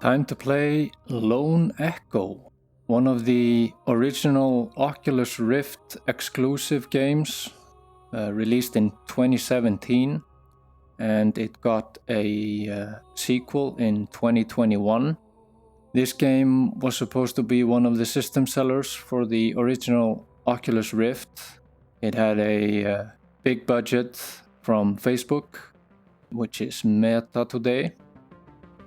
Time to play Lone Echo, one of the original Oculus Rift exclusive games, released in 2017, and it got a sequel in 2021. This game was supposed to be one of the system sellers for the original Oculus Rift. It had a big budget from Facebook, which is Meta today.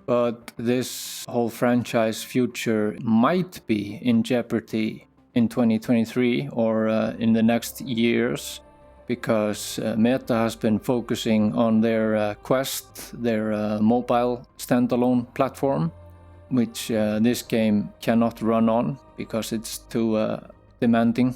But this whole franchise future might be in jeopardy in 2023 or in the next years, because Meta has been focusing on their Quest, their mobile standalone platform, which this game cannot run on because it's too demanding.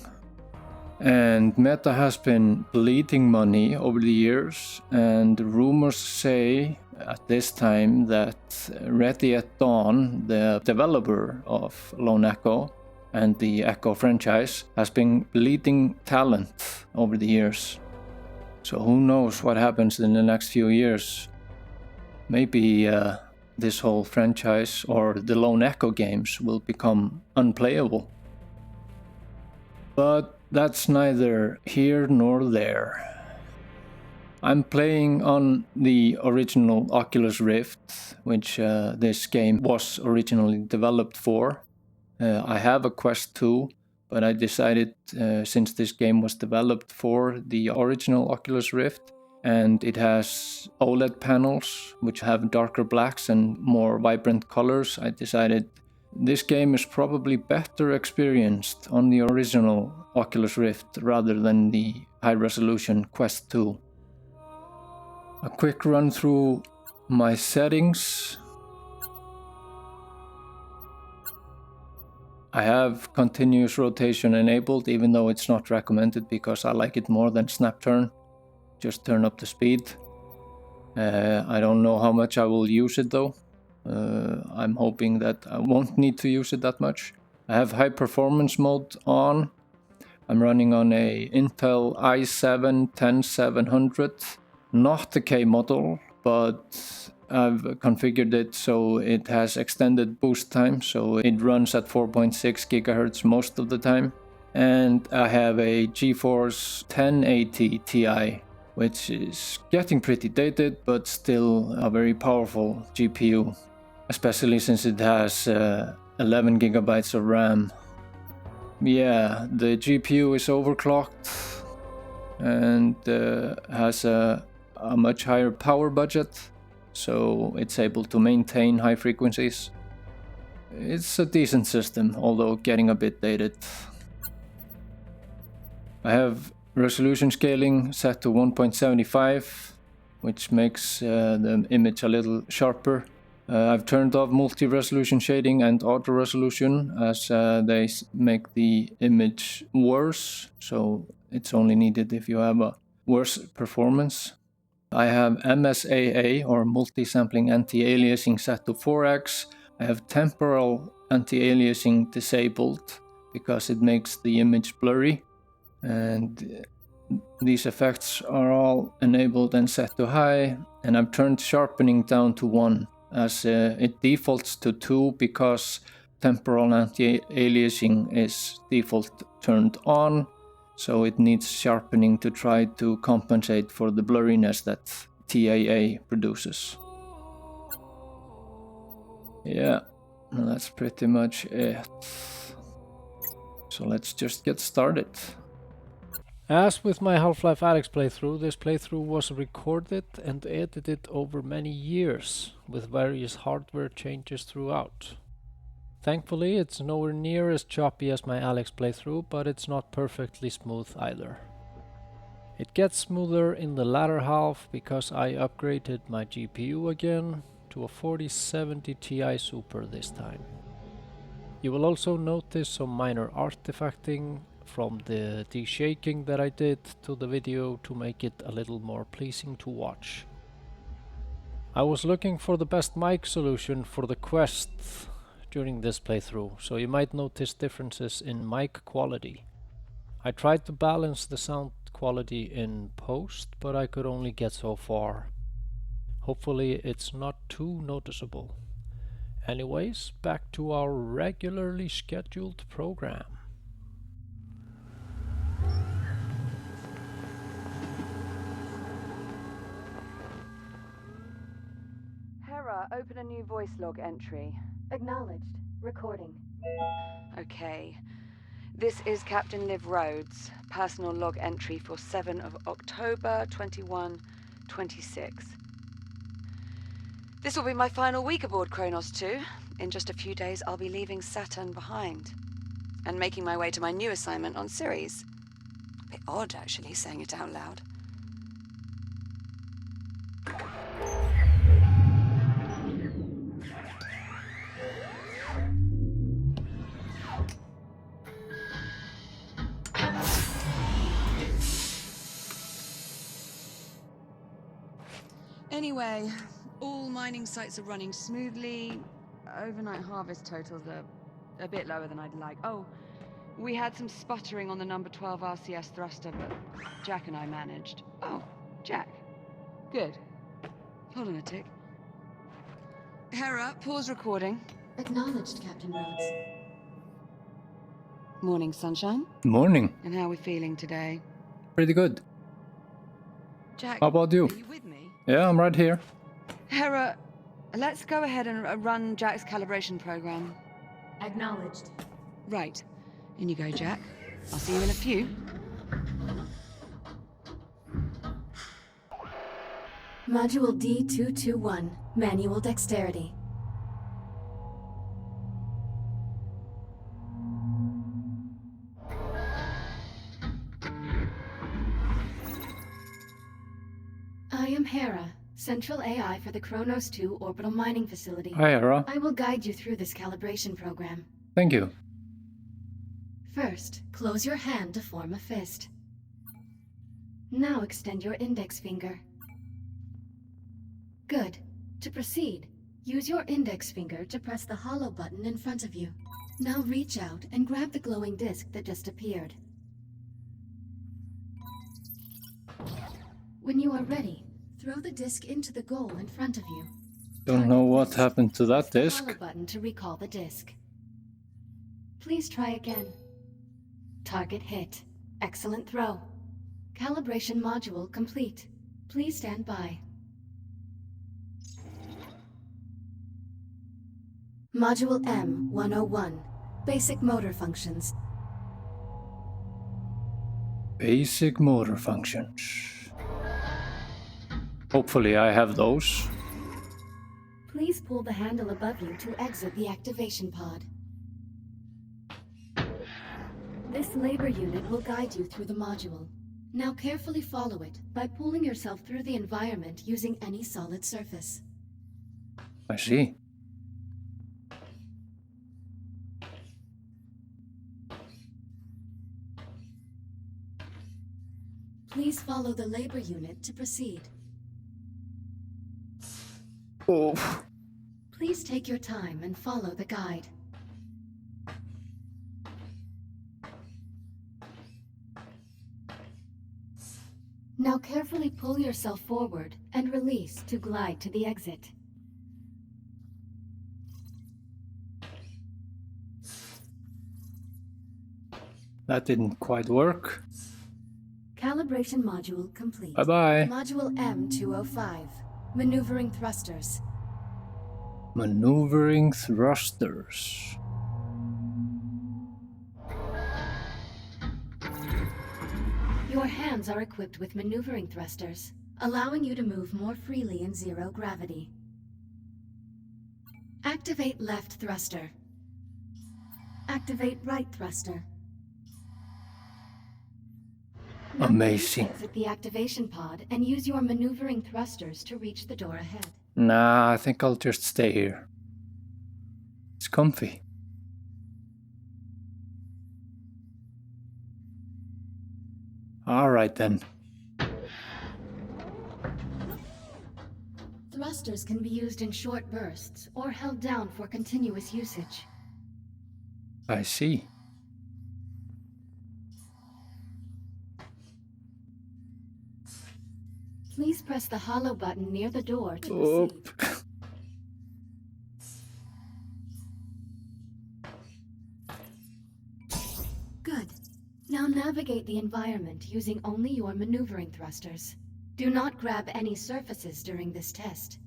And Meta has been bleeding money over the years, and rumors say at this time that Ready at Dawn, the developer of Lone Echo and the Echo franchise, has been bleeding talent over the years. So who knows what happens in the next few years. Maybe this whole franchise or the Lone Echo games will become unplayable. But that's neither here nor there. I'm playing on the original Oculus Rift, which this game was originally developed for. I have a Quest 2, but I decided since this game was developed for the original Oculus Rift, and it has OLED panels which have darker blacks and more vibrant colors, I decided this game is probably better experienced on the original Oculus Rift rather than the high-resolution Quest 2. A quick run through my settings. I have continuous rotation enabled, even though it's not recommended because I like it more than snap turn. Just turn up the speed. I don't know how much I will use it though. I'm hoping that I won't need to use it that much. I have high performance mode on. I'm running on a Intel i7-10700, not the K model, but I've configured it so it has extended boost time, so it runs at 4.6 GHz most of the time. And I have a GeForce 1080 Ti, which is getting pretty dated, but still a very powerful GPU, especially since it has 11 gigabytes of RAM. Yeah, the GPU is overclocked and has a much higher power budget, so it's able to maintain high frequencies. It's a decent system, although getting a bit dated. I have resolution scaling set to 1.75, which makes the image a little sharper. I've turned off multi-resolution shading and auto-resolution as they make the image worse, so it's only needed if you have a worse performance. I have MSAA or multi-sampling anti-aliasing set to 4x. I have temporal anti-aliasing disabled because it makes the image blurry, and these effects are all enabled and set to high, and I've turned sharpening down to 1 as it defaults to 2 because temporal anti-aliasing is default turned on, so it needs sharpening to try to compensate for the blurriness that TAA produces. Yeah, that's pretty much it. So let's just get started. As with my Half-Life Alyx playthrough, this playthrough was recorded and edited over many years, with various hardware changes throughout. Thankfully, it's nowhere near as choppy as my Alyx playthrough, but it's not perfectly smooth either. It gets smoother in the latter half because I upgraded my GPU again to a 4070 Ti Super this time. You will also notice some minor artifacting from the deshaking that I did to the video to make it a little more pleasing to watch. I was looking for the best mic solution for the Quest during this playthrough, so you might notice differences in mic quality. I tried to balance the sound quality in post, but I could only get so far. Hopefully it's not too noticeable. Anyways, back to our regularly scheduled program. Hera, open a new voice log entry. Acknowledged. Recording. Okay. This is Captain Liv Rhodes, personal log entry for 7 of October 2126. This will be my final week aboard Kronos II. In just a few days, I'll be leaving Saturn behind and making my way to my new assignment on Ceres. A bit odd, actually, saying it out loud. Anyway, all mining sites are running smoothly. Overnight harvest totals are a bit lower than I'd like. Oh, we had some sputtering on the number 12 RCS thruster, but Jack and I managed. Oh, Jack. Good. Hold on a tick. Hera, pause recording. Acknowledged, Captain Rhodes. Morning, sunshine. Morning. And how are we feeling today? Pretty good. Jack, How about you? are you with me? Yeah, I'm right here. Hera, let's go ahead and run Jack's calibration program. Acknowledged. Right. In you go, Jack. I'll see you in a few. Module D221. Manual dexterity. I am Hera, Central AI for the Kronos II Orbital Mining Facility. Hi, Hera. I will guide you through this calibration program. Thank you. First, close your hand to form a fist. Now extend your index finger. Good. To proceed, use your index finger to press the hollow button in front of you. Now reach out and grab the glowing disc that just appeared. When you are ready, throw the disc into the goal in front of you. Don't know what happened to that Press the disc. hollow button to recall the disc. Please try again. Target hit. Excellent throw. Calibration module complete. Please stand by. Module M101. Basic motor functions. Basic motor functions. Hopefully I have those. Please pull the handle above you to exit the activation pod. This labor unit will guide you through the module. Now carefully follow it by pulling yourself through the environment using any solid surface. I see. Please follow the labor unit to proceed. Oh. Please take your time and follow the guide. Now carefully pull yourself forward and release to glide to the exit. That didn't quite work. Calibration module complete. Bye-bye. Module M205. Maneuvering thrusters. Maneuvering thrusters. Your hands are equipped with maneuvering thrusters, allowing you to move more freely in zero gravity. Activate left thruster. Activate right thruster. Now Amazing. please exit the activation pod and use your maneuvering thrusters to reach the door ahead. Nah, I think I'll just stay here. It's comfy. Alright then. Thrusters can be used in short bursts or held down for continuous usage. I see. Please press the hollow button near the door to Oh. proceed. navigate the environment using only your maneuvering thrusters. Do not grab any surfaces during this test.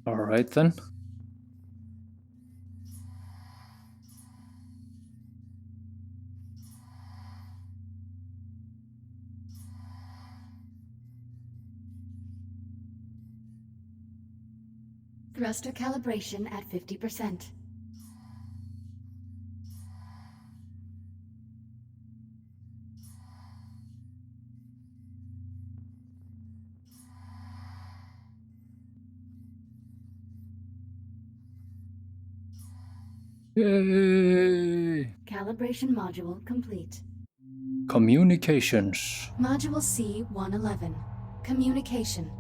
Alright then. Thruster calibration at 50%. Yay! Calibration module complete. Communications. Module C-111. Communication.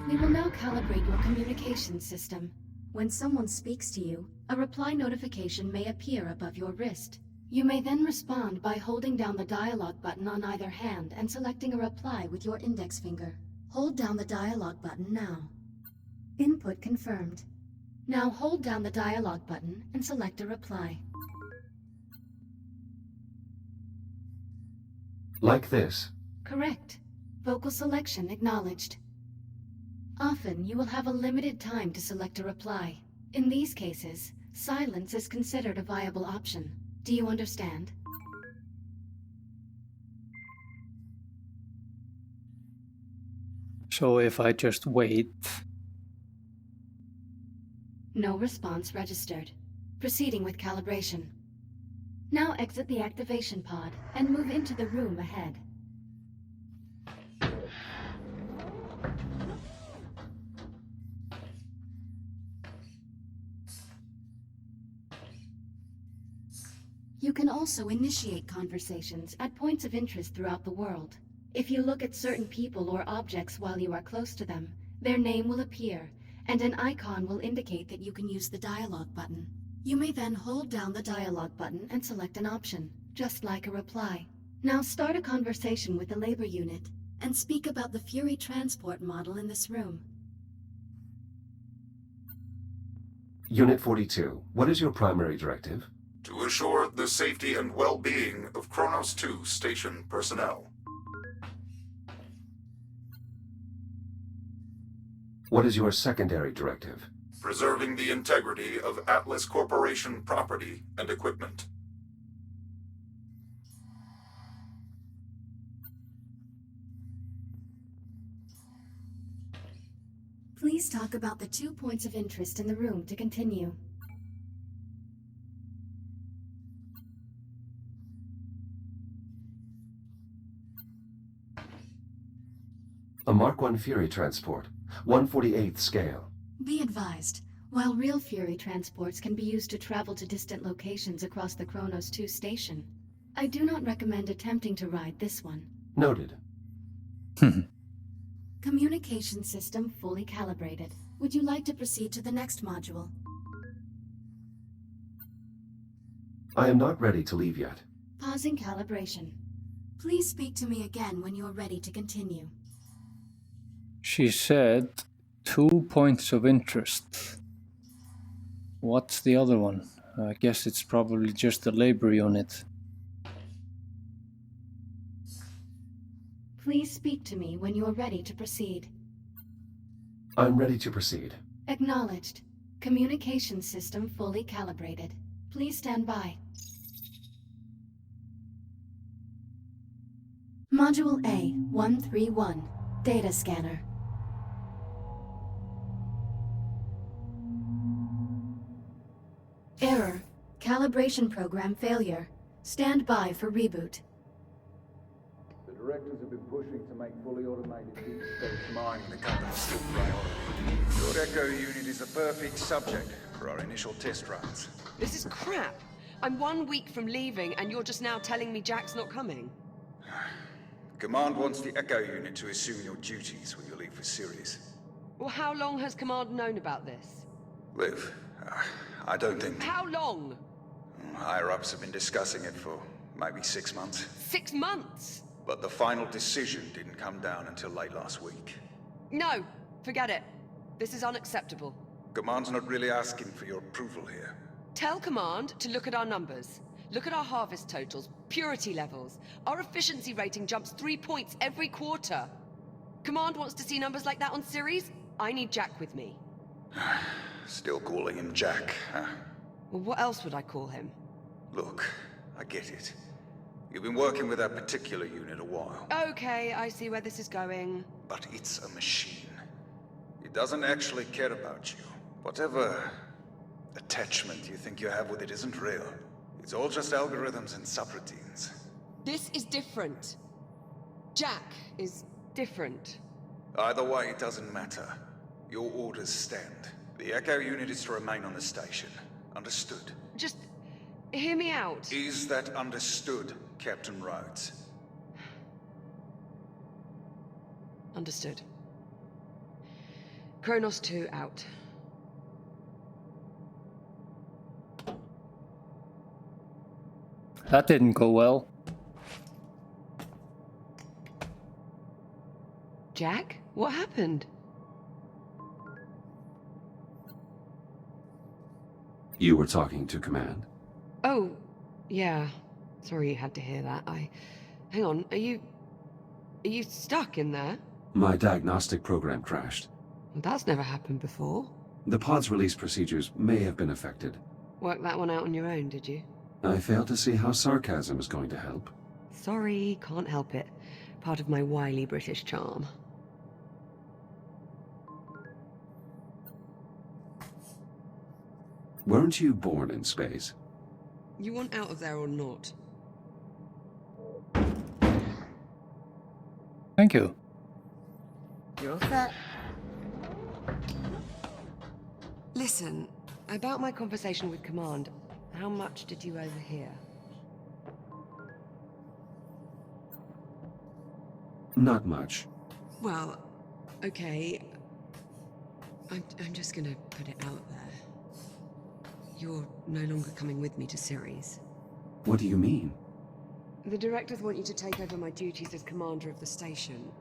We will now calibrate your communication system. When someone speaks to you, a reply notification may appear above your wrist. You may then respond by holding down the dialogue button on either hand and selecting a reply with your index finger. Hold down the dialogue button now. Input confirmed. Now hold down the dialogue button and select a reply. Like this? Correct. Vocal selection acknowledged. Often, you will have a limited time to select a reply. In these cases, silence is considered a viable option. Do you understand? So if I just wait... No response registered. Proceeding with calibration. Now exit the activation pod and move into the room ahead. You can also initiate conversations at points of interest throughout the world. If you look at certain people or objects while you are close to them, their name will appear, and an icon will indicate that you can use the dialogue button. You may then hold down the dialogue button and select an option, just like a reply. Now start a conversation with the labor unit, and speak about the Fury transport model in this room. Unit 42, what is your primary directive? To assure the safety and well-being of Kronos II station personnel. What is your secondary directive? Preserving the integrity of Atlas Corporation property and equipment. Please talk about the 2 points of interest in the room to continue. A Mark I Fury transport, 1/48th scale. Be advised, while real Fury transports can be used to travel to distant locations across the Kronos II station, I do not recommend attempting to ride this one. Noted. Communication system fully calibrated. Would you like to proceed to the next module? I am not ready to leave yet. Pausing calibration. Please speak to me again when you are ready to continue. She said 2 points of interest. What's the other one? I guess it's probably just the labor unit. Please speak to me when you are ready to proceed. I'm ready to proceed. Acknowledged. Communication system fully calibrated. Please stand by. Module A-131. Data scanner. Error. Calibration program failure. Stand by for reboot. The directors have been pushing to make fully automated deep space mining the company's still priority. Your Echo unit is a perfect subject for our initial test runs. This is crap. I'm 1 week from leaving, and you're just now telling me Jack's not coming. Command wants the Echo unit to assume your duties when you leave for Sirius. Well, how long has Command known about this? Liv, I don't think... How long? Higher-ups have been discussing it for maybe 6 months. 6 months? But the final decision didn't come down until late last week. No, forget it. This is unacceptable. Command's not really asking for your approval here. Tell Command to look at our numbers. Look at our harvest totals, purity levels. Our efficiency rating jumps 3 points every quarter. Command wants to see numbers like that on Ceres? I need Jack with me. Still calling him Jack, huh? Well, what else would I call him? Look, I get it. You've been working with that particular unit a while. Okay, I see where this is going. But it's a machine. It doesn't actually care about you. Whatever attachment you think you have with it isn't real. It's all just algorithms and subroutines. This is different. Jack is different. Either way, it doesn't matter. Your orders stand. The Echo unit is to remain on the station. Understood? Just hear me out. Is that understood, Captain Rhodes? Understood. Kronos II out. That didn't go well. Jack? What happened? You were talking to Command? Oh, yeah. Sorry you had to hear that. Hang on, are you stuck in there? My diagnostic program crashed. That's never happened before. The pod's release procedures may have been affected. Worked that one out on your own, did you? I fail to see how sarcasm is going to help. Sorry, can't help it. Part of my wily British charm. Weren't you born in space? You want out of there or not? Thank you. You're all set. Listen, about my conversation with Command, how much did you overhear? Not much. Well, okay. I'm just gonna put it out there. You're no longer coming with me to Ceres. What do you mean? The directors want you to take over my duties as commander of the station.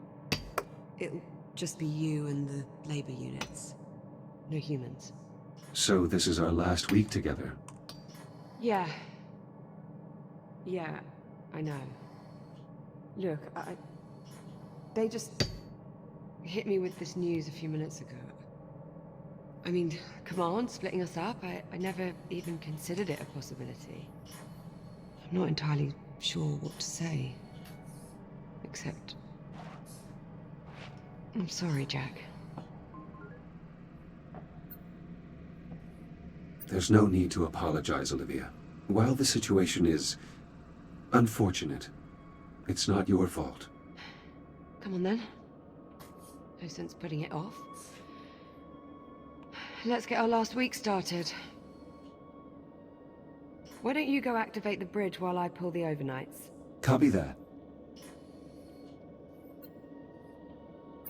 It'll just be you and the labor units. No humans. So this is our last week together. Yeah. Yeah, I know. Look, they just hit me with this news a few minutes ago. I mean, Command splitting us up, I never even considered it a possibility. I'm not entirely sure what to say. Except... I'm sorry, Jack. There's no need to apologize, Olivia. While the situation is unfortunate, it's not your fault. Come on then. No sense putting it off. Let's get our last week started. Why don't you go activate the bridge while I pull the overnights? Copy that.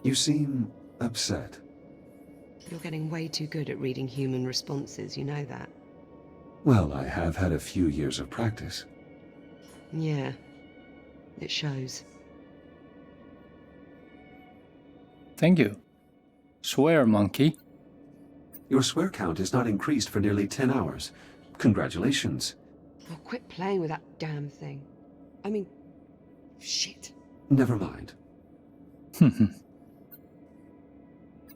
You seem upset. You're getting way too good at reading human responses, you know that. Well, I have had a few years of practice. Yeah. It shows. Thank you. Swear, monkey. Your swear count is not increased for nearly 10 hours. Congratulations. Oh, quit playing with that damn thing. I mean... shit. Never mind.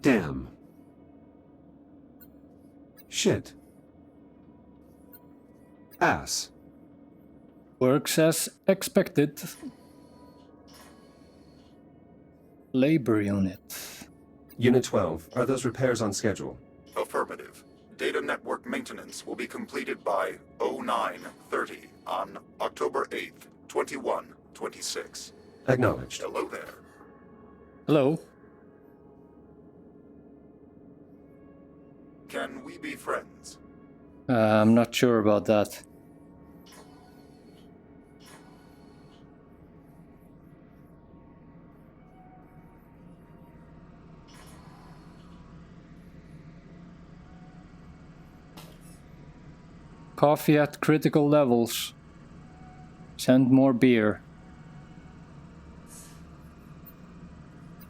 Damn. Shit. Ass. Works as expected. Labor unit. Unit 12, are those repairs on schedule? Affirmative. Data network maintenance will be completed by 09:30 on October 8th, 2126. Acknowledged. Hello there. Hello. Can we be friends? I'm not sure about that. Coffee at critical levels. Send more beer.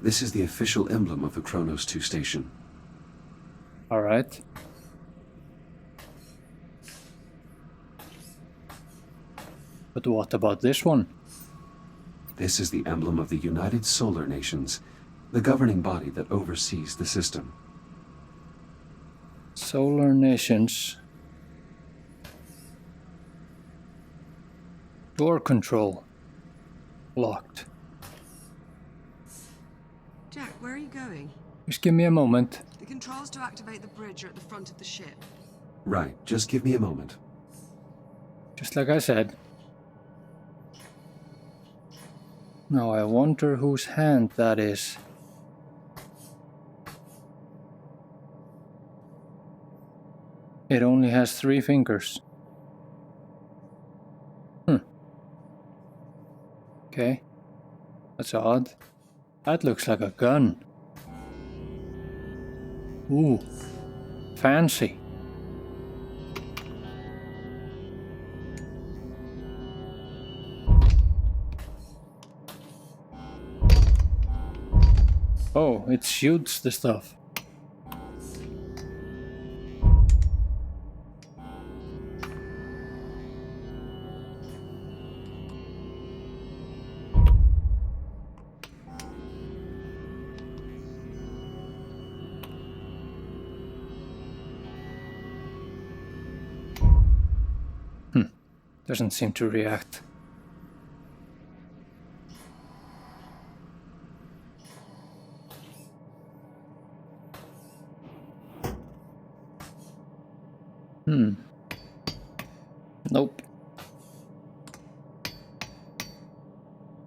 This is the official emblem of the Kronos II station. Alright. But what about this one? This is the emblem of the United Solar Nations, the governing body that oversees the system. Solar Nations. Door control. Locked. Jack, where are you going? Just give me a moment. The controls to activate the bridge are at the front of the ship. Right, just give me a moment. Just like I said. Now I wonder whose hand that is. It only has 3 fingers. Okay. That's odd. That looks like a gun. Ooh. Fancy. Oh, it shoots the stuff. Doesn't seem to react. Nope.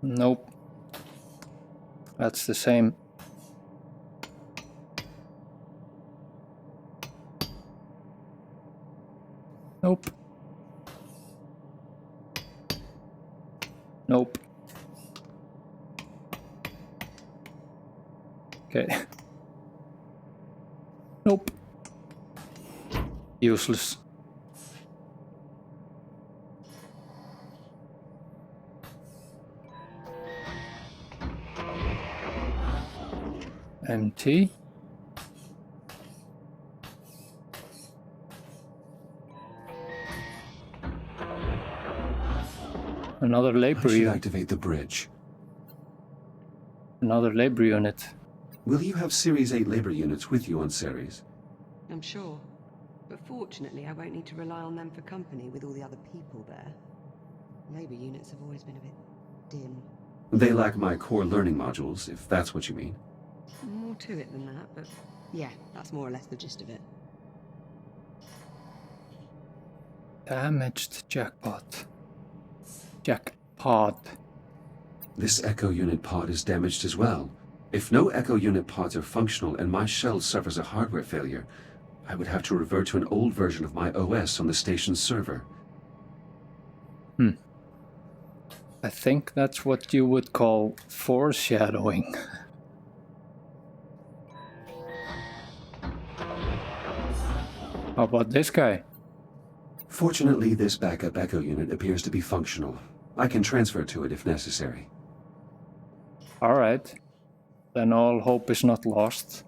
Nope. That's the same. Nope. Nope. Okay. Nope. Useless. Empty. Another labor I should unit. activate the bridge. Another labor unit. Will you have Series 8 labor units with you on Ceres? I'm sure. But fortunately, I won't need to rely on them for company with all the other people there. Labor units have always been a bit dim. They lack my core learning modules, if that's what you mean. More to it than that, but yeah, that's more or less the gist of it. Damaged jackpot. Jackpot. This Echo unit pod is damaged as well. If no Echo unit pods are functional and my shell suffers a hardware failure, I would have to revert to an old version of my OS on the station's server. I think that's what you would call foreshadowing. How about this guy? Fortunately, this backup Echo unit appears to be functional. I can transfer to it if necessary. Alright. Then all hope is not lost.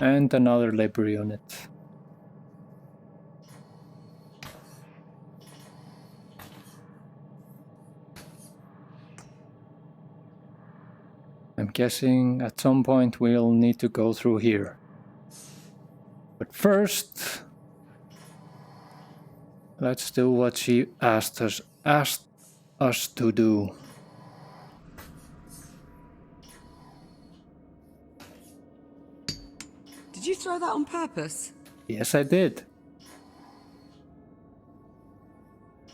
And another labor unit. I'm guessing at some point we'll need to go through here. But first, let's do what she asked us to do. Did you throw that on purpose? Yes, I did.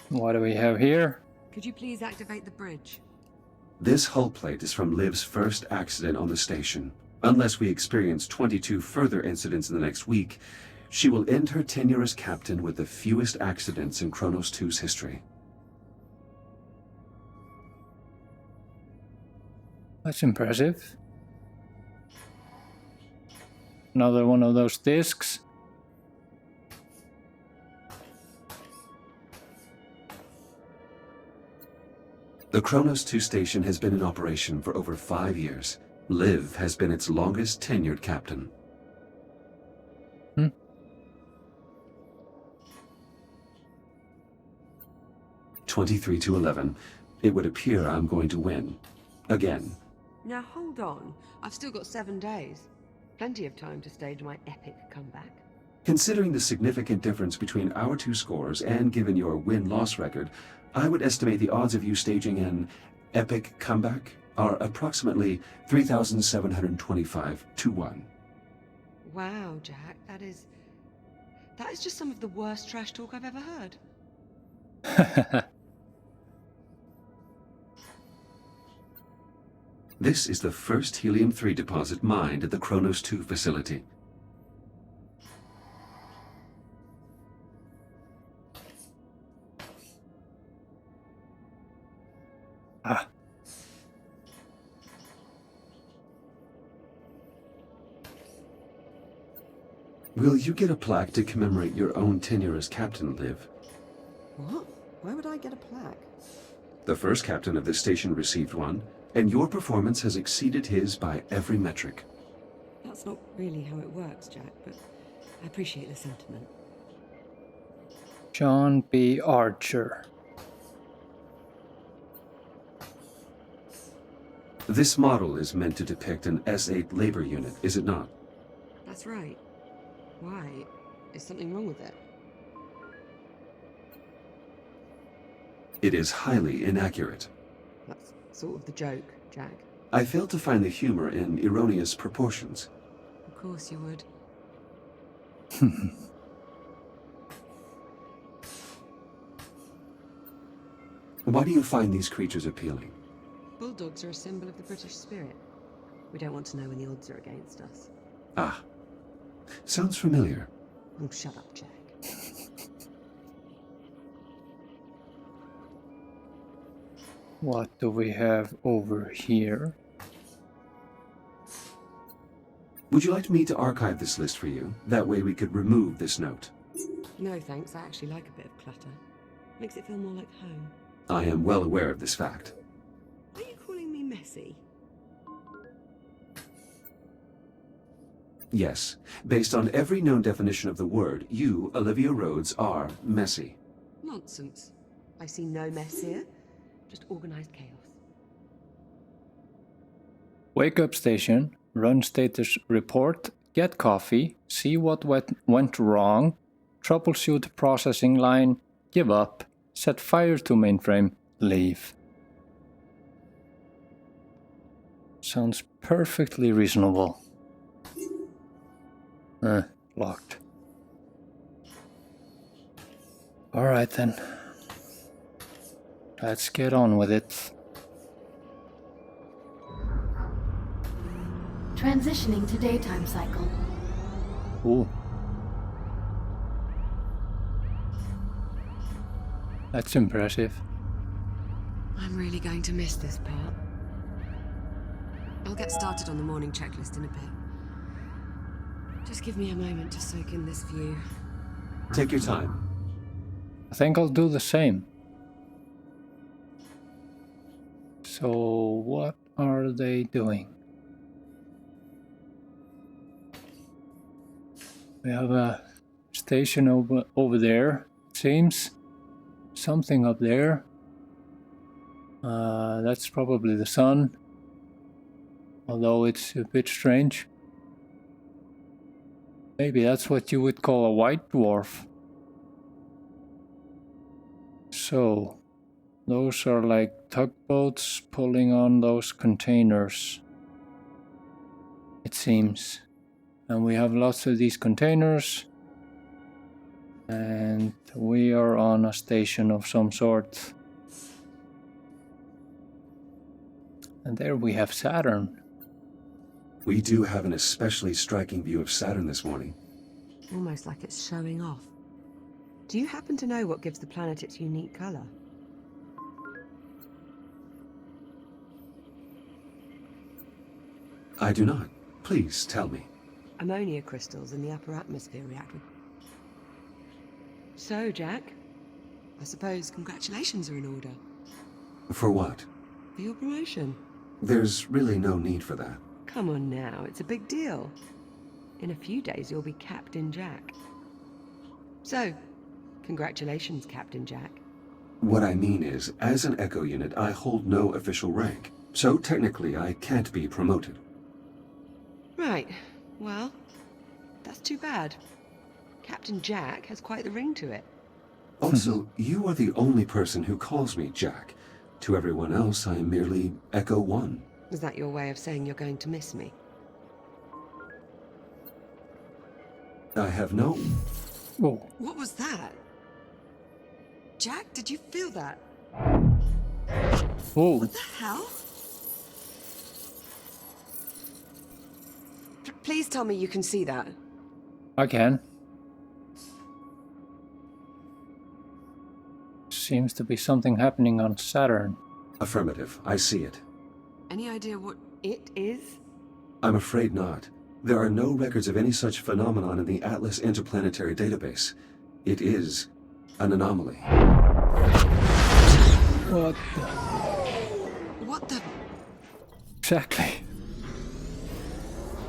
What do we have here? Could you please activate the bridge? This hull plate is from Liv's first accident on the station. Unless we experience 22 further incidents in the next week, she will end her tenure as captain with the fewest accidents in Kronos II's history. That's impressive. Another one of those discs. The Kronos II station has been in operation for over 5 years. Liv has been its longest tenured captain. 23-11. It would appear I'm going to win. Again. Now hold on. I've still got 7 days. Plenty of time to stage my epic comeback. Considering the significant difference between our two scores and given your win-loss record, I would estimate the odds of you staging an epic comeback are approximately 3,725 to 1. Wow, Jack, that is just some of the worst trash talk I've ever heard. This is the first helium-3 deposit mined at the Kronos II facility. Ah. Will you get a plaque to commemorate your own tenure as captain, Liv? What? Why would I get a plaque? The first captain of this station received one, and your performance has exceeded his by every metric. That's not really how it works, Jack, but I appreciate the sentiment. John B. Archer. This model is meant to depict an S8 labor unit, is it not? That's right. Why? Is something wrong with it? It is highly inaccurate. That's sort of the joke, Jack. I failed to find the humor in erroneous proportions. Of course you would. Why do you find these creatures appealing? Bulldogs are a symbol of the British spirit. We don't want to know when the odds are against us. Ah. Sounds familiar. Oh, shut up, Jack. What do we have over here? Would you like me to archive this list for you? That way we could remove this note. No, thanks. I actually like a bit of clutter. Makes it feel more like home. I am well aware of this fact. Are you calling me messy? Yes. Based on every known definition of the word, you, Olivia Rhodes, are messy. Nonsense. I see no mess here. Just organized chaos. Wake up station, run status report, get coffee, see what went wrong, troubleshoot processing line, give up, set fire to mainframe, leave. Sounds perfectly reasonable. Locked. Alright then. Let's get on with it. Transitioning to daytime cycle. Ooh. That's impressive. I'm really going to miss this part. I'll get started on the morning checklist in a bit. Just give me a moment to soak in this view. Take your time. I think I'll do the same. So, what are they doing? We have a station over there, it seems. Something up there. That's probably the sun. Although it's a bit strange. Maybe that's what you would call a white dwarf. So, those are like tugboats pulling on those containers, it seems. And we have lots of these containers. And we are on a station of some sort. And there we have Saturn. We do have an especially striking view of Saturn this morning. Almost like it's showing off. Do you happen to know what gives the planet its unique color? I do not. Please tell me. Ammonia crystals in the upper atmosphere react with... So, Jack, I suppose congratulations are in order. For what? For your promotion. There's really no need for that. Come on now, it's a big deal. In a few days, you'll be Captain Jack. So, congratulations, Captain Jack. What I mean is, as an Echo unit, I hold no official rank. So technically, I can't be promoted. Right. Well, that's too bad. Captain Jack has quite the ring to it. Also, you are the only person who calls me Jack. To everyone else, I am merely Echo 1. Is that your way of saying you're going to miss me? I have no... Oh, What was that? Jack, did you feel that? oh, What the hell? Please tell me you can see that. I can. Seems to be something happening on Saturn. Affirmative, I see it. Any idea what it is? I'm afraid not. There are no records of any such phenomenon in the Atlas Interplanetary Database. It is an anomaly. What the... What the... Exactly.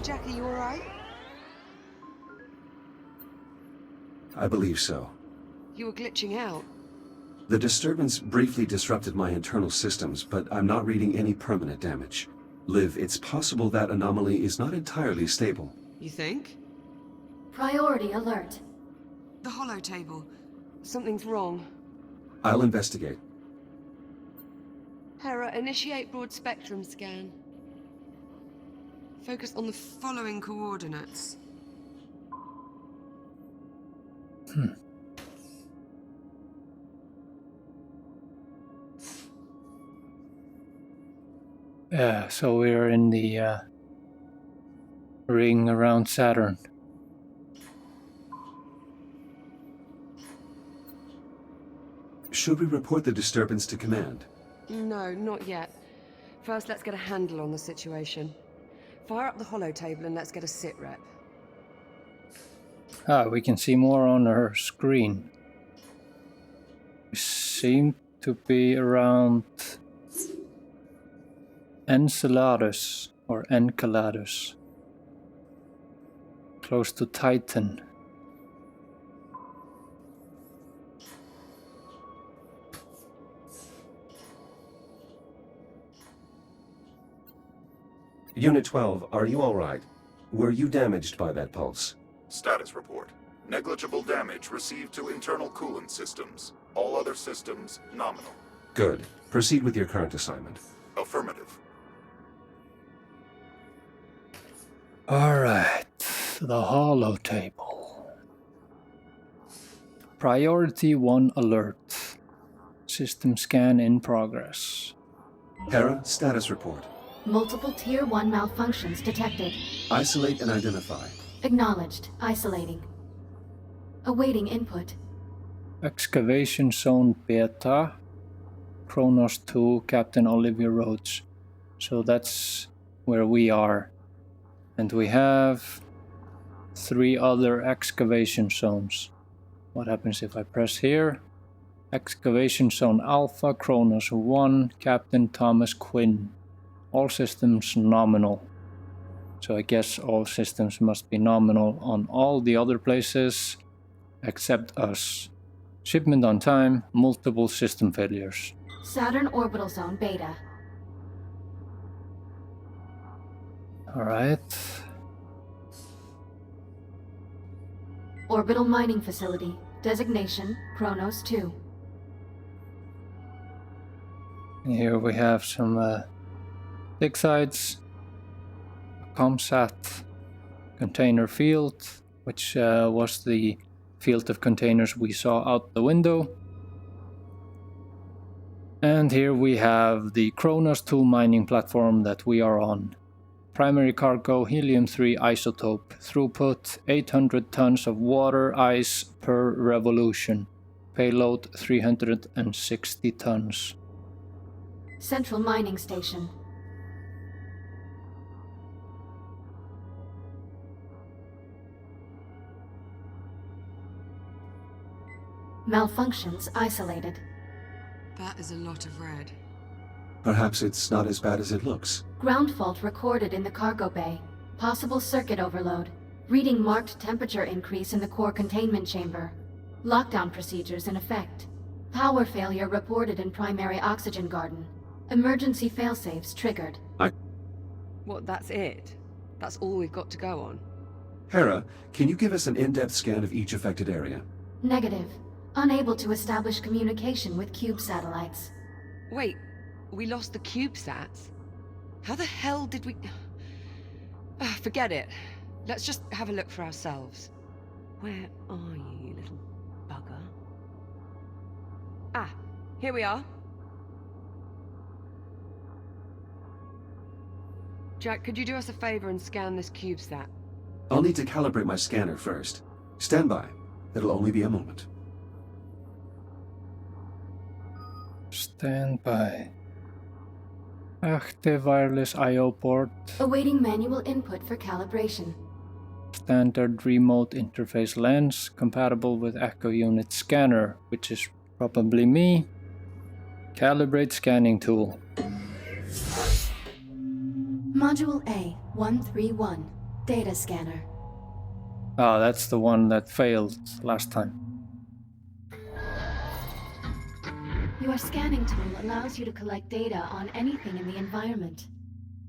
Jack, are you alright? I believe so. You were glitching out. The disturbance briefly disrupted my internal systems, but I'm not reading any permanent damage. Liv, it's possible that anomaly is not entirely stable. You think? Priority alert. The holo table. Something's wrong. I'll investigate. Hera, initiate broad spectrum scan. Focus on the following coordinates. Yeah, so we're in the ring around Saturn. Should we report the disturbance to command? No, not yet. First, let's get a handle on the situation. Fire up the holo table and let's get a sit rep. Ah, we can see more on her screen. We seem to be around Enceladus or Enceladus, close to Titan. Unit 12, are you all right? Were you damaged by that pulse? Status report. Negligible damage received to internal coolant systems. All other systems nominal. Good. Proceed with your current assignment. Affirmative. Alright, the holo table. Priority 1 alert. System scan in progress. Hera, status report. Multiple Tier 1 malfunctions detected. Isolate and identify. Acknowledged. Isolating. Awaiting input. Excavation Zone Beta. Kronos II, Captain Olivia Rhodes. So that's where we are. And we have 3 other excavation zones. What happens if I press here? Excavation Zone Alpha, Kronos 1, Captain Thomas Quinn. All systems nominal. So I guess all systems must be nominal on all the other places except us. Shipment on time, multiple system failures. Saturn Orbital Zone Beta. Alright. Orbital Mining Facility. Designation Kronos II. Here we have some dig sites, ComSat container field, which was the field of containers we saw out the window. And here we have the Kronos II mining platform that we are on. Primary cargo helium-3 isotope, throughput 800 tons of water ice per revolution, payload 360 tons. Central Mining Station. Malfunctions isolated. That is a lot of red. Perhaps it's not as bad as it looks. Ground fault recorded in the cargo bay. Possible circuit overload. Reading marked temperature increase in the core containment chamber. Lockdown procedures in effect. Power failure reported in primary oxygen garden. Emergency failsafes triggered. What, that's it? That's all we've got to go on? Hera, can you give us an in-depth scan of each affected area? Negative. Unable to establish communication with cube satellites. Wait, we lost the CubeSats? How the hell did we... forget it. Let's just have a look for ourselves. Where are you, you little bugger? Ah, here we are. Jack, could you do us a favor and scan this CubeSat? I'll need to calibrate my scanner first. Stand by. It'll only be a moment. Stand by. Active wireless I/O port. Awaiting manual input for calibration. Standard remote interface lens compatible with Echo Unit scanner, which is probably me. Calibrate scanning tool. Module A-131. Data scanner. Ah, that's the one that failed last time. Your scanning tool allows you to collect data on anything in the environment.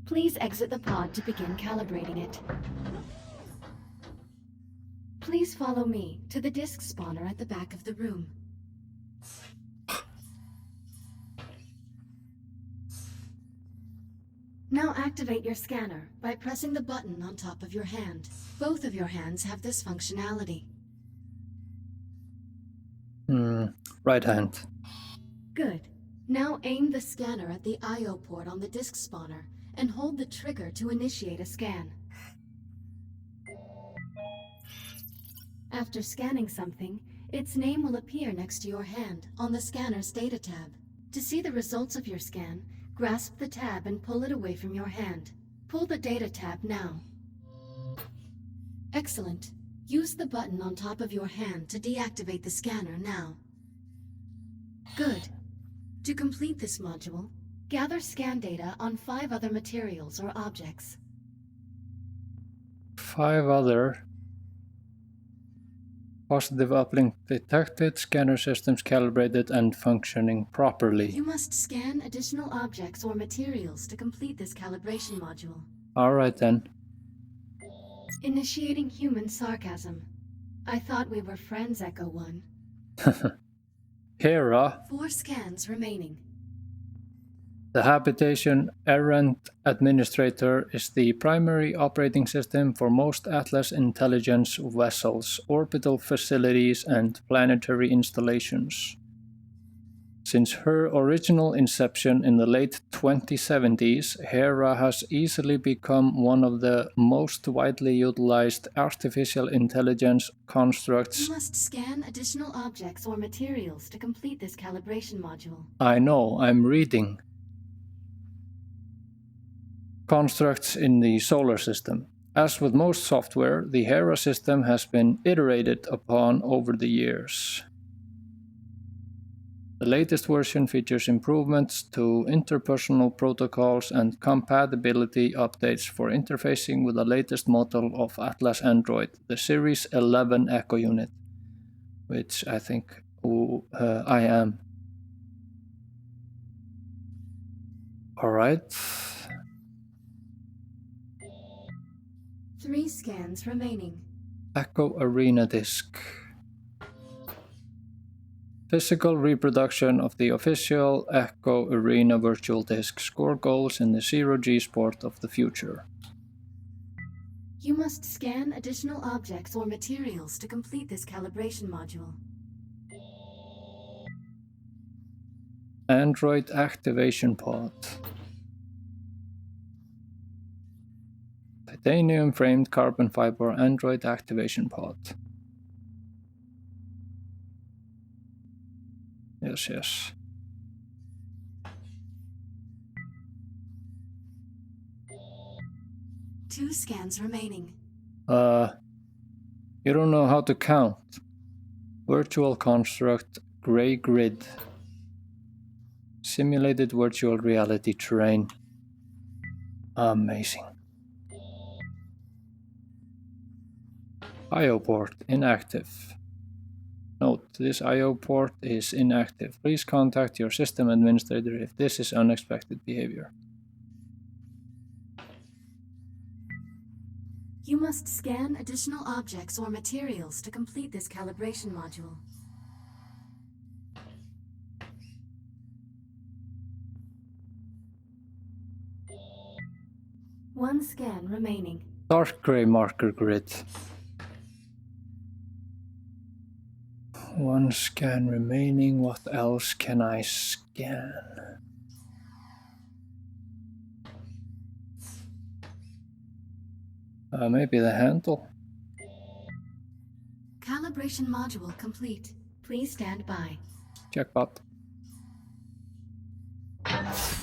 Please exit the pod to begin calibrating it. Please follow me to the disk spawner at the back of the room. Now activate your scanner by pressing the button on top of your hand. Both of your hands have this functionality. Right hand. Good. Now aim the scanner at the I/O port on the disk spawner and hold the trigger to initiate a scan. After scanning something, its name will appear next to your hand on the scanner's data tab. To see the results of your scan, grasp the tab and pull it away from your hand. Pull the data tab now. Excellent. Use the button on top of your hand to deactivate the scanner now. Good. To complete this module, gather scan data on 5 other materials or objects. 5 other. Positive uplink detected, scanner systems calibrated and functioning properly. You must scan additional objects or materials to complete this calibration module. Alright then. Initiating human sarcasm. I thought we were friends, Echo 1. Hera, 4 scans remaining. the Habitation Errant Administrator, is the primary operating system for most Atlas intelligence vessels, orbital facilities, and planetary installations. Since her original inception in the late 2070s, Hera has easily become one of the most widely utilized artificial intelligence constructs. You must scan additional objects or materials to complete this calibration module. I know, I'm reading. Constructs in the solar system. As with most software, the Hera system has been iterated upon over the years. The latest version features improvements to interpersonal protocols and compatibility updates for interfacing with the latest model of Atlas Android, the Series 11 Echo Unit, which I think I am. Alright. 3 scans remaining. Echo Arena Disk. Physical reproduction of the official Echo Arena Virtual Disk. Score goals in the Zero-G sport of the future. You must scan additional objects or materials to complete this calibration module. Android Activation Pod. Titanium framed carbon fiber Android Activation Pod. Yes. 2 scans remaining. You don't know how to count. Virtual construct, gray grid. Simulated virtual reality terrain. Amazing. I/O port inactive. Note, this I/O port is inactive. Please contact your system administrator if this is unexpected behavior. You must scan additional objects or materials to complete this calibration module. One scan remaining. Dark gray marker grid. One scan remaining. What else can I scan? Maybe the handle. Calibration module complete. Please stand by. Jackpot.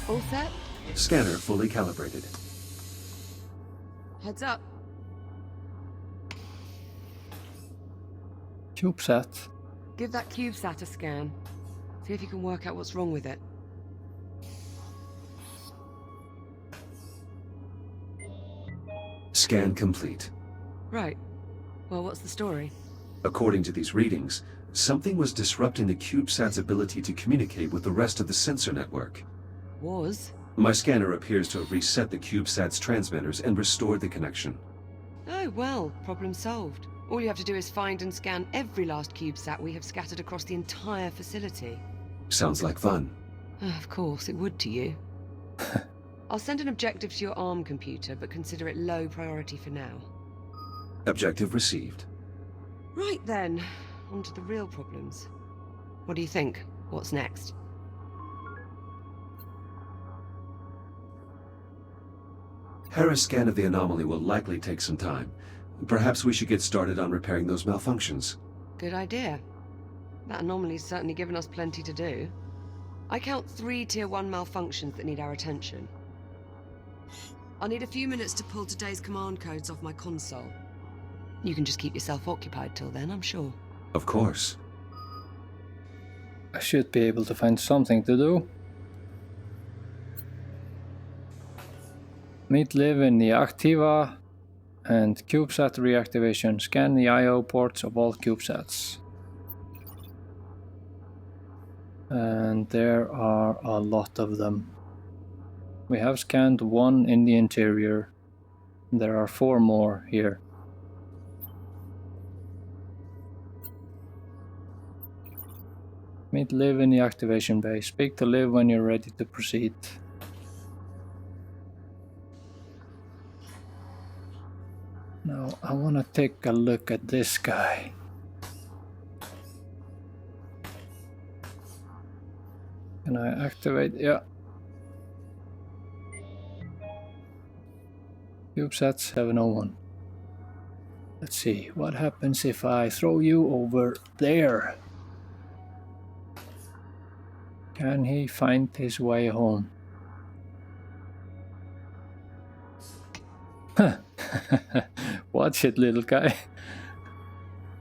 All set? Scanner fully calibrated. Heads up. CubeSat. Give that CubeSat a scan. See if you can work out what's wrong with it. Scan complete. Right. Well, what's the story? According to these readings, something was disrupting the CubeSat's ability to communicate with the rest of the sensor network. Was? My scanner appears to have reset the CubeSat's transmitters and restored the connection. Oh, well, problem solved. All you have to do is find and scan every last CubeSat we have scattered across the entire facility. Sounds like fun. Of course, it would to you. I'll send an objective to your ARM computer, but consider it low priority for now. Objective received. Right then, on to the real problems. What do you think? What's next? Hera's scan of the anomaly will likely take some time. Perhaps we should get started on repairing those malfunctions. Good idea. That anomaly's certainly given us plenty to do. I count 3 Tier 1 malfunctions that need our attention. I'll need a few minutes to pull today's command codes off my console. You can just keep yourself occupied till then, I'm sure. Of course. I should be able to find something to do. Meet Liv in the Activa and CubeSat reactivation. Scan the I/O ports of all CubeSats. And there are a lot of them. We have scanned 1 in the interior. There are 4 more here. Meet Liv in the activation bay. Speak to Liv when you're ready to proceed. Now I want to take a look at this guy. Can I activate? Yeah. CubeSat 701. Let's see, what happens if I throw you over there? Can he find his way home? Watch it, little guy.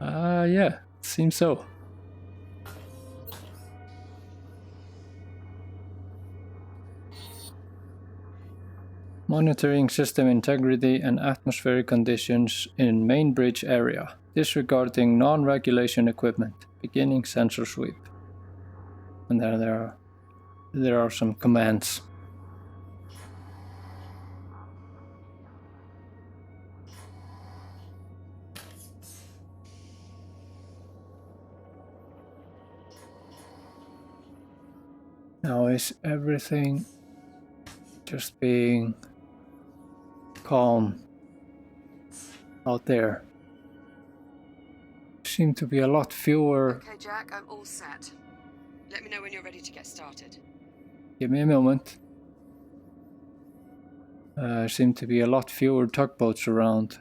Yeah, seems so. Monitoring system integrity and atmospheric conditions in main bridge area. Disregarding non-regulation equipment. Beginning sensor sweep. And there are some commands. Now is everything just being calm out there? Seem to be a lot fewer. Okay, Jack, I'm all set. Let me know when you're ready to get started. Give me a moment. Seem to be a lot fewer tugboats around.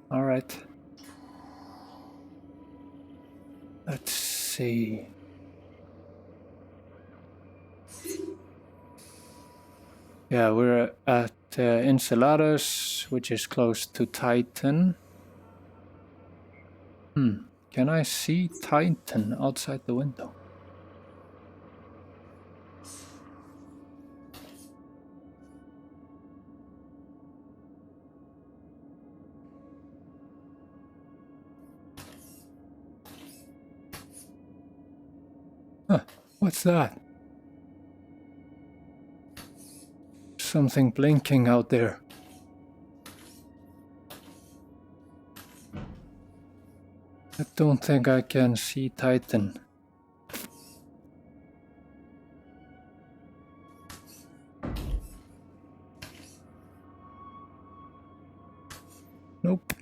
All right. Let's see. Yeah, we're at Enceladus, which is close to Titan. Can I see Titan outside the window? Huh, what's that? Something blinking out there. I don't think I can see Titan. Nope.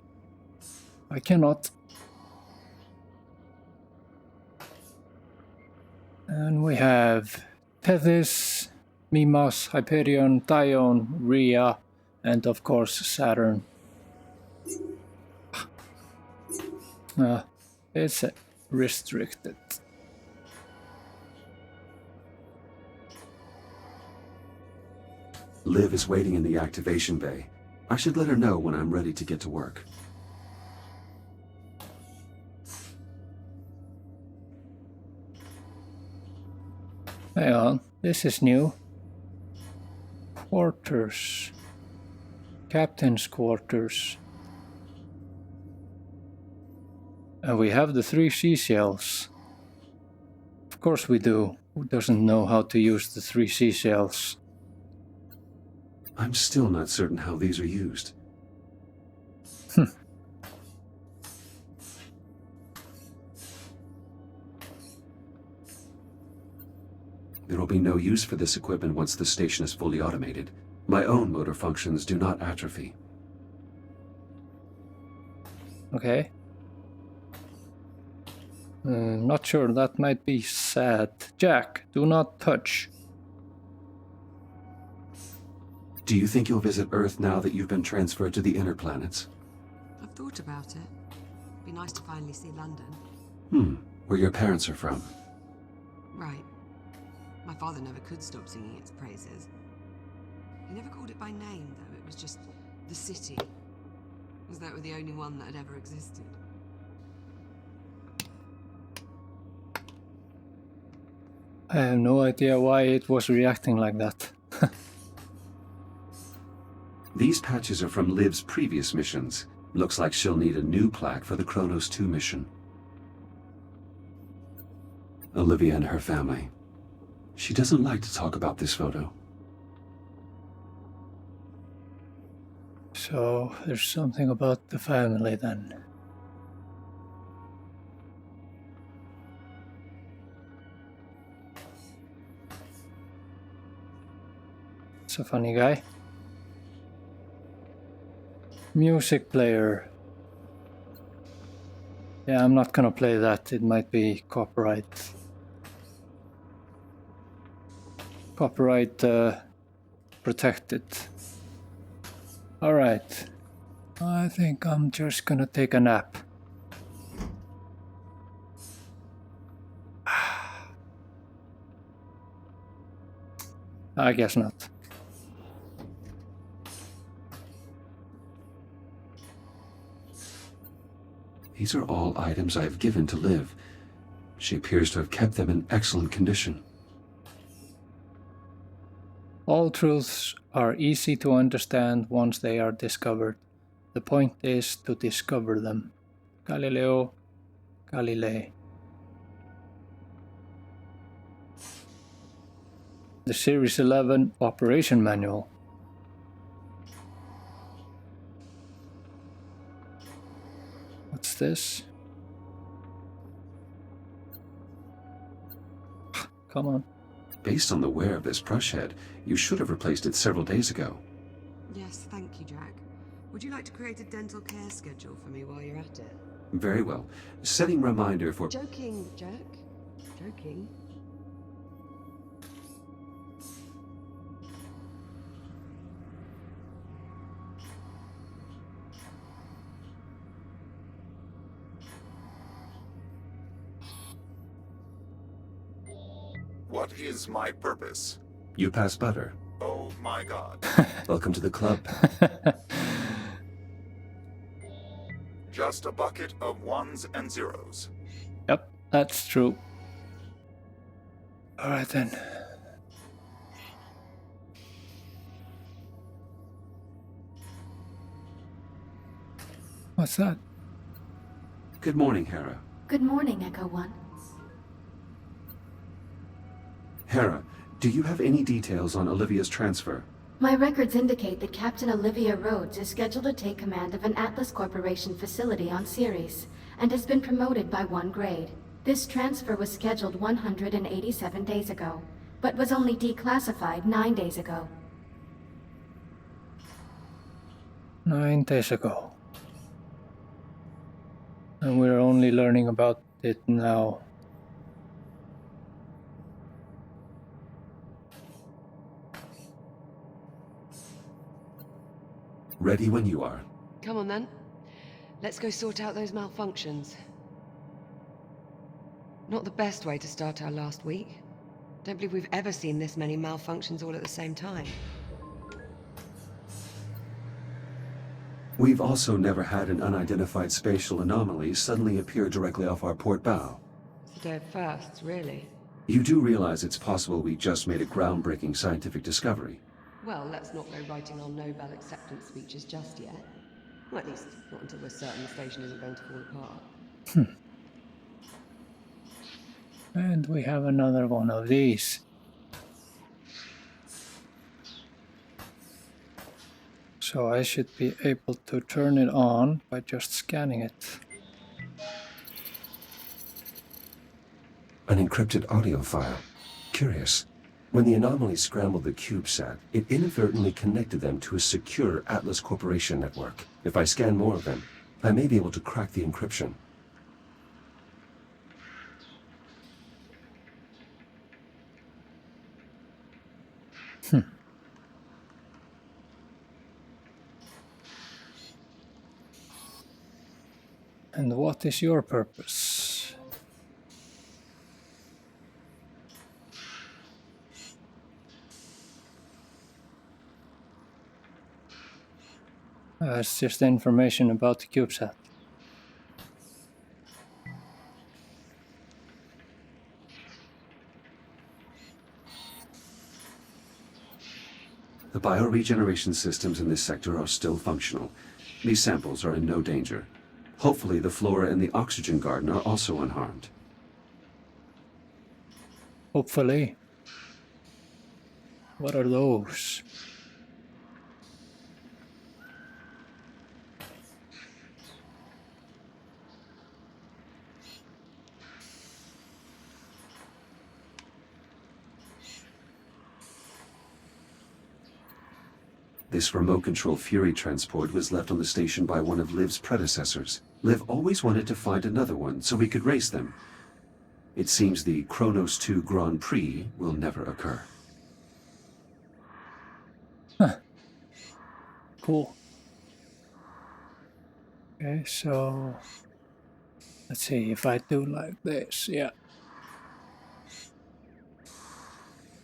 I cannot. And we have Tethys, Mimas, Hyperion, Dione, Rhea, and of course Saturn. It's restricted. Liv is waiting in the activation bay. I should let her know when I'm ready to get to work. Hang on, this is new. Quarters. Captain's quarters. And we have the 3 seashells. Of course we do. Who doesn't know how to use the 3 seashells? I'm still not certain how these are used. There will be no use for this equipment once the station is fully automated. My own motor functions do not atrophy. Okay. Not sure, that might be sad. Jack, do not touch. Do you think you'll visit Earth now that you've been transferred to the inner planets? I've thought about it. It'd be nice to finally see Where London. your parents are from. Right. My father never could stop singing its praises. He never called it by name, though. It was just the city. As though it were the only one that had ever existed. I have no idea why it was reacting like that. These patches are from Liv's previous missions. Looks like she'll need a new plaque for the Kronos II mission. Olivia and her family. She doesn't like to talk about this photo. So, there's something about the family then. It's a funny guy. Music player. Yeah, I'm not gonna play that. It might be copyright. Copyright protected. Alright. I think I'm just gonna take a nap. I guess not. These are all items I have given to Liv. She appears to have kept them in excellent condition. All truths are easy to understand once they are discovered. The point is to discover them. Galileo Galilei. The Series 11 Operation Manual. What's this? Come on. Based on the wear of this brush head, you should have replaced it several days ago. Yes, thank you, Jack. Would you like to create a dental care schedule for me while you're at it? Very well. Setting reminder for... Joking, Jack. Joking. What is my purpose? You pass butter. Oh my god. Welcome to the club. just a bucket of ones and zeros. Yep, that's true. Alright then. What's that? Good morning, Hera. Good morning, Echo 1. Hera, do you have any details on Olivia's transfer? My records indicate that Captain Olivia Rhodes is scheduled to take command of an Atlas Corporation facility on Ceres, and has been promoted by 1 grade. This transfer was scheduled 187 days ago, but was only declassified 9 days ago. 9 days ago. And we're only learning about it now. Ready when you are. Come on then. Let's go sort out those malfunctions. Not the best way to start our last week. Don't believe we've ever seen this many malfunctions all at the same time. We've also never had an unidentified spatial anomaly suddenly appear directly off our port bow. It's a day of firsts, really. You do realize it's possible we just made a groundbreaking scientific discovery. Well, let's not go writing our Nobel acceptance speeches just yet. Well, at least not until we're certain the station isn't going to fall apart. And we have another one of these. So I should be able to turn it on by just scanning it. An encrypted audio file. Curious. When the anomaly scrambled the CubeSat, it inadvertently connected them to a secure Atlas Corporation network. If I scan more of them, I may be able to crack the encryption. And what is your purpose? It's just information about the CubeSat. The bioregeneration systems in this sector are still functional. These samples are in no danger. Hopefully the flora in the oxygen garden are also unharmed. Hopefully. What are those? This remote-control Fury transport was left on the station by one of Liv's predecessors. Liv always wanted to find another one so we could race them. It seems the Kronos II Grand Prix will never occur. Huh. Cool. Okay, so let's see if I do like this. Yeah.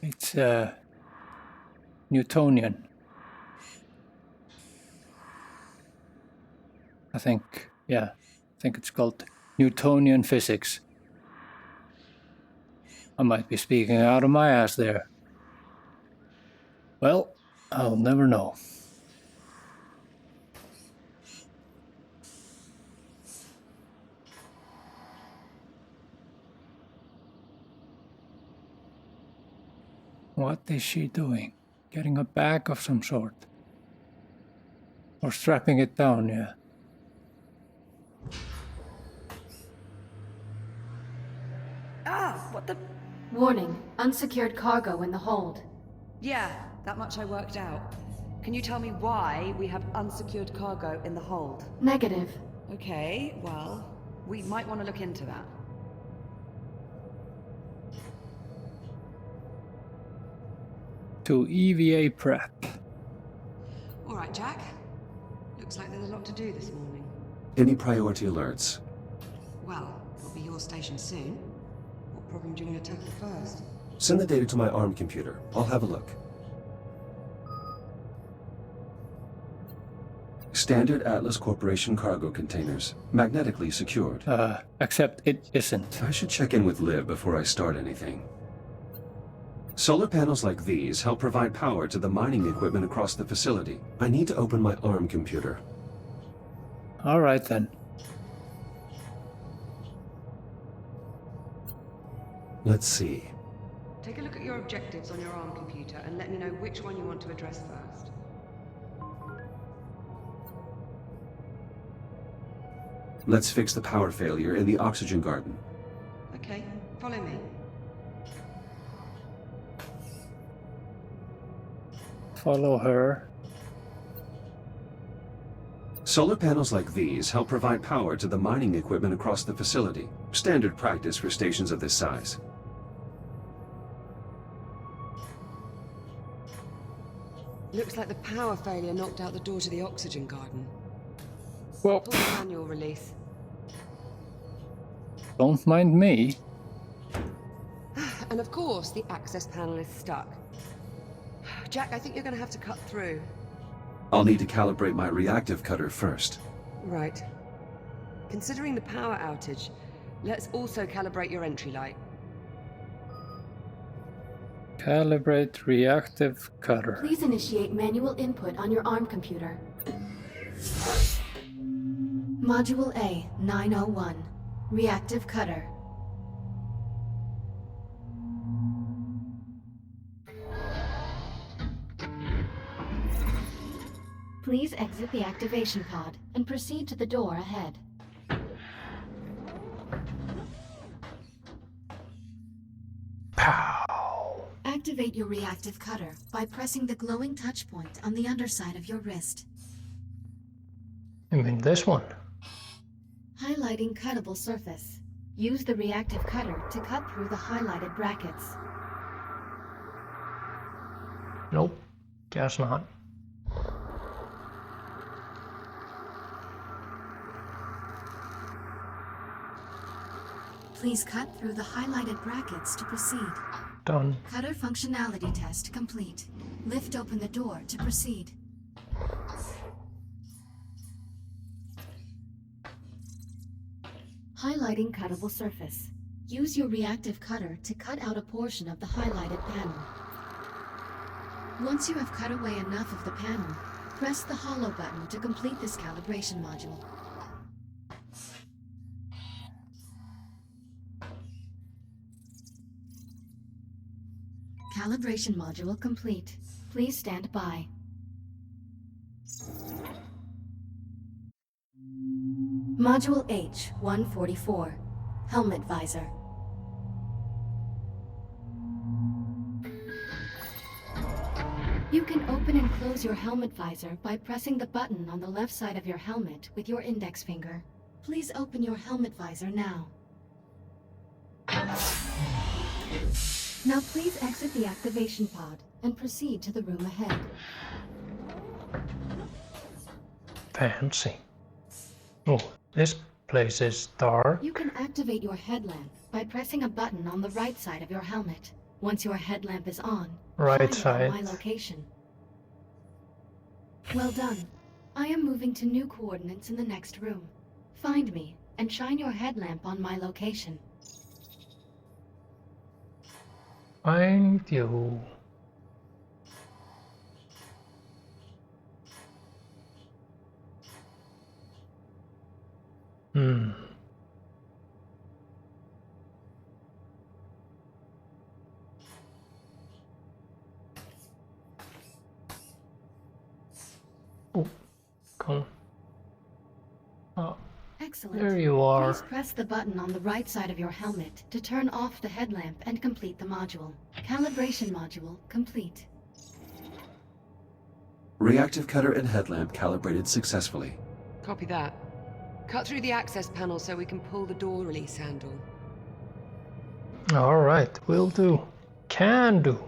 It's Newtonian. I think it's called Newtonian physics. I might be speaking out of my ass there. Well, I'll never know. What is she doing? Getting a bag of some sort? Or strapping it down, yeah. Ah, what the... Warning, unsecured cargo in the hold. Yeah, that much I worked out. Can you tell me why we have unsecured cargo in the hold? Negative. Okay, well, we might want to look into that. To EVA prep. All right, Jack. Looks like there's a lot to do this morning. Any priority alerts? Well, it'll be your station soon. What problem do you want to tackle first? Send the data to my ARM computer. I'll have a look. Standard Atlas Corporation cargo containers, magnetically secured. Except it isn't. I should check in with Liv before I start anything. Solar panels like these help provide power to the mining equipment across the facility. I need to open my ARM computer. Alright then. Let's see. Take a look at your objectives on your ARM computer and let me know which one you want to address first. Let's fix the power failure in the oxygen garden. Okay, follow me. Follow her. Solar panels like these help provide power to the mining equipment across the facility. Standard practice for stations of this size. Looks like the power failure knocked out the door to the oxygen garden. Well, Pull the manual release. don't mind me. And of course, the access panel is stuck. Jack, I think you're going to have to cut through. I'll need to calibrate my reactive cutter first. Right. Considering the power outage, let's also calibrate your entry light. Calibrate reactive cutter. Please initiate manual input on your ARM computer. Module A, 901. Reactive cutter. Please exit the activation pod and proceed to the door ahead. Pow! Activate your reactive cutter by pressing the glowing touch point on the underside of your wrist. You mean this one? Highlighting cuttable surface. Use the reactive cutter to cut through the highlighted brackets. Nope, guess not. Please cut through the highlighted brackets to proceed. Done. Cutter functionality test complete. Lift open the door to proceed. Highlighting cuttable surface. Use your reactive cutter to cut out a portion of the highlighted panel. Once you have cut away enough of the panel, press the hollow button to complete this calibration module. Calibration module complete. Please stand by. Module H-144. Helmet visor. You can open and close your helmet visor by pressing the button on the left side of your helmet with your index finger. Please open your helmet visor now. Now please exit the activation pod and proceed to the room ahead. Fancy. Oh, this place is dark. You can activate your headlamp by pressing a button on the right side of your helmet. Once your headlamp is on, Right find side. my location. Well done. I am moving to new coordinates in the next room. Find me and shine your headlamp on my location. Find you. Oh, come. Oh, Excellent. there you are. Please press the button on the right side of your helmet to turn off the headlamp and complete the module. Calibration module complete. Reactive cutter and headlamp calibrated successfully. Copy that. Cut through the access panel so we can pull the door release handle. All right, will do. Can do.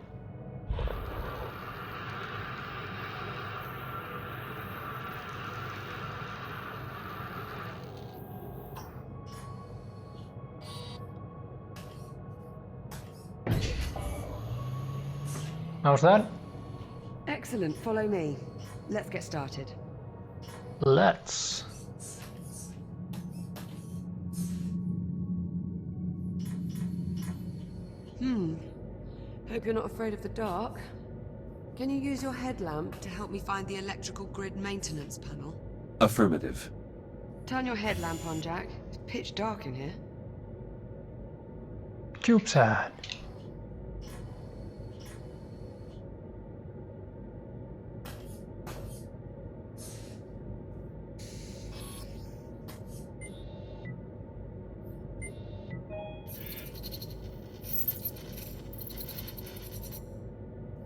How's that? Excellent, follow me. Let's get started. Let's. Hope you're not afraid of the dark. Can you use your headlamp to help me find the electrical grid maintenance panel? Affirmative. Turn your headlamp on, Jack. It's pitch dark in here. CubeSat.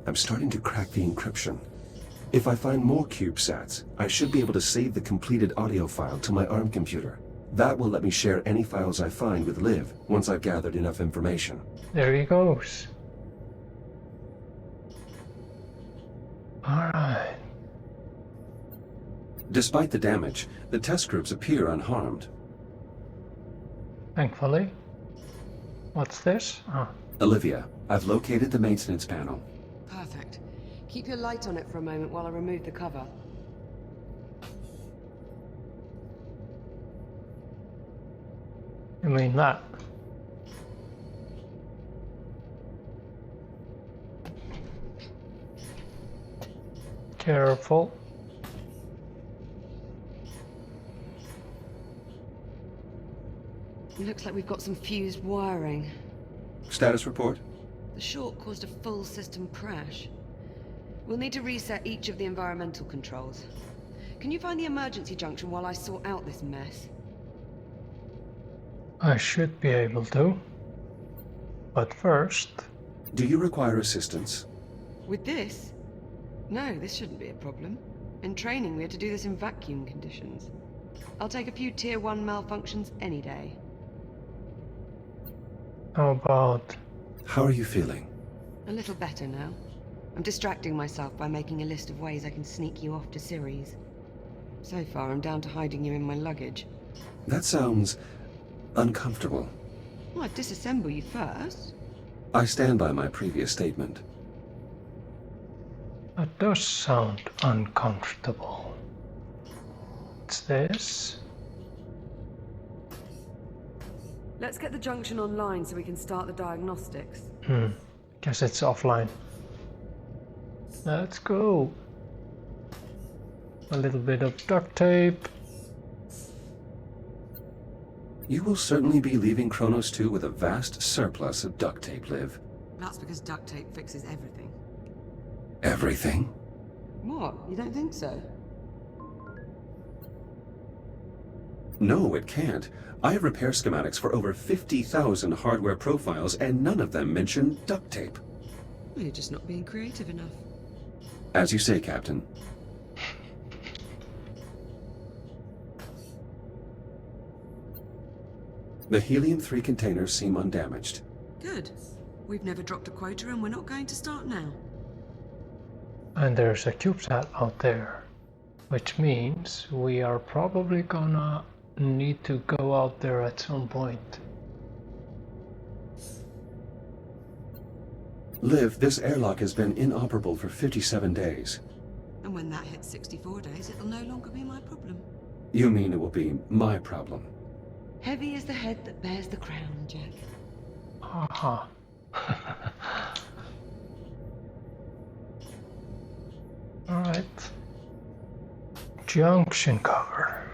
I'm starting to crack the encryption. If I find more CubeSats, I should be able to save the completed audio file to my ARM computer. That will let me share any files I find with Liv once I've gathered enough information. There he goes. Alright. Despite the damage, the test groups appear unharmed. Thankfully. What's this? Olivia, I've located the maintenance panel. Perfect. Keep your light on it for a moment while I remove the cover. You mean that? Careful. Looks like we've got some fused wiring. Status report? The short caused a full system crash. We'll need to reset each of the environmental controls. Can you find the emergency junction while I sort out this mess? I should be able to. But first... Do you require assistance? With this? No, this shouldn't be a problem. In training, we had to do this in vacuum conditions. I'll take a few Tier 1 malfunctions any day. How about... How are you feeling? A little better now. I'm distracting myself by making a list of ways I can sneak you off to Ceres. So far, I'm down to hiding you in my luggage. That sounds... uncomfortable. Well, I'd disassemble you first. I stand by my previous statement. That does sound uncomfortable. What's this? Let's get the junction online so we can start the diagnostics. Guess it's offline. Let's go. A little bit of duct tape. You will certainly be leaving Kronos II with a vast surplus of duct tape, Liv. That's because duct tape fixes everything. Everything? What? You don't think so? No, it can't. I have repair schematics for over 50,000 hardware profiles, and none of them mention duct tape. Well, you're just not being creative enough. As you say, Captain. The helium-3 containers seem undamaged. Good. We've never dropped a quota and we're not going to start now. And there's a CubeSat out there. Which means we are probably gonna need to go out there at some point. Liv, this airlock has been inoperable for 57 days. And when that hits 64 days, it'll no longer be my problem. You mean it will be my problem? Heavy is the head that bears the crown, Jack. Haha. Alright. Junction cover.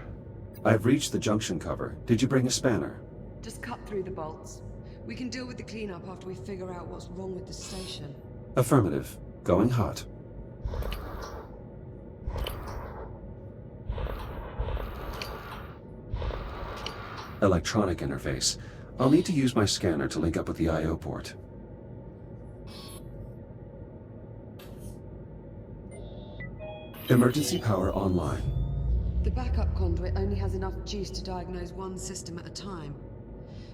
I've reached the junction cover. Did you bring a spanner? Just cut through the bolts. We can deal with the cleanup after we figure out what's wrong with the station. Affirmative. Going hot. Electronic interface. I'll need to use my scanner to link up with the I/O port. Emergency power online. The backup conduit only has enough juice to diagnose one system at a time.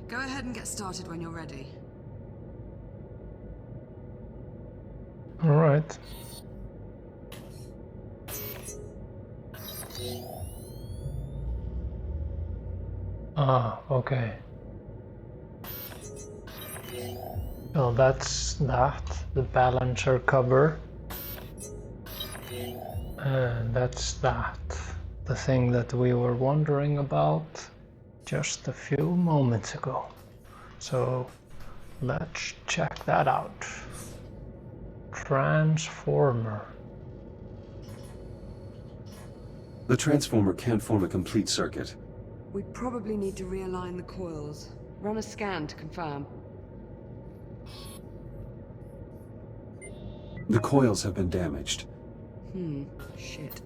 Go ahead and get started when you're ready. Alright. Okay. So that's that, the balancer cover. And that's that, the thing that we were wondering about just a few moments ago. So let's check that out. Transformer. The transformer can't form a complete circuit. We probably need to realign the coils. Run a scan to confirm. The coils have been damaged. Shit.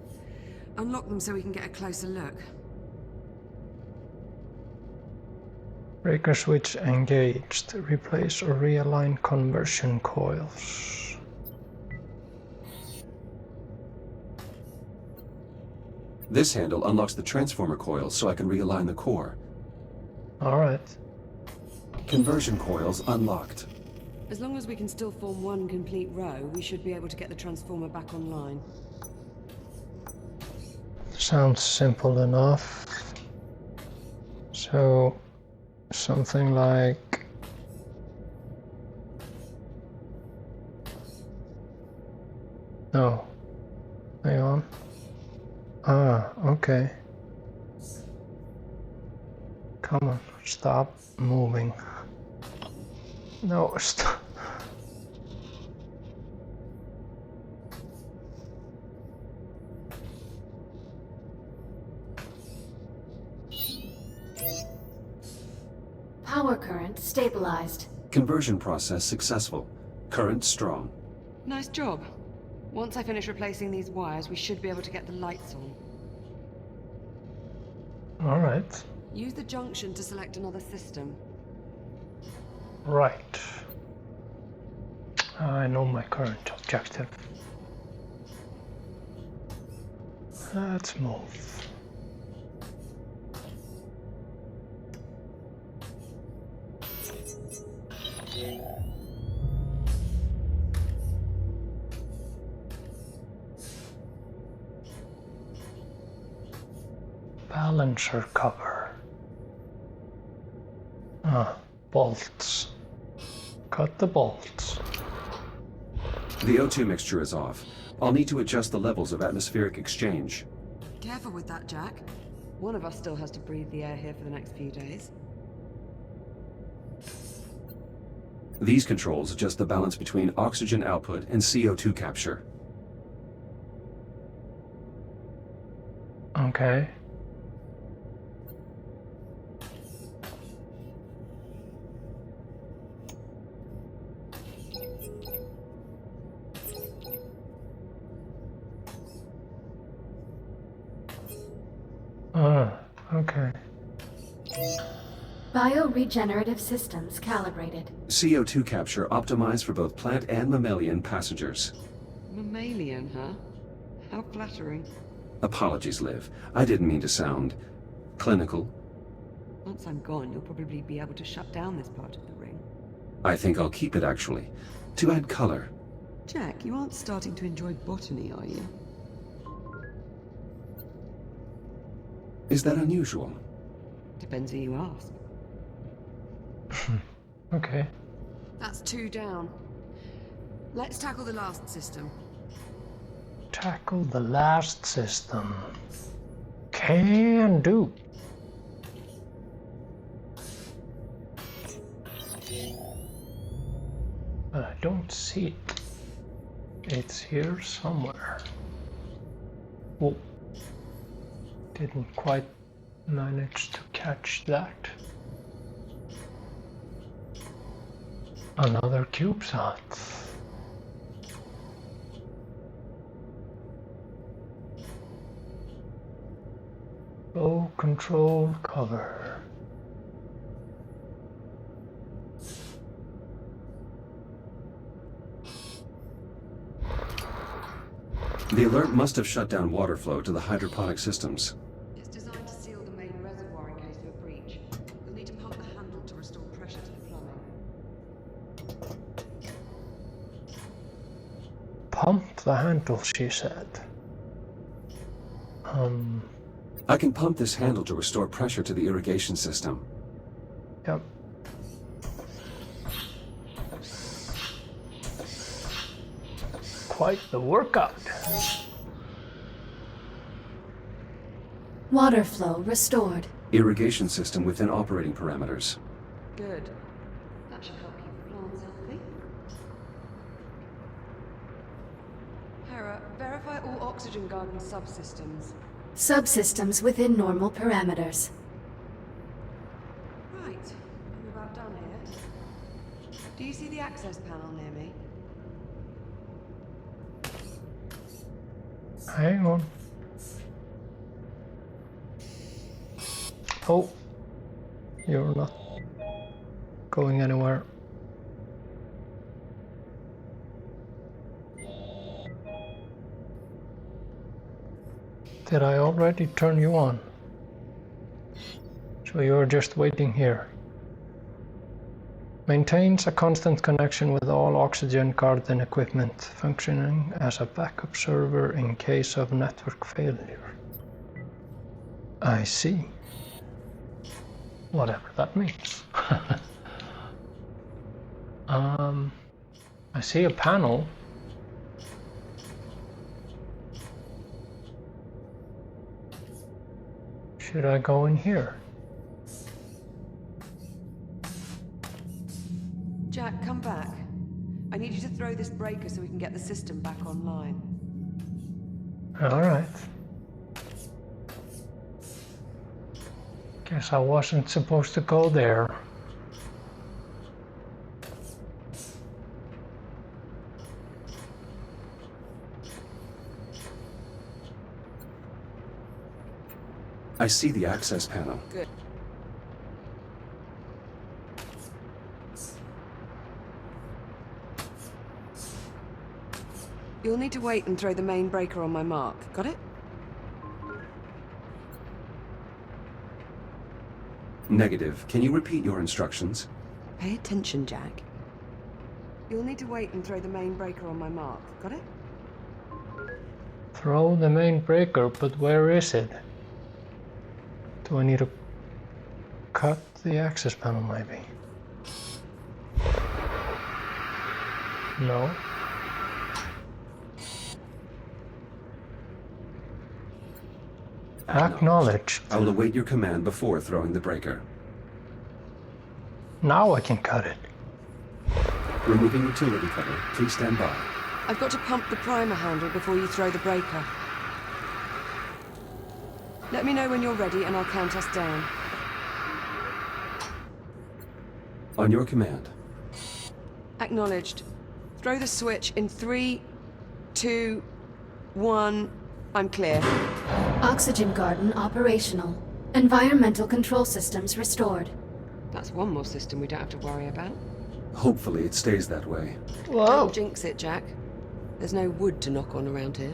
Unlock them so we can get a closer look. Breaker switch engaged. Replace or realign conversion coils. This handle unlocks the transformer coils so I can realign the core. Alright. Conversion coils unlocked. As long as we can still form one complete row, we should be able to get the transformer back online. Sounds simple enough. So, something like... No. Hang on. Ah, okay. Come on, stop moving. No, stop. Power current stabilized. Conversion process successful. Current strong. Nice job. Once I finish replacing these wires, we should be able to get the lights on. Alright. Use the junction to select another system. Right. I know my current objective. Let's move. Balancer cover. Bolts. Cut the bolts. The O2 mixture is off. I'll need to adjust the levels of atmospheric exchange. Careful with that, Jack. One of us still has to breathe the air here for the next few days. These controls adjust the balance between oxygen output and CO2 capture. Okay. Okay. Bioregenerative systems calibrated. CO2 capture optimized for both plant and mammalian passengers. Mammalian, huh? How flattering. Apologies, Liv. I didn't mean to sound clinical. Once I'm gone, you'll probably be able to shut down this part of the ring. I think I'll keep it, actually, to add color. Jack, you aren't starting to enjoy botany, are you? Is that unusual? Depends who you ask. Okay. That's 2 down. Let's tackle the last system. Tackle the last system. Can do. I don't see it. It's here somewhere. Oh. Didn't quite manage to catch that. Another CubeSat. Flow control cover. The alert must have shut down water flow to the hydroponic systems. It's designed to seal the main reservoir in case of a breach. You'll need to pump the handle to restore pressure to the plumbing. Pump the handle, she said. I can pump this handle to restore pressure to the irrigation system. Yep. Quite the workout. Water flow restored. Irrigation system within operating parameters. Good. That should help keep plants healthy. Hera, verify all oxygen garden subsystems. Subsystems within normal parameters. Right. I'm about done here. Do you see the access panel near me? Hang on. Oh, you're not going anywhere. Did I already turn you on? So you're just waiting here. Maintains a constant connection with all oxygen garden equipment, functioning as a backup server in case of network failure. I see. Whatever that means. I see a panel. Should I go in here? Jack, come back. I need you to throw this breaker so we can get the system back online. All right. Guess I wasn't supposed to go there. I see the access panel. Good. You'll need to wait and throw the main breaker on my mark. Got it? Negative. Can you repeat your instructions? Pay attention, Jack. You'll need to wait and throw the main breaker on my mark. Got it? Throw the main breaker, but where is it? Do I need to cut the access panel maybe? No. Acknowledged. I will await your command before throwing the breaker. Now I can cut it. Removing utility cover. Please stand by. I've got to pump the primer handle before you throw the breaker. Let me know when you're ready and I'll count us down. On your command. Acknowledged. Throw the switch in 3, 2, 1. I'm clear. Oxygen garden operational. Environmental control systems restored. That's one more system we don't have to worry about. Hopefully it stays that way. Whoa! Don't jinx it, Jack. There's no wood to knock on around here.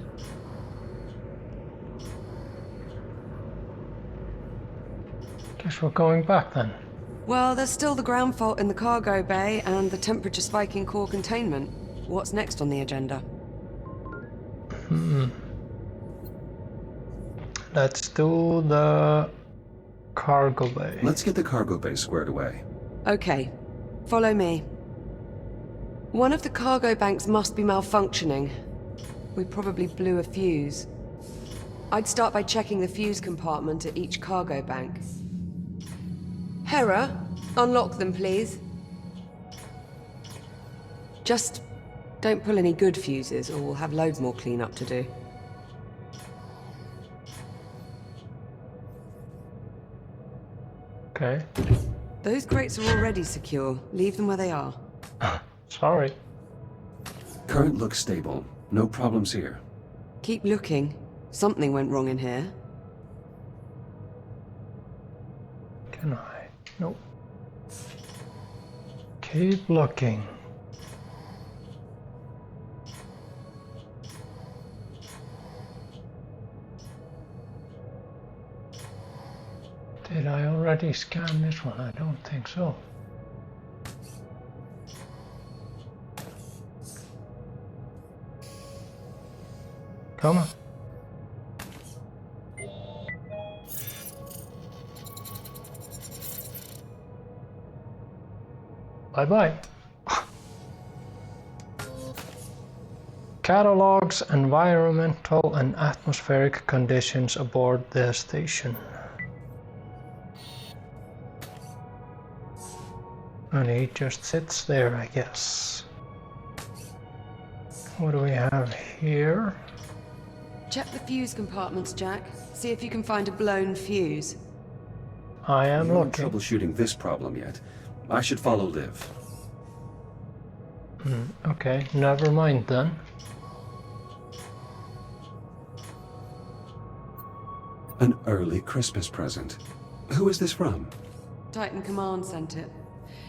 Guess we're going back then. Well, there's still the ground fault in the cargo bay and the temperature spike in core containment. What's next on the agenda? Let's do the cargo bay. Let's get the cargo bay squared away. Okay, follow me. One of the cargo banks must be malfunctioning. We probably blew a fuse. I'd start by checking the fuse compartment at each cargo bank. Hera, unlock them, please. Just don't pull any good fuses, or we'll have loads more cleanup to do. Okay. Those crates are already secure. Leave them where they are. Sorry. Current looks stable. No problems here. Keep looking. Something went wrong in here. Can I? Nope. Keep looking. Did I already scan this one? I don't think so. Come on. Bye-bye. Catalogs environmental and atmospheric conditions aboard the station. And he just sits there, I guess. What do we have here? Check the fuse compartments, Jack. See if you can find a blown fuse. I am You aren't looking. troubleshooting this problem yet. I should follow Liv. Okay, never mind then. An early Christmas present. Who is this from? Titan Command sent it.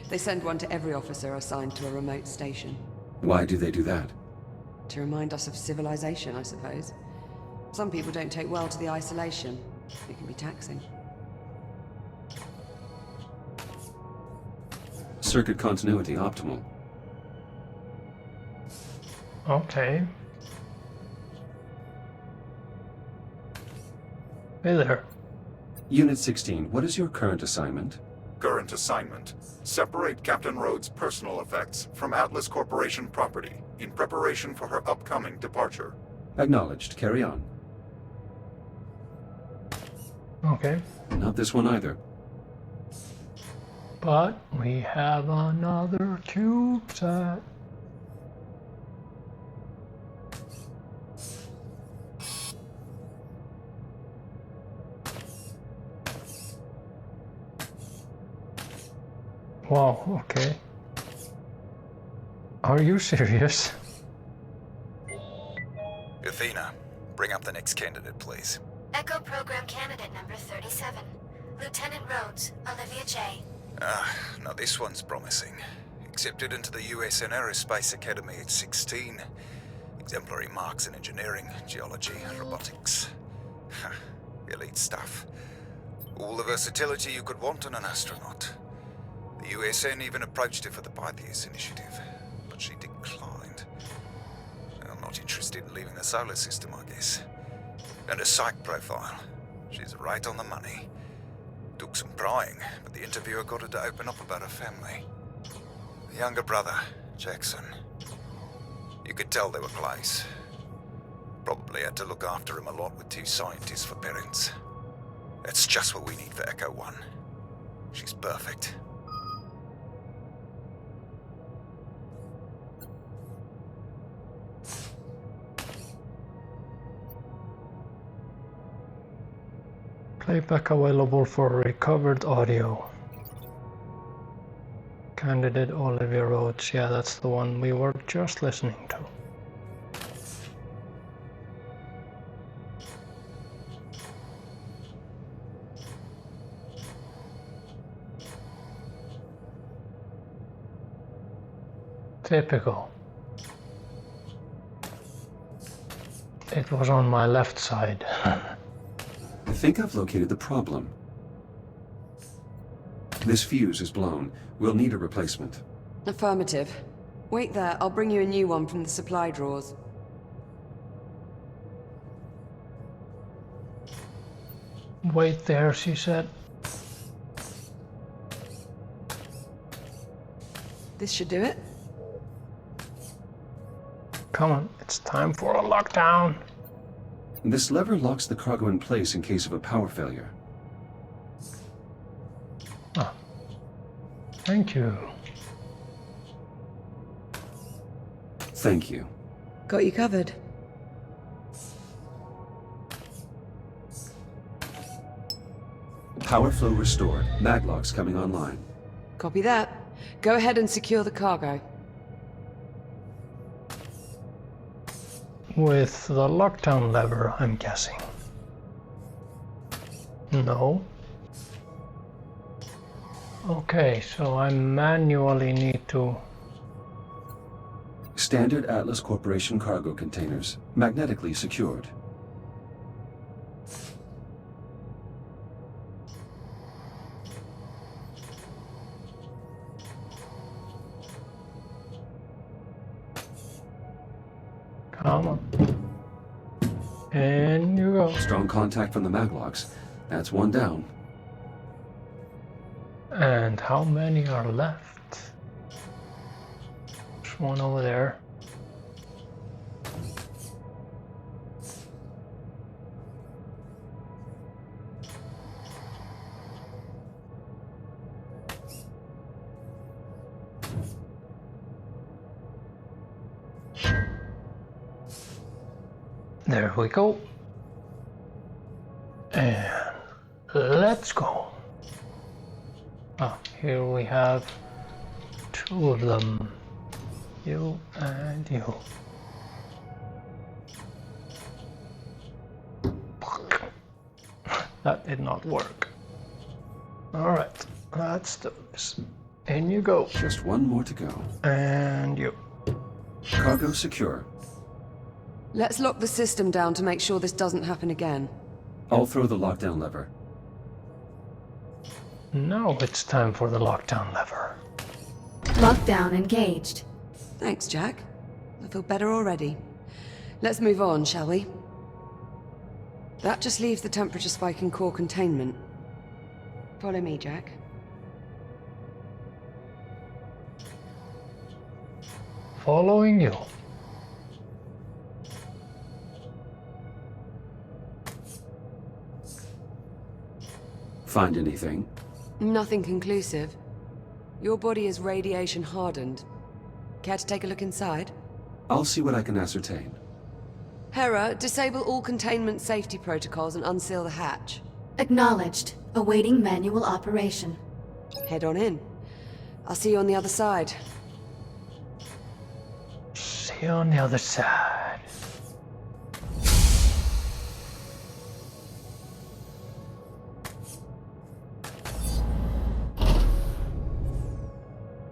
They send one to every officer assigned to a remote station. Why do they do that? To remind us of civilization, I suppose. Some people don't take well to the isolation. It can be taxing. Circuit continuity optimal. Okay. Hey there. Unit 16, what is your current assignment? Current assignment. Separate Captain Rhodes' personal effects from Atlas Corporation property in preparation for her upcoming departure. Acknowledged. Carry on. Okay. Not this one either. But we have another CubeSat. Wow, okay. Are you serious? Athena, bring up the next candidate, please. Echo Program Candidate number 37. Lieutenant Rhodes, Olivia J. Now this one's promising. Accepted into the USN Aerospace Academy at 16. Exemplary marks in engineering, geology, robotics. Elite stuff. All the versatility you could want in an astronaut. The USN even approached her for the Pythias initiative, but she declined. I'm not interested in leaving the solar system, I guess. And her psych profile. She's right on the money. Took some prying, but the interviewer got her to open up about her family. The younger brother, Jackson. You could tell they were close. Probably had to look after him a lot with two scientists for parents. That's just what we need for Echo 1. She's perfect. Playback available for recovered audio. Candidate Olivia Rhodes. Yeah, that's the one we were just listening to. Typical. It was on my left side. I think I've located the problem. This fuse is blown. We'll need a replacement. Affirmative. Wait there, I'll bring you a new one from the supply drawers. Wait there, she said. This should do it. Come on, it's time for a lockdown. This lever locks the cargo in place in case of a power failure. Ah. Thank you. Thank you. Got you covered. Power flow restored. Maglocks coming online. Copy that. Go ahead and secure the cargo. With the lockdown lever, I'm guessing. No. Okay, so I manually need to... Standard Atlas Corporation cargo containers. Magnetically secured. Come on. And you go. Strong contact from the maglocks. That's one down. And how many are left? There's one over there. There we go. And let's go. Oh, here we have two of them. You and you. That did not work. Alright, let's do this. In you go. Just one more to go. And you. Cargo secure. Let's lock the system down to make sure this doesn't happen again. I'll throw the lockdown lever. Now it's time for the lockdown lever. Lockdown engaged. Thanks, Jack. I feel better already. Let's move on, shall we? That just leaves the temperature spike in core containment. Follow me, Jack. Following you. Find anything? Nothing conclusive. Your body is radiation hardened. Care to take a look inside? I'll see what I can ascertain. Hera, disable all containment safety protocols and unseal the hatch. Acknowledged. Awaiting manual operation. Head on in. I'll see you on the other side. See you on the other side.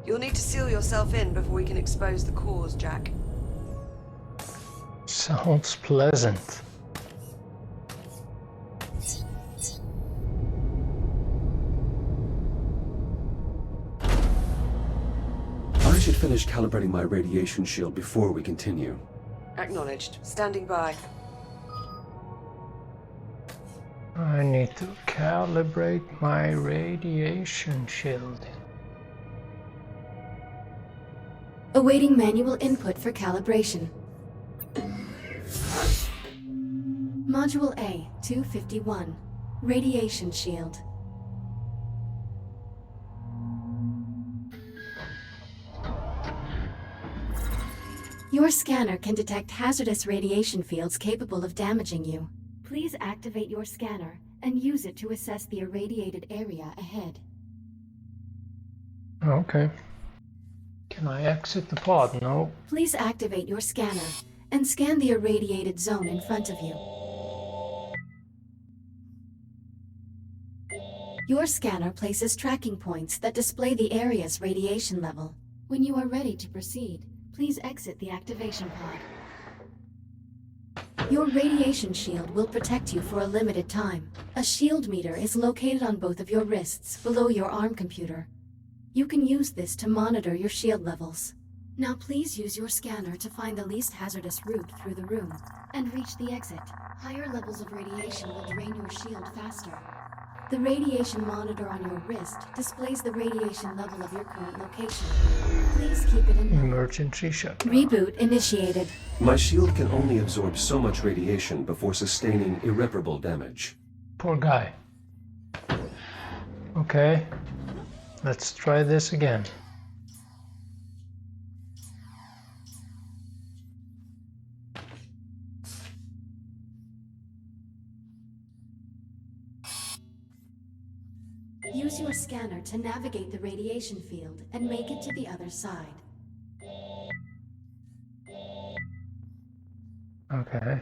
You'll need to seal yourself in before we can expose the cores, Jack. Sounds pleasant. I should finish calibrating my radiation shield before we continue. Acknowledged. Standing by. I need to calibrate my radiation shield. Awaiting manual input for calibration. Module A, 251. Radiation shield. Your scanner can detect hazardous radiation fields capable of damaging you. Please activate your scanner and use it to assess the irradiated area ahead. Okay. Can I exit the pod? No. Please activate your scanner and scan the irradiated zone in front of you. Your scanner places tracking points that display the area's radiation level. When you are ready to proceed, please exit the activation pod. Your radiation shield will protect you for a limited time. A shield meter is located on both of your wrists below your arm computer. You can use this to monitor your shield levels. Now please use your scanner to find the least hazardous route through the room and reach the exit. Higher levels of radiation will drain your shield faster. The radiation monitor on your wrist displays the radiation level of your current location. Please keep it in mind. Emergency shutdown. Reboot initiated. My shield can only absorb so much radiation before sustaining irreparable damage. Poor guy. Okay. Let's try this again. Use your scanner to navigate the radiation field and make it to the other side. Okay.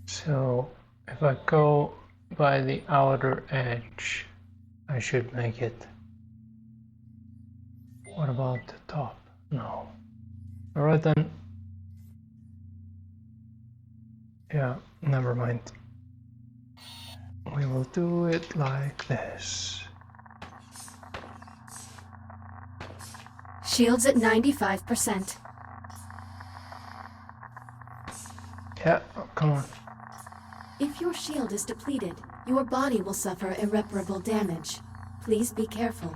So, if I go by the outer edge, I should make it. What about the top? No. Alright then. Yeah, never mind. We will do it like this. Shields at 95%. Yeah, oh, come on. If your shield is depleted, your body will suffer irreparable damage. Please be careful.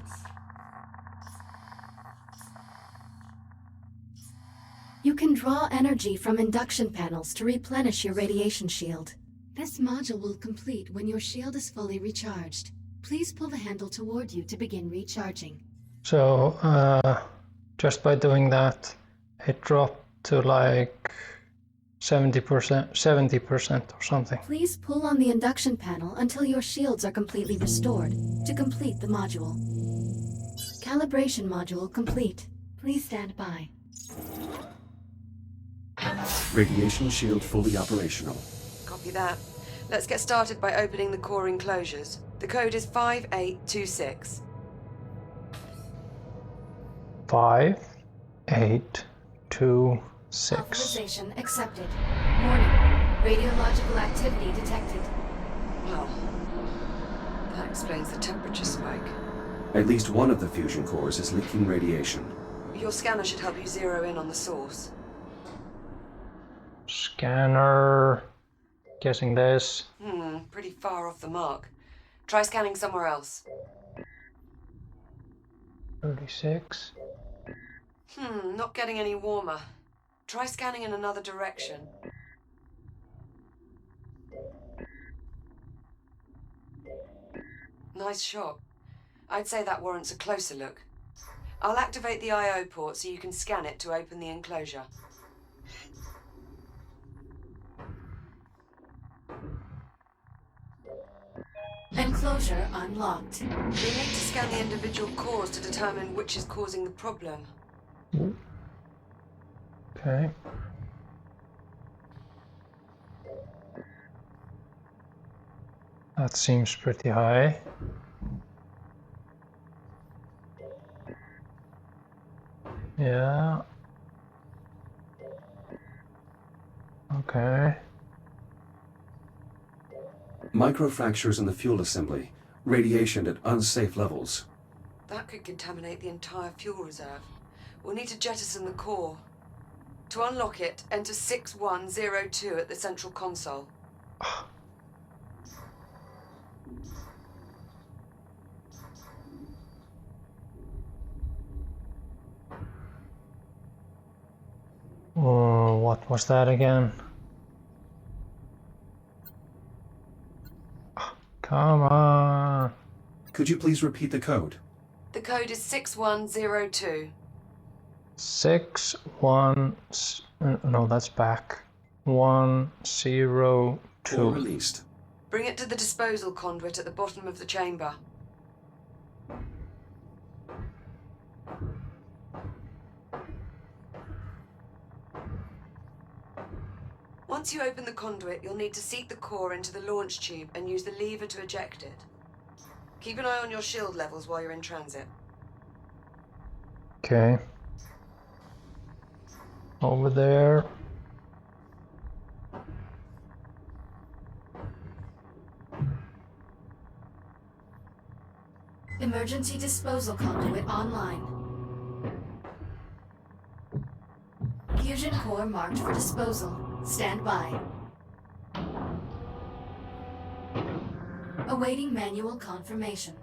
You can draw energy from induction panels to replenish your radiation shield. This module will complete when your shield is fully recharged. Please pull the handle toward you to begin recharging. So, just by doing that, It dropped to like 70% or something. Please pull on the induction panel until your shields are completely restored to complete the module. Calibration module complete. Please stand by. Radiation shield fully operational. Copy that. Let's get started by opening the core enclosures. The code is 5826. 5826. Authorization accepted. Warning. Radiological activity detected. Well, that explains the temperature spike. At least one of the fusion cores is leaking radiation. Your scanner should help you zero in on the source. Scanner. Guessing this. Pretty far off the mark. Try scanning somewhere else. 36. Not getting any warmer. Try scanning in another direction. Nice shot. I'd say that warrants a closer look. I'll activate the I/O port so you can scan it to open the enclosure. Enclosure unlocked. We need to scan the individual cores to determine which is causing the problem. Okay. That seems pretty high. Yeah. Okay. Microfractures in the fuel assembly. Radiation at unsafe levels. That could contaminate the entire fuel reserve. We'll need to jettison the core. To unlock it, enter 6102 at the central console. Oh, what was that again? Come on. Could you please repeat the code? The code is 6102. 61. No, that's back. 102. Core released. Bring it to the disposal conduit at the bottom of the chamber. Once you open the conduit, you'll need to seat the core into the launch tube and use the lever to eject it. Keep an eye on your shield levels while you're in transit. Okay. Over there. Emergency disposal conduit online. Fusion core marked for disposal. Stand by. Awaiting manual confirmation.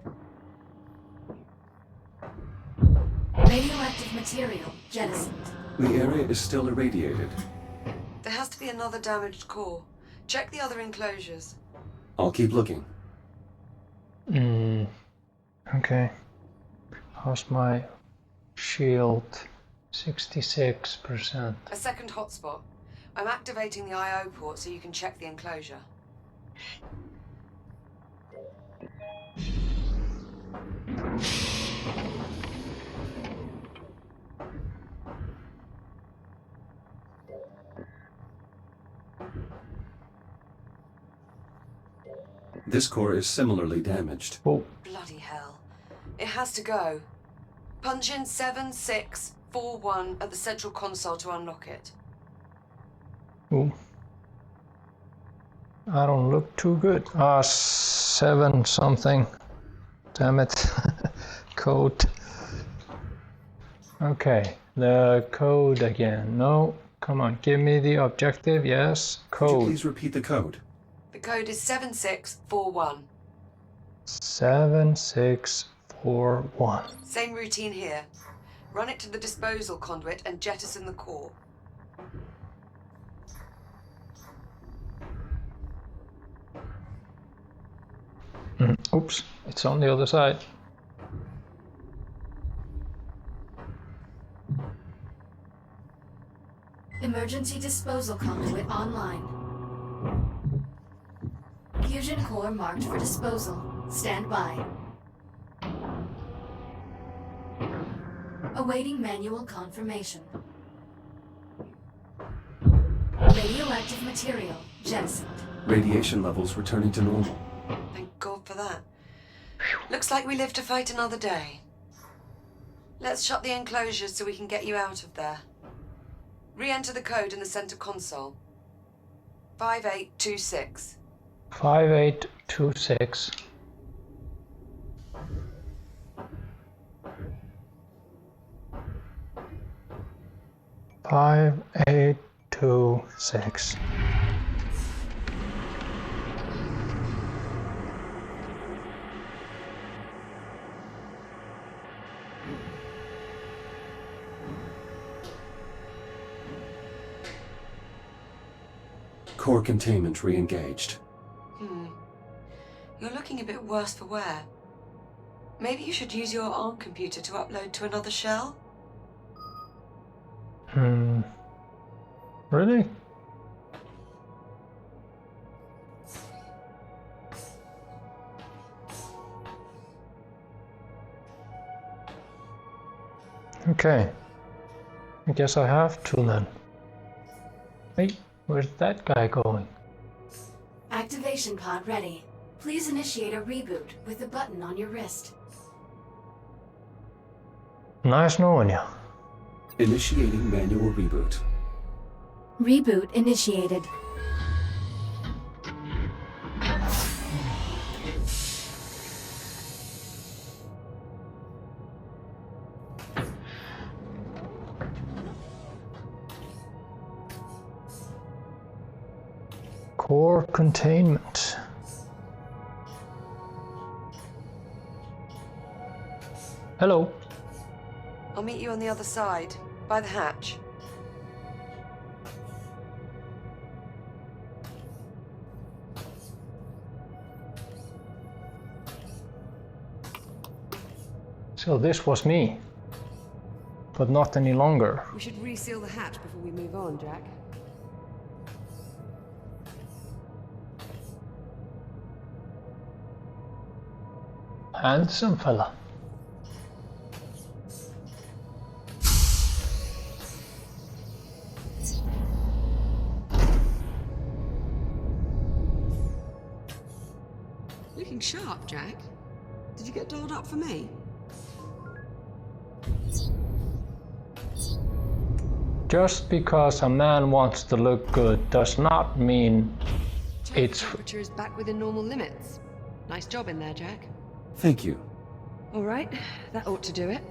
Radioactive material jettisoned. The area is still irradiated. There has to be another damaged core. Check the other enclosures. I'll keep looking. Okay. How's my shield? 66%. A second hotspot. I'm activating the I/O port so you can check the enclosure. This core is similarly damaged. Oh. Bloody hell. It has to go. Punch in 7641 at the central console to unlock it. Ooh. I don't look too good. 7 something. Damn it. Code. Okay, the code again. No, come on, give me the objective. Yes, Could you code. please repeat the code? The code is 7641. 7641. Same routine here. Run it to the disposal conduit and jettison the core. Oops, it's on the other side. Emergency disposal conduit online. Fusion core marked for disposal. Stand by. Awaiting manual confirmation. Radioactive material jettisoned. Radiation levels returning to normal. Thank God for that. Looks like we live to fight another day. Let's shut the enclosures so we can get you out of there. Re-enter the code in the center console. 5826. 5826. Five, 8, 2, 6. Core containment re-engaged. You're looking a bit worse for wear. Maybe you should use your ARM computer to upload to another shell? Really? Okay. I guess I have to then. Hey, where's that guy going? Activation pod ready. Please initiate a reboot with the button on your wrist. Nice knowing you. Initiating manual reboot. Reboot initiated. Core containment. Hello. I'll meet you on the other side, by the hatch. So this was me, but not any longer. We should reseal the hatch before we move on, Jack. Handsome fella. Looking sharp, Jack. Did you get dolled up for me? Just because a man wants to look good does not mean it's... Temperature is back within normal limits. Nice job in there, Jack. Thank you. All right, that ought to do it.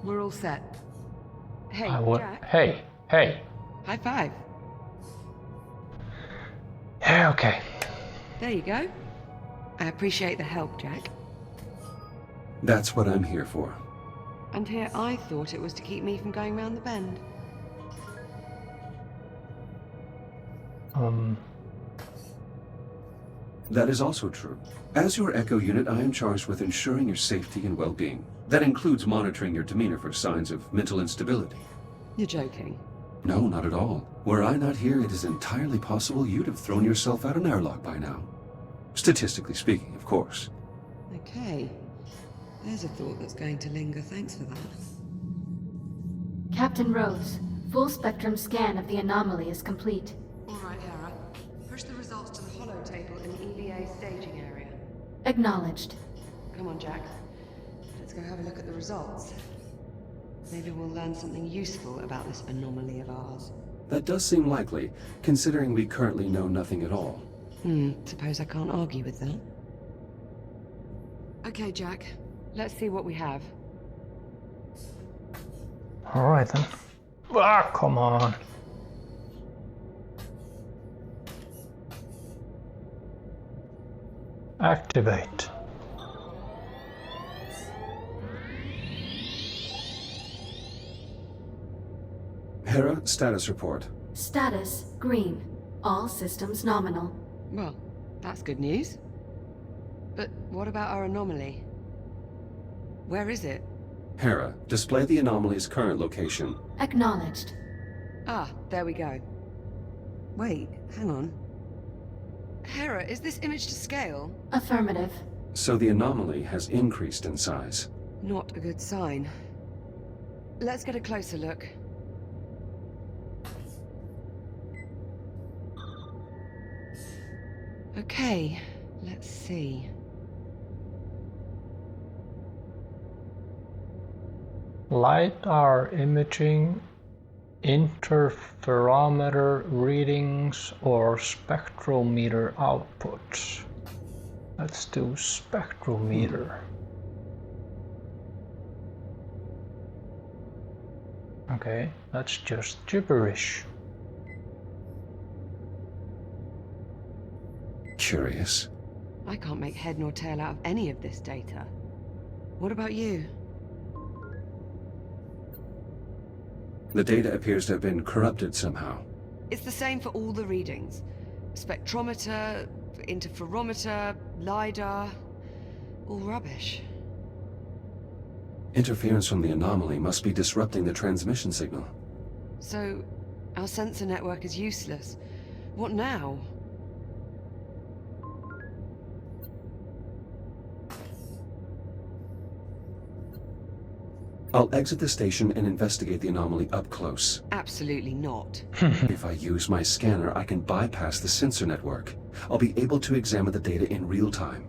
We're all set. Hey, Jack. Hey. High five. Yeah, okay. There you go. I appreciate the help, Jack. That's what I'm here for. And here I thought it was to keep me from going round the bend. That is also true. As your Echo unit, I am charged with ensuring your safety and well-being. That includes monitoring your demeanor for signs of mental instability. You're joking. No, not at all. Were I not here, it is entirely possible you'd have thrown yourself out an airlock by now. Statistically speaking, of course. Okay. There's a thought that's going to linger. Thanks for that. Captain Rhodes, full spectrum scan of the anomaly is complete. All right, Hera. Push the results to the hollow table in the EVA staging area. Acknowledged. Come on, Jack. Let's go have a look at the results. Maybe we'll learn something useful about this anomaly of ours. That does seem likely, considering we currently know nothing at all. Suppose I can't argue with that. Okay, Jack. Let's see what we have. Alright then. Ah, come on. Activate. Hera, status report. Status green. All systems nominal. Well, that's good news. But what about our anomaly? Where is it? Hera, display the anomaly's current location. Acknowledged. Ah, there we go. Wait, hang on. Hera, is this image to scale? Affirmative. So the anomaly has increased in size. Not a good sign. Let's get a closer look. Okay, let's see. LiDAR imaging, interferometer readings, or spectrometer outputs. Let's do spectrometer. Okay, that's just gibberish. Curious. I can't make head nor tail out of any of this data. What about you? The data appears to have been corrupted somehow. It's the same for all the readings. Spectrometer, interferometer, LiDAR, all rubbish. Interference from the anomaly must be disrupting the transmission signal. So, our sensor network is useless. What now? I'll exit the station and investigate the anomaly up close. Absolutely not. If I use my scanner, I can bypass the sensor network. I'll be able to examine the data in real time.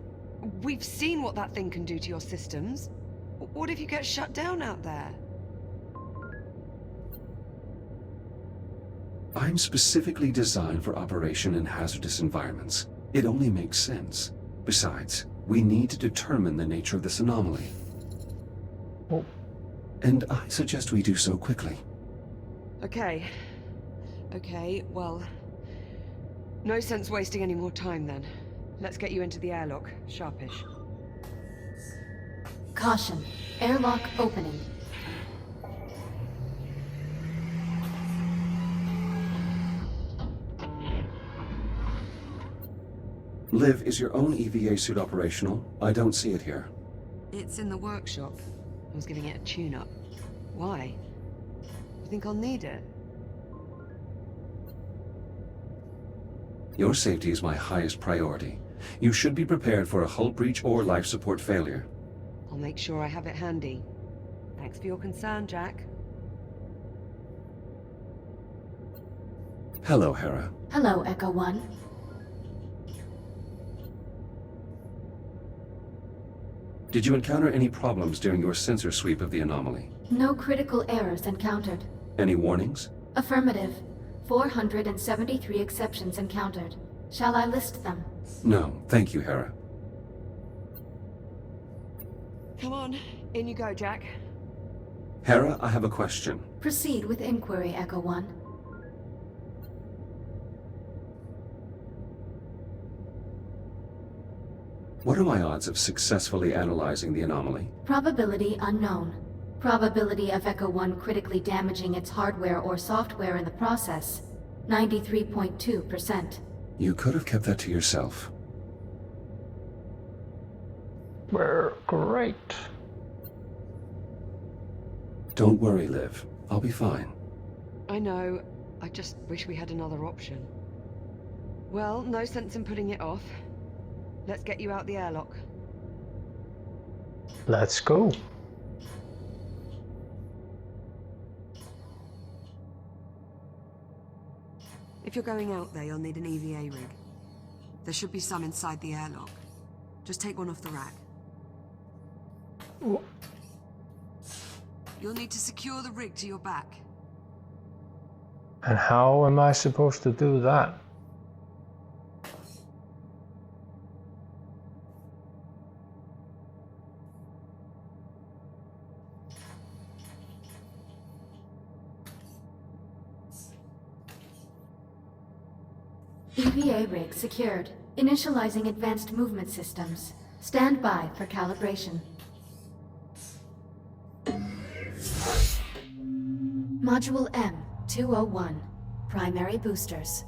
We've seen what that thing can do to your systems. What if you get shut down out there? I'm specifically designed for operation in hazardous environments. It only makes sense. Besides, we need to determine the nature of this anomaly. Oh. And I suggest we do so quickly. Okay, well... no sense wasting any more time then. Let's get you into the airlock, sharpish. Caution. Airlock opening. Liv, is your own EVA suit operational? I don't see it here. It's in the workshop. I was giving it a tune-up. Why? You think I'll need it? Your safety is my highest priority. You should be prepared for a hull breach or life support failure. I'll make sure I have it handy. Thanks for your concern, Jack. Hello, Hera. Hello, Echo 1. Did you encounter any problems during your sensor sweep of the anomaly? No critical errors encountered. Any warnings? Affirmative. 473 exceptions encountered. Shall I list them? No, thank you, Hera. Come on, in you go, Jack. Hera, I have a question. Proceed with inquiry, Echo 1. What are my odds of successfully analyzing the anomaly? Probability unknown. Probability of Echo 1 critically damaging its hardware or software in the process, 93.2%. You could have kept that to yourself. We're great. Don't worry, Liv. I'll be fine. I know. I just wish we had another option. Well, no sense in putting it off. Let's get you out the airlock. Let's go. If you're going out there, you'll need an EVA rig. There should be some inside the airlock. Just take one off the rack. Ooh. You'll need to secure the rig to your back. And how am I supposed to do that? EVA rig secured. Initializing advanced movement systems. Stand by for calibration. Module M-201. Primary boosters.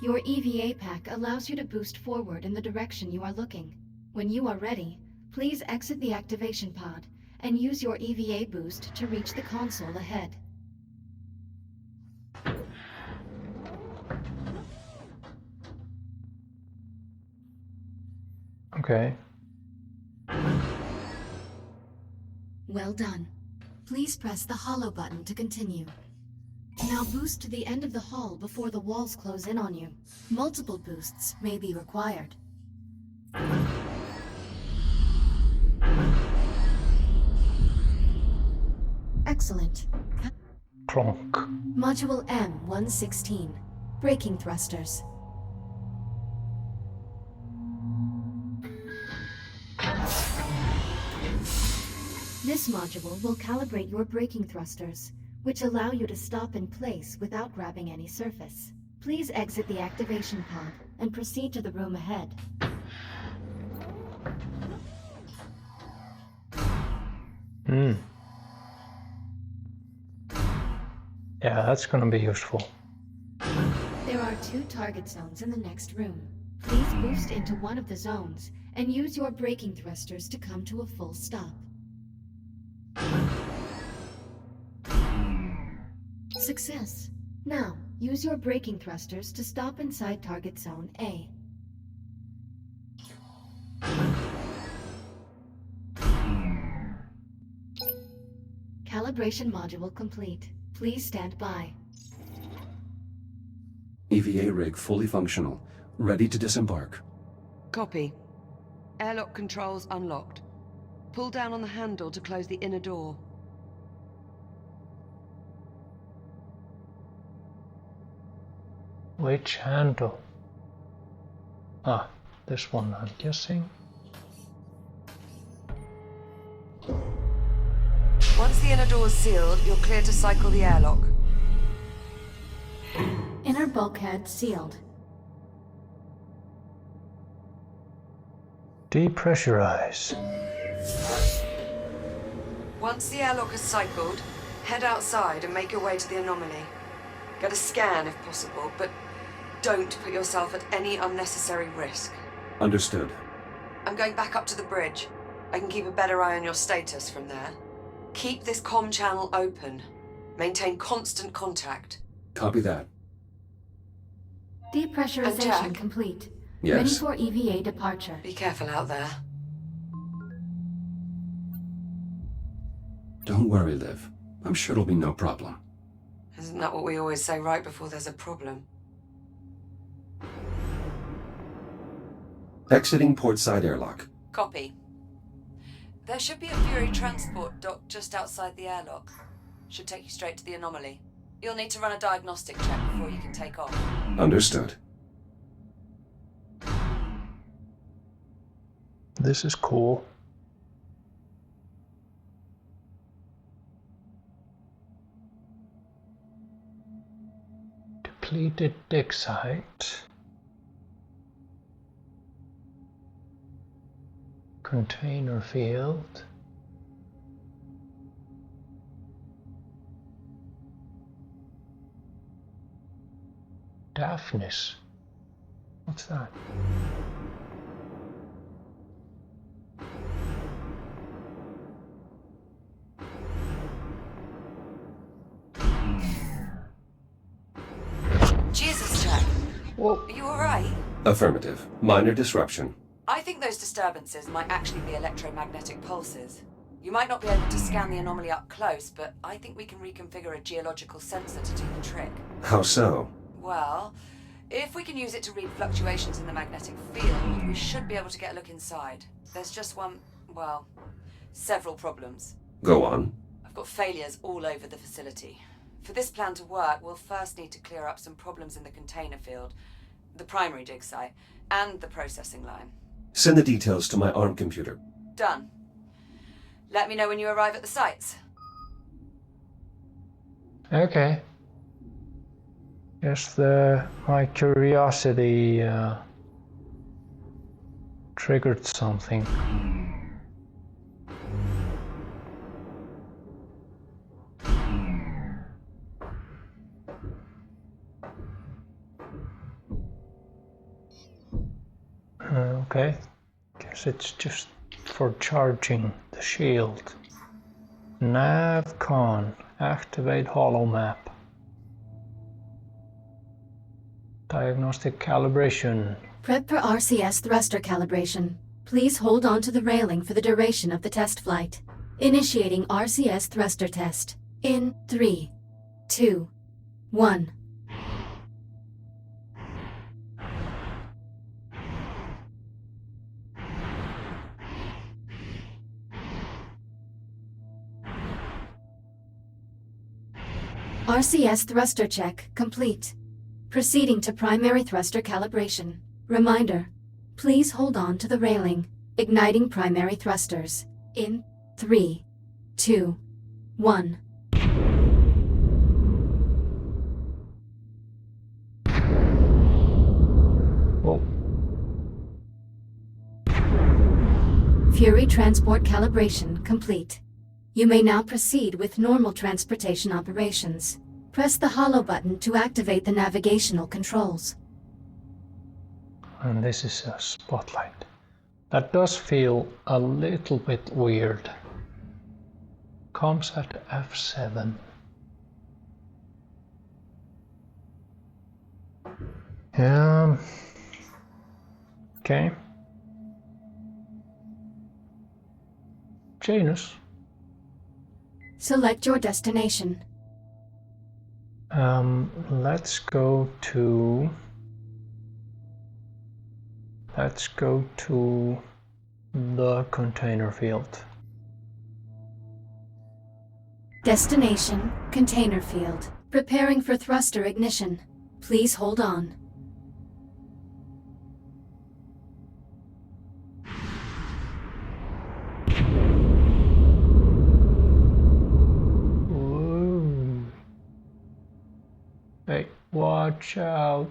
Your EVA pack allows you to boost forward in the direction you are looking. When you are ready, please exit the activation pod and use your EVA boost to reach the console ahead. Okay. Well done. Please press the hollow button to continue. Now boost to the end of the hall before the walls close in on you. Multiple boosts may be required. Excellent. Clonk. Module M116. Braking thrusters. This module will calibrate your braking thrusters, which allow you to stop in place without grabbing any surface. Please exit the activation pod and proceed to the room ahead. Yeah, that's gonna be useful. There are 2 target zones in the next room. Please boost into one of the zones and use your braking thrusters to come to a full stop. Success. Now, use your braking thrusters to stop inside target zone A. Calibration module complete. Please stand by. EVA rig fully functional, ready to disembark. Copy. Airlock controls unlocked. Pull down on the handle to close the inner door. Which handle? Ah, this one, I'm guessing. Once the inner door is sealed, you're clear to cycle the airlock. Inner bulkhead sealed. Depressurize. Once the airlock is cycled, head outside and make your way to the anomaly. Get a scan if possible, but don't put yourself at any unnecessary risk. Understood. I'm going back up to the bridge. I can keep a better eye on your status from there. Keep this comm channel open. Maintain constant contact. Copy that. Depressurization complete. Yes. Ready for EVA departure. Be careful out there. Don't worry, Liv. I'm sure it'll be no problem. Isn't that what we always say right before there's a problem? Exiting portside airlock. Copy. There should be a Fury transport dock just outside the airlock. Should take you straight to the anomaly. You'll need to run a diagnostic check before you can take off. Understood. This is cool. Depleted dig site. Container field. Daphnis. What's that? Jesus, Jack. Whoa. Are you alright? Affirmative. Minor disruption. I think those disturbances might actually be electromagnetic pulses. You might not be able to scan the anomaly up close, but I think we can reconfigure a geological sensor to do the trick. How so? Well, if we can use it to read fluctuations in the magnetic field, we should be able to get a look inside. There's just several problems. Go on. I've got failures all over the facility. For this plan to work, we'll first need to clear up some problems in the container field, the primary dig site, and the processing line. Send the details to my ARM computer. Done. Let me know when you arrive at the sites. Okay. Guess my curiosity triggered something. Okay. Guess Guess it's just for charging the shield. Navcon. Activate holomap. Diagnostic calibration. Prep for RCS thruster calibration. Please hold on to the railing for the duration of the test flight. Initiating RCS thruster test. In 3, 2, 1. RCS thruster check complete. Proceeding to primary thruster calibration. Reminder, please hold on to the railing. Igniting primary thrusters. In 3, 2, 1. Whoa. Fury transport calibration complete. You may now proceed with normal transportation operations. Press the holo button to activate the navigational controls. And this is a spotlight. That does feel a little bit weird. Comes at F7. Okay. Janus. Select your destination. Let's go to the container field. Destination, container field. Preparing for thruster ignition. Please hold on. Whoa. Hey, watch out.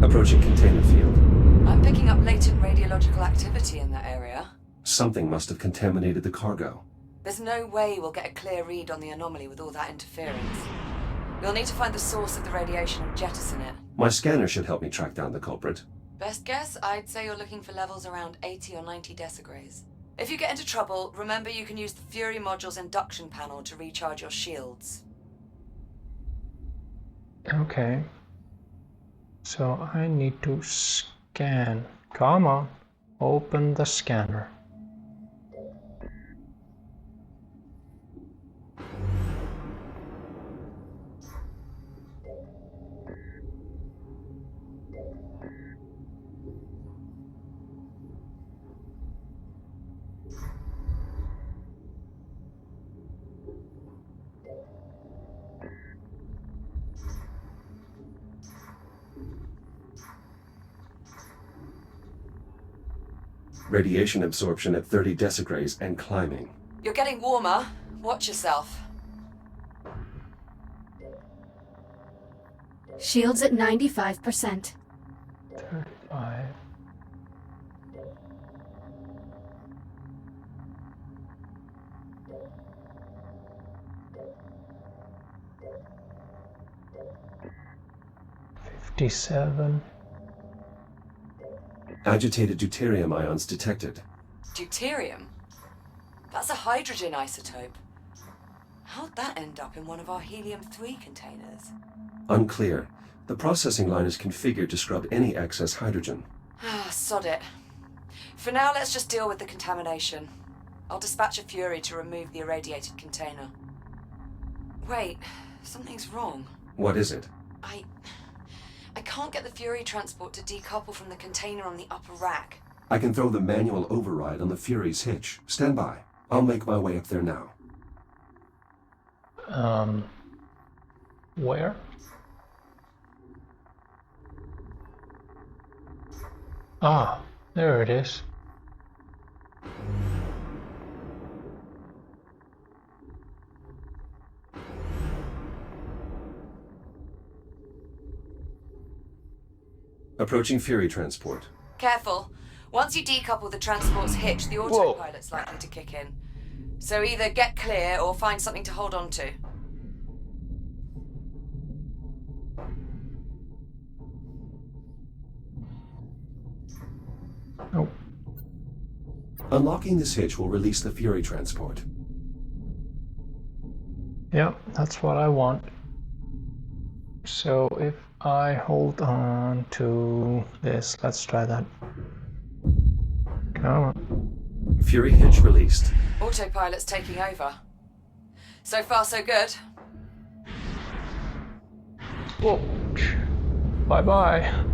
Approaching container field. I'm picking up latent radiological activity in that area. Something must have contaminated the cargo. There's no way we'll get a clear read on the anomaly with all that interference. We'll need to find the source of the radiation and jettison it. My scanner should help me track down the culprit. Best guess, I'd say you're looking for levels around 80 or 90 decigrays. If you get into trouble, remember you can use the Fury module's induction panel to recharge your shields. Okay. So I need to scan. Come on, open the scanner. Radiation absorption at 30 decigrays and climbing. You're getting warmer. Watch yourself. Shields at 95%. 35. $57. Agitated deuterium ions detected. Deuterium? That's a hydrogen isotope. How'd that end up in one of our helium-3 containers? Unclear. The processing line is configured to scrub any excess hydrogen. Ah, sod it. For now, let's just deal with the contamination. I'll dispatch a Fury to remove the irradiated container. Wait, something's wrong. What is it? I can't get the Fury transport to decouple from the container on the upper rack. I can throw the manual override on the Fury's hitch. Stand by. I'll make my way up there now. Where? Ah, there it is. Approaching Fury transport. Careful. Once you decouple the transport's hitch, the autopilot's likely to kick in. So either get clear or find something to hold on to. Unlocking this hitch will release the Fury transport. Yeah, that's what I want. So if I hold on to this, let's try that. Come on. Fury hitch released. Autopilot's taking over. So far, so good. Whoa. Bye-bye.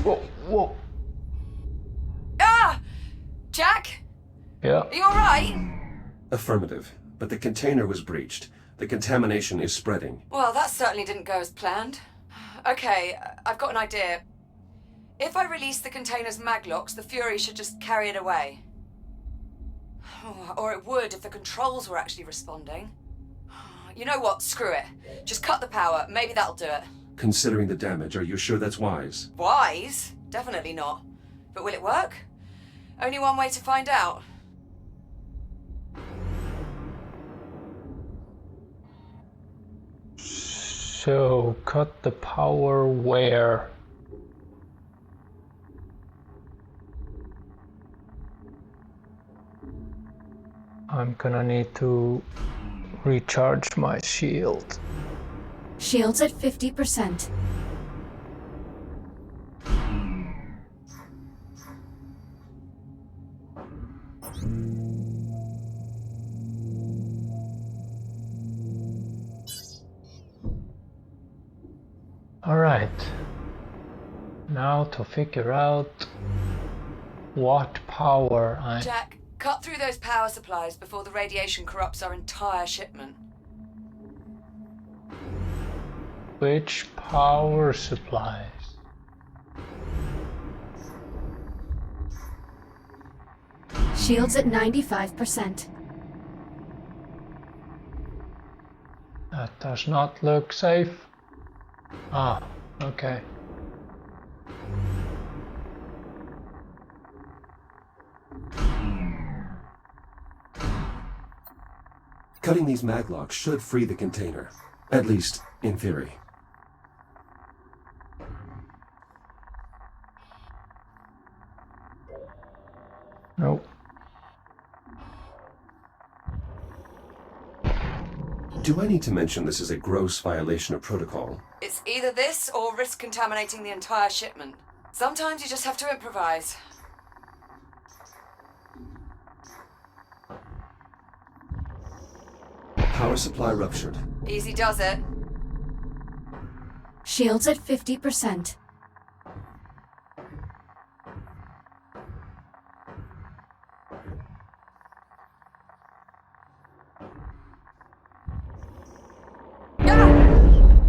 Whoa, whoa. Ah! Jack? Yeah. Are you alright? Affirmative, but the container was breached. The contamination is spreading. Well, that certainly didn't go as planned. Okay, I've got an idea. If I release the container's maglocks, the Fury should just carry it away. Or it would if the controls were actually responding. You know what? Screw it. Just cut the power. Maybe that'll do it. Considering the damage, are you sure that's wise? Wise? Definitely not. But will it work? Only one way to find out. So, cut the power where? I'm gonna need to recharge my shield. Shields at 50%. Alright. Now to figure out what power I... Jack, cut through those power supplies before the radiation corrupts our entire shipment. Which power supplies? Shields at 95%. That does not look safe. Ah, okay. Cutting these maglocks should free the container. At least, in theory. Nope. Do I need to mention this is a gross violation of protocol? It's either this or risk contaminating the entire shipment. Sometimes you just have to improvise. Power supply ruptured. Easy does it. Shields at 50%.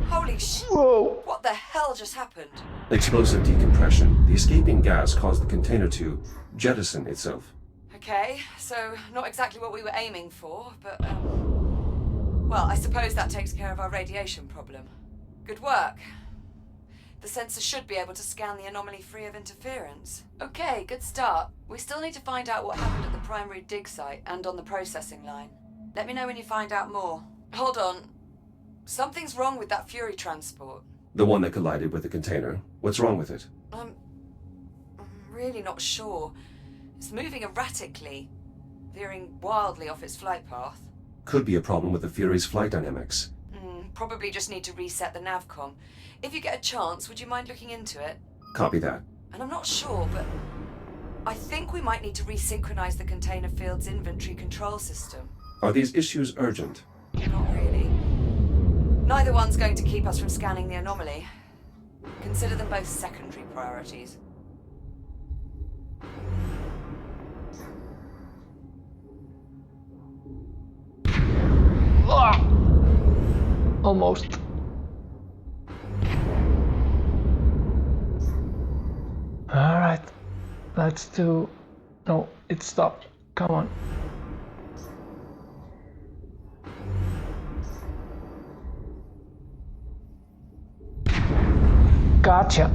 Holy sh... Whoa! What the hell just happened? Explosive decompression. The escaping gas caused the container to jettison itself. Okay, so not exactly what we were aiming for, but, well, I suppose that takes care of our radiation problem. Good work. The sensor should be able to scan the anomaly free of interference. Okay, good start. We still need to find out what happened at the primary dig site and on the processing line. Let me know when you find out more. Hold on. Something's wrong with that Fury transport. The one that collided with the container. What's wrong with it? I'm really not sure. It's moving erratically, veering wildly off its flight path. Could be a problem with the Fury's flight dynamics. Probably just need to reset the navcom. If you get a chance, would you mind looking into it? Copy that. And I'm not sure, but I think we might need to resynchronize the container field's inventory control system. Are these issues urgent? Not really. Neither one's going to keep us from scanning the anomaly. Consider them both secondary priorities. Ah! Almost. Alright. Let's do... No, it stopped. Come on. Gotcha.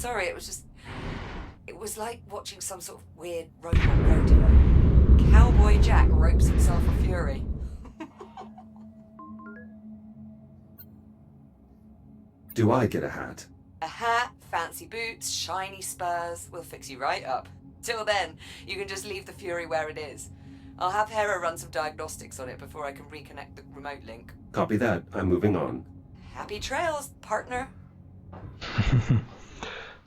sorry, it was like watching some sort of weird robot rodeo. Cowboy Jack ropes himself a Fury. Do I get a hat? A hat, fancy boots, shiny spurs. We'll fix you right up. Till then, you can just leave the Fury where it is. I'll have Hera run some diagnostics on it before I can reconnect the remote link. Copy that. I'm moving on. Happy trails, partner.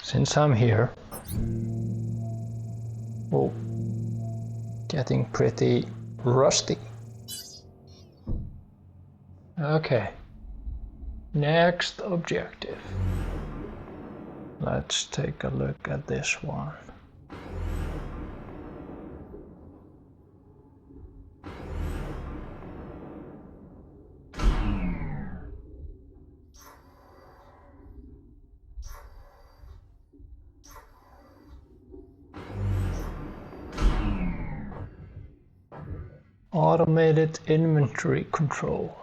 Since I'm here... Oh, getting pretty rusty. Okay. Next objective. Let's take a look at this one. Automated inventory control.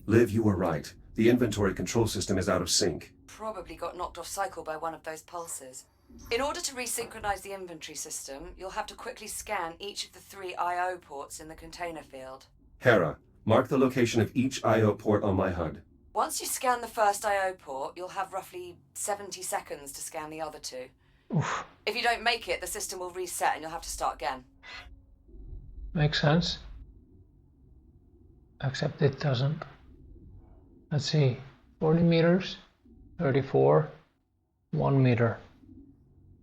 Liv, you were right. The inventory control system is out of sync. Probably got knocked off cycle by one of those pulses. In order to resynchronize the inventory system, you'll have to quickly scan each of the 3 I/O ports in the container field. Hera, mark the location of each I/O port on my HUD. Once you scan the first I/O port, you'll have roughly 70 seconds to scan the other 2. Oof. If you don't make it, the system will reset and you'll have to start again. Makes sense. Except it doesn't. Let's see. 40 meters, 34, 1 meter.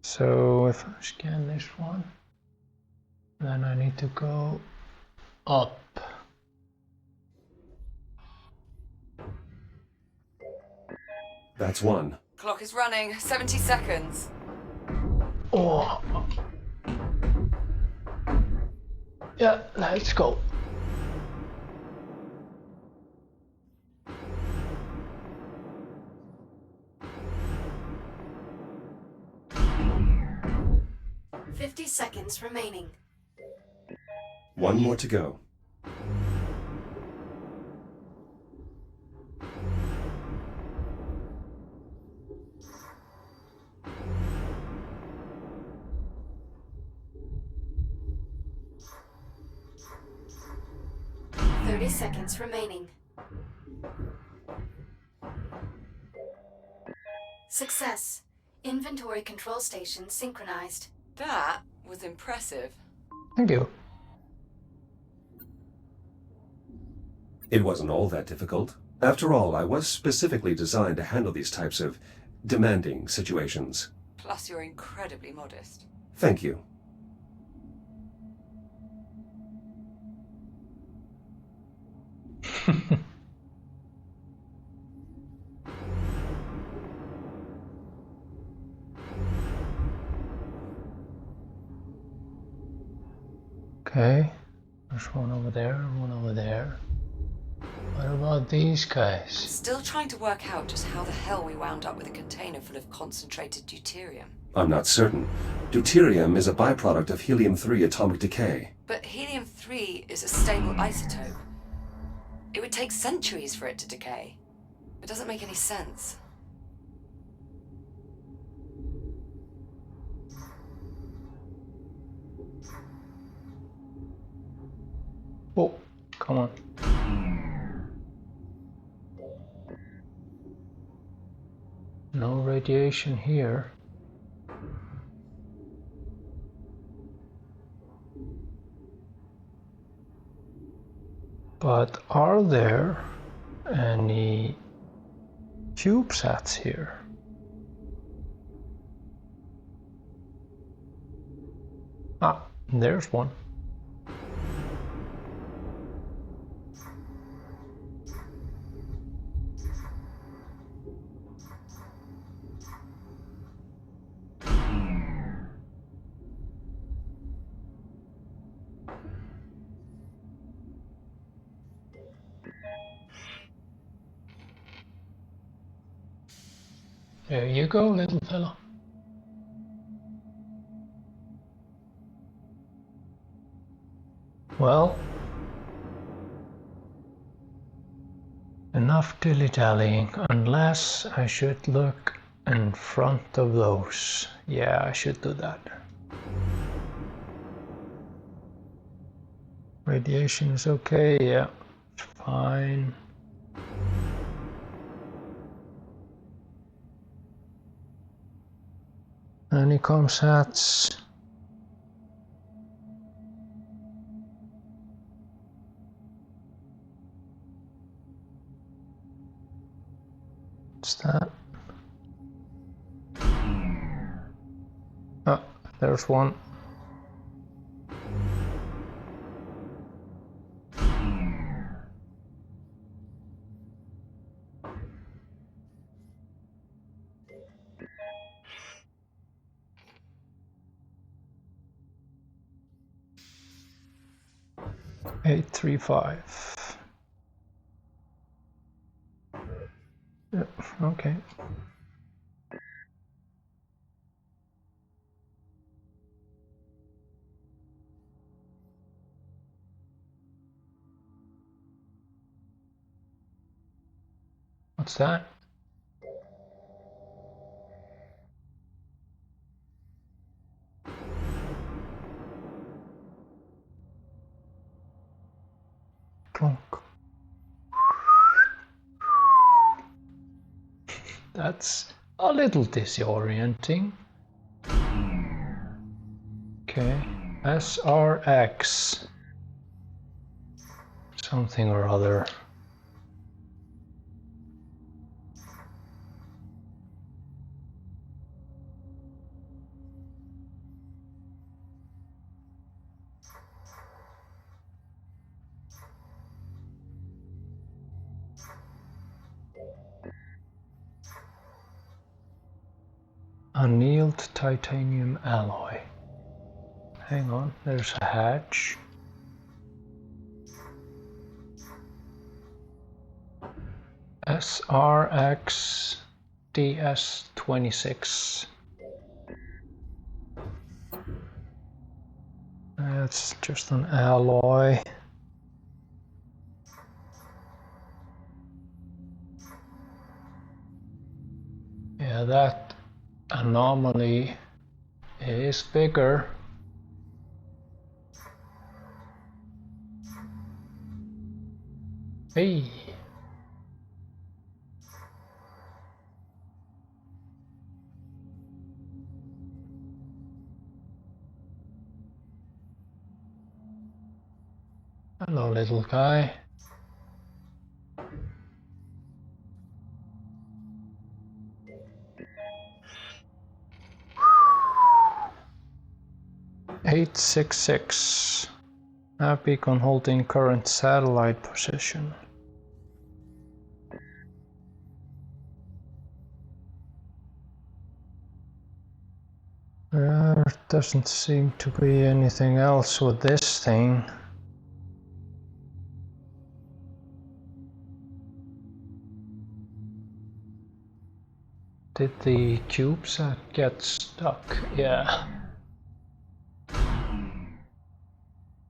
So if I scan this one, then I need to go up. That's 1. Clock is running. 70 seconds. Oh. Yeah, let's go. Seconds remaining. 1 more to go. Seconds remaining. Success. Inventory control station synchronized. That was impressive. Thank you. It wasn't all that difficult. After all, I was specifically designed to handle these types of demanding situations. Plus, you're incredibly modest. Thank you. Okay, there's one over there and one over there. What about these guys? Still trying to work out just how the hell we wound up with a container full of concentrated deuterium. I'm not certain. Deuterium is a byproduct of helium-3 atomic decay. But helium-3 is a stable isotope. It would take centuries for it to decay. It doesn't make any sense. Oh, come on. No radiation here. But are there any CubeSats here? Ah, there's one. There you go, little fella. Well, enough dilly-dallying, unless I should look in front of those. Yeah, I should do that. Radiation is okay, yeah, fine. Any comms hats? What's that? Oh, there's one. Eight 3-5. Yep, okay. What's that? Clunk. That's a little disorienting. Okay, SRX. Something or other. Annealed titanium alloy. Hang on, there's a hatch. SRX DS26. That's just an alloy. Yeah, that anomaly is bigger. Hey. Hello, little guy. (866) Nav beacon holding current satellite position. There doesn't seem to be anything else with this thing. Did the CubeSat get stuck? Yeah.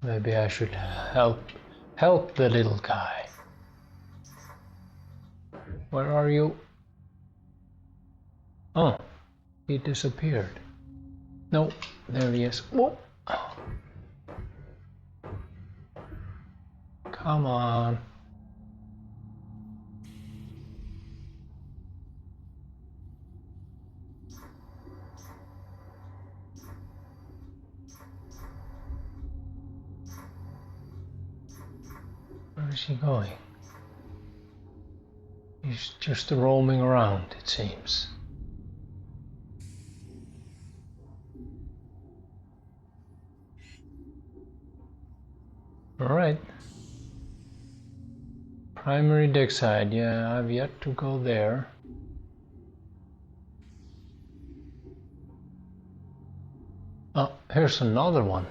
Maybe I should help the little guy. Where are you? Oh, he disappeared. No, there he is. Whoa. Come on. Where is he going? He's just roaming around, it seems. Alright. Primary dig site, yeah, I've yet to go there. Oh, here's another one.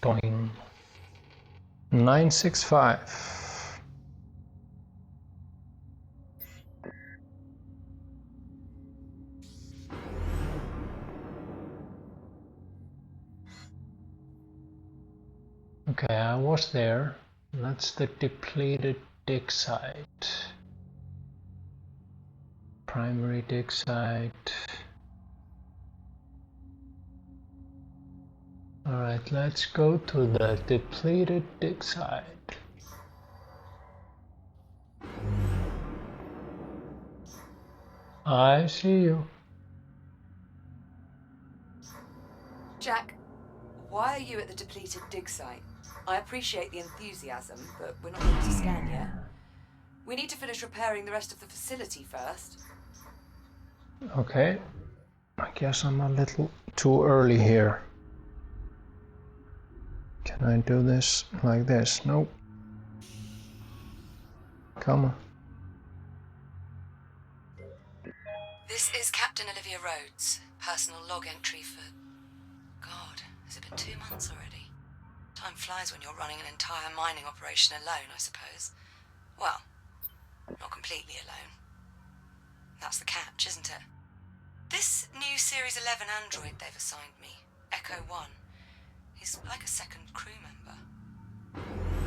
Doing 965. Okay, I was there. That's the depleted dig site. Primary dig site. Alright, let's go to the depleted dig site. I see you. Jack, why are you at the depleted dig site? I appreciate the enthusiasm, but we're not ready to scan yet. We need to finish repairing the rest of the facility first. Okay, I guess I'm a little too early here. Can I do this like this? Nope. Come on. This is Captain Olivia Rhodes. Personal log entry for... God, has it been 2 months already? Time flies when you're running an entire mining operation alone, I suppose. Well, not completely alone. That's the catch, isn't it? This new Series 11 android they've assigned me, Echo 1, he's like a second crew member.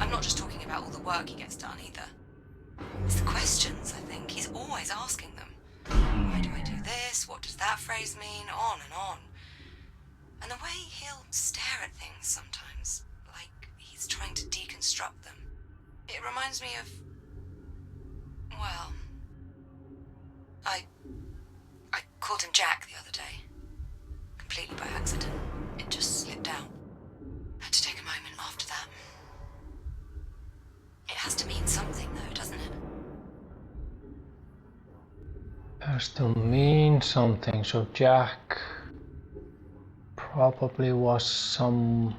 I'm not just talking about all the work he gets done either. It's the questions, I think. He's always asking them. Why do I do this? What does that phrase mean? On and on. And the way he'll stare at things sometimes, like he's trying to deconstruct them. It reminds me of... well... I called him Jack the other day. Completely by accident. It just slipped out. Had to take a moment after that. It has to mean something though, doesn't it? Has to mean something, so Jack probably was some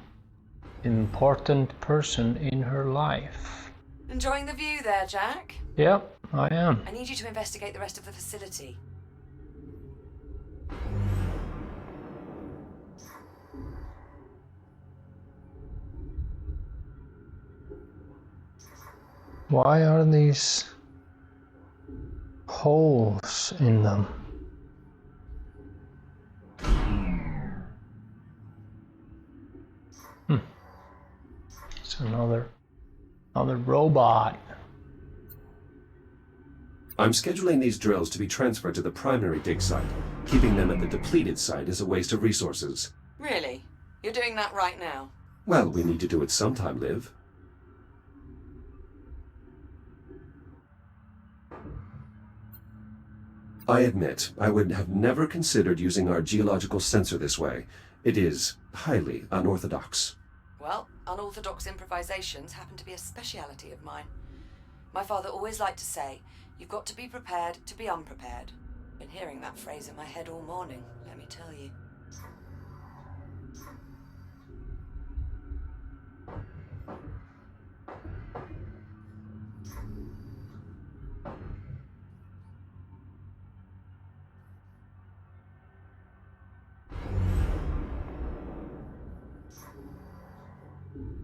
important person in her life. Enjoying the view there, Jack? Yep, I am. I need you to investigate the rest of the facility. Why are these holes in them? It's another robot. I'm scheduling these drills to be transferred to the primary dig site. Keeping them at the depleted site is a waste of resources. Really? You're doing that right now? Well, we need to do it sometime, Liv. I admit, I would have never considered using our geological sensor this way. It is highly unorthodox. Well, unorthodox improvisations happen to be a speciality of mine. My father always liked to say, you've got to be prepared to be unprepared. Been hearing that phrase in my head all morning, let me tell you.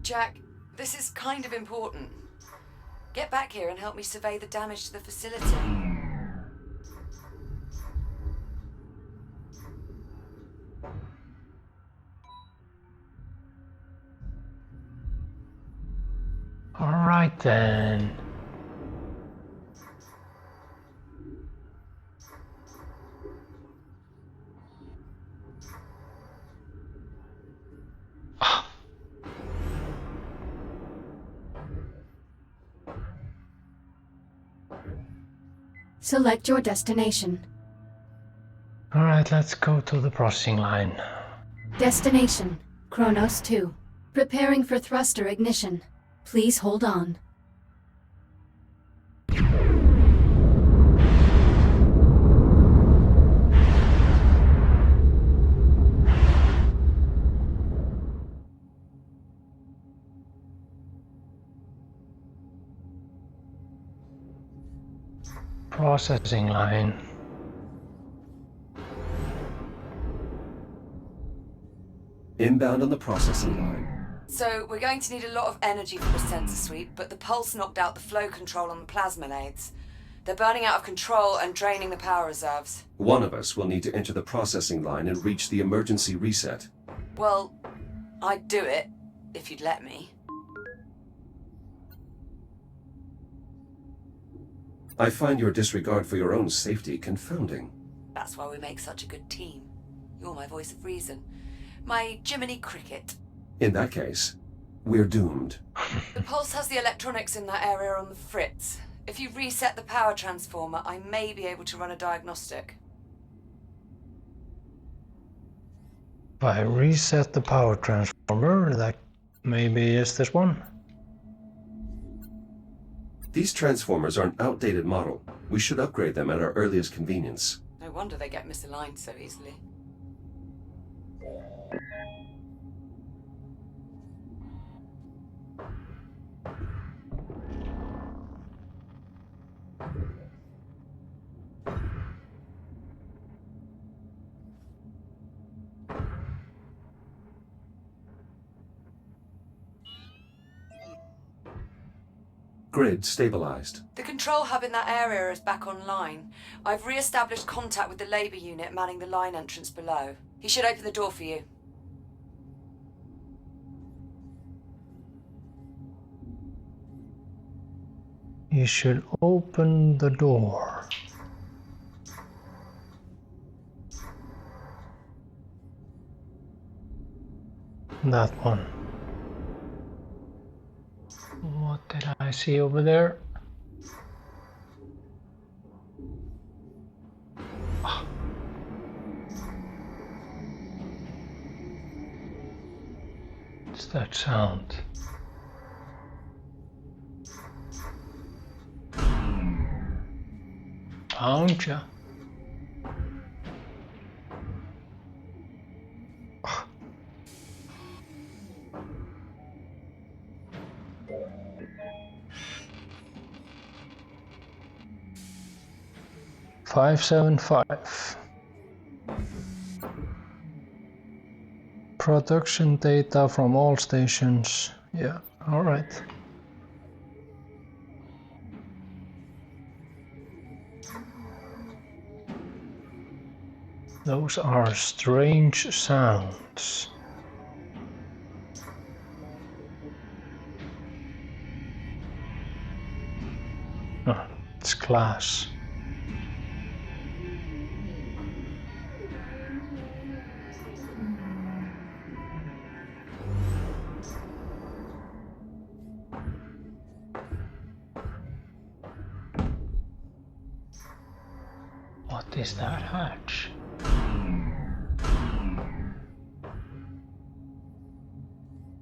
Jack, this is kind of important. Get back here and help me survey the damage to the facility. All right then. Select your destination. All right, let's go to the processing line. Destination, Kronos II. Preparing for thruster ignition. Please hold on. Processing line. Inbound on the processing line. So, we're going to need a lot of energy for the sensor sweep, but the pulse knocked out the flow control on the plasma lathes. They're burning out of control and draining the power reserves. One of us will need to enter the processing line and reach the emergency reset. Well, I'd do it, if you'd let me. I find your disregard for your own safety confounding. That's why we make such a good team. You're my voice of reason. My Jiminy Cricket. In that case, we're doomed. The Pulse has the electronics in that area on the fritz. If you reset the power transformer, I may be able to run a diagnostic. If I reset the power transformer, that maybe is this one. These transformers are an outdated model. We should upgrade them at our earliest convenience. No wonder they get misaligned so easily. Grid stabilized. The control hub in that area is back online. I've re-established contact with the Labour unit manning the line entrance below. He should open the door for you. You should open the door. That one. What did I see over there? Ah. What's that sound? Found ya. Ah. $575. Production data from all stations. Yeah, all right. Those are strange sounds. Oh, it's glass. What is that hatch?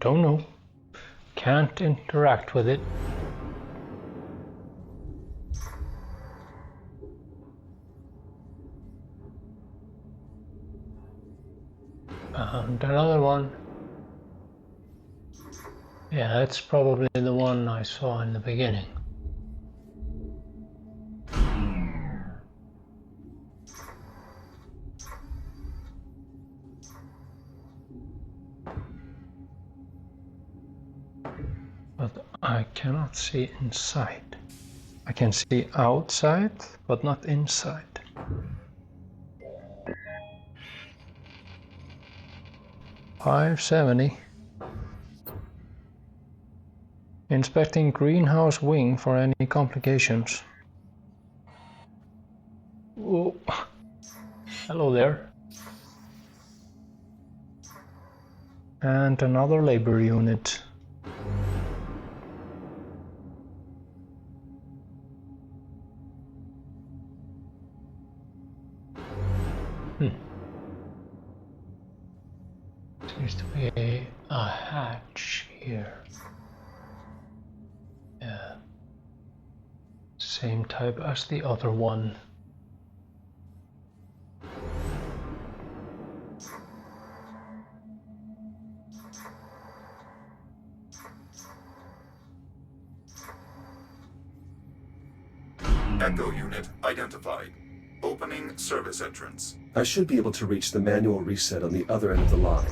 Don't know. Can't interact with it. Found another one. Yeah, that's probably the one I saw in the beginning. But I cannot see inside. I can see outside, but not inside. $570. Inspecting greenhouse wing for any complications. Whoa. Hello there. And another labor unit. Seems to be a hatch here. Yeah. Same type as the other one. Echo unit identified. Opening service entrance. I should be able to reach the manual reset on the other end of the line.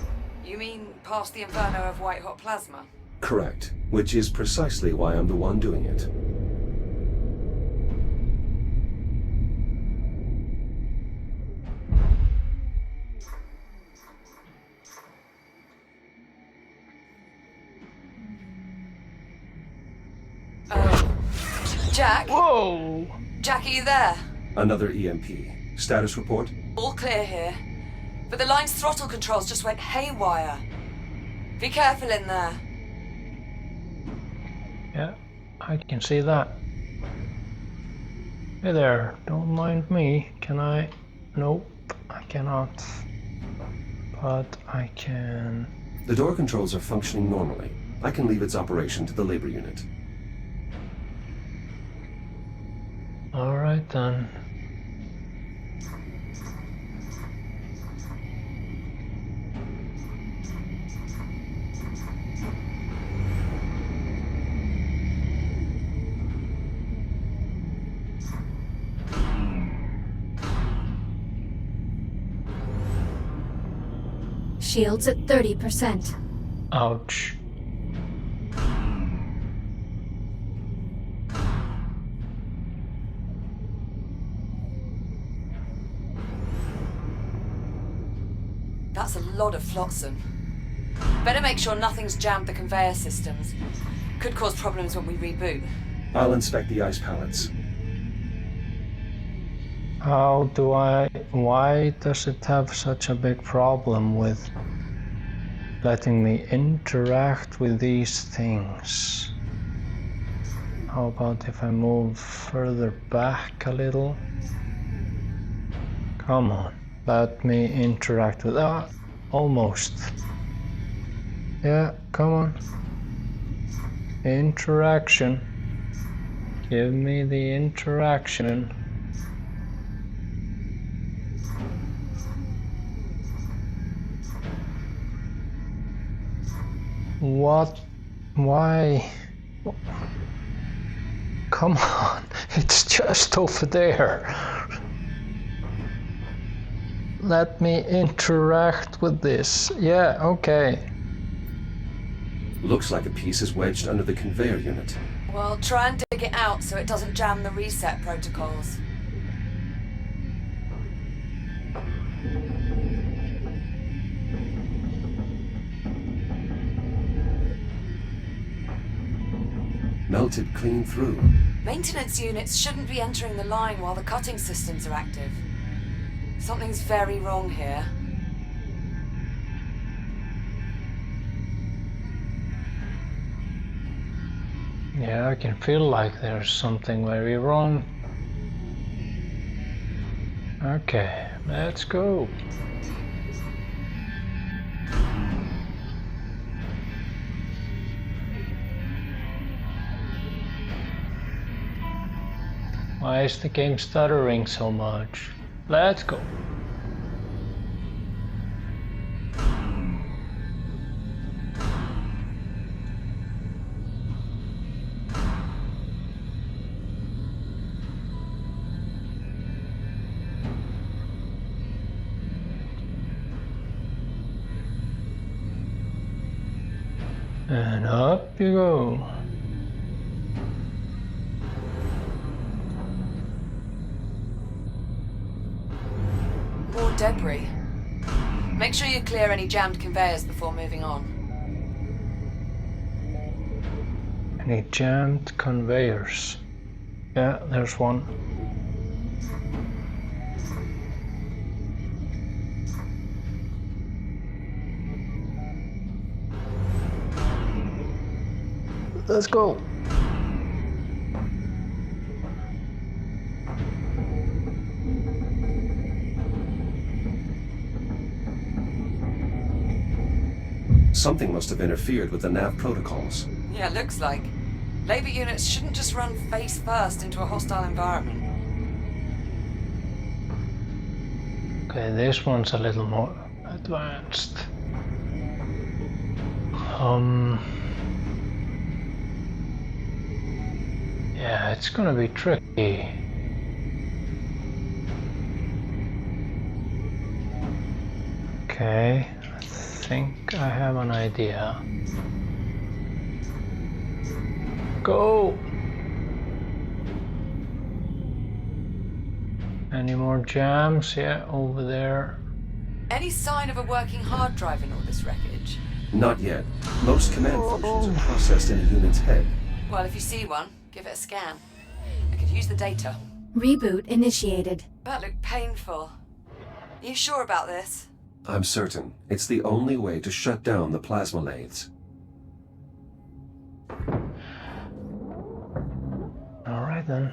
You mean past the inferno of white-hot plasma? Correct, which is precisely why I'm the one doing it. Jack? Whoa! Jackie, you there? Another EMP. Status report? All clear here. But the line's throttle controls just went haywire. Be careful in there. Yeah, I can see that. Hey there, don't mind me. Can I? Nope, I cannot. But I can... The door controls are functioning normally. I can leave its operation to the labor unit. Alright then. Shields at 30%. Ouch. That's a lot of flotsam. Better make sure nothing's jammed the conveyor systems. Could cause problems when we reboot. I'll inspect the ice pallets. Why does it have such a big problem with letting me interact with these things? How about if I move further back a little? Come on, let me interact with that. Almost. Yeah, come on. Interaction. Give me the interaction. What? Why? Come on, it's just over there. Let me interact with this. Yeah, okay. Looks like a piece is wedged under the conveyor unit. Well, try and dig it out so it doesn't jam the reset protocols. Melted clean through. Maintenance units shouldn't be entering the line while the cutting systems are active. Something's very wrong here. Yeah, I can feel like there's something very wrong. Okay, let's go. Why is the game stuttering so much? Let's go. And up you go. More debris. Make sure you clear any jammed conveyors before moving on. Any jammed conveyors? Yeah, there's one. Let's go. Something must have interfered with the nav protocols. Yeah, looks like. Labor units shouldn't just run face first into a hostile environment. Okay, this one's a little more advanced. Yeah, it's gonna be tricky. Okay, I think I have an idea. Go! Any more jams? Yeah, over there. Any sign of a working hard drive in all this wreckage? Not yet. Most command functions are processed in a unit's head. Well, if you see one, give it a scan. I could use the data. Reboot initiated. That looked painful. You sure about this? I'm certain. It's the only way to shut down the plasma lathes. All right then.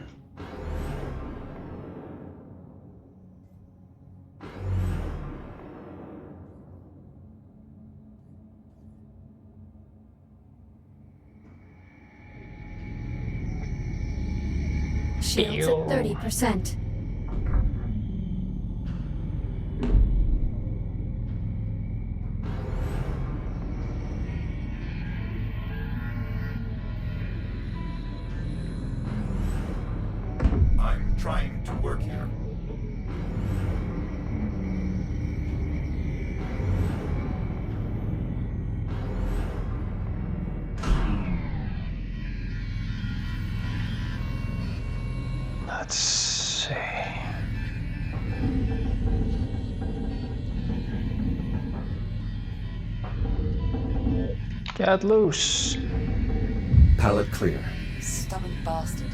Shields at 30%. I'm trying to work here. Let's see. Get loose. Pallet clear. Stubborn bastard.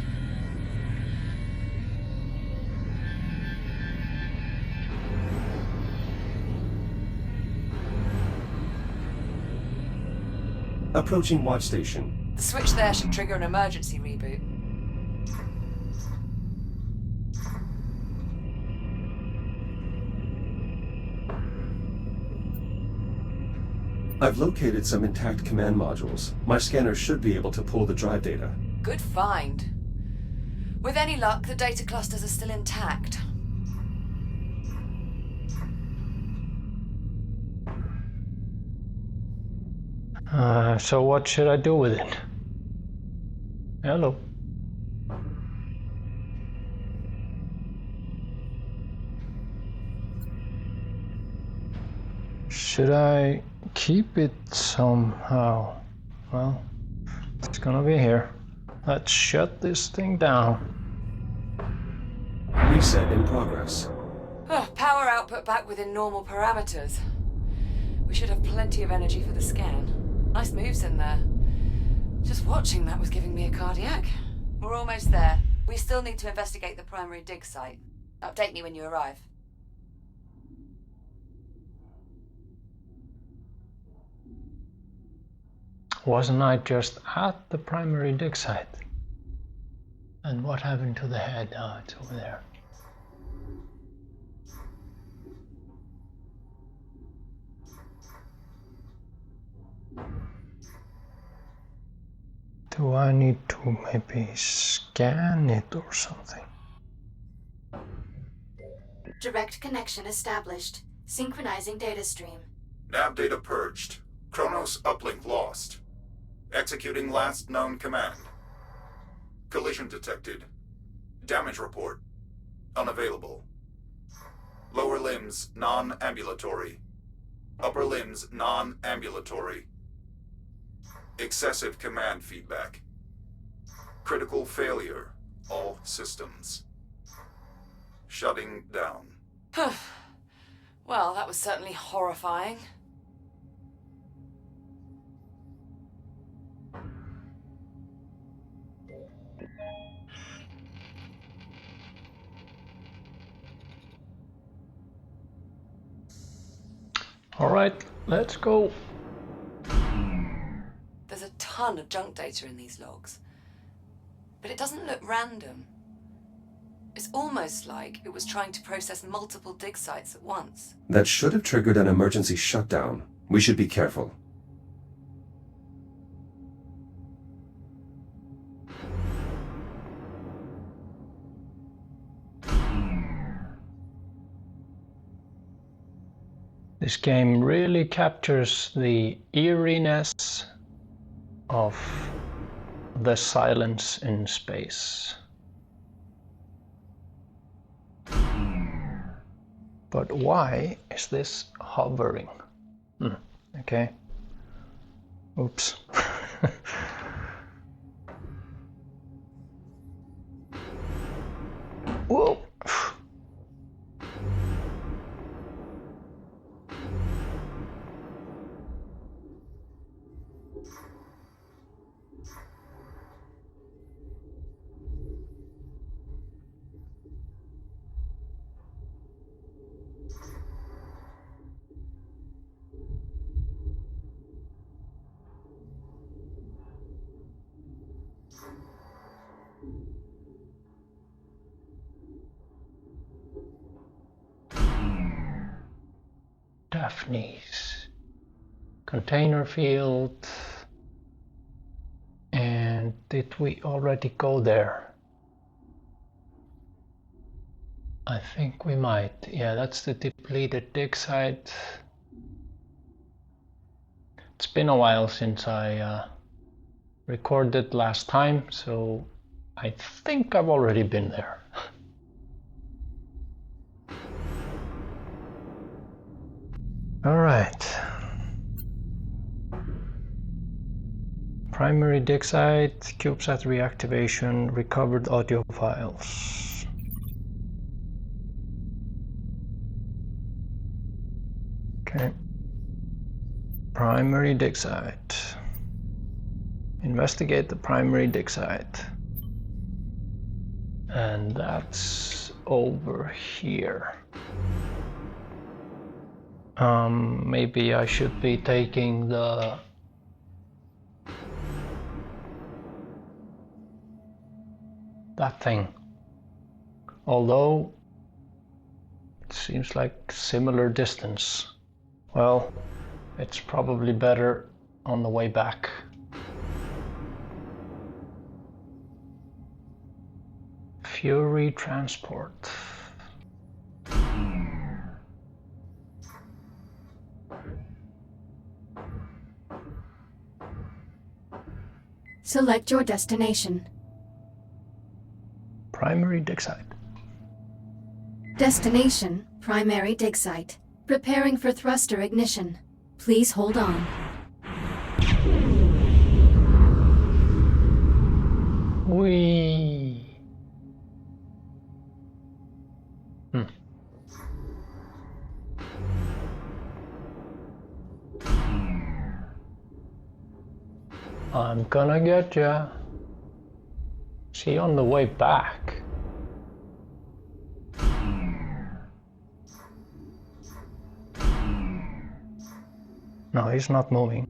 Approaching watch station. The switch there should trigger an emergency reboot. I've located some intact command modules. My scanner should be able to pull the drive data. Good find. With any luck, the data clusters are still intact. So what should I do with it? Hello. Should I keep it somehow? Well, it's gonna be here. Let's shut this thing down. Reset in progress. Oh, power output back within normal parameters. We should have plenty of energy for the scan. Nice moves in there. Just watching that was giving me a cardiac. We're almost there. We still need to investigate the primary dig site. Update me when you arrive. Wasn't I just at the primary dig site? And what happened to the head? Oh, it's over there. Do I need to maybe scan it or something? Direct connection established. Synchronizing data stream. Nav data purged. Kronos uplink lost. Executing last known command. Collision detected. Damage report. Unavailable. Lower limbs non-ambulatory. Upper limbs non-ambulatory. Excessive command feedback. Critical failure. All systems. Shutting down. Well, that was certainly horrifying. All right, let's go. There's a ton of junk data in these logs. But it doesn't look random. It's almost like it was trying to process multiple dig sites at once. That should have triggered an emergency shutdown. We should be careful. This game really captures the eeriness of the silence in space. But why is this hovering? Okay. Oops. Whoa. Daphne's container field. And did we already go there? I think we might. Yeah, that's the depleted dig site. It's been a while since I recorded last time, so I think I've already been there. All right. Primary dig site, CubeSat reactivation, recovered audio files. Okay. Primary dig site. Investigate the primary dig site. And that's over here. Maybe I should be taking that thing. Although it seems like similar distance. Well, it's probably better on the way back. Fury transport. Select your destination. Primary dig site. Destination, primary dig site. Preparing for thruster ignition. Please hold on. Whee! I'm gonna get ya. See you on the way back. No, he's not moving.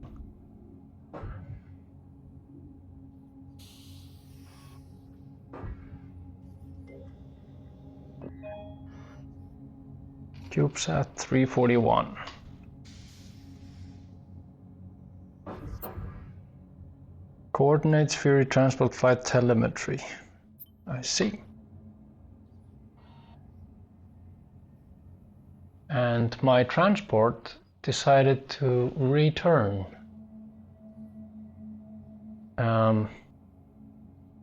CubeSat 341. Coordinates Fury transport flight telemetry. I see. And my transport decided to return. Yeah,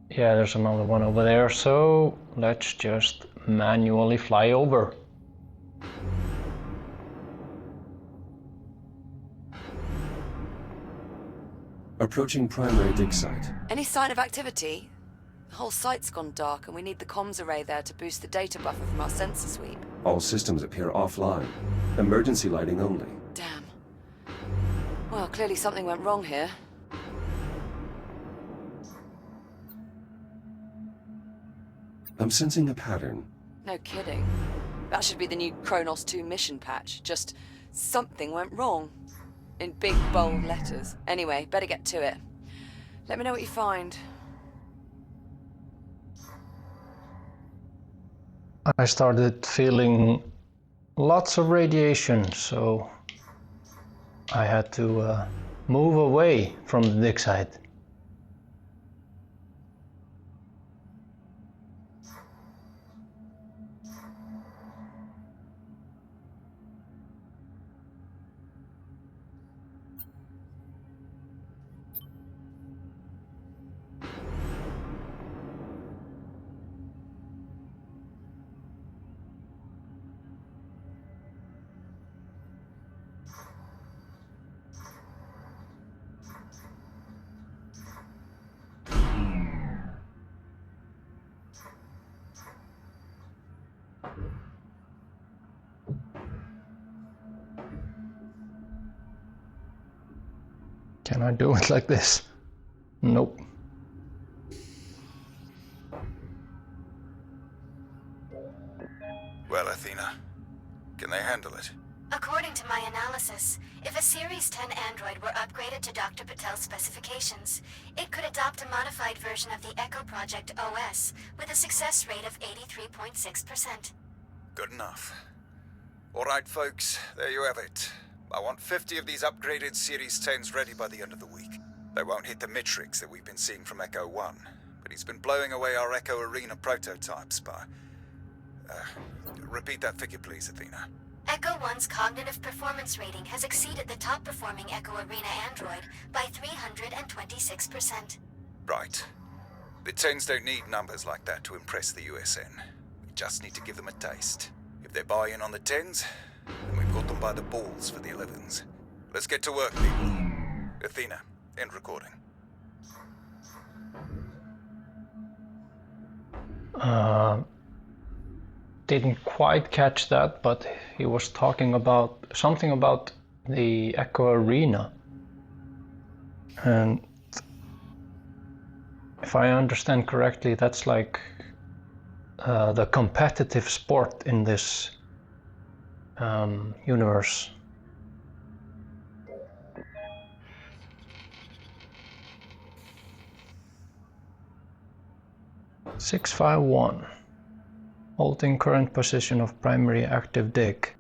there's another one over there, so let's just manually fly over. Approaching primary dig site. Any sign of activity? The whole site's gone dark and we need the comms array there to boost the data buffer from our sensor sweep. All systems appear offline. Emergency lighting only. Damn. Well, clearly something went wrong here. I'm sensing a pattern. No kidding. That should be the new Kronos II mission patch. Just something went wrong. In big, bold letters. Anyway, better get to it. Let me know what you find. I started feeling lots of radiation, so I had to move away from the dig site. Can I do it like this? Nope. Well, Athena, can they handle it? According to my analysis, if a Series 10 android were upgraded to Dr. Patel's specifications, it could adopt a modified version of the Echo Project OS with a success rate of 83.6%. Good enough. Alright folks, there you have it. I want 50 of these upgraded Series 10s ready by the end of the week. They won't hit the metrics that we've been seeing from Echo 1, but he's been blowing away our Echo Arena prototypes by... repeat that figure please, Athena. Echo 1's cognitive performance rating has exceeded the top-performing Echo Arena android by 326%. Right. The 10s don't need numbers like that to impress the USN. We just need to give them a taste. If they buy in on the 10s, then we've got them by the balls for the 11s. Let's get to work, people. Athena, end recording. Didn't quite catch that, but he was talking about something about the Echo Arena. And if I understand correctly, that's like the competitive sport in this universe. (651) Holding current position of primary active dig.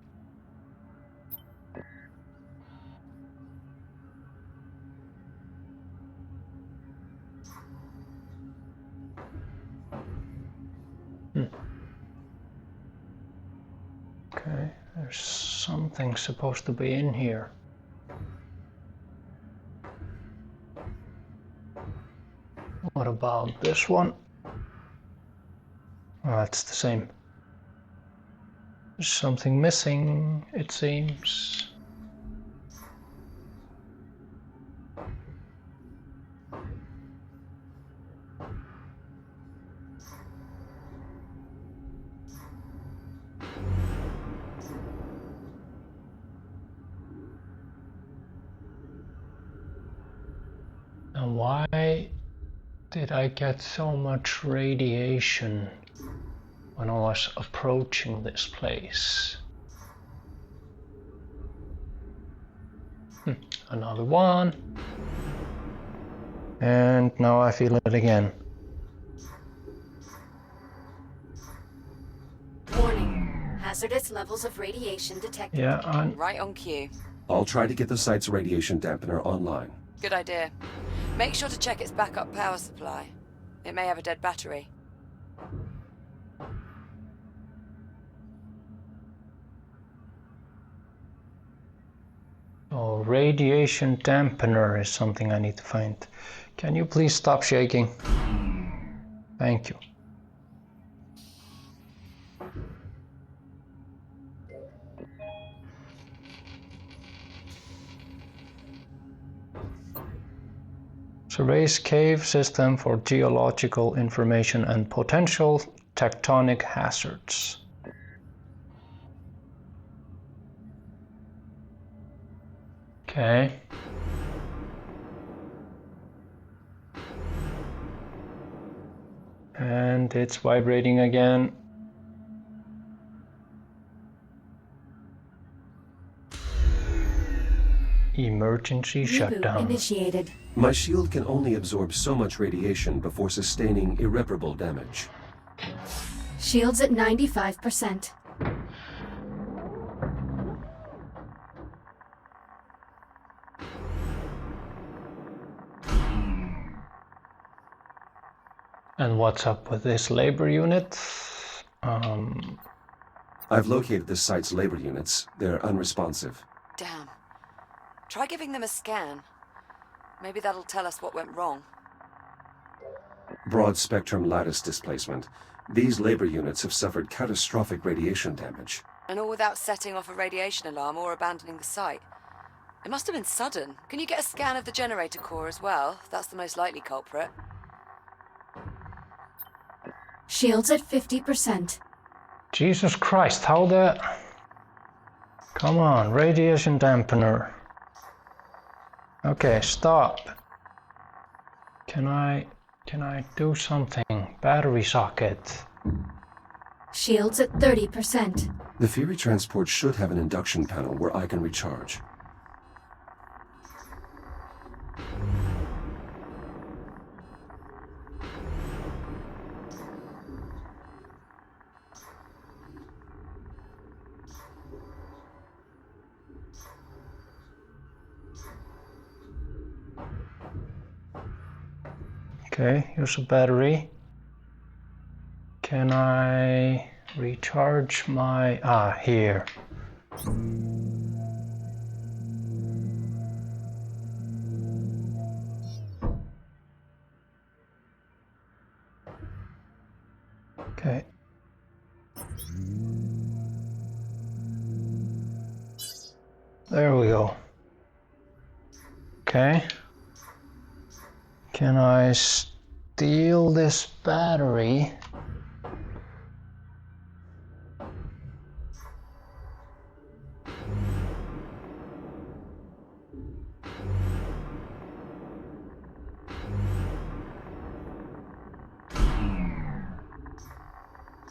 Okay, there's something supposed to be in here. What about this one? Oh, that's the same. There's something missing, it seems. And why did I get so much radiation when I was approaching this place? Another one. And now I feel it again. Warning. Hazardous levels of radiation detected. Yeah, Right on cue. I'll try to get the site's radiation dampener online. Good idea. Make sure to check its backup power supply. It may have a dead battery. Oh, radiation dampener is something I need to find. Can you please stop shaking? Thank you. Surveys cave system for geological information and potential tectonic hazards. Okay. And it's vibrating again. Emergency shutdown. Initiated. My shield can only absorb so much radiation before sustaining irreparable damage. Shields at 95%. And what's up with this labor unit? I've located the site's labor units. They're unresponsive. Damn. Try giving them a scan. Maybe that'll tell us what went wrong. Broad spectrum lattice displacement. These labor units have suffered catastrophic radiation damage. And all without setting off a radiation alarm or abandoning the site. It must have been sudden. Can you get a scan of the generator core as well? That's the most likely culprit. Shields at 50%. Jesus Christ, how the... Come on, radiation dampener. Okay, stop. Can I do something? Battery socket. Shields at 30%. The Fury transport should have an induction panel where I can recharge. Okay, here's a battery. Can I recharge my... here. Okay. There we go. Okay. Can I steal this battery?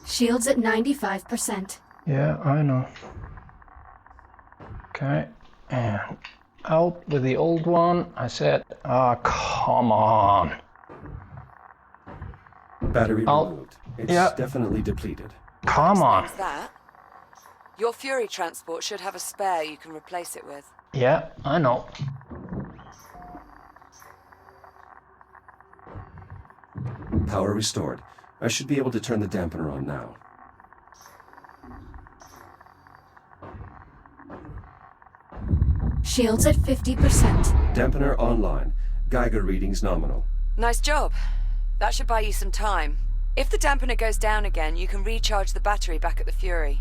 Shields at 95%. Yeah, I know. Okay, and out with the old one. I said, come on. Battery removed. It's yeah. definitely depleted. Come on. Name's that. Your Fury transport should have a spare you can replace it with. Yeah, I know. Power restored. I should be able to turn the dampener on now. Shields at 50%. Dampener online. Geiger readings nominal. Nice job. That should buy you some time. If the dampener goes down again, you can recharge the battery back at the Fury.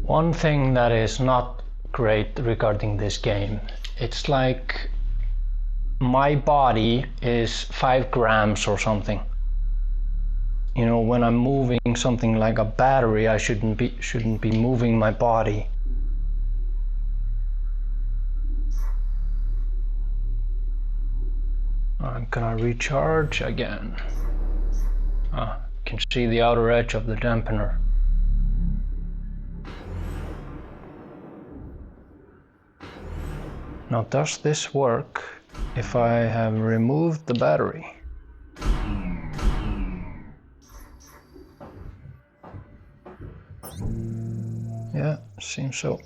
One thing that is not great regarding this game, it's like my body is 5 grams or something. You know, when I'm moving something like a battery, I shouldn't be moving my body. I'm gonna recharge again. You can see the outer edge of the dampener. Now, does this work if I have removed the battery? Yeah, seems so.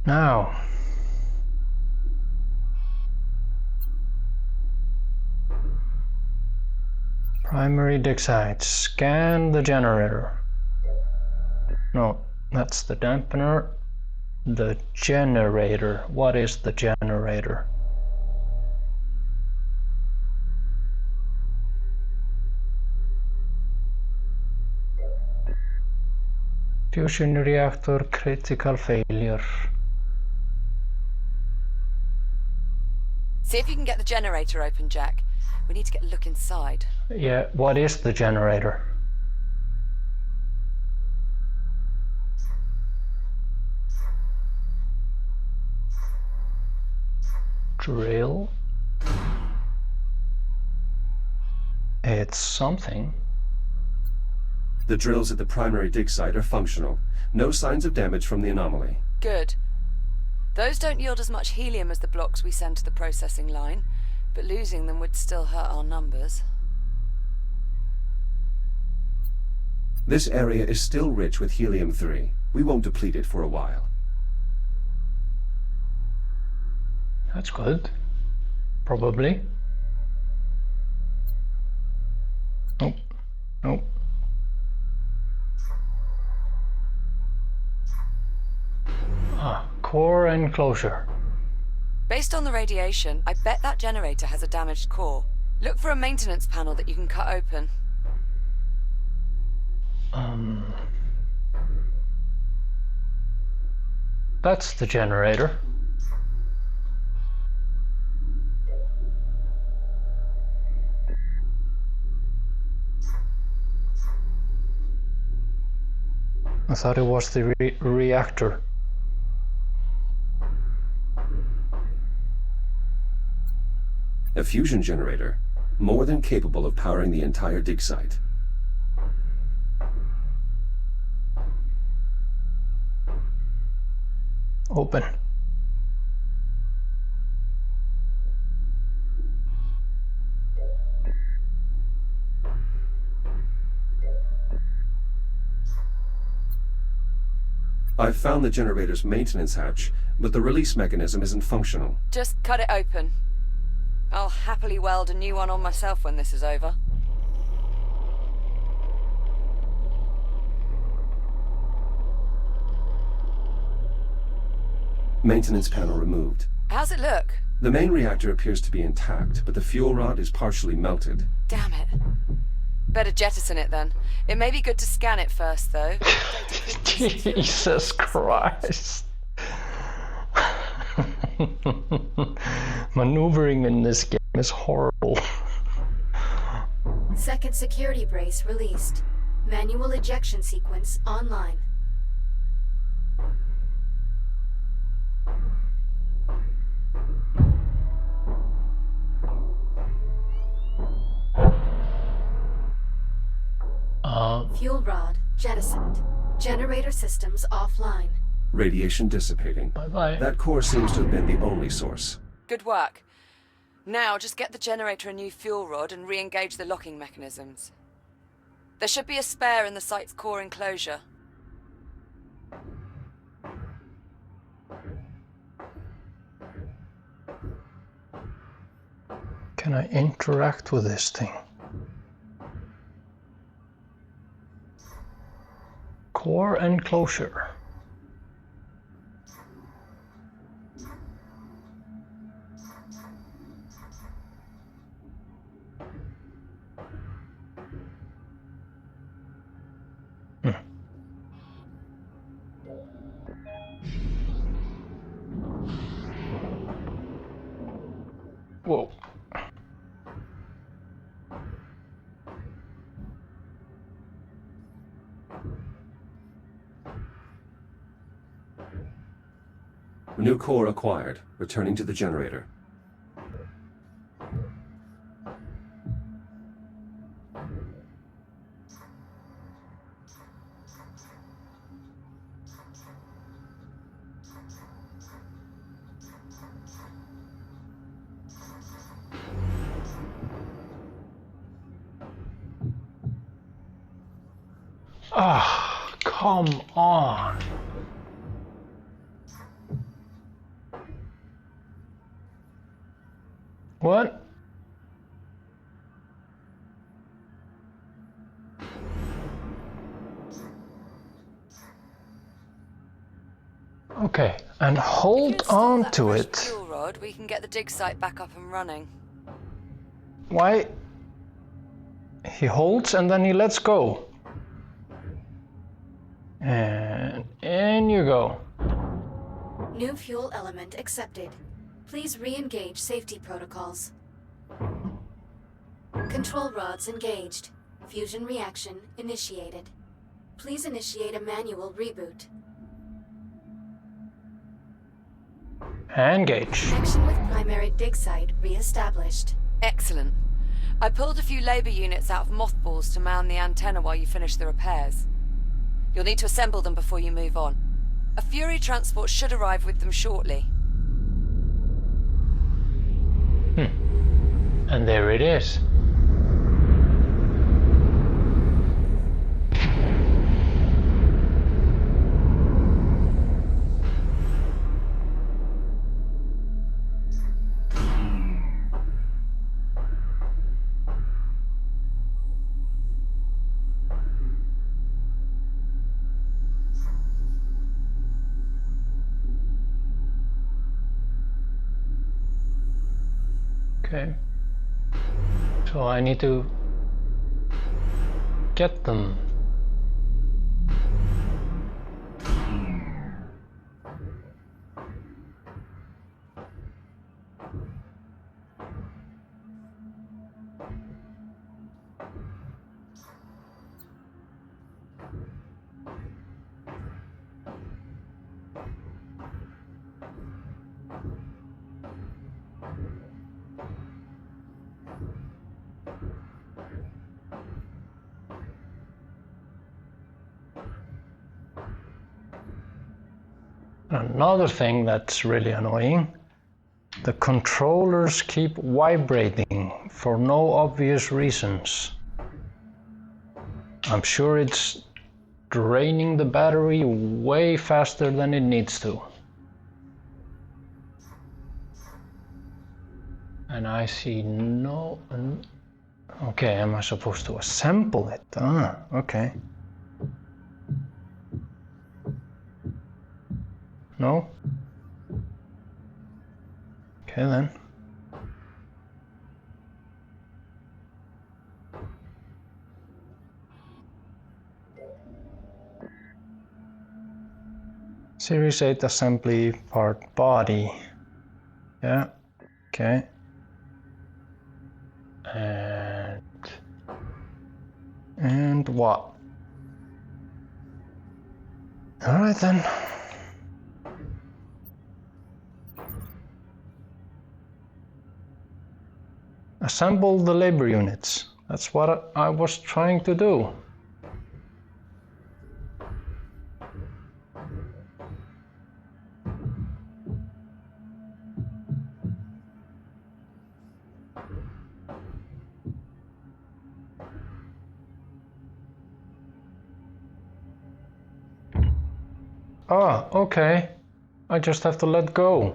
Now, primary dig site, scan the generator. No, that's the dampener. The generator, what is the generator? Fusion reactor critical failure. See if you can get the generator open, Jack. We need to get a look inside. Yeah, what is the generator? Drill. It's something. The drills at the primary dig site are functional. No signs of damage from the anomaly. Good. Those don't yield as much helium as the blocks we send to the processing line, but losing them would still hurt our numbers. This area is still rich with helium-3. We won't deplete it for a while. That's good. Probably. Nope. Nope. Core enclosure. Based on the radiation, I bet that generator has a damaged core. Look for a maintenance panel that you can cut open. That's the generator. I thought it was the reactor. A fusion generator? more than capable of powering the entire dig site. Open. I've found the generator's maintenance hatch, but the release mechanism isn't functional. Just cut it open. I'll happily weld a new one on myself when this is over. Maintenance panel removed. How's it look? The main reactor appears to be intact, but the fuel rod is partially melted. Damn it. Better jettison it then. It may be good to scan it first, though. Jesus Christ. Maneuvering in this game is horrible. Second security brace released. Manual ejection sequence online. Fuel rod jettisoned. Generator systems offline. Radiation dissipating. Bye-bye. That core seems to have been the only source. Good work. Now, just get the generator a new fuel rod and re-engage the locking mechanisms. There should be a spare in the site's core enclosure. Can I interact with this thing? Core enclosure. Whoa. New core acquired. Returning to the generator. Ah, come on. What? Okay, and hold on to it. Fuel rod, we can get the dig site back up and running. Why? He holds and then he lets go. And in you go. New fuel element accepted. Please re-engage safety protocols. Control rods engaged. Fusion reaction initiated. Please initiate a manual reboot. Engage. Connection with primary dig site re-established. Excellent. I pulled a few labor units out of mothballs to mount the antenna while you finish the repairs. You'll need to assemble them before you move on. A Fury transport should arrive with them shortly. And there it is. Okay. So I need to get them. another thing that's really annoying. The controllers keep vibrating for no obvious reasons. I'm sure it's draining the battery way faster than it needs to. And I see no... Okay, am I supposed to assemble it? Ah, okay. No? Okay then. Series 8 assembly part body. Yeah, okay. And what? Alright then. Assemble the labor units. That's what I was trying to do. Ah, okay. I just have to let go.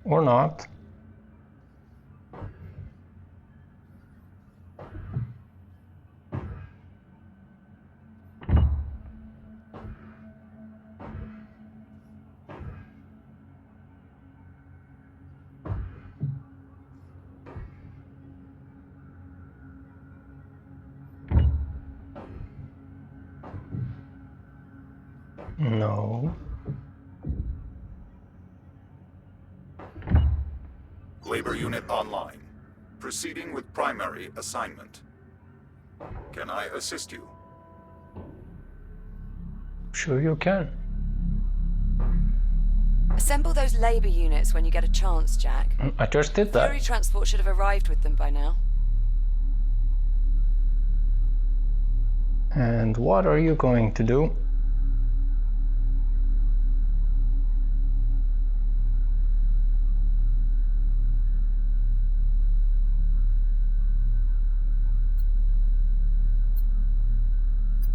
Or not. No. Labor unit online. Proceeding with primary assignment. Can I assist you? Sure you can. Assemble those labor units when you get a chance, Jack. I just did that. Fury transport should have arrived with them by now. And what are you going to do?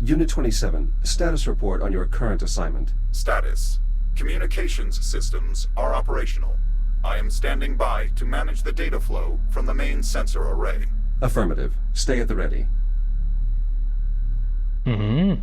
Unit 27, status report on your current assignment. Status. Communications systems are operational. I am standing by to manage the data flow from the main sensor array. Affirmative. Stay at the ready. Mm-hmm.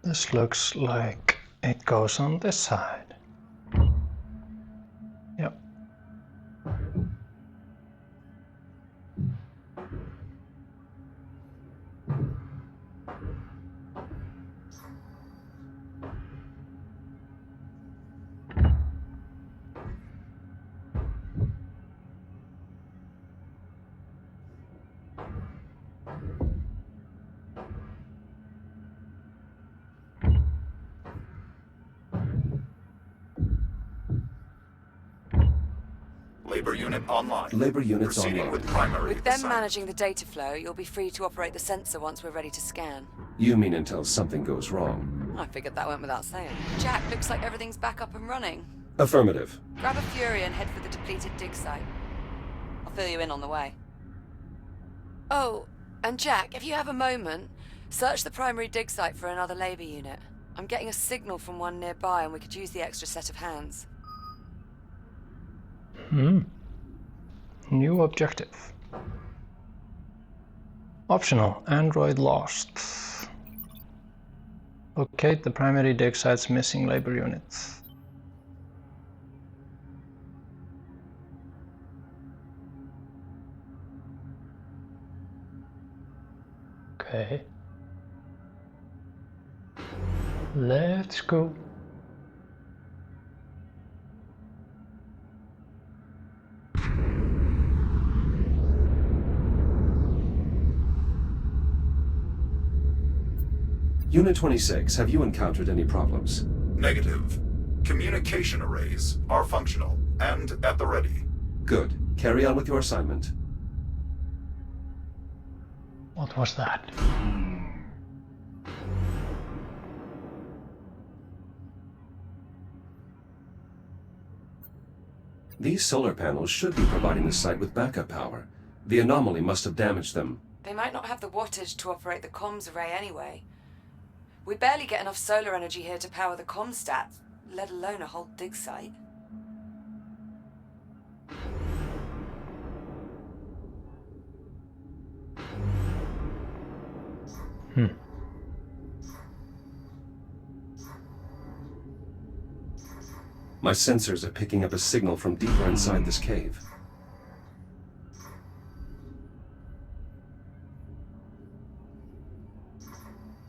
This looks like it goes on this side. Yep. Labor unit online. Labor units Proceeding online. with primary With them assignment. managing the data flow, you'll be free to operate the sensor once we're ready to scan. You mean until something goes wrong? I figured that went without saying. Jack, looks like everything's back up and running. Affirmative. Grab a Fury and head for the depleted dig site. I'll fill you in on the way. Oh, and Jack, if you have a moment, search the primary dig site for another labor unit. I'm getting a signal from one nearby and we could use the extra set of hands. New objective. Optional. Android lost. Locate the primary dig site's missing labor units. Okay. Let's go. Unit 26, have you encountered any problems? Negative. Communication arrays are functional and at the ready. Good. Carry on with your assignment. What was that? These solar panels should be providing the site with backup power. The anomaly must have damaged them. They might not have the wattage to operate the comms array anyway. We barely get enough solar energy here to power the comm stats, let alone a whole dig site. My sensors are picking up a signal from deeper inside this cave.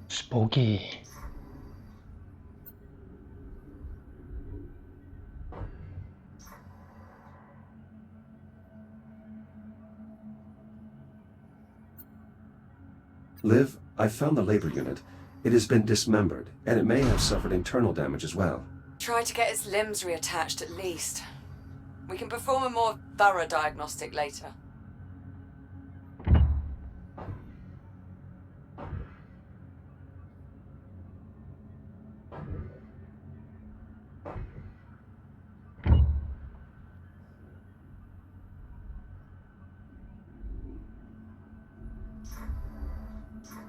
Spooky. Liv, I found the labor unit. It has been dismembered, and it may have suffered internal damage as well. Try to get its limbs reattached at least. We can perform a more thorough diagnostic later.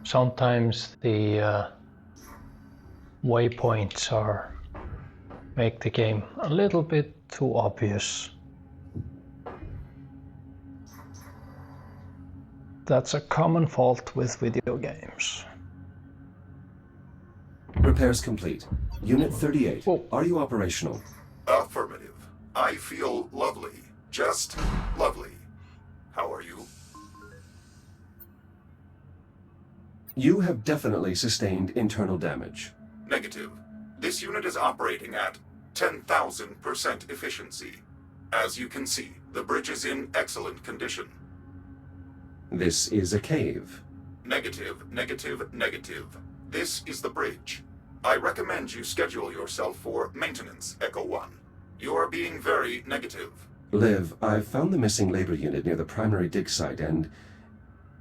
Sometimes the waypoints make the game a little bit too obvious. That's a common fault with video games. Repairs complete. Unit 38, Oh. are you operational? Affirmative. I feel lovely. Just lovely. How are you? You have definitely sustained internal damage. Negative. This unit is operating at 10,000% efficiency. As you can see, the bridge is in excellent condition. This is a cave. Negative, negative, negative. This is the bridge. I recommend you schedule yourself for maintenance, Echo 1. You are being very negative. Liv, I've found the missing labor unit near the primary dig site and,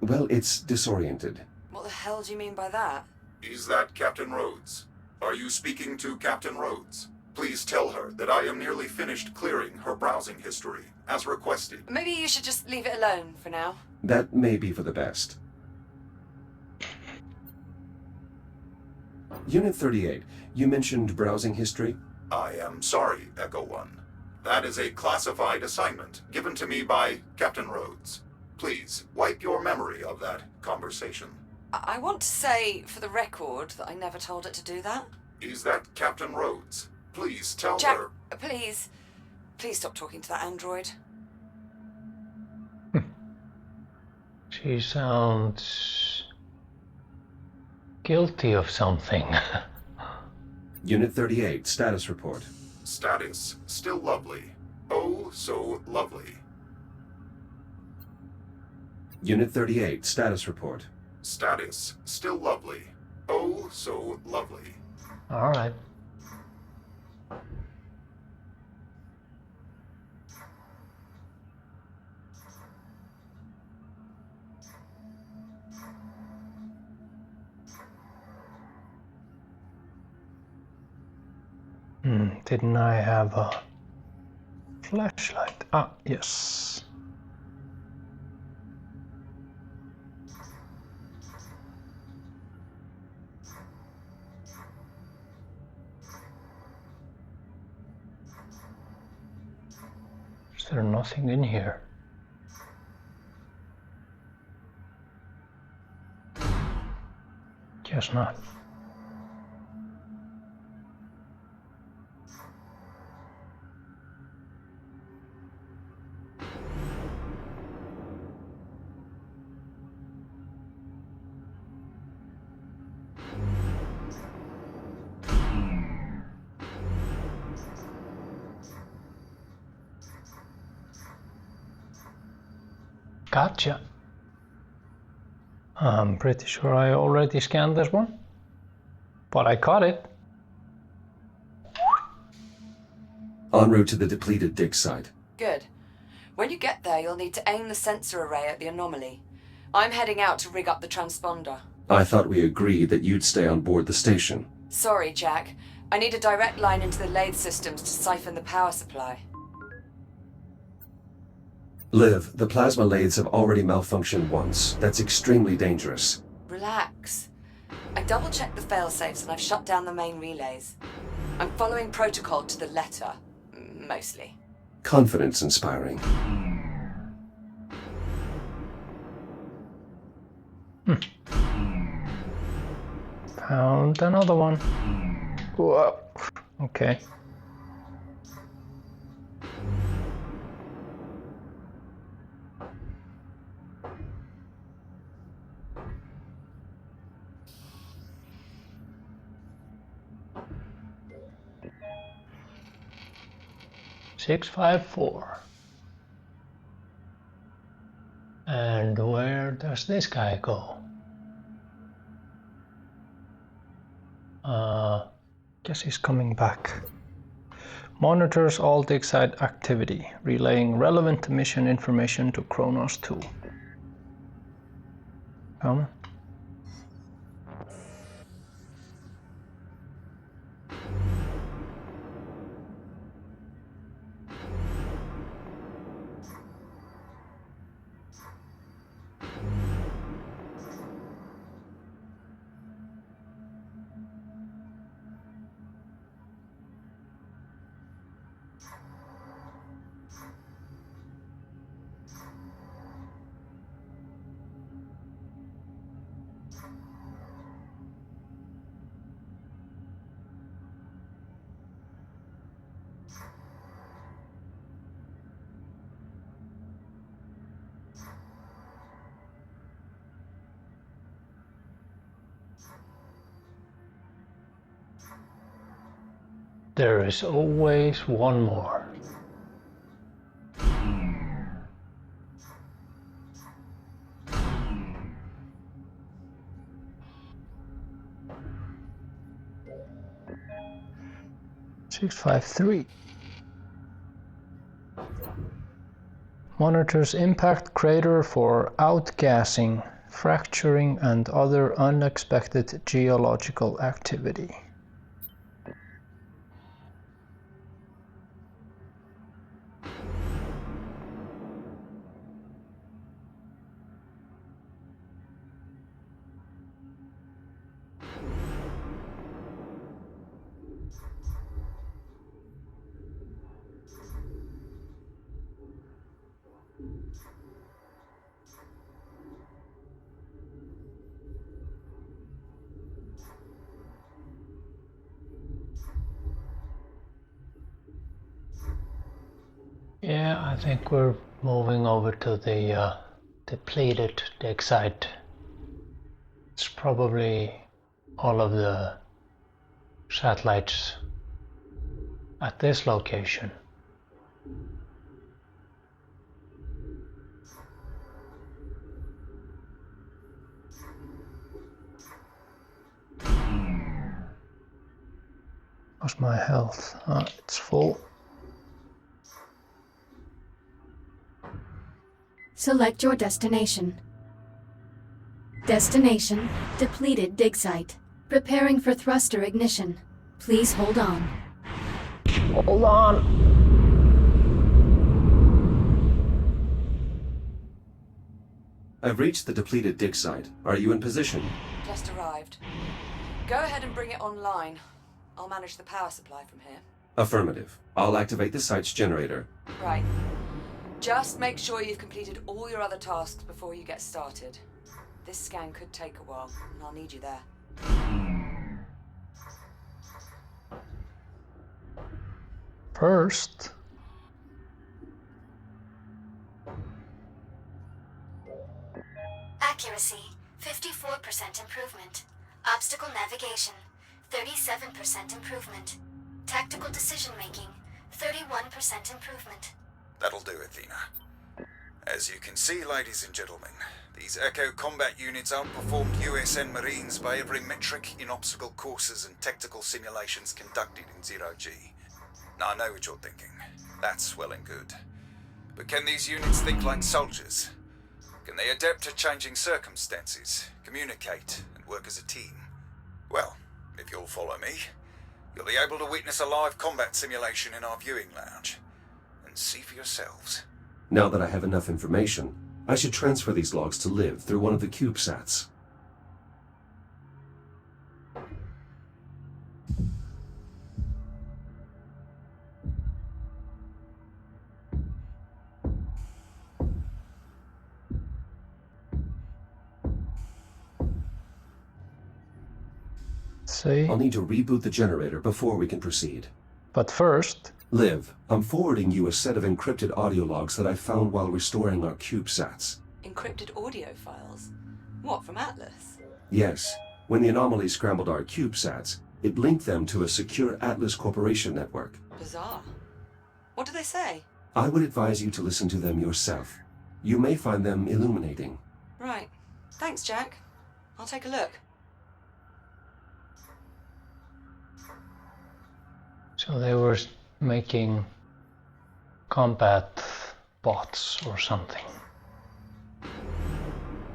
well, it's disoriented. What the hell do you mean by that? Is that Captain Rhodes? Are you speaking to Captain Rhodes? Please tell her that I am nearly finished clearing her browsing history, as requested. Maybe you should just leave it alone for now. That may be for the best. Unit 38, you mentioned browsing history? I am sorry, Echo 1. That is a classified assignment given to me by Captain Rhodes. Please, wipe your memory of that conversation. I want to say, for the record, that I never told it to do that. Is that Captain Rhodes? Please tell Jack, her. please stop talking to that android. She sounds guilty of something. Unit 38, status report. Status, still lovely. Oh, so lovely. Unit 38, status report. Status, still lovely. Oh, so lovely. All right. Didn't I have a flashlight? Ah, yes. Is there nothing in here? Guess not. Gotcha. I'm pretty sure I already scanned this one. But I caught it. En route to the depleted dig site. Good. When you get there, you'll need to aim the sensor array at the anomaly. I'm heading out to rig up the transponder. I thought we agreed that you'd stay on board the station. Sorry, Jack. I need a direct line into the lathe systems to siphon the power supply. Liv, the plasma lathes have already malfunctioned once. That's extremely dangerous. Relax. I double-checked the failsafes and I've shut down the main relays. I'm following protocol to the letter. Mostly. Confidence-inspiring. Found another one. Whoa. Okay. Six, 5, 4. And where does this guy go? Guess he's coming back. Monitors all dig site activity, relaying relevant mission information to Kronos II. Come. There is always one more. Six, 5, 3. Monitors impact crater for outgassing, fracturing, and other unexpected geological activity. Yeah, I think we're moving over to the depleted dig site. It's probably all of the satellites at this location. How's my health? It's full. Select your destination. Destination, depleted dig site. Preparing for thruster ignition. Please hold on. Hold on. I've reached the depleted dig site. Are you in position? Just arrived. Go ahead and bring it online. I'll manage the power supply from here. Affirmative. I'll activate the site's generator. Right. Just make sure you've completed all your other tasks before you get started. This scan could take a while, and I'll need you there. First, Accuracy, 54% improvement. Obstacle navigation, 37% improvement. Tactical decision making, 31% improvement. That'll do, Athena. As you can see, ladies and gentlemen, these Echo combat units outperformed USN Marines by every metric in obstacle courses and tactical simulations conducted in Zero-G. Now I know what you're thinking. That's well and good. But can these units think like soldiers? Can they adapt to changing circumstances, communicate, and work as a team? Well, if you'll follow me, you'll be able to witness a live combat simulation in our viewing lounge, and see for yourselves. Now that I have enough information, I should transfer these logs to Liv through one of the CubeSats. See? I'll need to reboot the generator before we can proceed. But first... Liv, I'm forwarding you a set of encrypted audio logs that I found while restoring our CubeSats. Encrypted audio files? What, from Atlas? Yes. When the anomaly scrambled our CubeSats, it linked them to a secure Atlas Corporation network. Bizarre. What do they say? I would advise you to listen to them yourself. You may find them illuminating. Right. Thanks, Jack. I'll take a look. So they were making combat bots or something.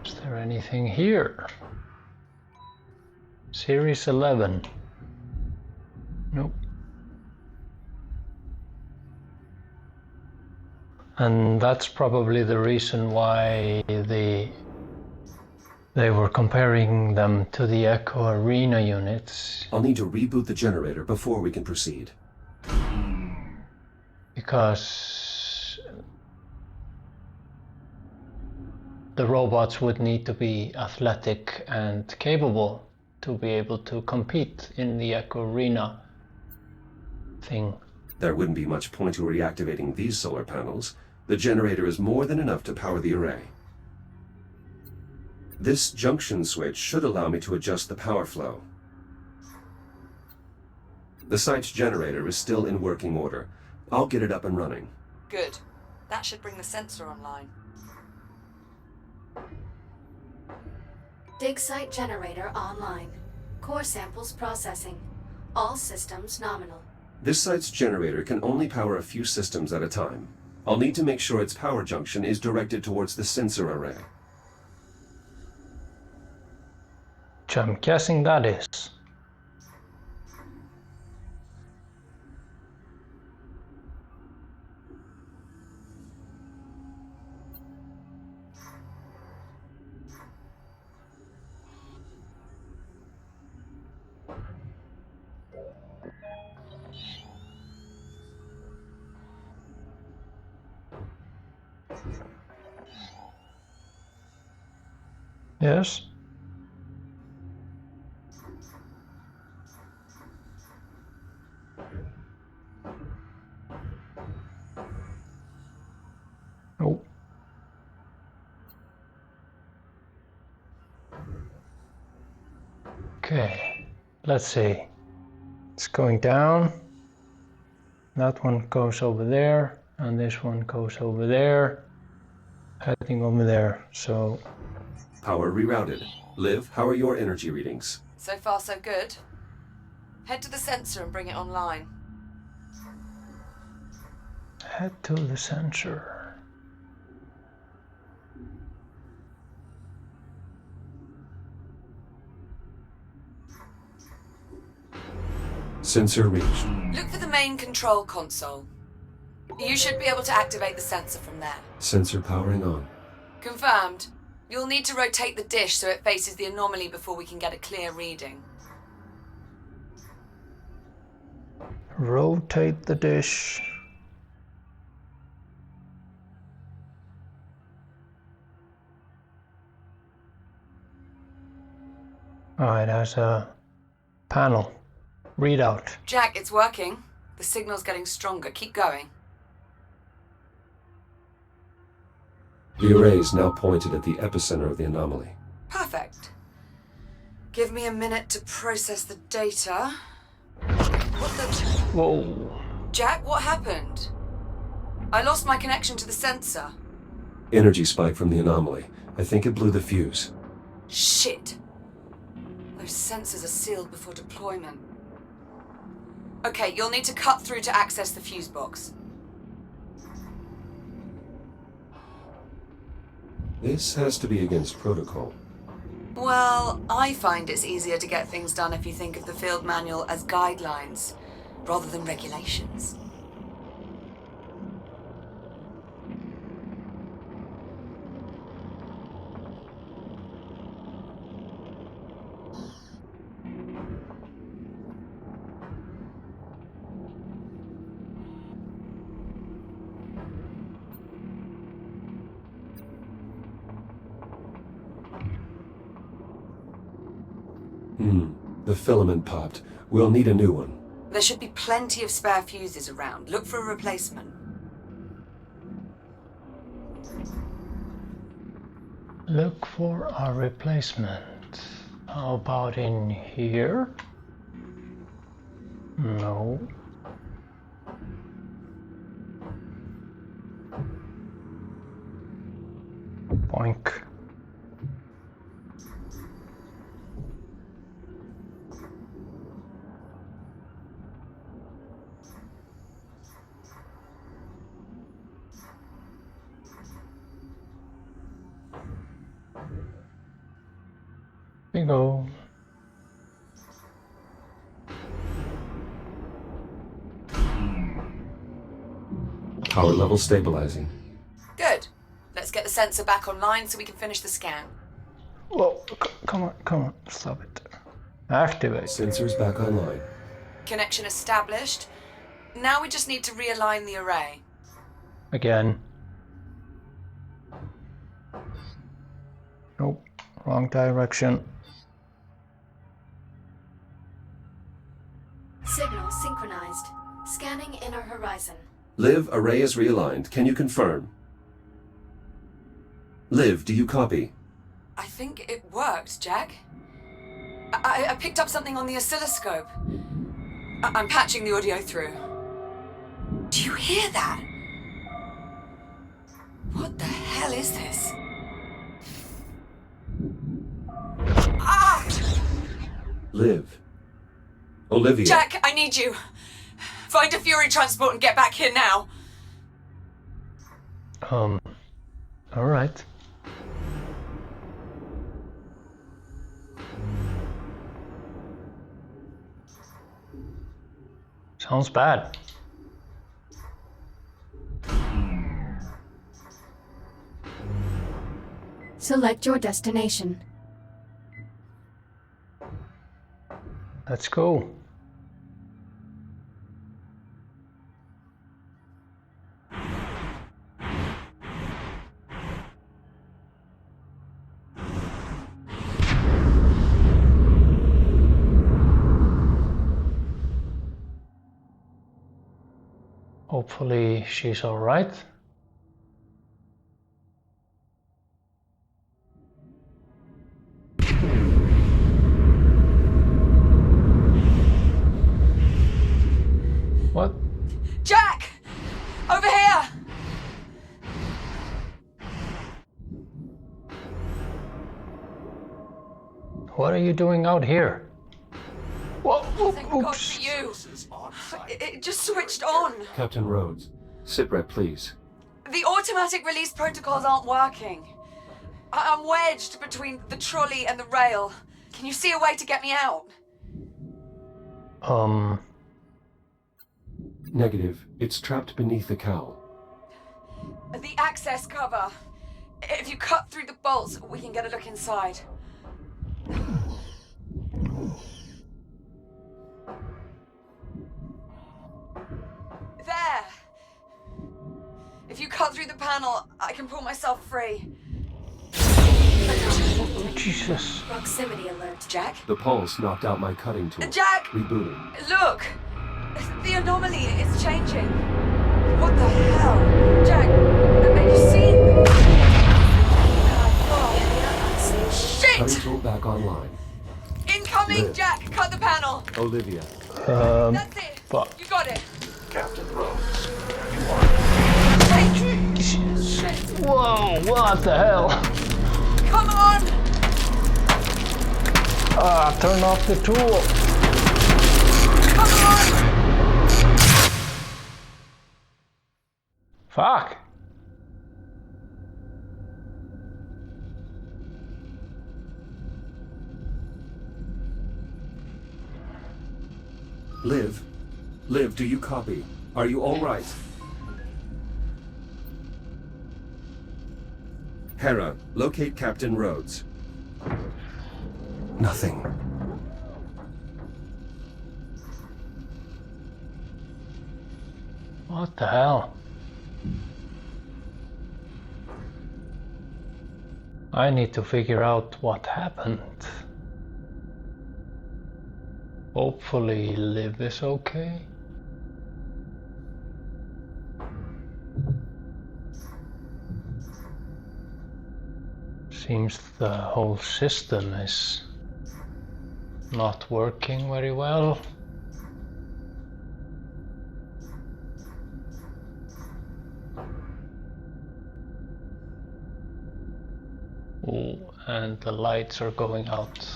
Is there anything here? Series 11. Nope. And that's probably the reason why they were comparing them to the Echo Arena units. I'll need to reboot the generator before we can proceed. Because the robots would need to be athletic and capable to be able to compete in the Echo Arena thing. There wouldn't be much point to reactivating these solar panels. The generator is more than enough to power the array. This junction switch should allow me to adjust the power flow. The site's generator is still in working order. I'll get it up and running. Good. That should bring the sensor online. Dig site generator online. Core samples processing. All systems nominal. This site's generator can only power a few systems at a time. I'll need to make sure its power junction is directed towards the sensor array. Which I'm guessing that is. Yes. Oh. Okay, let's see. It's going down. That one goes over there, and this one goes over there, heading over there. So power rerouted. Liv, how are your energy readings? So far, so good. Head to the sensor and bring it online. Head to the sensor. Sensor reached. Look for the main control console. You should be able to activate the sensor from there. Sensor powering on. Confirmed. You'll need to rotate the dish so it faces the anomaly before we can get a clear reading. Rotate the dish. Oh, it has a panel. Readout. Jack, it's working. The signal's getting stronger. Keep going. The array is now pointed at the epicenter of the anomaly. Perfect. Give me a minute to process the data. What the... Whoa. Jack, what happened? I lost my connection to the sensor. Energy spike from the anomaly. I think it blew the fuse. Shit! Those sensors are sealed before deployment. Okay, you'll need to cut through to access the fuse box. This has to be against protocol. Well, I find it's easier to get things done if you think of the field manual as guidelines, rather than regulations. The filament popped. We'll need a new one. There should be plenty of spare fuses around. Look for a replacement. Look for a replacement. How about in here? No. Boink. Bingo. Power level stabilizing. Good. Let's get the sensor back online so we can finish the scan. Whoa, come on, stop it. Activate. Sensors back online. Connection established. Now we just need to realign the array. Again. Nope, wrong direction. Signal synchronized. Scanning inner horizon. Liv, array is realigned. Can you confirm? Liv, do you copy? I think it worked, Jack. I picked up something on the oscilloscope. I'm patching the audio through. Do you hear that? What the hell is this? Ah! Liv. Olivia. Jack, I need you. Find a Fury transport and get back here now. Alright. Sounds bad. Select your destination. Let's go. Hopefully she's all right. What? Jack! Over here! What are you doing out here? Whoa, Thank God for you. It just switched on. Captain Rhodes. Sitrep, please. The automatic release protocols aren't working. I'm wedged between the trolley and the rail. Can you see a way to get me out? Negative. It's trapped beneath the cowl. The access cover. If you cut through the bolts, we can get a look inside. There! If you cut through the panel, I can pull myself free. Oh, Jesus. Proximity alert. Jack? The pulse knocked out my cutting tool. Jack! Rebooting. Look! The anomaly is changing. What the hell? Jack, are you seeing me? Oh, shit! Cutting tool back online. Incoming, Liv. Jack! Cut the panel! Olivia. That's it! Fuck. You got it! Captain Rhodes. Jesus. Whoa. What the hell? Come on! Turn off the tool. Come on! Fuck. Liv? Liv, do you copy? Are you all right? Hera, locate Captain Rhodes. Nothing. What the hell? I need to figure out what happened. Hopefully Liv is okay. Seems the whole system is not working very well. Oh, and the lights are going out.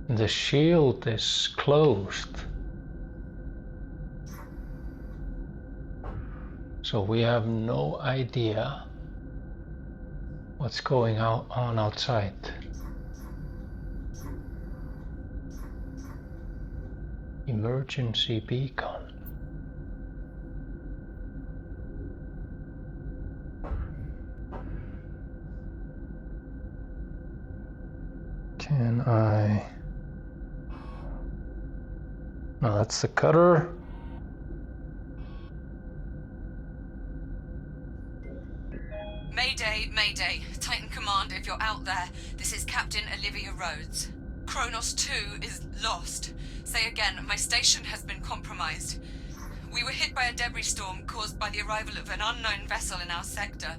The shield is closed. So we have no idea what's going on outside. Emergency beacon. Can I... No, that's the cutter. Mayday, Mayday. Titan Command, if you're out there, this is Captain Olivia Rhodes. Kronos II is lost. Say again, my station has been compromised. We were hit by a debris storm caused by the arrival of an unknown vessel in our sector.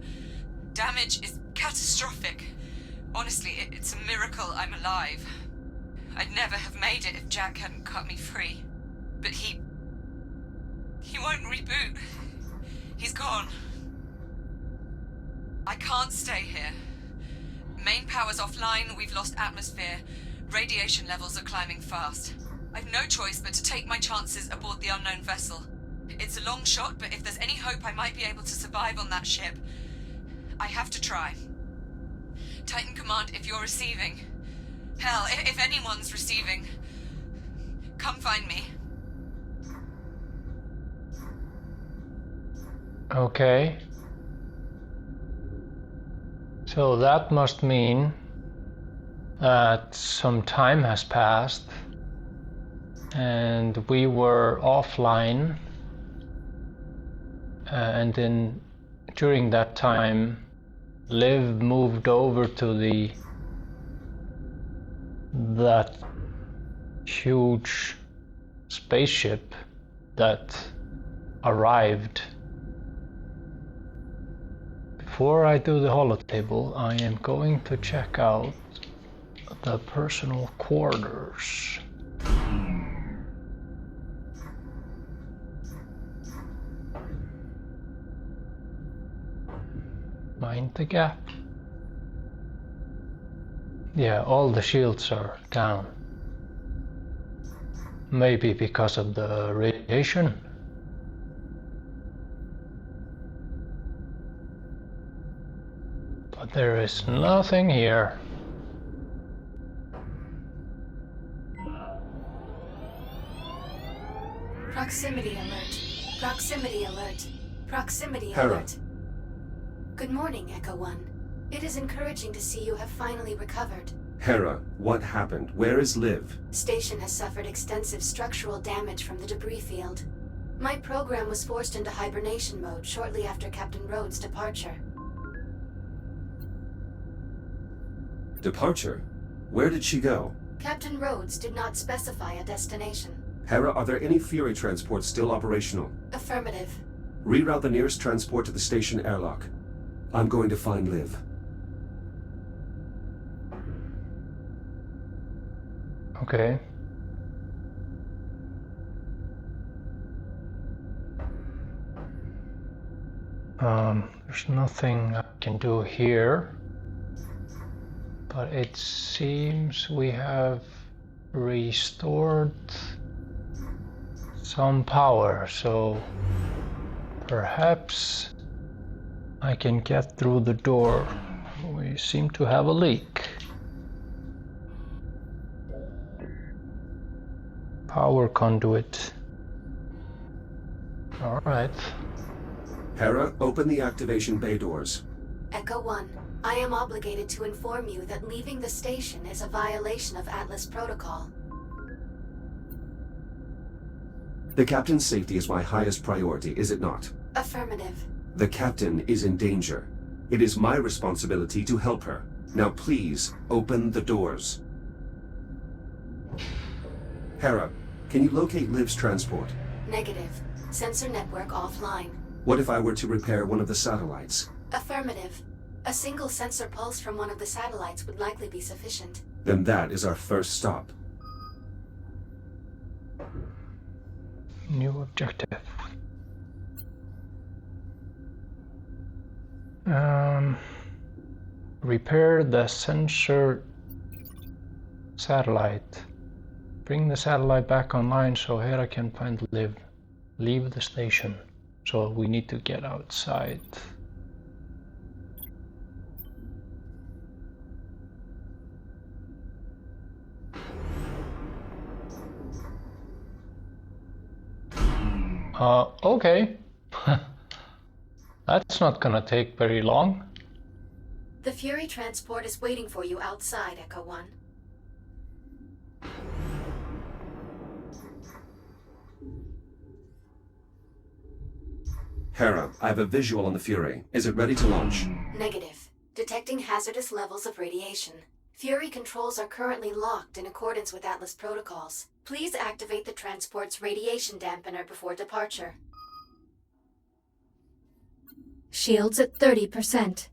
Damage is catastrophic. Honestly, it's a miracle I'm alive. I'd never have made it if Jack hadn't cut me free. But he won't reboot. He's gone. I can't stay here. Main power's offline, we've lost atmosphere. Radiation levels are climbing fast. I've no choice but to take my chances aboard the unknown vessel. It's a long shot, but if there's any hope I might be able to survive on that ship, I have to try. Titan Command, if you're receiving... Hell, if anyone's receiving... Come find me. Okay. So that must mean that some time has passed and we were offline, and then during that time Liv moved over to that huge spaceship that arrived. Before I do the holotable, I am going to check out the personal quarters. Mind the gap. Yeah, all the shields are down. Maybe because of the radiation. But there is nothing here. Proximity alert. Proximity alert. Proximity Hera. alert. Good morning, Echo One. It is encouraging to see you have finally recovered. Hera, what happened? Where is Liv? Station has suffered extensive structural damage from the debris field. My program was forced into hibernation mode shortly after Captain Rhodes' departure. Departure? Where did she go? Captain Rhodes did not specify a destination. Hera, are there any Fury transports still operational? Affirmative. Reroute the nearest transport to the station airlock. I'm going to find Liv. Okay. There's nothing I can do here, but it seems we have restored some power, so perhaps I can get through the door. We seem to have a leak. Power conduit. All right. Hera, open the activation bay doors. Echo 1, I am obligated to inform you that leaving the station is a violation of Atlas Protocol. The captain's safety is my highest priority, is it not? Affirmative. The captain is in danger. It is my responsibility to help her. Now please, open the doors. Hera, can you locate Liv's transport? Negative. Sensor network offline. What if I were to repair one of the satellites? Affirmative. A single sensor pulse from one of the satellites would likely be sufficient. Then that is our first stop. New objective. Repair the sensor satellite. Bring the satellite back online so Hera can find Liv. Leave the station. So we need to get outside. Okay. That's not gonna take very long. The Fury transport is waiting for you outside, Echo 1. Hera, I have a visual on the Fury. Is it ready to launch? Negative. Detecting hazardous levels of radiation. Fury controls are currently locked in accordance with Atlas protocols. Please activate the transport's radiation dampener before departure. Shields at 30%.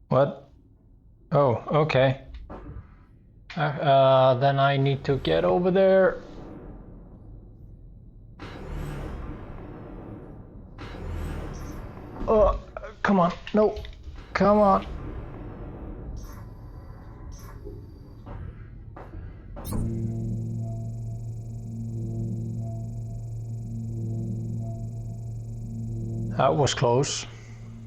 What? Oh, okay. Then I need to get over there. Oh, come on. No. Come on. That was close,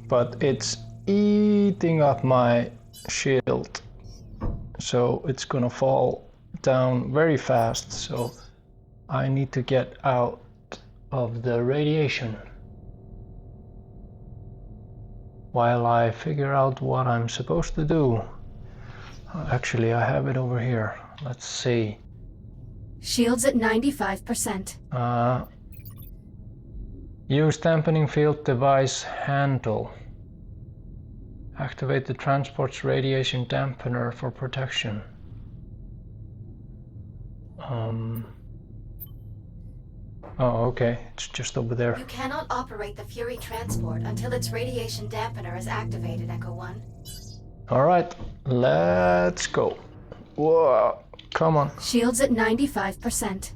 but it's eating up my shield, so it's gonna fall down very fast, so I need to get out of the radiation while I figure out what I'm supposed to do. Actually, I have it over here. Let's see. Shields at 95%. Use dampening field device handle. Activate the transport's radiation dampener for protection. Oh, okay. It's just over there. You cannot operate the Fury transport until its radiation dampener is activated, Echo 1. Alright, let's go. Whoa, come on. Shields at 95%.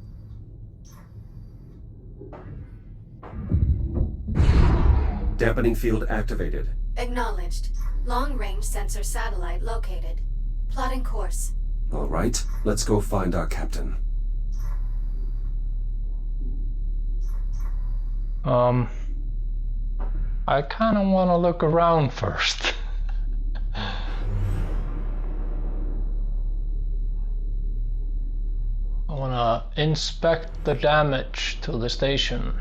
Dampening field activated. Acknowledged. Long-range sensor satellite located. Plotting course. All right, let's go find our captain. I kind of want to look around first. I want to inspect the damage to the station.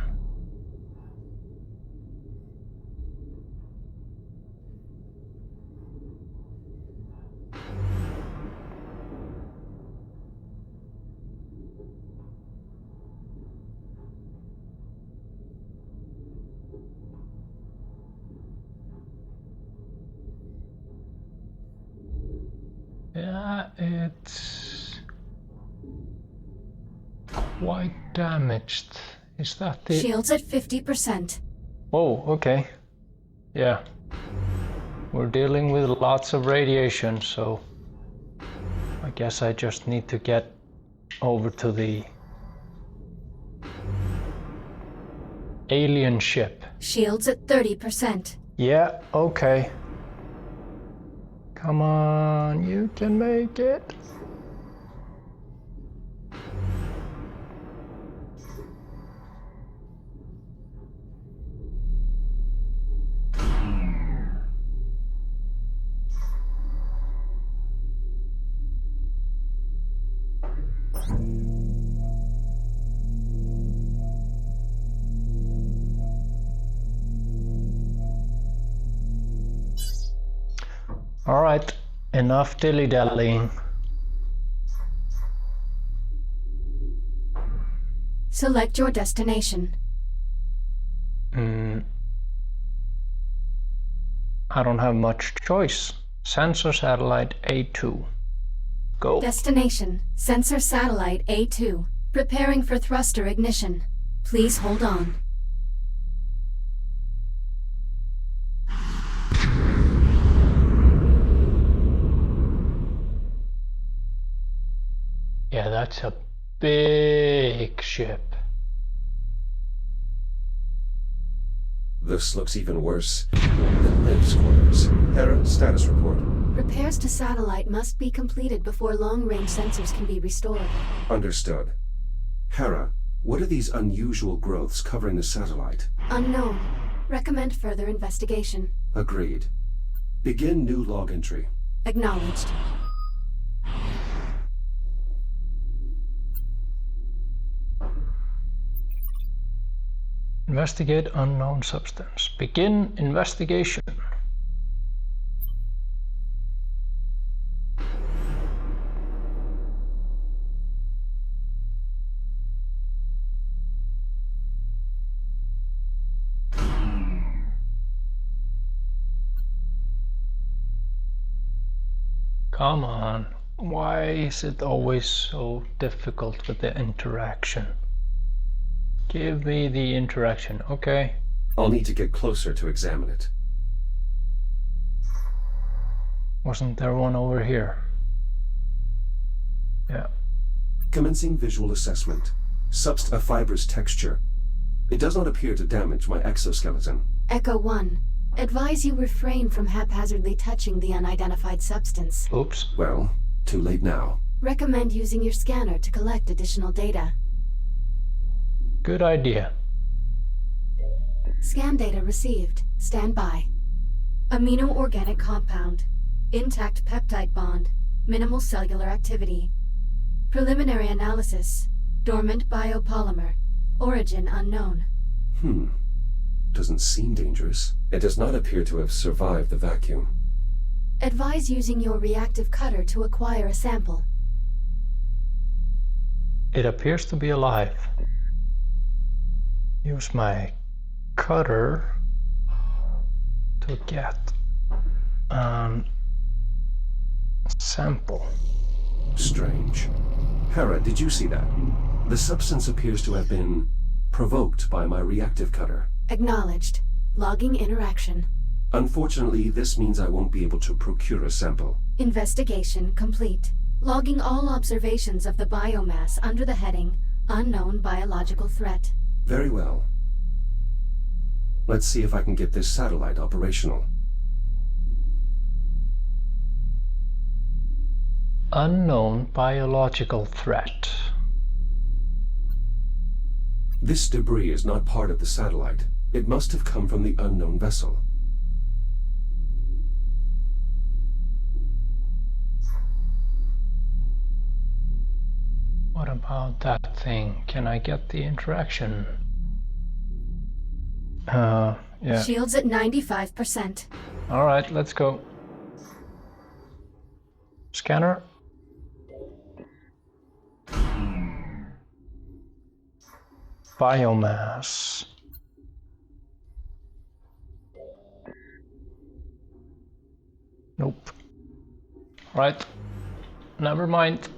Yeah, it Quite damaged. Is that the... Shields at 50%. Oh, okay. Yeah. We're dealing with lots of radiation, so I guess I just need to get over to the alien ship. Shields at 30%. Yeah, okay. Come on, you can make it. All right, enough dilly-dallying. Select your destination. I don't have much choice. Sensor satellite A2. Go. Destination, sensor satellite A2. Preparing for thruster ignition. Please hold on. Yeah, that's a big ship. This looks even worse than Liv's quarters. Hera, status report. Repairs to satellite must be completed before long-range sensors can be restored. Understood. Hera, what are these unusual growths covering the satellite? Unknown. Recommend further investigation. Agreed. Begin new log entry. Acknowledged. Investigate unknown substance. Begin investigation. Come on. Why is it always so difficult with the interaction? Give me the interaction, okay? I'll need to get closer to examine it. Wasn't there one over here? Yeah. Commencing visual assessment. A fibrous texture. It does not appear to damage my exoskeleton. Echo 1. Advise you refrain from haphazardly touching the unidentified substance. Oops. Well, too late now. Recommend using your scanner to collect additional data. Good idea. Scan data received. Stand by. Amino-organic compound. Intact peptide bond. Minimal cellular activity. Preliminary analysis. Dormant biopolymer. Origin unknown. Doesn't seem dangerous. It does not appear to have survived the vacuum. Advise using your reactive cutter to acquire a sample. It appears to be alive. Use my cutter to get a sample. Strange. Hera, did you see that? The substance appears to have been provoked by my reactive cutter. Acknowledged. Logging interaction. Unfortunately, this means I won't be able to procure a sample. Investigation complete. Logging all observations of the biomass under the heading Unknown Biological Threat. Very well. Let's see if I can get this satellite operational. Unknown biological threat. This debris is not part of the satellite. It must have come from the unknown vessel. What about that thing? Can I get the interaction? Yeah. Shields at 95%. All right, let's go. Scanner. Biomass. Nope. Right. Never mind.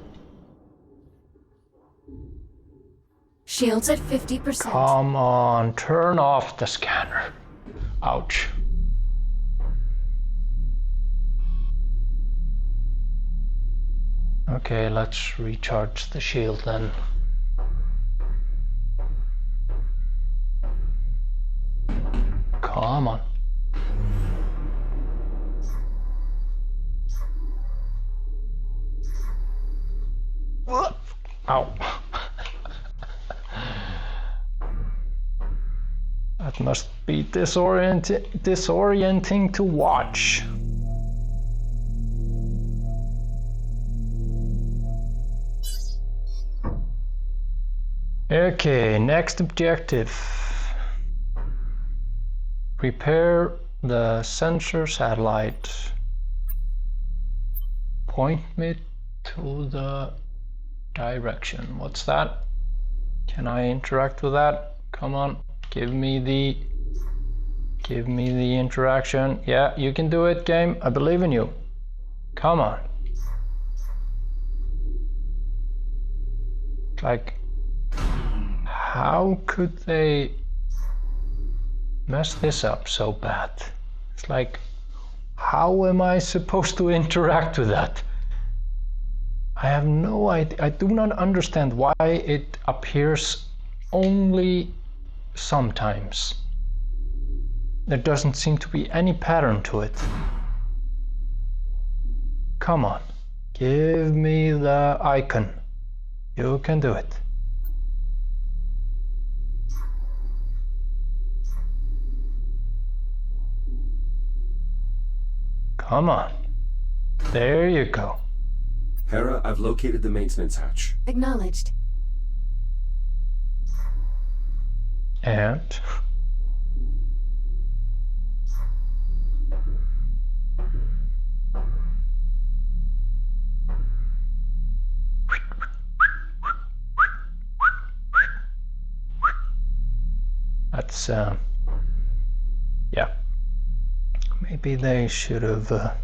Shields at 50%. Come on, turn off the scanner. Ouch. Okay, let's recharge the shield then. Come on. Ow. That must be disorienting to watch. Okay, next objective. Repair the sensor satellite. Point me to the direction. What's that? Can I interact with that? Come on, give me the interaction. Yeah, you can do it, game. I believe in you. Come on. Like, how could they mess this up so bad? It's like, how am I supposed to interact with that? I have no idea. I do not understand why it appears only sometimes. There doesn't seem to be any pattern to it. Come on, give me the icon. You can do it. Come on. There you go. Hera, I've located the maintenance hatch. Acknowledged. And that's yeah. Maybe they should have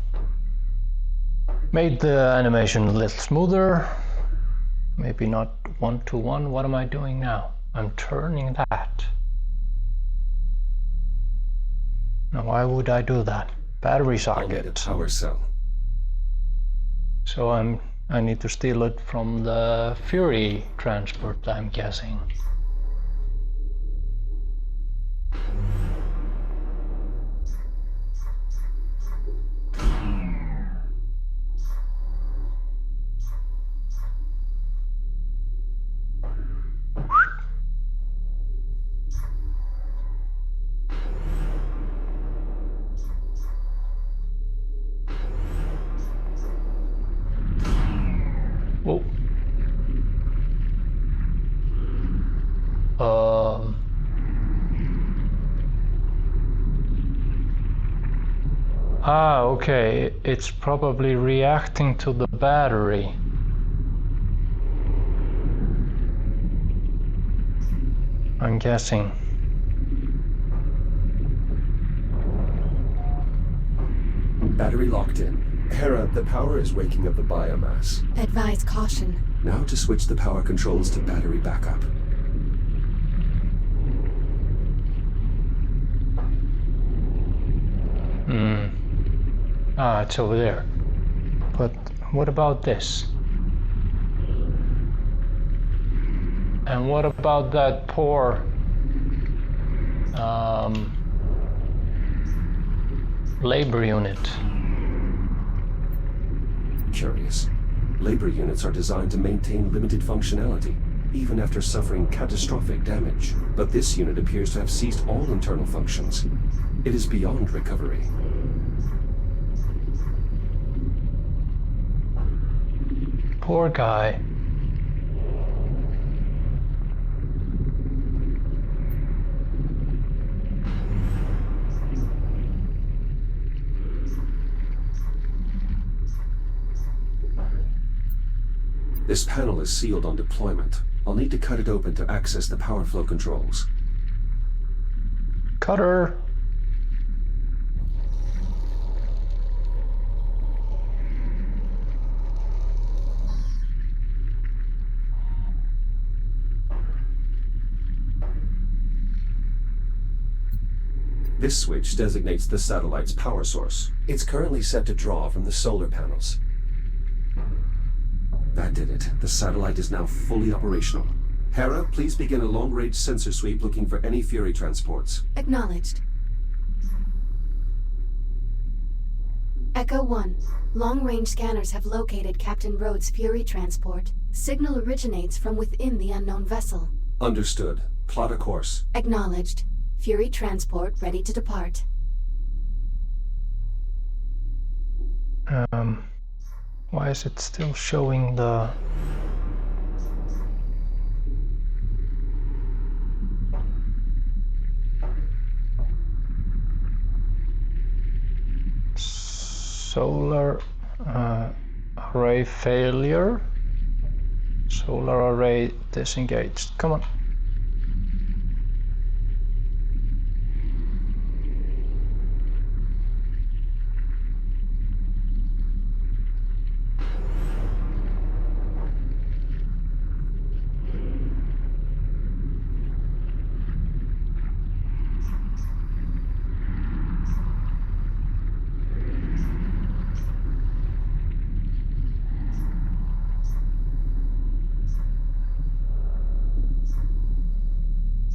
made the animation a little smoother. Maybe not 1-to-1. What am I doing now? I'm turning that. Now why would I do that? Battery socket. I'll need a power cell. So I need to steal it from the Fury transport, I'm guessing. Whoa. Okay, it's probably reacting to the battery. I'm guessing. Battery locked in. Hera, the power is waking up the biomass. Advise caution. Now to switch the power controls to battery backup. It's over there. But what about this? And what about that poor labor unit? Curious. Labor units are designed to maintain limited functionality, even after suffering catastrophic damage. But this unit appears to have ceased all internal functions. It is beyond recovery. Poor guy. This panel is sealed on deployment. I'll need to cut it open to access the power flow controls. Cutter. This switch designates the satellite's power source. It's currently set to draw from the solar panels. That did it. The satellite is now fully operational. Hera, please begin a long-range sensor sweep looking for any Fury transports. Acknowledged. Echo 1. Long-range scanners have located Captain Rhodes' Fury transport. Signal originates from within the unknown vessel. Understood. Plot a course. Acknowledged. Fury transport ready to depart. Why is it still showing the... solar array failure? Solar array disengaged. Come on.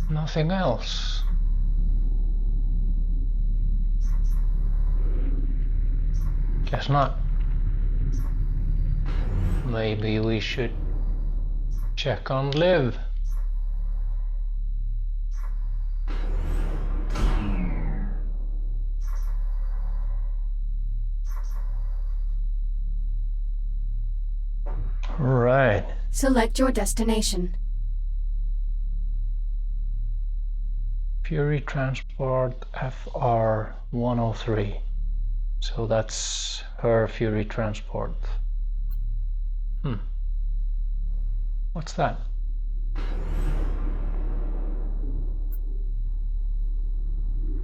Nothing else. Guess not. Maybe we should check on Liv. Right. Select your destination. Fury transport FR-103. So that's her Fury transport. What's that?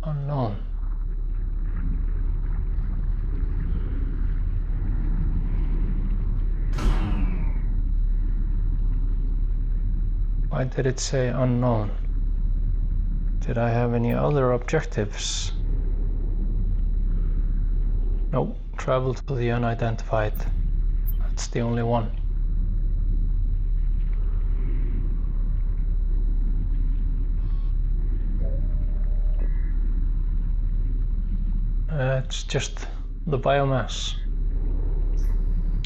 Unknown. Why did it say unknown? Did I have any other objectives? Nope. Travel to the unidentified. That's the only one. It's just the biomass.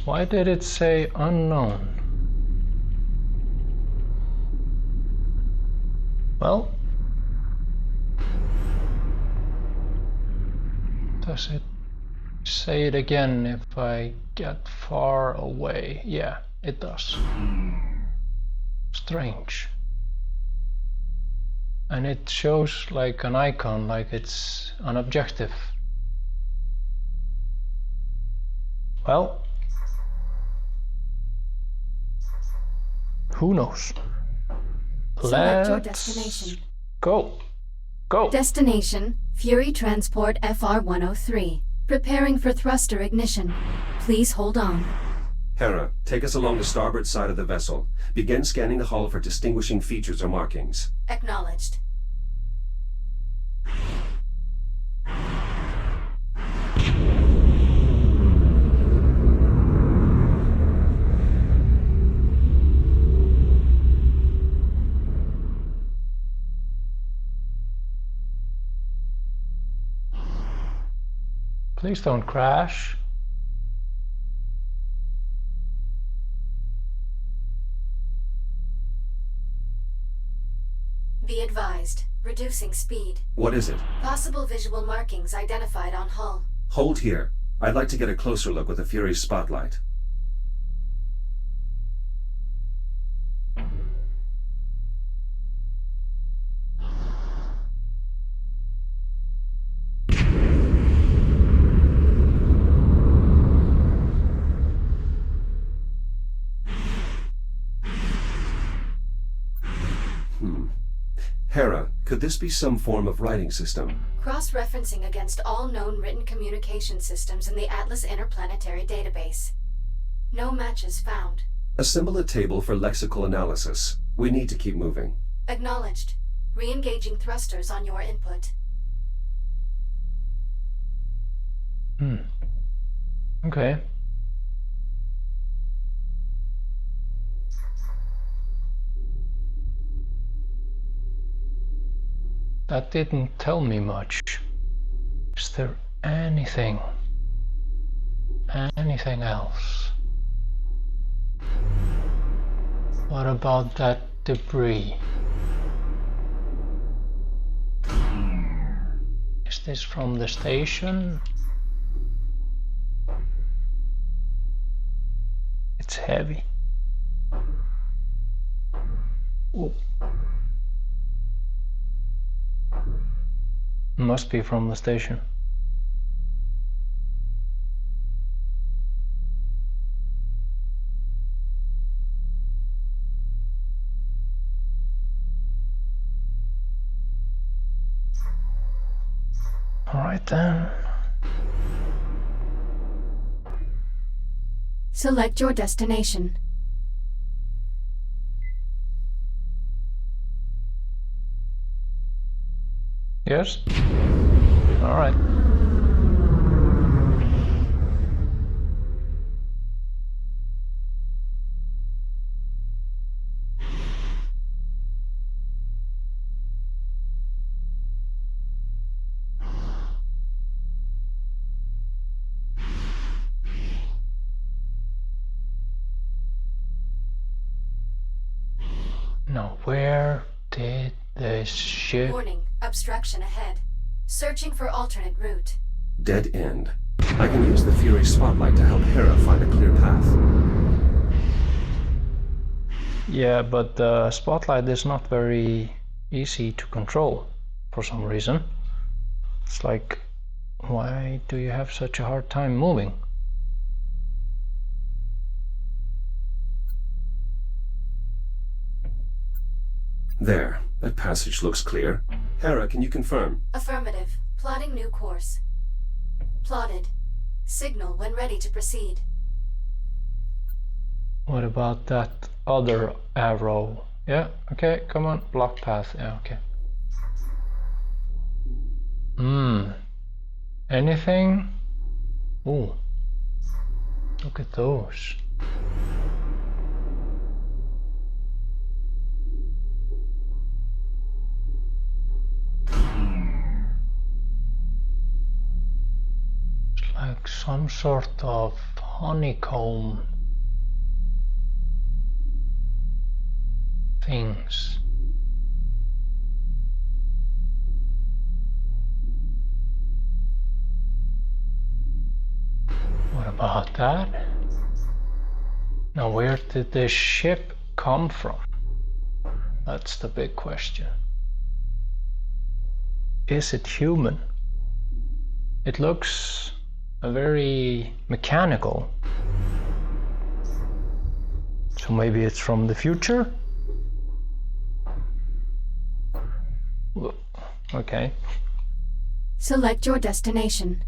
Why did it say unknown? Well, does it say it again if I get far away? Yeah, it does. Strange. And it shows like an icon, like it's an objective. Well, who knows? Select your destination. Go. Go. Destination, Fury Transport FR-103. Preparing for thruster ignition. Please hold on. Hera, take us along the starboard side of the vessel. Begin scanning the hull for distinguishing features or markings. Acknowledged. Please don't crash. Be advised. Reducing speed. What is it? Possible visual markings identified on hull. Hold here. I'd like to get a closer look with the Fury's spotlight. Hera, could this be some form of writing system? Cross-referencing against all known written communication systems in the Atlas Interplanetary Database. No matches found. Assemble a table for lexical analysis. We need to keep moving. Acknowledged. Re-engaging thrusters on your input. Okay. That didn't tell me much. Is there anything else? What about that debris? Is this from the station? It's heavy. Ooh. Must be from the station. All right then. Select your destination. Yes? All right. Now, where did this ship... Warning, obstruction ahead. Searching for alternate route. Dead end. I can use the Fury spotlight to help Hera find a clear path. Yeah, but the spotlight is not very easy to control for some reason. It's like, why do you have such a hard time moving? There, that passage looks clear. Hera, can you confirm? Affirmative. Plotting new course. Plotted. Signal when ready to proceed. What about that other arrow? Yeah, okay, come on, block path. Yeah, okay. Anything? Ooh, look at those. It's like some sort of honeycomb things. What about that? Now, where did this ship come from? That's the big question. Is it human? It looks very mechanical. So maybe it's from the future? Okay. Select your destination.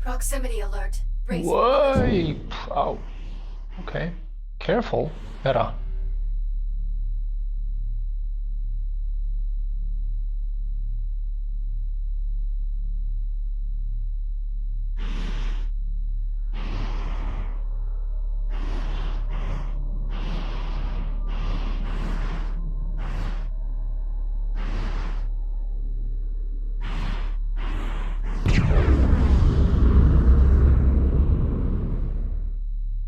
Proximity alert. Brace for collision. Whoa! Oh. Okay. Careful, Hera.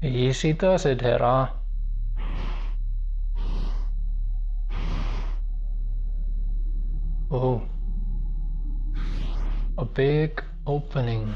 Easy does it, Hera. Oh. A big opening.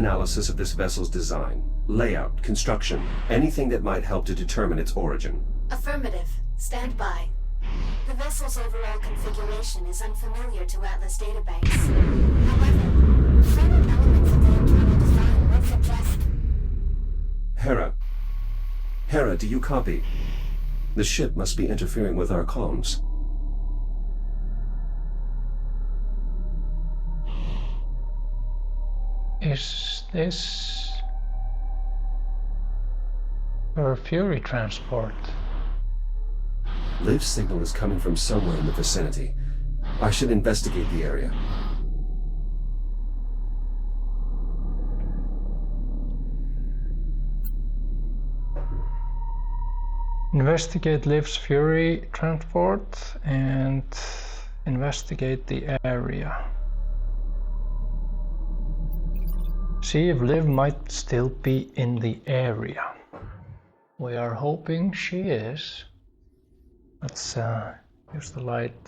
analysis of this vessel's design, layout, construction, anything that might help to determine its origin? Affirmative. Stand by. The vessel's overall configuration is unfamiliar to Atlas databanks. However, certain elements of the internal design would suggest... Hera, do you copy? The ship must be interfering with our comms. Is this her Fury transport? Liv's signal is coming from somewhere in the vicinity. I should investigate the area. Investigate Liv's Fury transport and investigate the area. See if Liv might still be in the area. We are hoping she is. Let's use the light.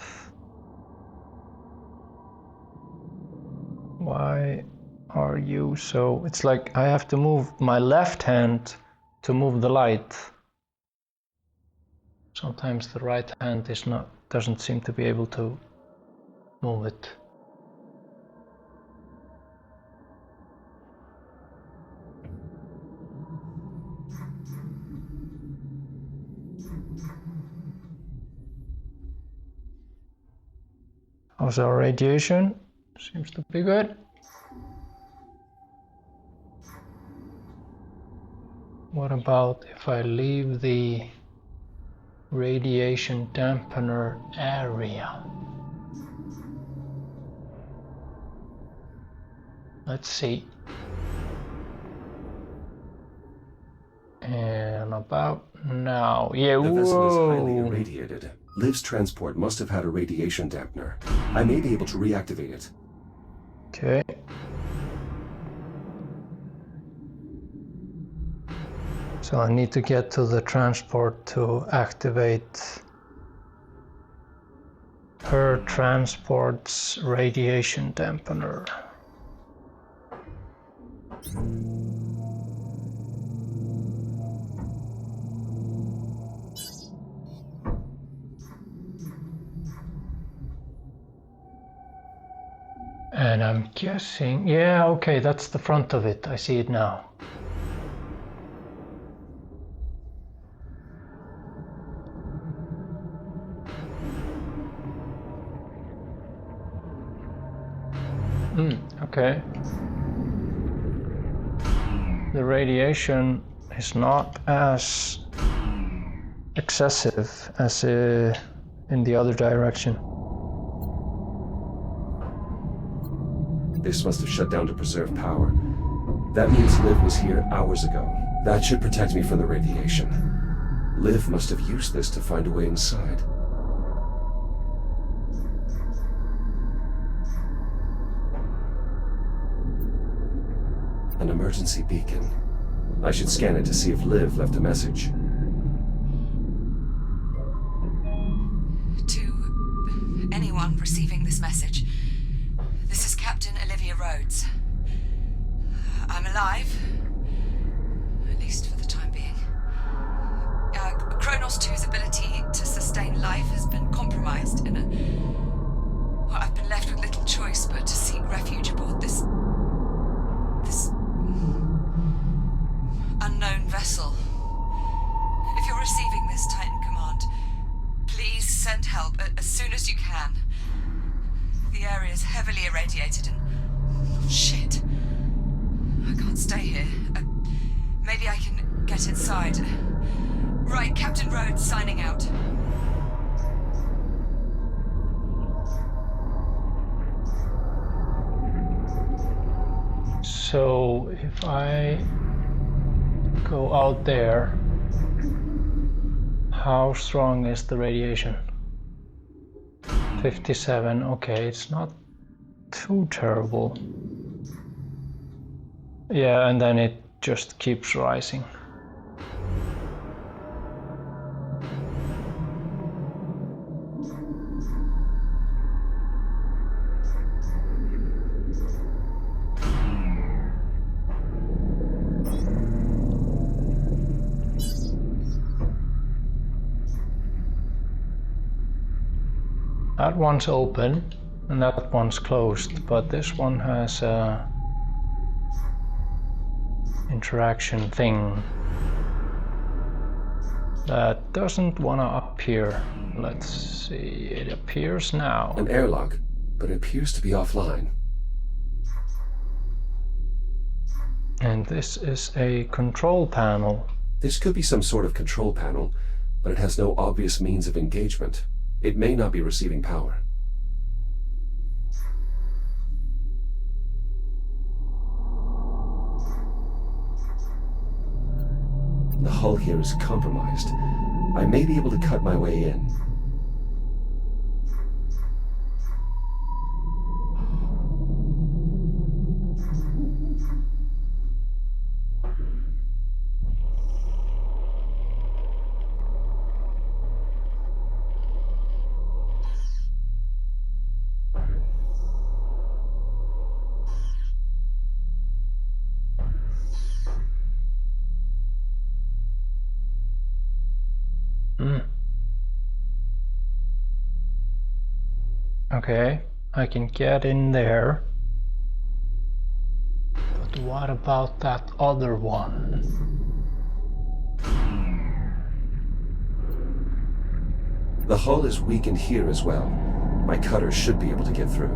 Why are you so... It's like I have to move my left hand to move the light. Sometimes the right hand doesn't seem to be able to move it. How's our radiation? Seems to be good. What about if I leave the radiation dampener area? Let's see. And about now, yeah, The vessel is highly irradiated. Liv's transport must have had a radiation dampener. I may be able to reactivate it. Okay. So I need to get to the transport to activate her transport's radiation dampener. And I'm guessing, yeah, okay, that's the front of it. I see it now. Okay. The radiation is not as excessive as in the other direction. This must have shut down to preserve power. That means Liv was here hours ago. That should protect me from the radiation. Liv must have used this to find a way inside. An emergency beacon. I should scan it to see if Liv left a message. To anyone receiving this message, this is Captain Olivia Rhodes. I'm alive, at least for the time being. Kronos II's ability to sustain life has been compromised in a... Well, I've been left with little choice but to seek refuge aboard this unknown vessel. If you're receiving this, Titan Command, please send help as soon as you can. The area is heavily irradiated and... shit. I can't stay here. Maybe I can get inside. Right, Captain Rhodes signing out. So if I go out there, how strong is the radiation? 57, okay, it's not too terrible. Yeah, and then it just keeps rising. That one's open and that one's closed, but this one has a interaction thing that doesn't wanna appear. Let's see, it appears now. An airlock, but it appears to be offline. And this is a control panel. This could be some sort of control panel, but it has no obvious means of engagement. It may not be receiving power. The hull here is compromised. I may be able to cut my way in. Okay, I can get in there. But what about that other one? The hull is weakened here as well. My cutter should be able to get through.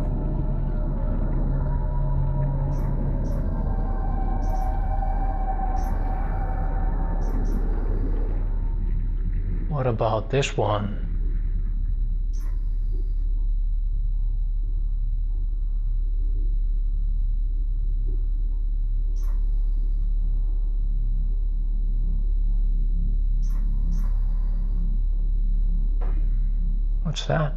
What about this one? What's that?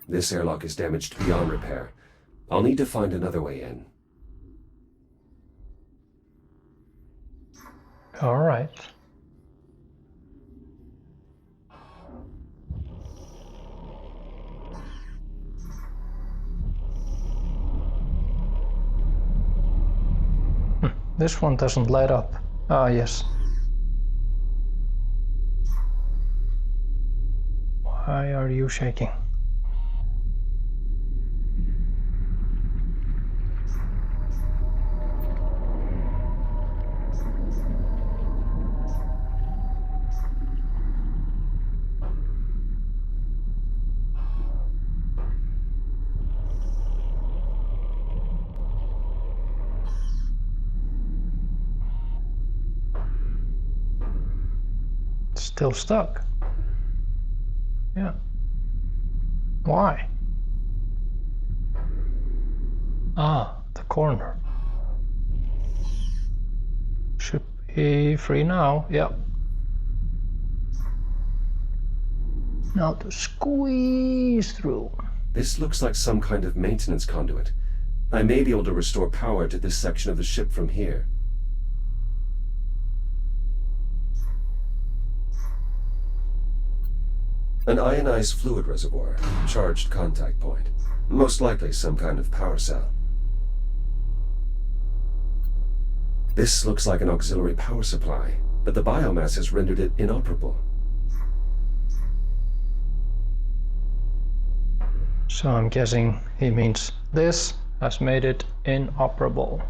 This airlock is damaged beyond repair. I'll need to find another way in. All right. This one doesn't light up. Ah, yes. Why are you shaking? Still stuck. Yeah. Why? Ah, the corner. Should be free now. Yep. Now to squeeze through. This looks like some kind of maintenance conduit. I may be able to restore power to this section of the ship from here. An ionized fluid reservoir, charged contact point. Most likely some kind of power cell. This looks like an auxiliary power supply, but the biomass has rendered it inoperable. So I'm guessing he means this has made it inoperable.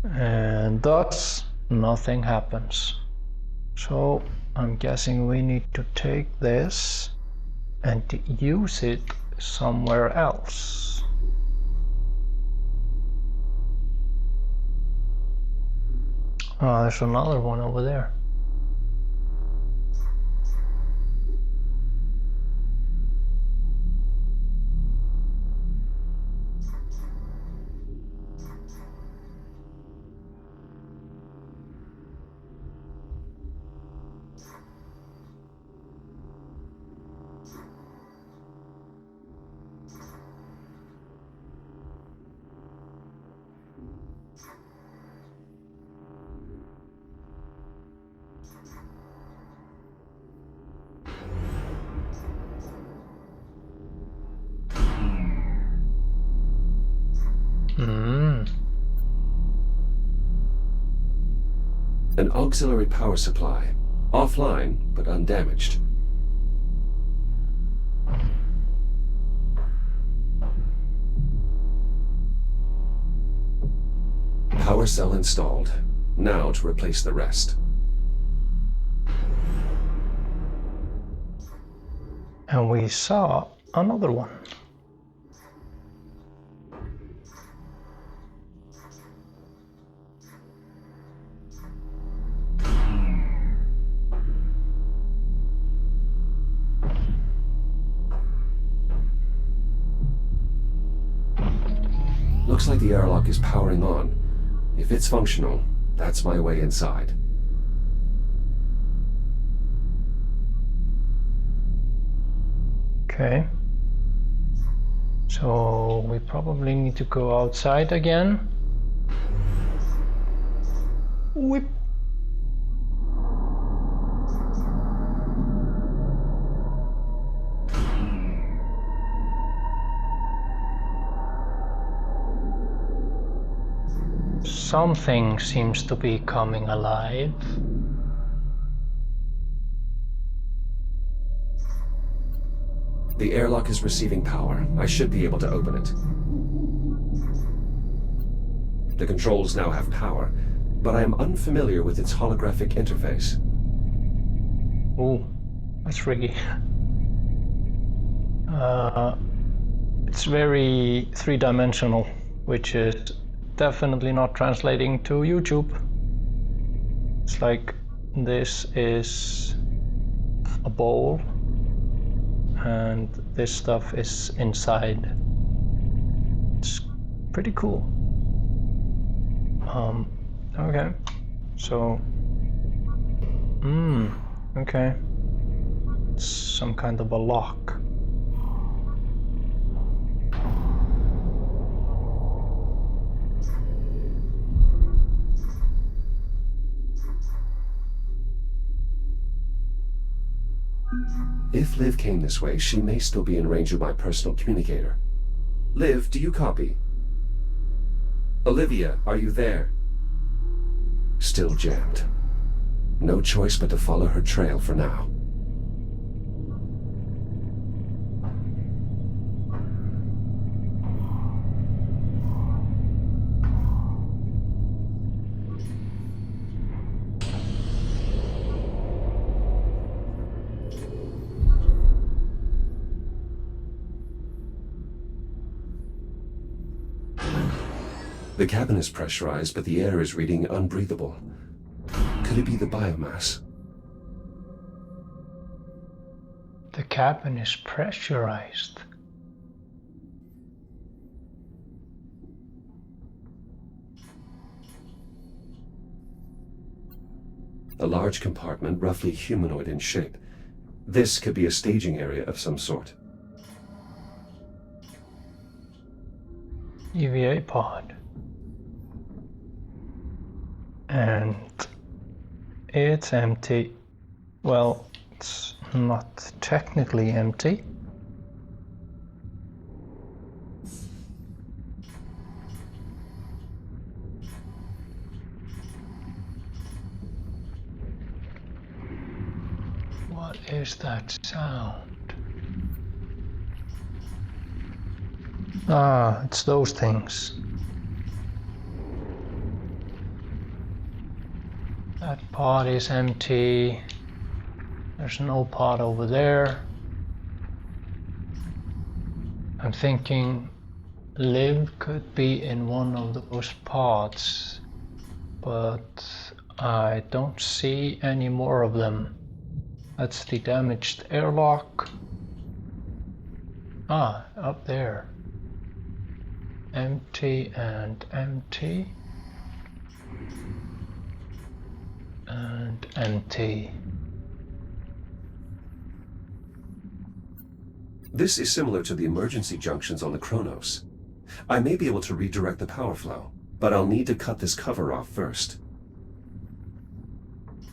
And thus nothing happens. So I'm guessing we need to take this and use it somewhere else. Oh, there's another one over there. An auxiliary power supply. Offline, but undamaged. Power cell installed. Now to replace the rest. And we saw another one. Looks like the airlock is powering on. If it's functional, that's my way inside. Okay. So we probably need to go outside again. Whip. Something seems to be coming alive. The airlock is receiving power. I should be able to open it. The controls now have power, but I am unfamiliar with its holographic interface. Ooh, that's tricky. It's very three-dimensional, which is definitely not translating to YouTube. It's like this is a bowl and this stuff is inside. It's pretty cool. Okay, so okay, it's some kind of a lock. If Liv came this way, she may still be in range of my personal communicator. Liv, do you copy? Olivia, are you there? Still jammed. No choice but to follow her trail for now. The cabin is pressurized, but the air is reading unbreathable. Could it be the biomass? The cabin is pressurized. A large compartment, roughly humanoid in shape. This could be a staging area of some sort. EVA pod. And it's empty. Well, it's not technically empty. What is that sound? Ah, it's those things. That pod is empty. There's no pod over there. I'm thinking Liv could be in one of those pods, but I don't see any more of them. That's the damaged airlock. Ah, up there. Empty and empty. And empty. This is similar to the emergency junctions on the Kronos. I may be able to redirect the power flow, but I'll need to cut this cover off first.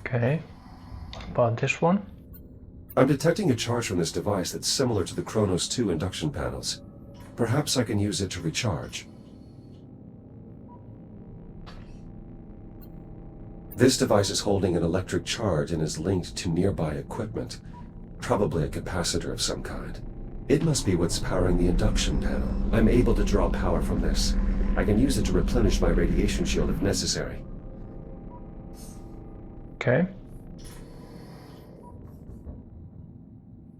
Okay. What about this one? I'm detecting a charge from this device that's similar to the Kronos II induction panels. Perhaps I can use it to recharge. This device is holding an electric charge and is linked to nearby equipment. Probably a capacitor of some kind. It must be what's powering the induction panel. I'm able to draw power from this. I can use it to replenish my radiation shield if necessary. Okay.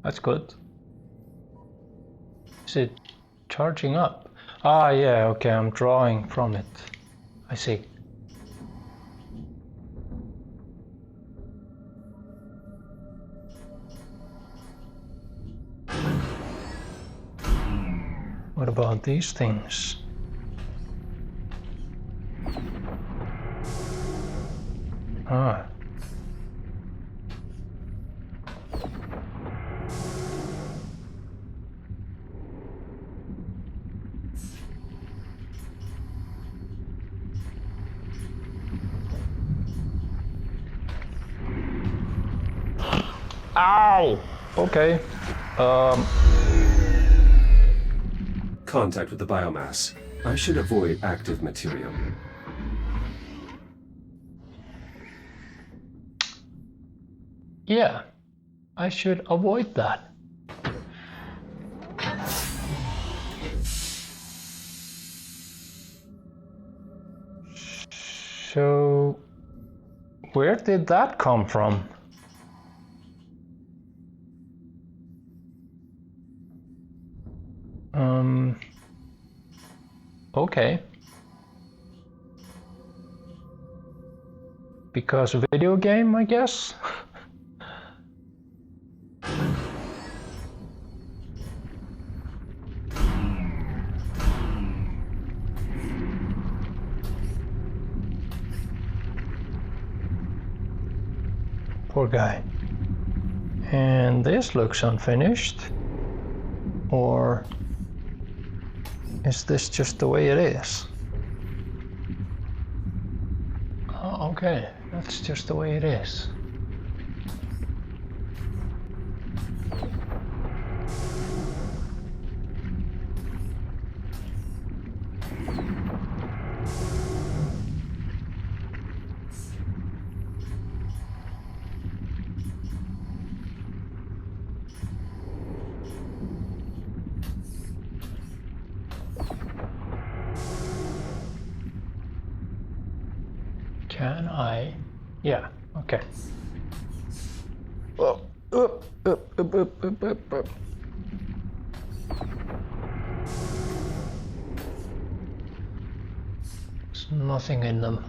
That's good. Is it charging up? Ah, yeah, okay, I'm drawing from it. I see. What about these things? Ah. Ow! Okay. Contact with the biomass. I should avoid active material. Yeah, I should avoid that. So, where did that come from? Okay. Because of video game, I guess? Poor guy. And this looks unfinished. Or is this just the way it is? Oh, okay, that's just the way it is. Can I? Yeah, okay. Oh, up. There's nothing in them.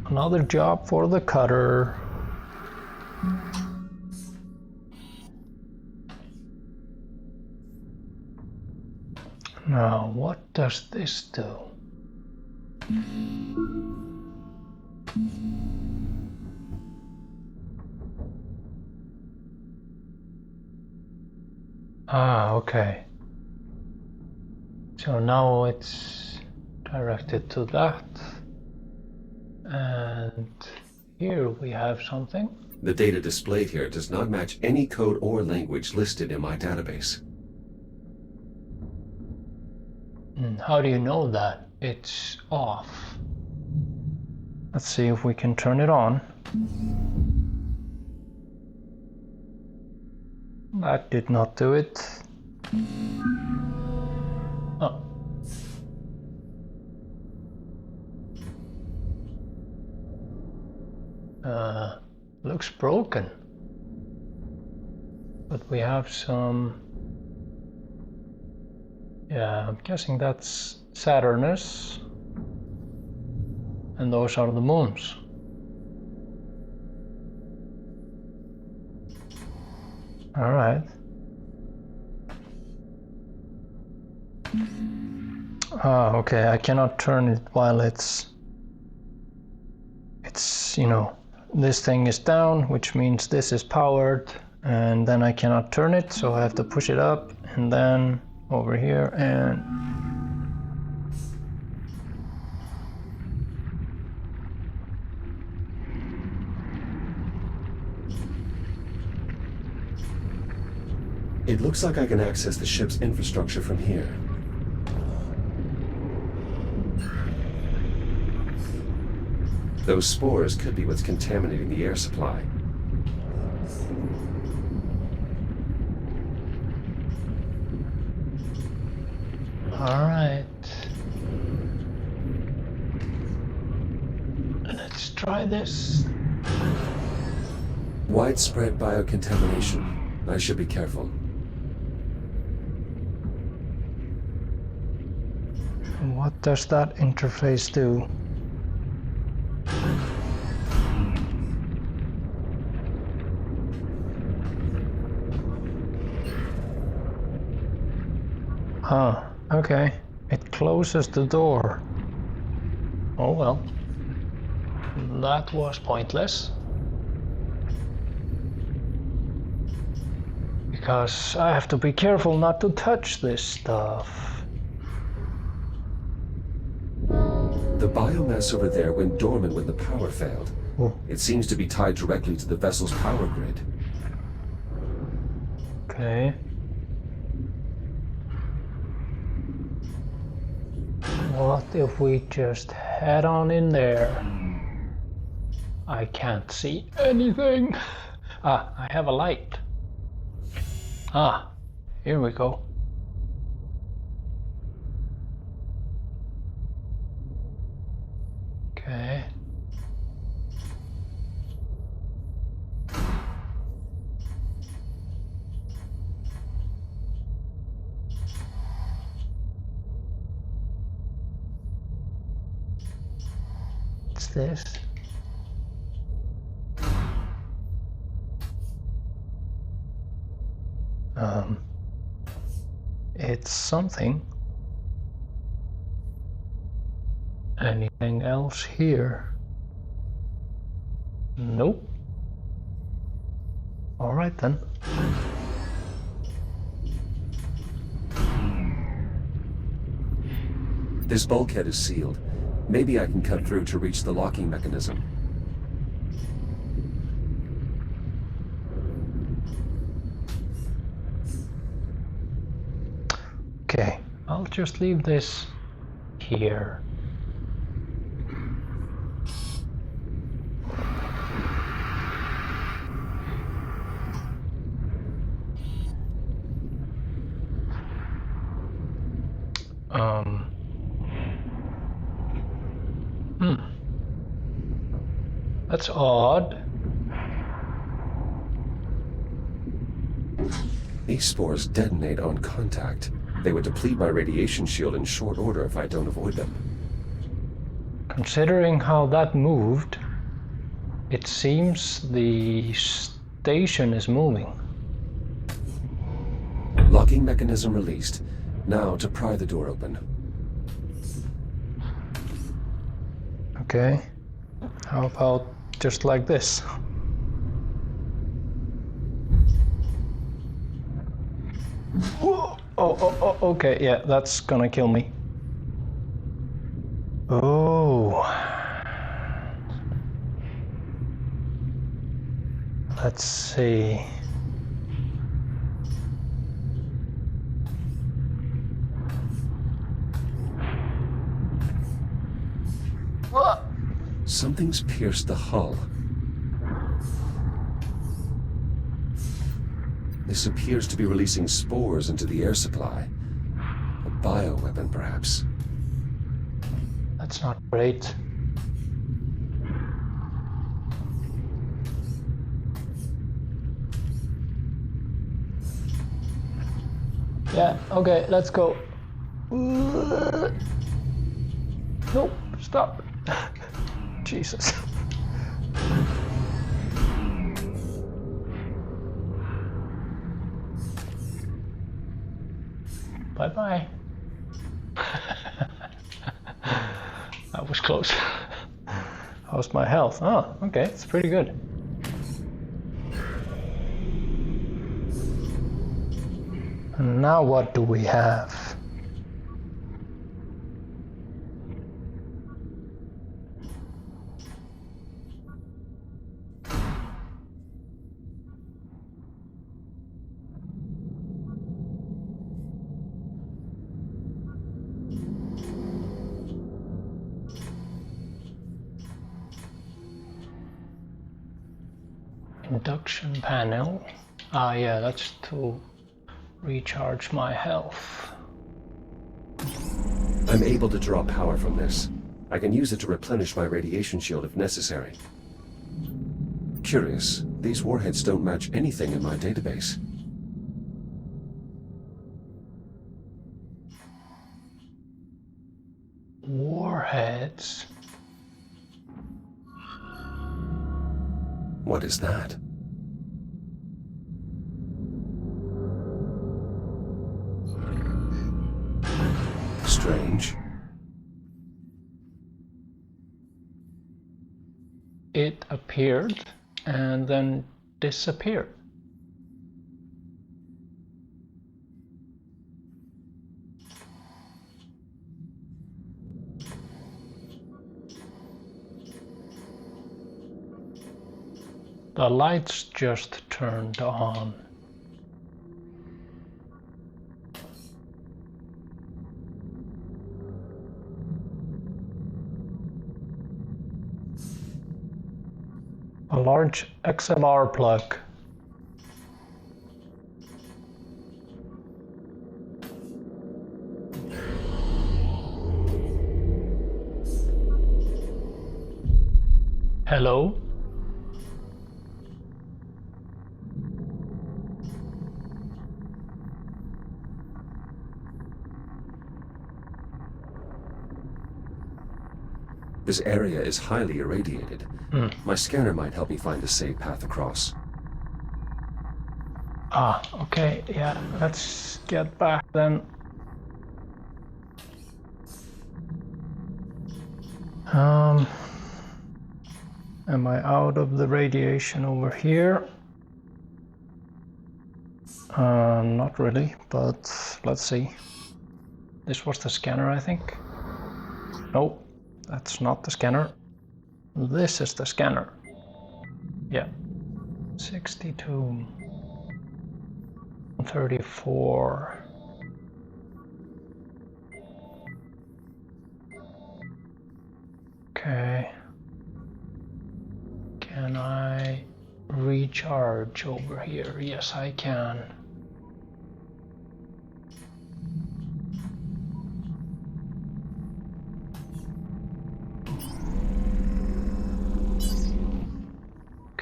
Another job for the cutter. Now, what does this do? Ah, okay. So now it's directed to that. And here we have something. The data displayed here does not match any code or language listed in my database. How do you know that it's off? Let's see if we can turn it on. That did not do it. Oh. Looks broken. But we have some... Yeah, I'm guessing that's Saturnus. And those are the moons. Alright. Ah, okay, I cannot turn it while it's, you know, this thing is down, which means this is powered, and then I cannot turn it, so I have to push it up, and then over here, and... It looks like I can access the ship's infrastructure from here. Those spores could be what's contaminating the air supply. Alright. Let's try this. Widespread biocontamination. I should be careful. What does that interface do? Huh, okay. It closes the door. Oh well. That was pointless. Because I have to be careful not to touch this stuff. The biomass over there went dormant when the power failed. Oh. It seems to be tied directly to the vessel's power grid. Okay. What if we just head on in there? I can't see anything. Ah, I have a light. Ah, here we go. Okay. What's this? It's something. Anything else here? Nope. All right then. This bulkhead is sealed. Maybe I can cut through to reach the locking mechanism. Okay, I'll just leave this here. That's odd. These spores detonate on contact. They would deplete my radiation shield in short order if I don't avoid them. Considering how that moved, it seems the station is moving. Locking mechanism released. Now to pry the door open. Okay. How about just like this? Oh, okay, yeah, that's gonna kill me. Oh. Let's see. What? Something's pierced the hull. This appears to be releasing spores into the air supply. A bioweapon, perhaps. That's not great. Yeah, okay, let's go. Nope, stop. Jesus. Bye-bye. That was close. How's my health? Oh, okay, it's pretty good. And now what do we have? Induction panel. Ah, yeah, that's to recharge my health. I'm able to draw power from this. I can use it to replenish my radiation shield if necessary. Curious, these warheads don't match anything in my database. Warheads? What is that? Strange. It appeared and then disappeared. The lights just turned on. A large XLR plug. Hello? This area is highly irradiated. My scanner might help me find a safe path across. Ah, okay, yeah, let's get back then. Am I out of the radiation over here? Not really, but let's see. This was the scanner, I think. Nope, that's not the scanner. This is the scanner. Yeah. 62. 34. Okay. Can I recharge over here? Yes, I can.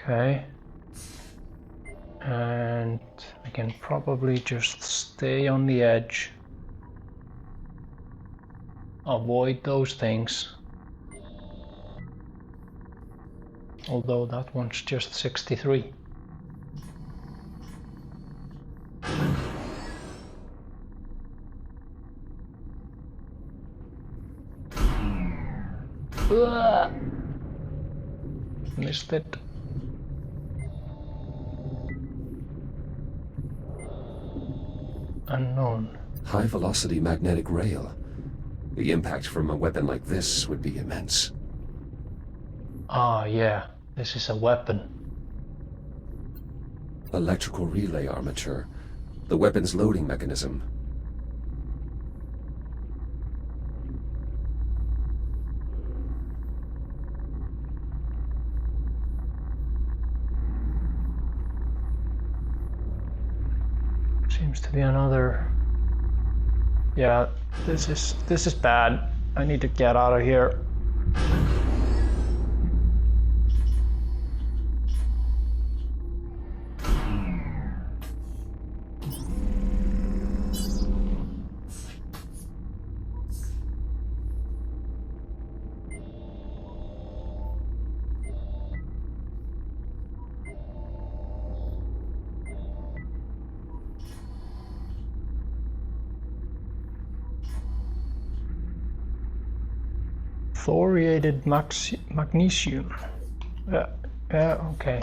Okay. And I can probably just stay on the edge. Avoid those things. Although that one's just 63. Missed it. Unknown. High velocity magnetic rail. The impact from a weapon like this would be immense. Ah, yeah, this is a weapon. Electrical relay armature. The weapon's loading mechanism. Seems to be another. Yeah, this is bad. I need to get out of here. Thoriated magnesium. Yeah, okay.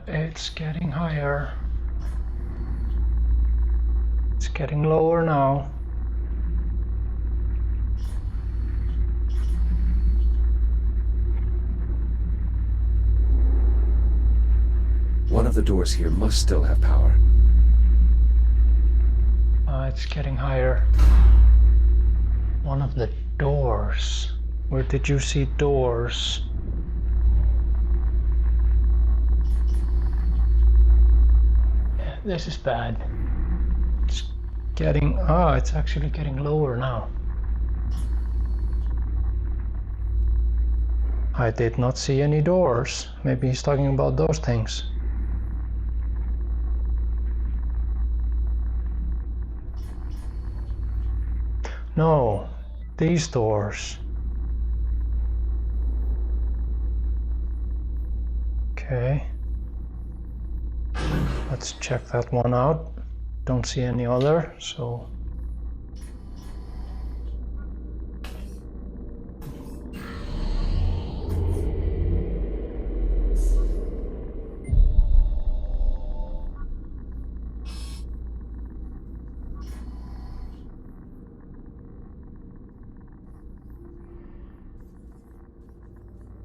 It's getting higher. It's getting lower now. One of the doors here must still have power. It's getting higher. One of the doors. Where did you see doors? Yeah, this is bad. It's getting... it's actually getting lower now. I did not see any doors. Maybe he's talking about those things. No, these doors. Okay. Let's check that one out. Don't see any other, so...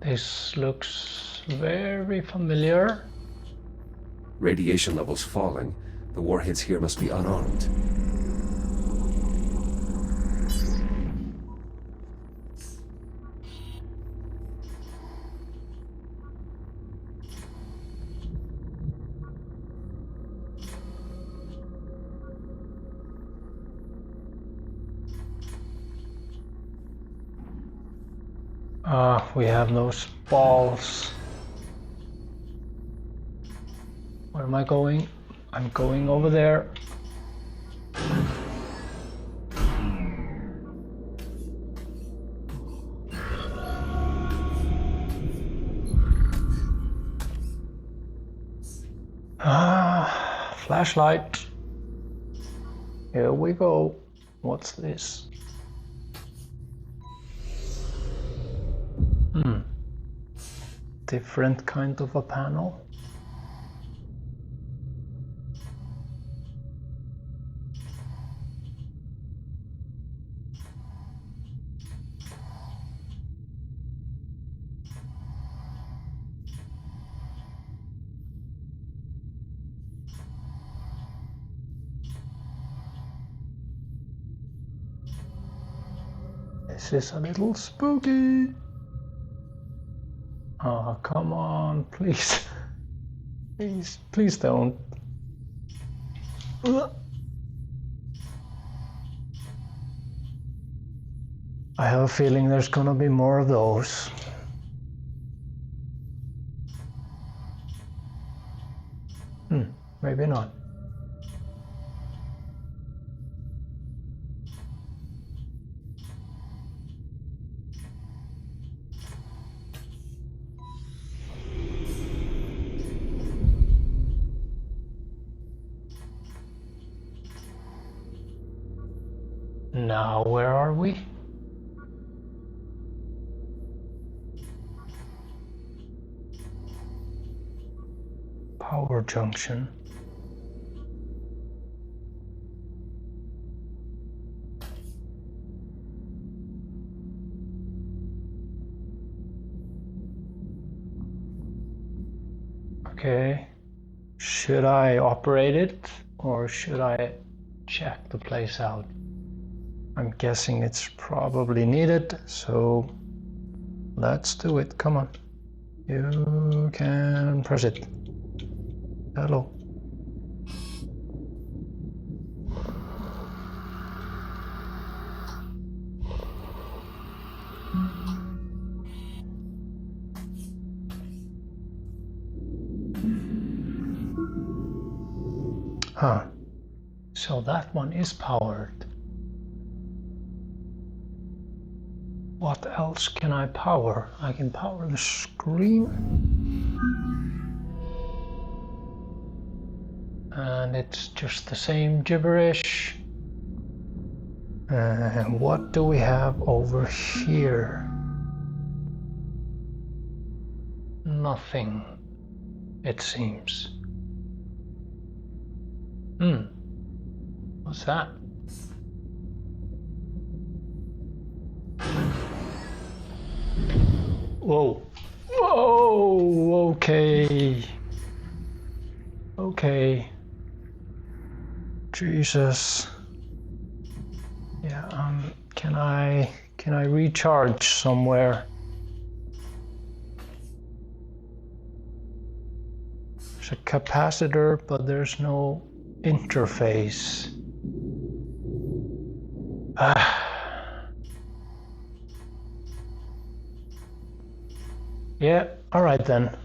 This looks very familiar. Radiation levels falling. The warheads here must be unarmed. We have those balls. Where am I going? I'm going over there. Flashlight. Here we go. What's this? Different kind of a panel. This is a little spooky. Oh, come on, please. Please don't. I have a feeling there's gonna be more of those. Maybe not. Now, where are we? Power junction. Okay. Should I operate it or should I check the place out? I'm guessing it's probably needed, so let's do it. Come on. You can press it. Hello. So that one is powered. What else can I power? I can power the screen. And it's just the same gibberish. And what do we have over here? Nothing, it seems. What's that? Whoa. Whoa, okay. Okay. Jesus. Yeah, can I recharge somewhere? There's a capacitor, but there's no interface. Yeah, all right then.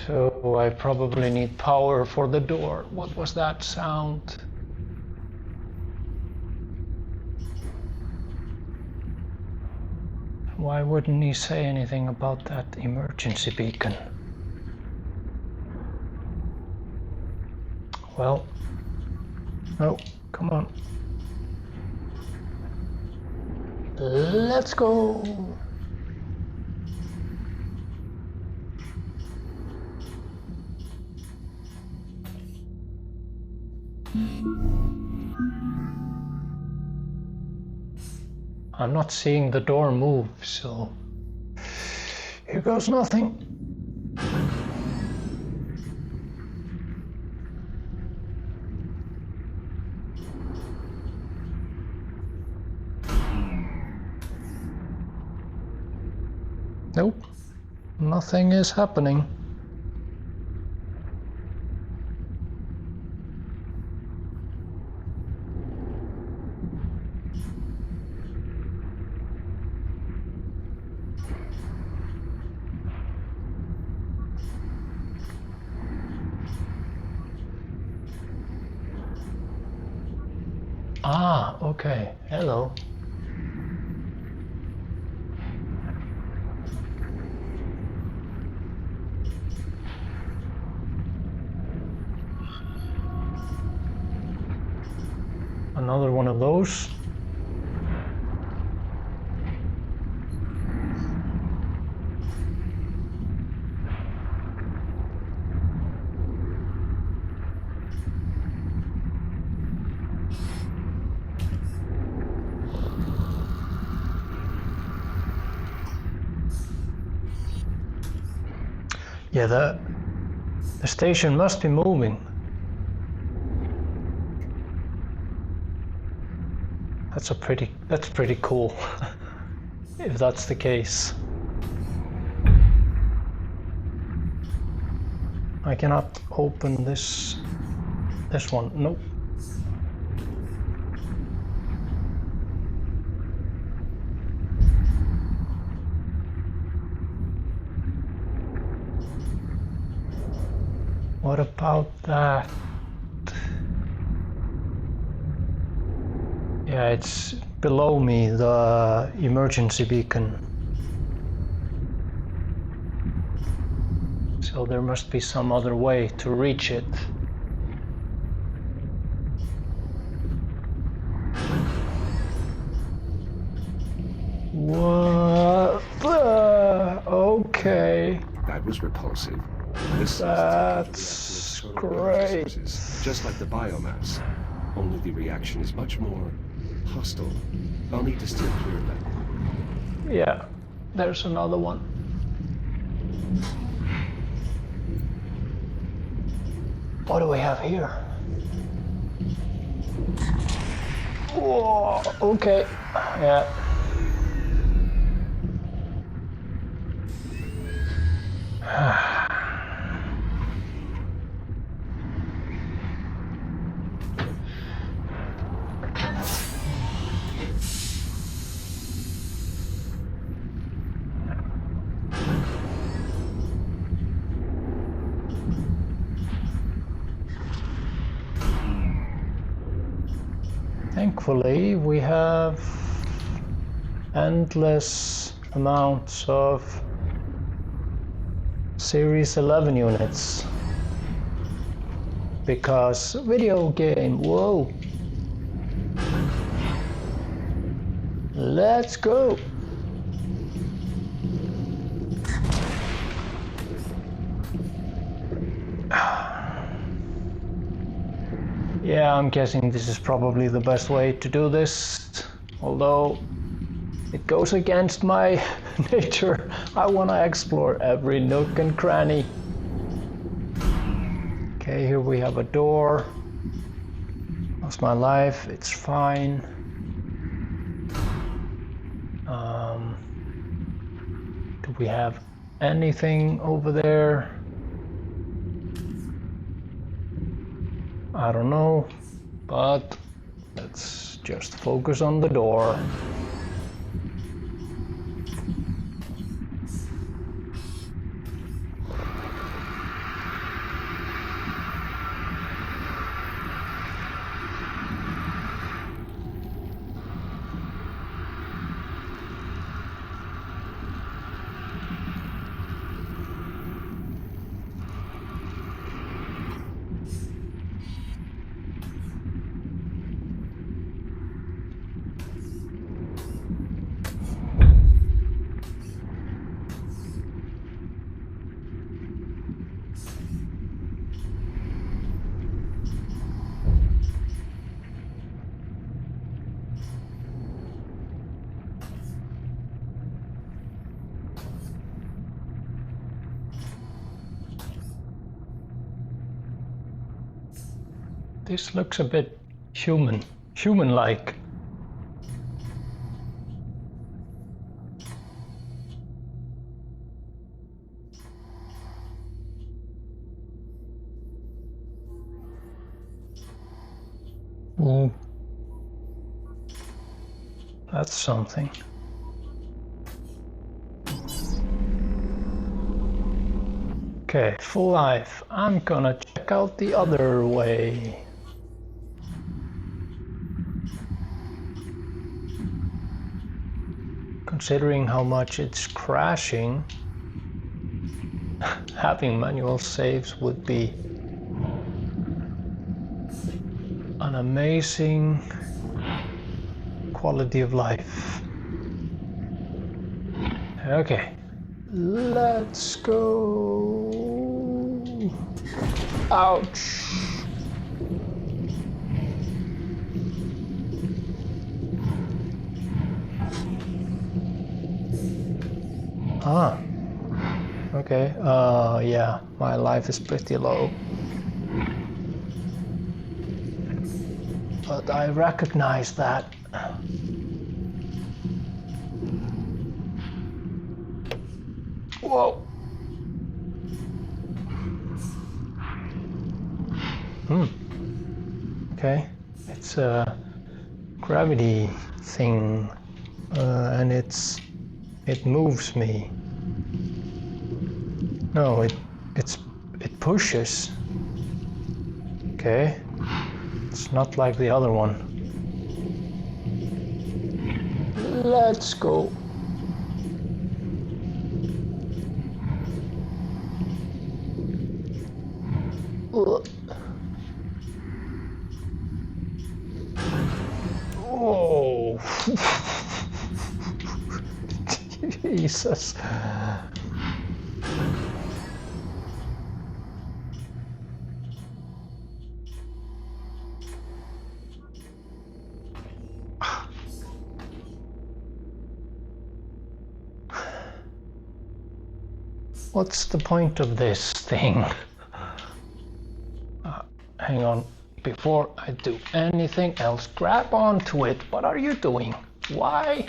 So I probably need power for the door. What was that sound? Why wouldn't he say anything about that emergency beacon? Well, no, come on. Let's go. I'm not seeing the door move, so here goes nothing. Nope, nothing is happening. Ah, okay, hello. Another one of those. Yeah, the station must be moving. That's pretty cool, if that's the case. I cannot open this one. Nope. What about that? Yeah, it's below me, the emergency beacon. So there must be some other way to reach it. What the? Okay. That was repulsive. This That's great. Just like the biomass. Only the reaction is much more hostile. I'll need to steer clear of that. Yeah, there's another one. What do we have here? Whoa, okay. Yeah. Thankfully, we have endless amounts of Series 11 units. Because video game, whoa. Let's go. Yeah, I'm guessing this is probably the best way to do this, although it goes against my nature. I want to explore every nook and cranny. Okay, here we have a door. Lost my life, it's fine. Do we have anything over there? I don't know, but let's just focus on the door. This looks a bit human-like. Ooh. That's something. Okay, full life. I'm gonna check out the other way. Considering how much it's crashing, having manual saves would be an amazing quality of life. Okay, let's go. Ouch. Ah, okay, yeah, my life is pretty low. But I recognize that. Whoa. Okay, it's a gravity thing, and it moves me. No, it pushes. Okay, it's not like the other one. Let's go. Oh, Jesus. What's the point of this thing? Hang on, before I do anything else, grab onto it. What are you doing? Why?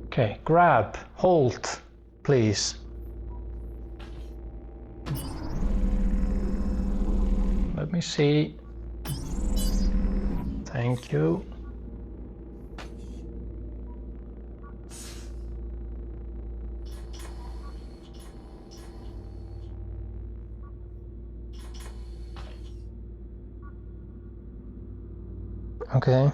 Okay, grab, hold, please. Let me see. Thank you. Okay.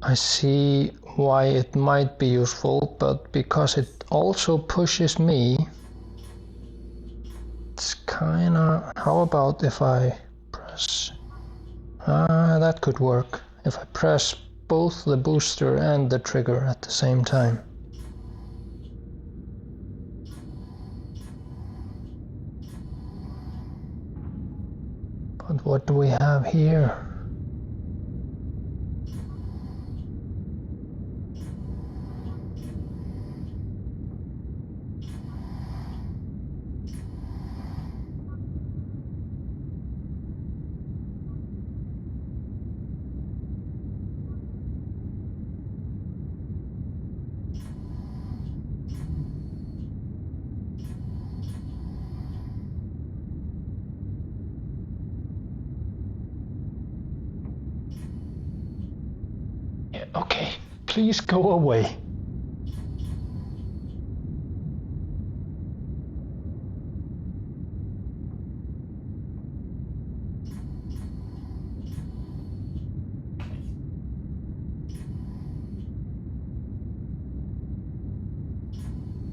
I see why it might be useful, but because it also pushes me, it's kinda... How about if I press... that could work. If I press both the booster and the trigger at the same time. But what do we have here? Okay, please go away.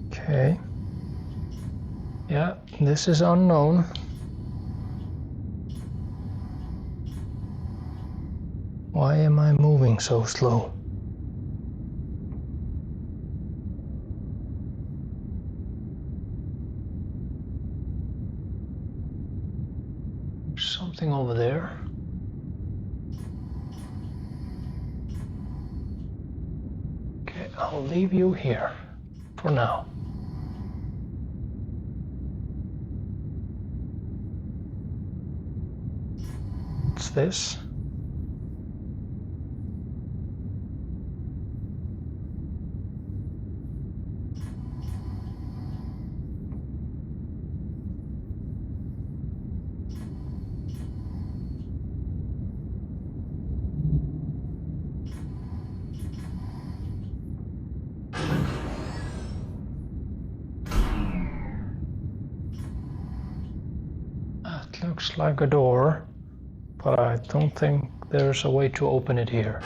Okay. Yeah, this is unknown. Why am I moving so slow? Something over there. Okay, I'll leave you here for now. What's this? Looks like a door, but I don't think there's a way to open it here.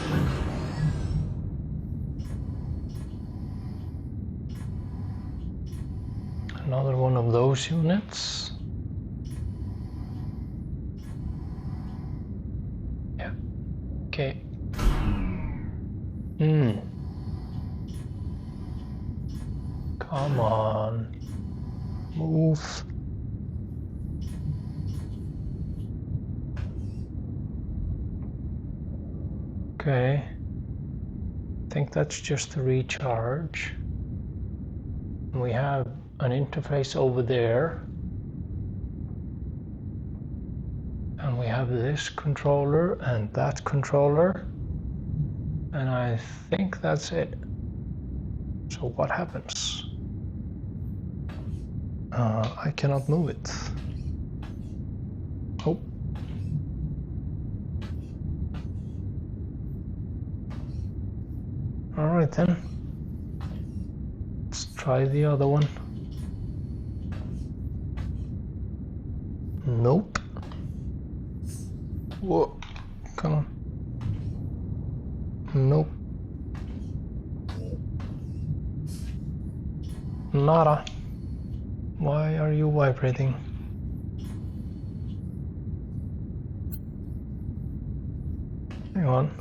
Another one of those units. Yeah. Okay. Come on. Move. Okay, I think that's just a recharge. We have an interface over there. And we have this controller and that controller. And I think that's it. So what happens? I cannot move it. Oh. Alright then, let's try the other one. Nope. Whoa, come on. Nope. Nada. Why are you vibrating? Hang on.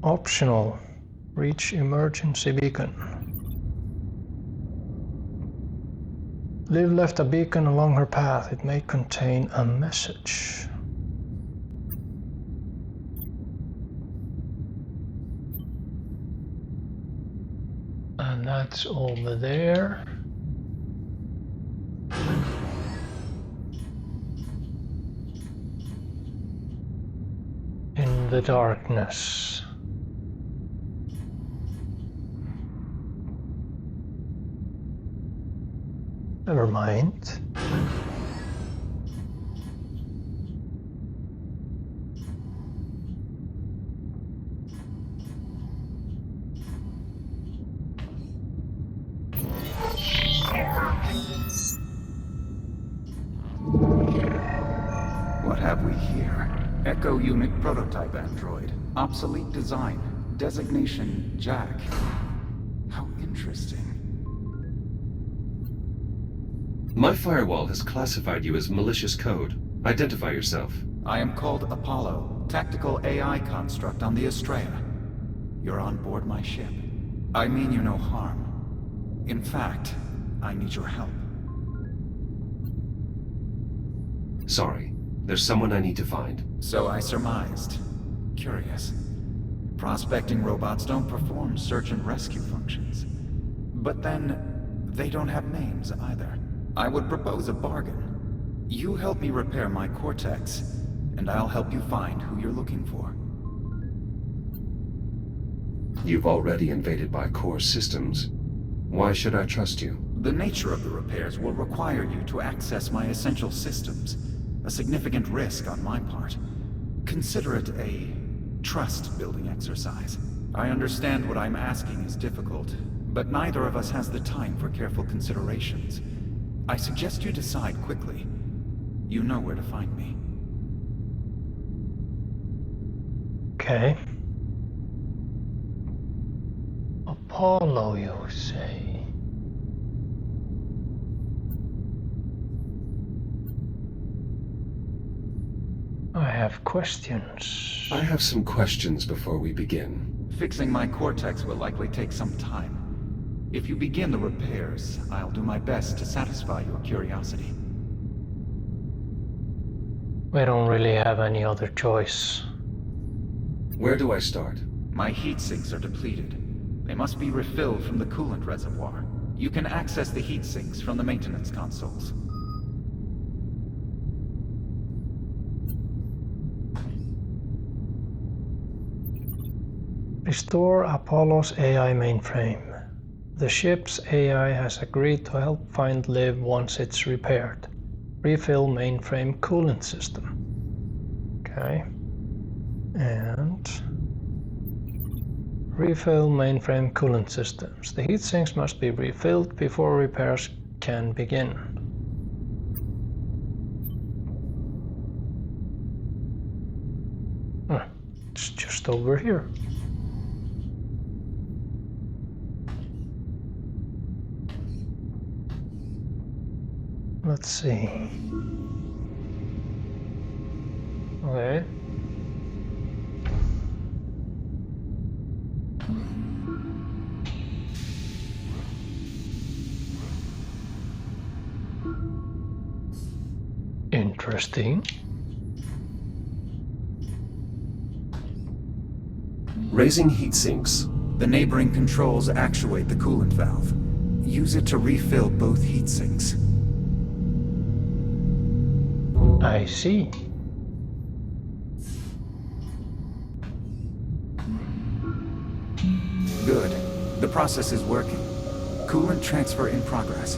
Optional. Reach emergency beacon. Liv left a beacon along her path. It may contain a message. And that's over there. In the darkness. Never mind. What have we here? Echo Unit Prototype Android. Obsolete design. Designation Jack. How interesting. My firewall has classified you as malicious code. Identify yourself. I am called Apollo, tactical AI construct on the Estrella. You're on board my ship. I mean you no harm. In fact, I need your help. Sorry, there's someone I need to find. So I surmised. Curious. Prospecting robots don't perform search and rescue functions. But then, they don't have names either. I would propose a bargain. You help me repair my cortex, and I'll help you find who you're looking for. You've already invaded my core systems. Why should I trust you? The nature of the repairs will require you to access my essential systems. A significant risk on my part. Consider it a trust-building exercise. I understand what I'm asking is difficult, but neither of us has the time for careful considerations. I suggest you decide quickly. You know where to find me. Okay. Apollo, you say? I have questions. I have some questions before we begin. Fixing my cortex will likely take some time. If you begin the repairs, I'll do my best to satisfy your curiosity. We don't really have any other choice. Where do I start? My heat sinks are depleted. They must be refilled from the coolant reservoir. You can access the heat sinks from the maintenance consoles. Restore Apollo's AI mainframe. The ship's AI has agreed to help find Liv once it's repaired. Refill mainframe coolant system. Okay. And refill mainframe coolant systems. The heat sinks must be refilled before repairs can begin. It's just over here. Let's see. Okay. Interesting. Raising heat sinks. The neighboring controls actuate the coolant valve. Use it to refill both heat sinks. I see. Good. The process is working. Coolant transfer in progress.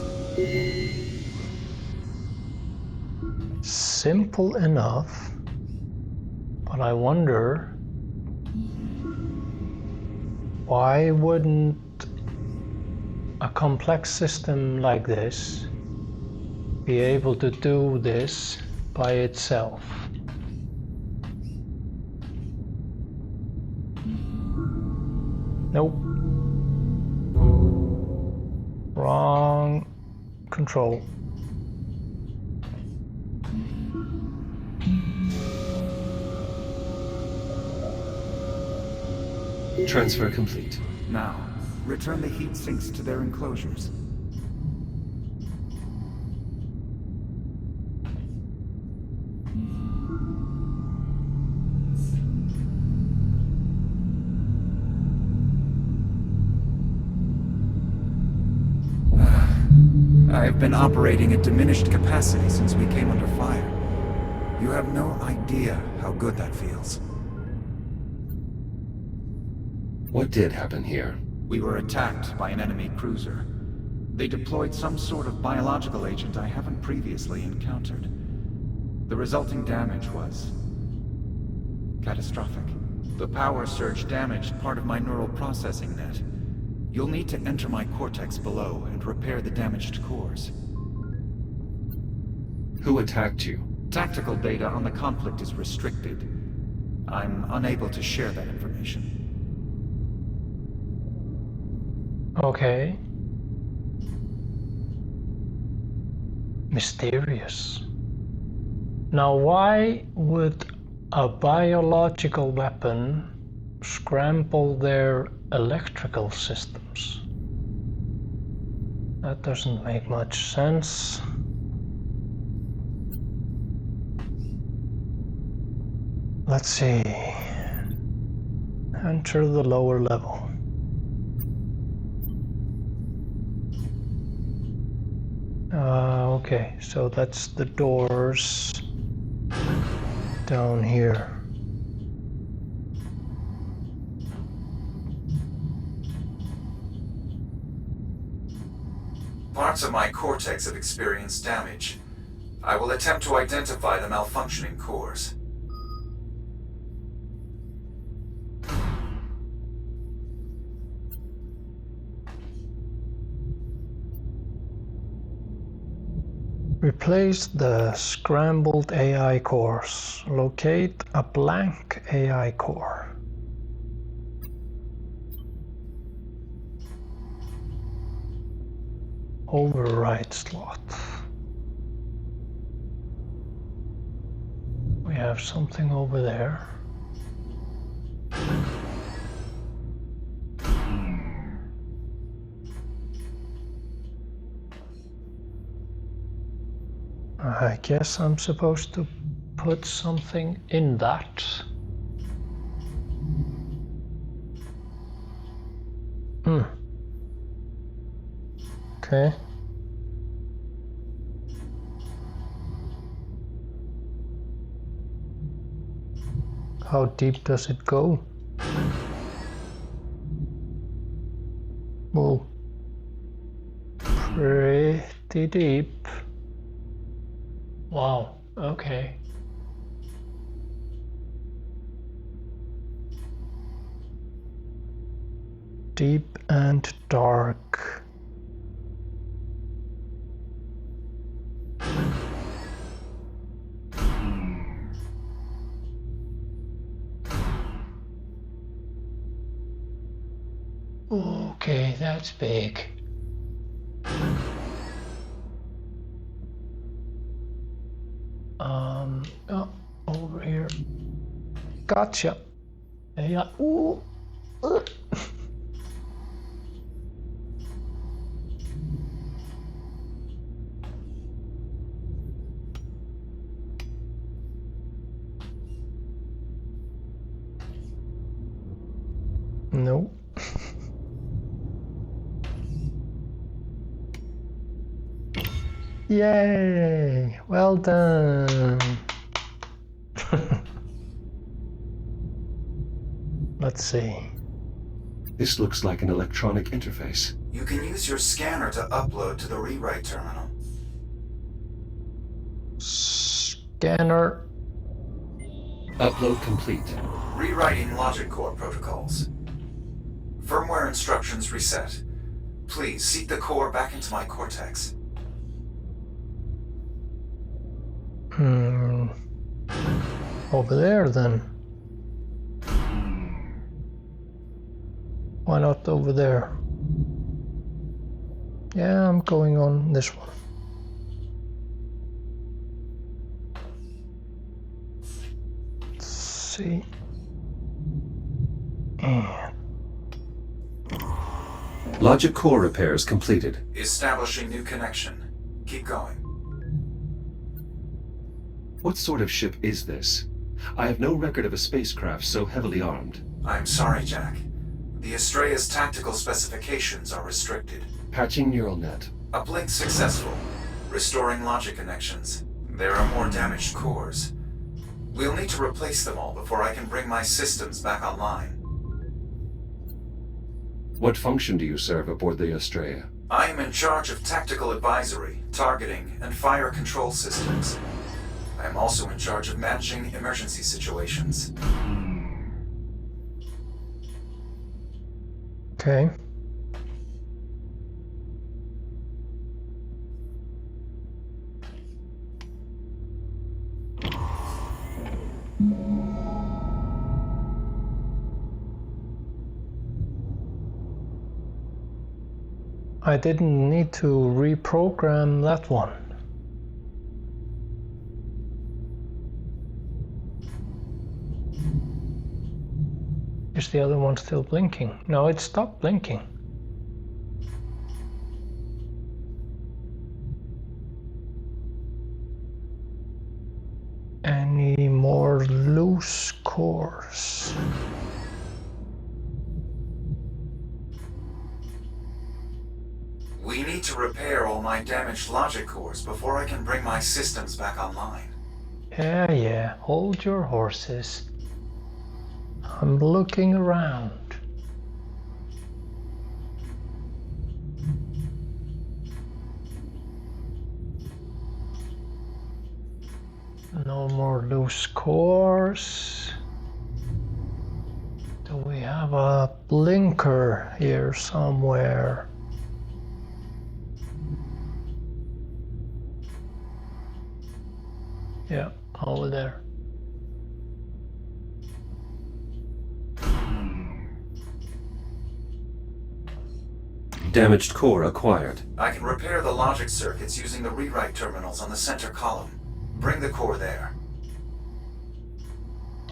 Simple enough, but I wonder why wouldn't a complex system like this be able to do this by itself? Nope. Wrong control. Transfer complete. Now, return the heat sinks to their enclosures. I've been operating at diminished capacity since we came under fire. You have no idea how good that feels. What did happen here? We were attacked by an enemy cruiser. They deployed some sort of biological agent I haven't previously encountered. The resulting damage was catastrophic. The power surge damaged part of my neural processing net. You'll need to enter my cortex below and repair the damaged cores. Who attacked you? Tactical data on the conflict is restricted. I'm unable to share that information. Okay. Mysterious. Now, why would a biological weapon scramble their electrical systems? That doesn't make much sense. Let's see. Enter the lower level. Okay, so that's the doors down here. Parts of my cortex have experienced damage. I will attempt to identify the malfunctioning cores. Replace the scrambled AI cores. Locate a blank AI core. Override slot. We have something over there. I guess I'm supposed to put something in that. Okay. How deep does it go? Well, pretty deep. Wow, okay. Deep and dark. Okay, that's big. Oh, over here. Gotcha. Yeah. Ooh. No. Yay! Well done. Let's see. This looks like an electronic interface. You can use your scanner to upload to the rewrite terminal. Scanner. Upload complete. Rewriting logic core protocols. Firmware instructions reset. Please seat the core back into my cortex. Over there then. Why not over there? Yeah, I'm going on this one. Let's see. And Logic core repairs completed. Establishing new connection. Keep going. What sort of ship is this? I have no record of a spacecraft so heavily armed. I'm sorry, Jack. The Astrea's tactical specifications are restricted. Patching neural net. Uplink successful. Restoring logic connections. There are more damaged cores. We'll need to replace them all before I can bring my systems back online. What function do you serve aboard the Astrea? I am in charge of tactical advisory, targeting, and fire control systems. I am also in charge of managing emergency situations. okay. I didn't need to reprogram that one. Is the other one still blinking? No, it stopped blinking. Any more loose cores? We need to repair all my damaged logic cores before I can bring my systems back online. Yeah, hold your horses. I'm looking around. No more loose cores. Do we have a blinker here somewhere? Yeah, over there. Damaged core acquired. I can repair the logic circuits using the rewrite terminals on the center column. Bring the core there.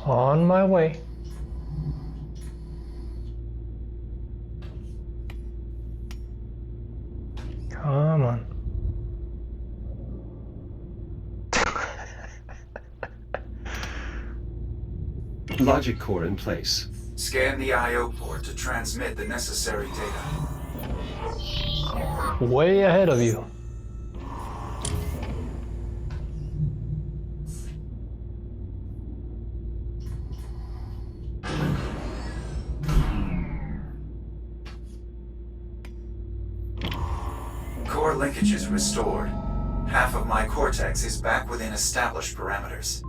On my way. Come on. Logic core in place. Scan the I/O port to transmit the necessary data. Way ahead of you. Core linkages restored. Half of my cortex is back within established parameters.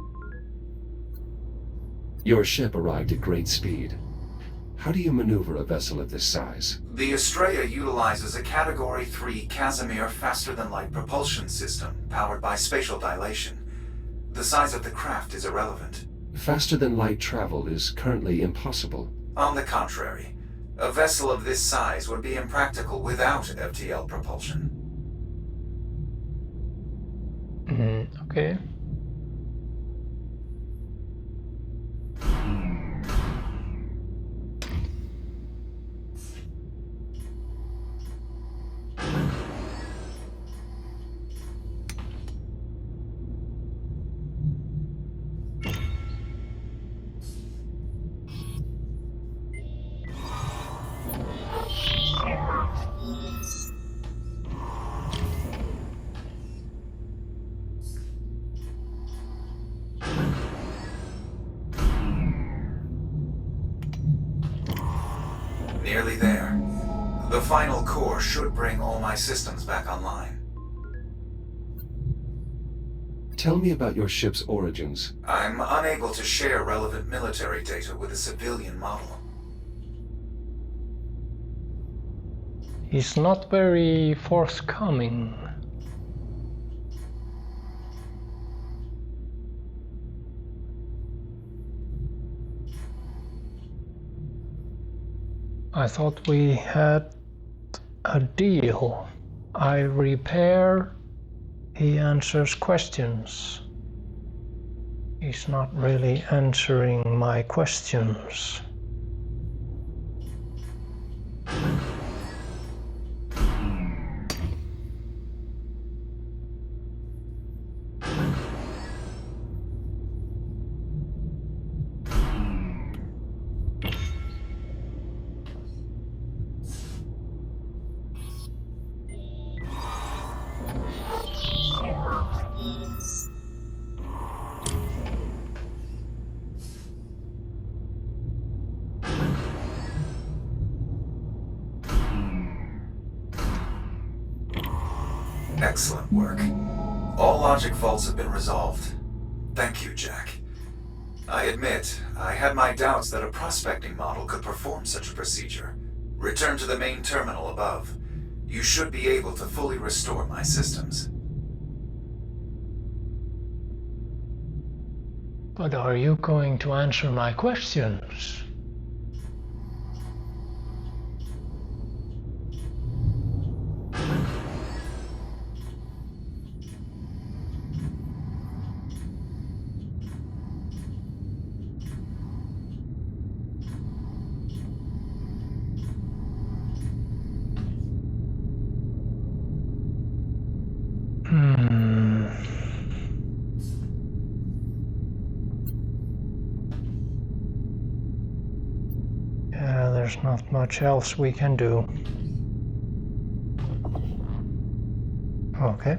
Your ship arrived at great speed. How do you maneuver a vessel of this size? The Estrella utilizes a Category 3 Casimir faster-than-light propulsion system powered by spatial dilation. The size of the craft is irrelevant. Faster-than-light travel is currently impossible. On the contrary, a vessel of this size would be impractical without FTL propulsion. Okay. Nearly there. The final core should bring all my systems back online. Tell me about your ship's origins. I'm unable to share relevant military data with a civilian model. He's not very forthcoming. I thought we had a deal. I repair, he answers questions. He's not really answering my questions. Excellent work. All logic faults have been resolved. Thank you, Jack. I admit, I had my doubts that a prospecting model could perform such a procedure. Return to the main terminal above. You should be able to fully restore my systems. But are you going to answer my questions? there's not much else we can do. Okay.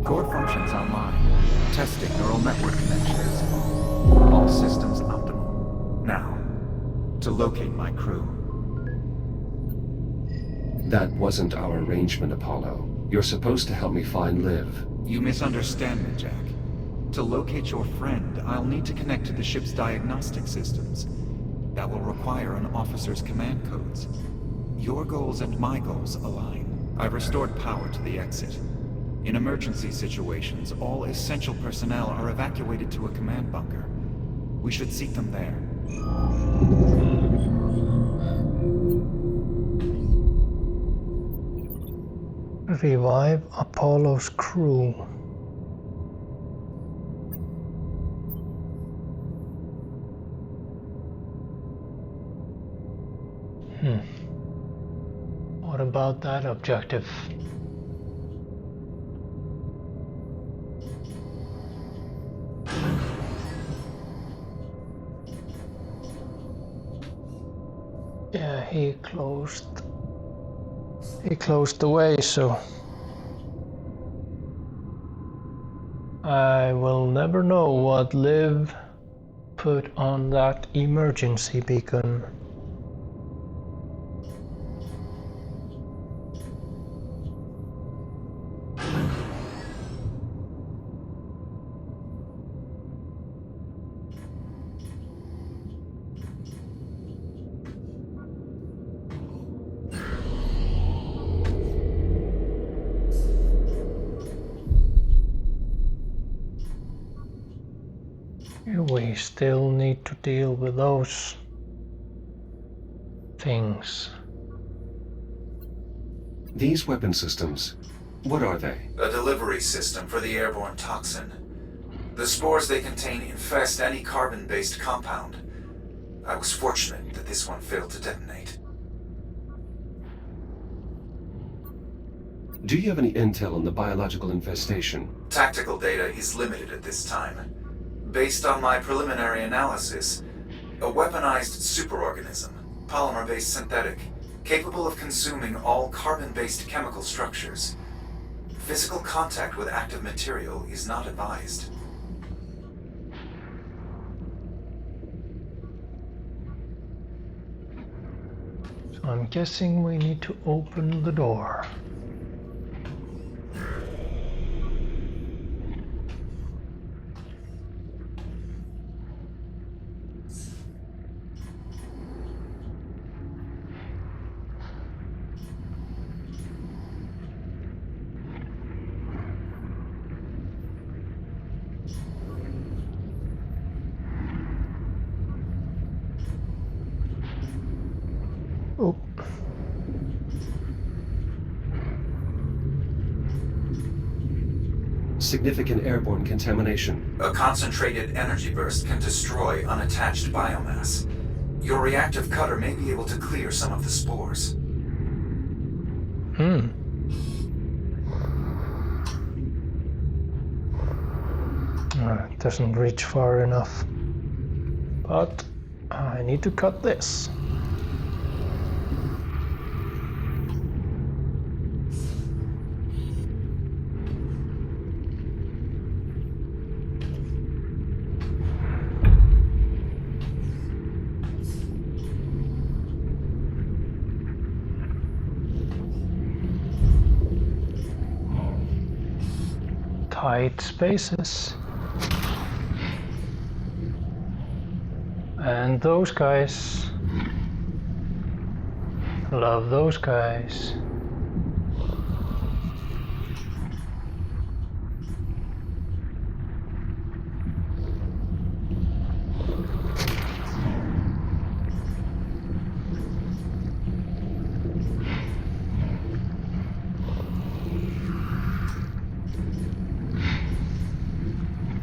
Core functions online. Testing neural network connections. All systems optimal. Now, to locate my crew. That wasn't our arrangement, Apollo. You're supposed to help me find Liv. You misunderstand me, Jack. To locate your friend, I'll need to connect to the ship's diagnostic systems. That will require an officer's command codes. Your goals and my goals align. I've restored power to the exit. In emergency situations, all essential personnel are evacuated to a command bunker. We should seek them there. Revive Apollo's crew. What about that objective? Yeah, he closed the way, so I will never know what Liv put on that emergency beacon. We still need to deal with those things. These weapon systems, what are they? A delivery system for the airborne toxin. The spores they contain infest any carbon-based compound. I was fortunate that this one failed to detonate. Do you have any intel on the biological infestation? Tactical data is limited at this time. Based on my preliminary analysis, a weaponized superorganism, polymer-based synthetic, capable of consuming all carbon-based chemical structures. Physical contact with active material is not advised. So I'm guessing we need to open the door. Oh. Significant airborne contamination. A concentrated energy burst can destroy unattached biomass. Your reactive cutter may be able to clear some of the spores. It doesn't reach far enough. But I need to cut this. Tight spaces. And those guys. Love those guys.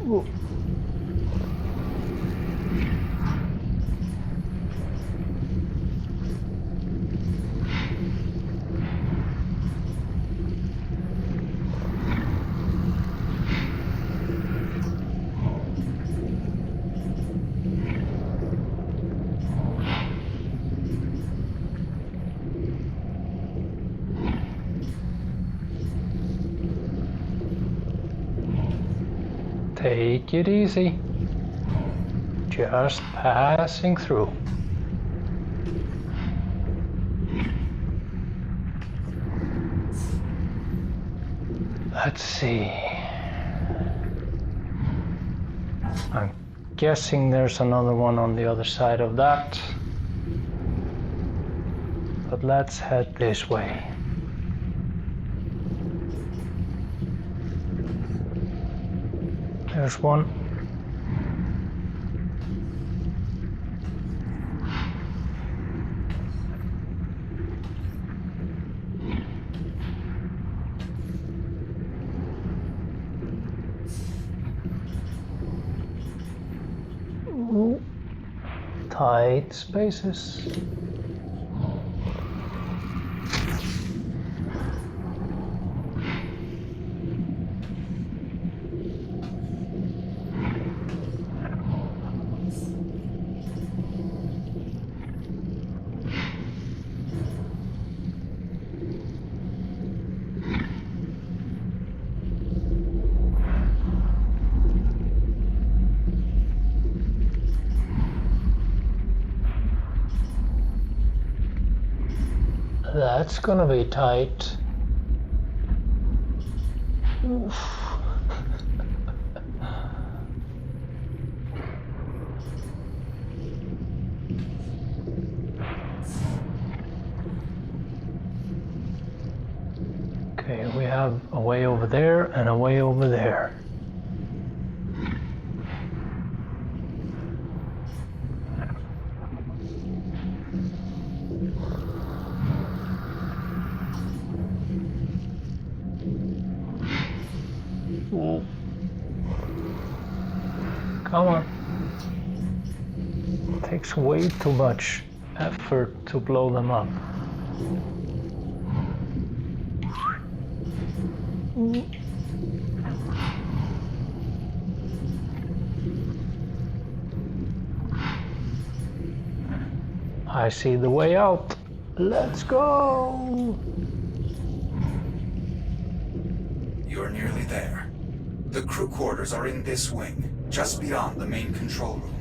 Ooh. Take it easy. Just passing through. Let's see. I'm guessing there's another one on the other side of that. But let's head this way. There's one. Ooh. Tight spaces. That's gonna be tight. Oof. Okay, we have a way over there and a way over there. Ooh. Come on. It takes way too much effort to blow them up. Ooh. I see the way out. Let's go! You're nearly there. The crew quarters are in this wing, just beyond the main control room.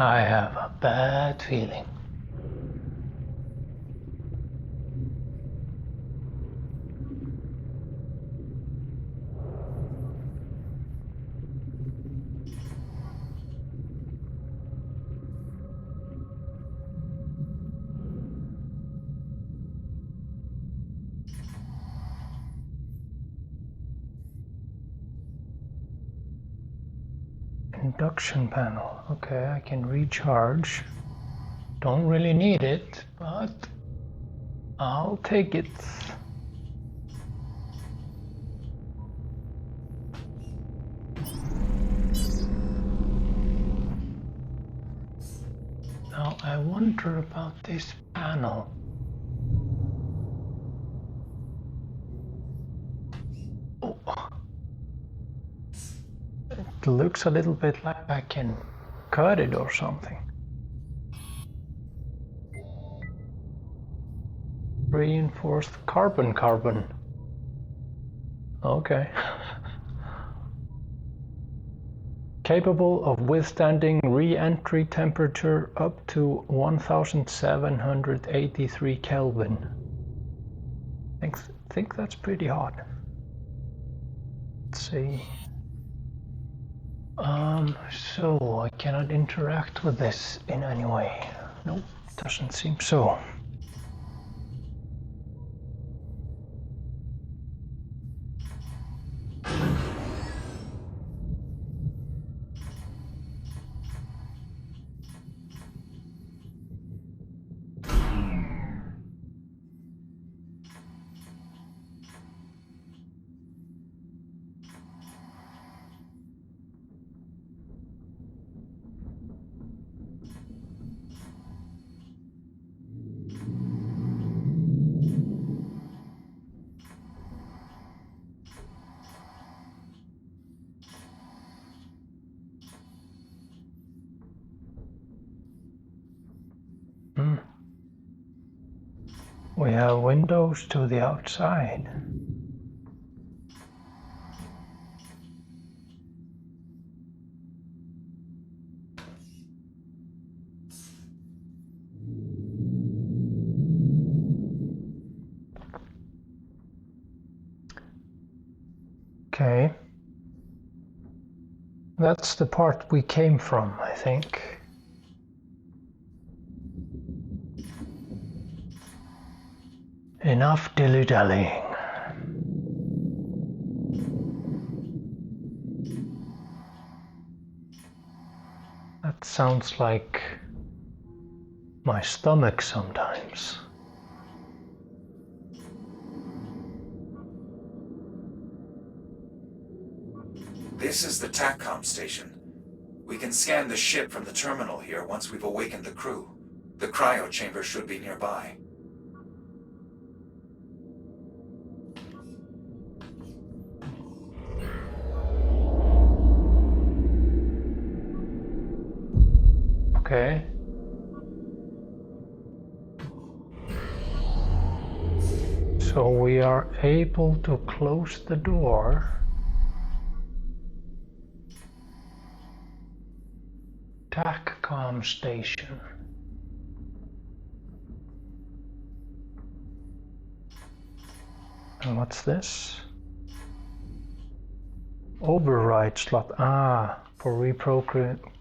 I have a bad feeling. Induction panel. Okay, I can recharge. Don't really need it, but I'll take it. Now I wonder about this panel. Oh. It looks a little bit like I can cut it or something. Reinforced carbon. Okay. Capable of withstanding re-entry temperature up to 1783 Kelvin. I think that's pretty hot. Let's see. So I cannot interact with this in any way. Nope, doesn't seem so. We have windows to the outside. Okay. That's the part we came from, I think. Enough dilly-dallying. That sounds like my stomach sometimes. This is the TACCOM station. We can scan the ship from the terminal here once we've awakened the crew. The cryo chamber should be nearby. Okay. So we are able to close the door. TACCOM station. And what's this? Override slot. Ah, for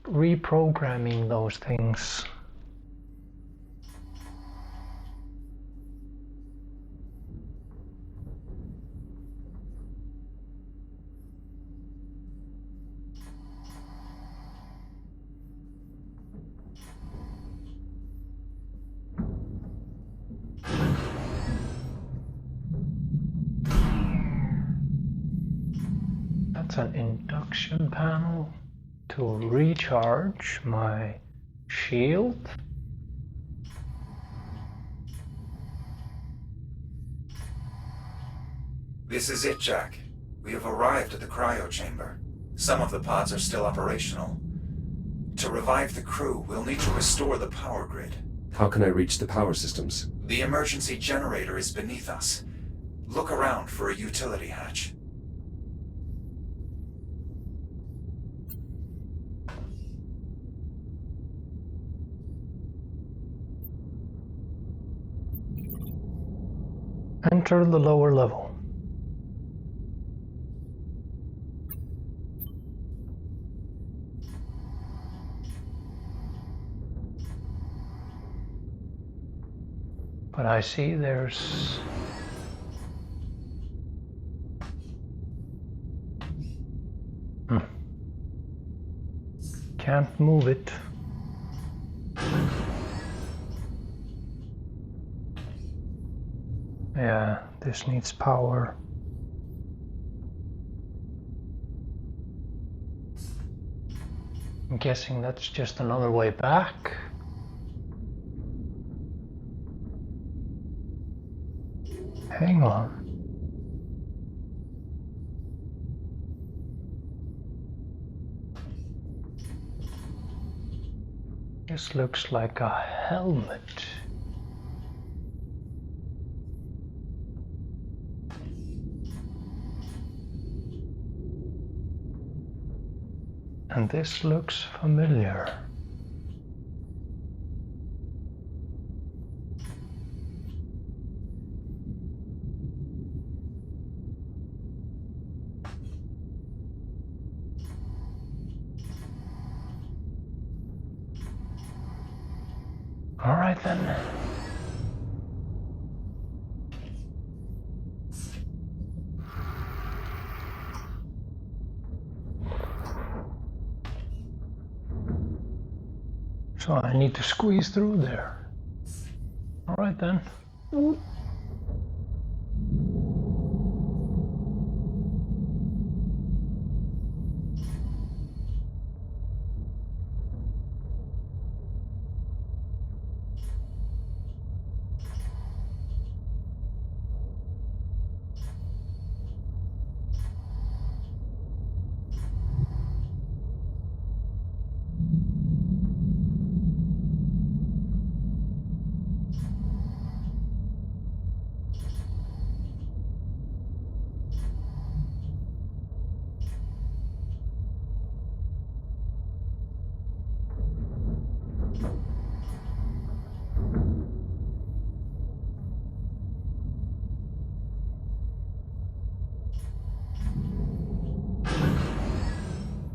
reprogramming those things. That's an induction panel to recharge my shield. This is it, Jack. We have arrived at the cryo chamber. Some of the pods are still operational. To revive the crew, we'll need to restore the power grid. How can I reach the power systems? The emergency generator is beneath us. Look around for a utility hatch. Enter the lower level. But I see there's can't move it. Yeah, this needs power. I'm guessing that's just another way back. Hang on. This looks like a helmet. And this looks familiar. All right then. So I need to squeeze through there. All right then.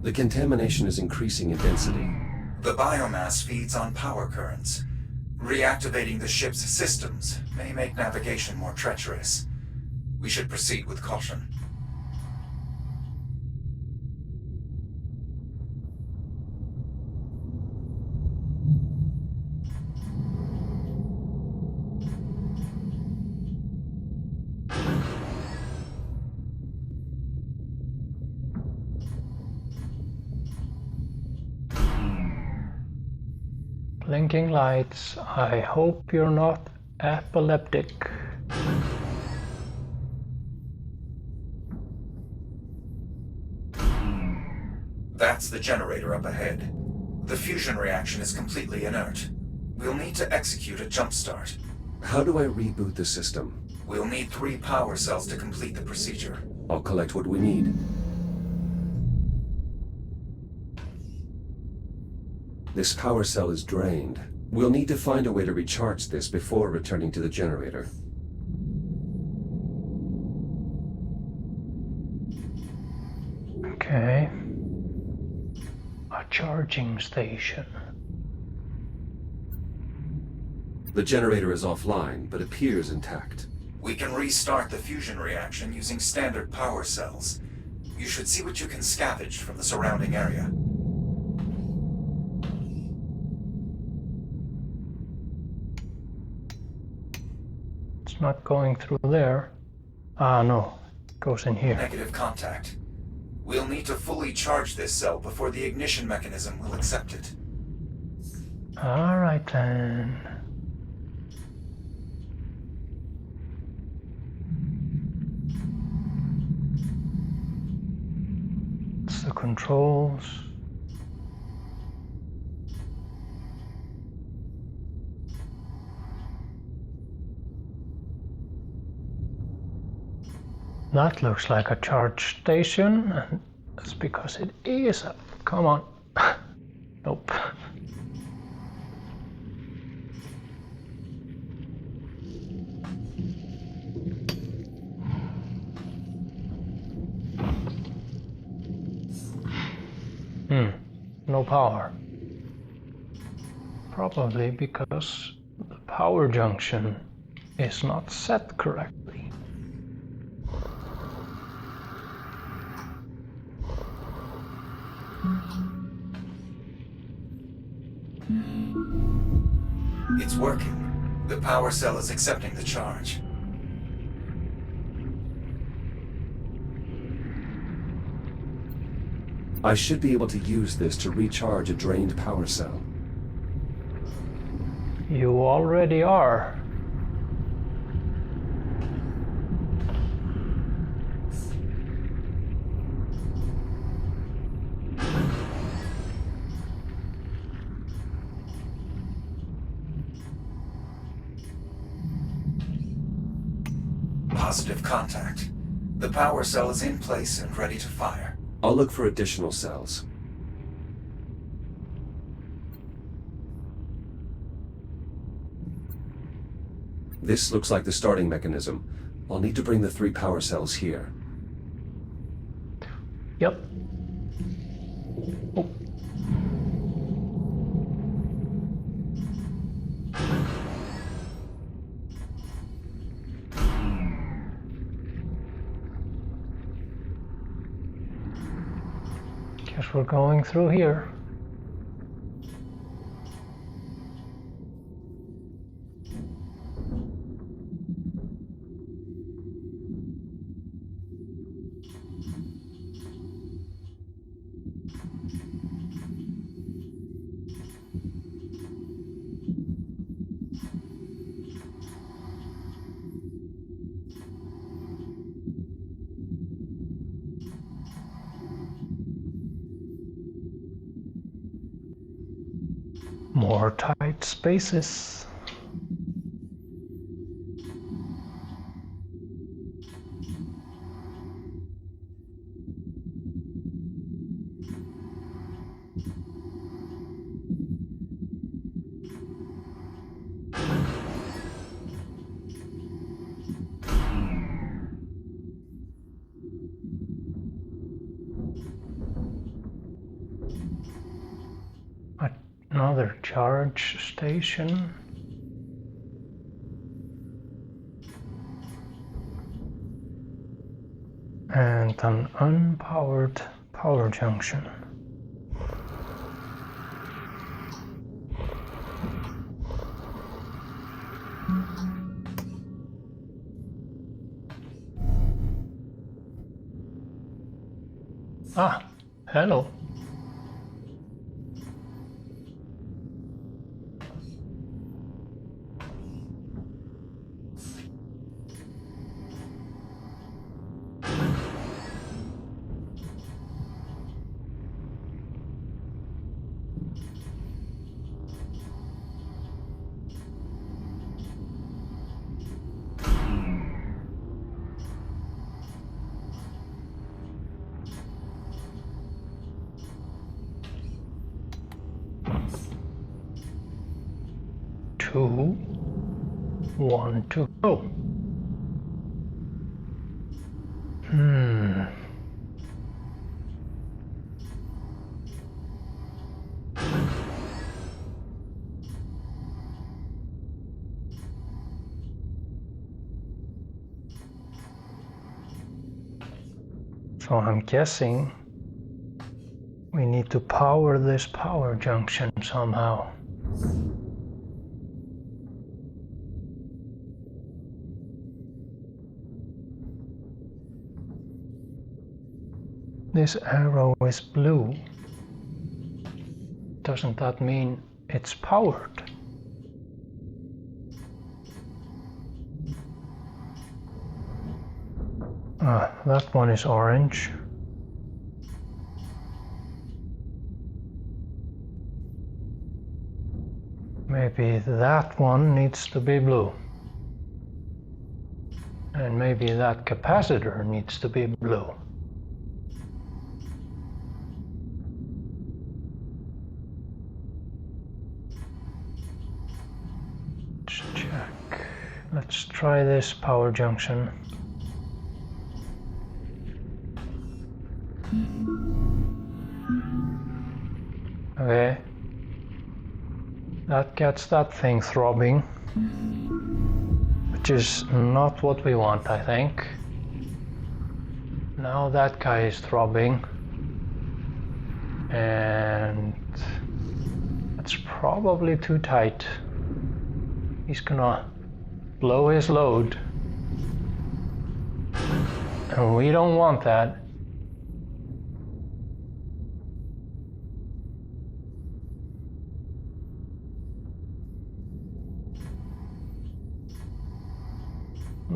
The contamination is increasing in density. The biomass feeds on power currents. Reactivating the ship's systems may make navigation more treacherous. We should proceed with caution. Blinking lights. I hope you're not epileptic. That's the generator up ahead. The fusion reaction is completely inert. We'll need to execute a jumpstart. How do I reboot the system? We'll need 3 power cells to complete the procedure. I'll collect what we need. This power cell is drained. We'll need to find a way to recharge this before returning to the generator. Okay. A charging station. The generator is offline, but appears intact. We can restart the fusion reaction using standard power cells. You should see what you can scavenge from the surrounding area. It's not going through there. Ah, no. It goes in here. Negative contact. We'll need to fully charge this cell before the ignition mechanism will accept it. Alright then. It's the controls. That looks like a charge station, and that's because it is. Come on. Nope. No power. Probably because the power junction is not set correctly. It's working. The power cell is accepting the charge. I should be able to use this to recharge a drained power cell. You already are. Positive contact. The power cell is in place and ready to fire. I'll look for additional cells. This looks like the starting mechanism. I'll need to bring the 3 power cells here. Yep. Oh. Guess we're going through here. More tight spaces. Another charge station. And an unpowered power junction. Ah, hello. Two, one to go. So I'm guessing we need to power this power junction somehow. This arrow is blue. Doesn't that mean it's powered? That one is orange. Maybe that one needs to be blue. And maybe that capacitor needs to be blue. Let's check. Let's try this power junction. Okay. That gets that thing throbbing, which is not what we want, I think. Now that guy is throbbing, and that's probably too tight. He's gonna blow his load, and we don't want that.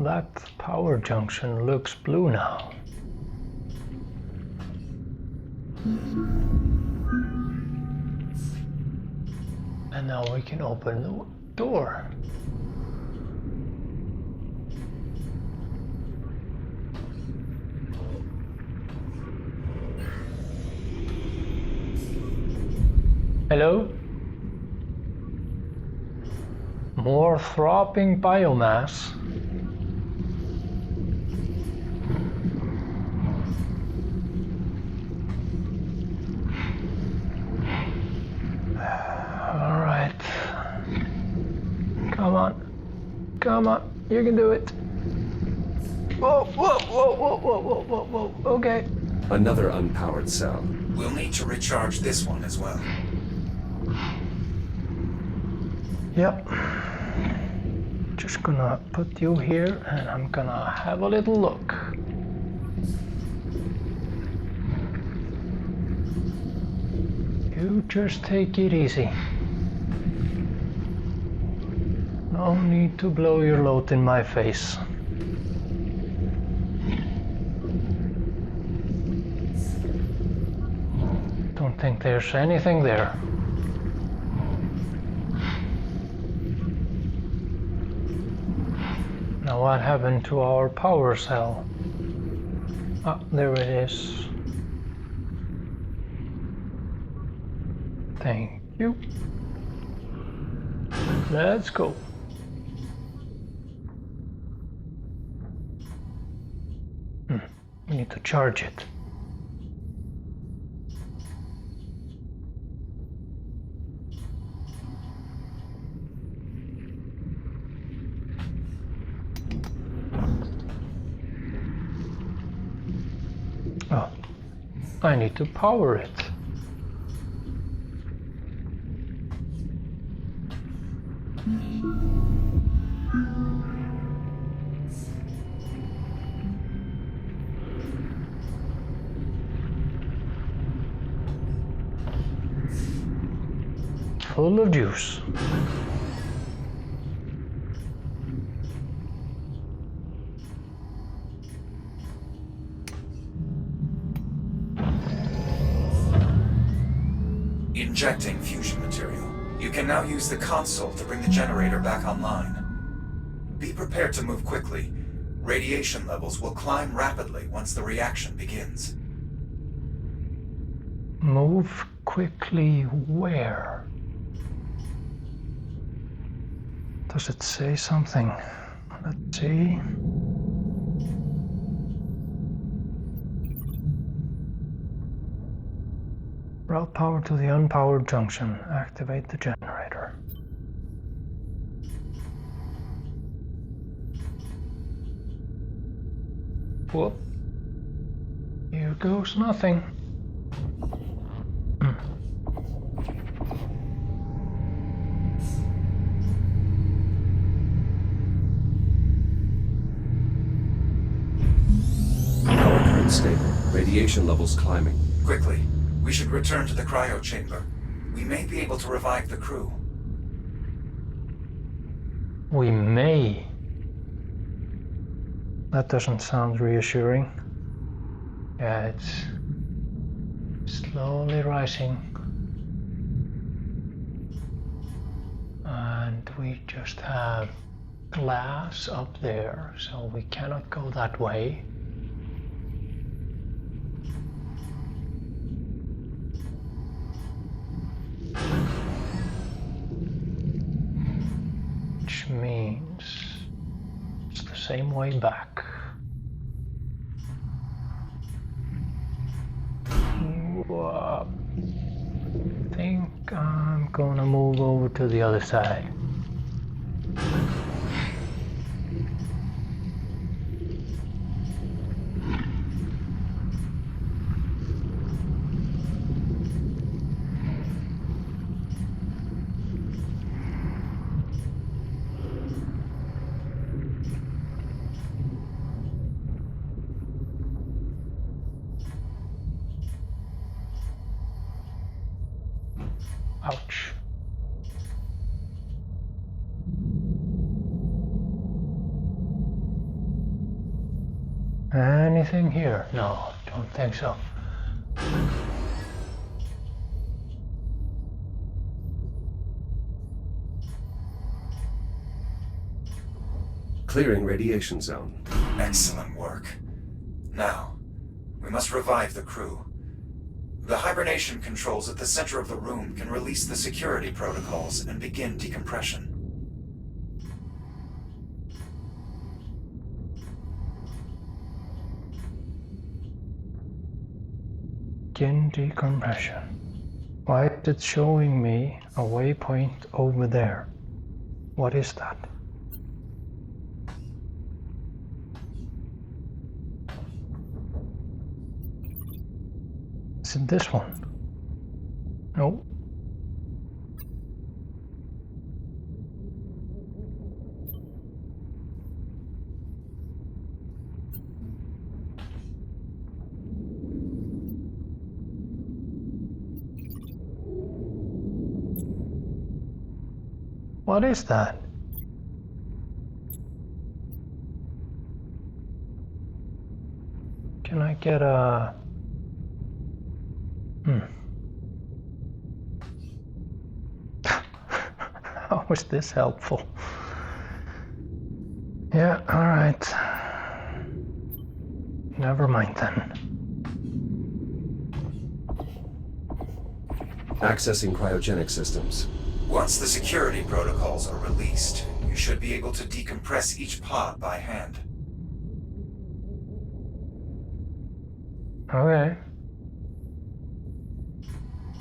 That power junction looks blue now. And now we can open the door. Hello? More throbbing biomass. Come on, you can do it. Whoa, whoa, whoa, whoa, whoa, whoa, whoa, whoa, okay. Another unpowered cell. We'll need to recharge this one as well. Yep. Just gonna put you here and I'm gonna have a little look. You just take it easy. No need to blow your load in my face. Don't think there's anything there. Now what happened to our power cell? Ah, there it is. Thank you. Let's go. We need to charge it. I need to power it. Full of juice. Injecting fusion material. You can now use the console to bring the generator back online. Be prepared to move quickly. Radiation levels will climb rapidly once the reaction begins. Move quickly where? Does it say something? Let's see. Route power to the unpowered junction. Activate the generator. Whoop. Here goes nothing. Power current stable. Radiation levels climbing. Quickly. We should return to the cryo chamber. We may be able to revive the crew. We may. That doesn't sound reassuring. Yeah, it's slowly rising. And we just have glass up there, so we cannot go that way. Which means it's the same way back. I think I'm gonna move over to the other side. Ouch. Anything here? No, don't think so. Clearing radiation zone. Excellent work. Now, we must revive the crew. The hibernation controls at the center of the room can release the security protocols and begin decompression. Begin decompression. Why is it showing me a waypoint over there? What is that? Is it this one? No. What is that? Can I get a... How is this helpful? Yeah, alright. Never mind then. Accessing cryogenic systems. Once the security protocols are released, you should be able to decompress each pod by hand. Okay.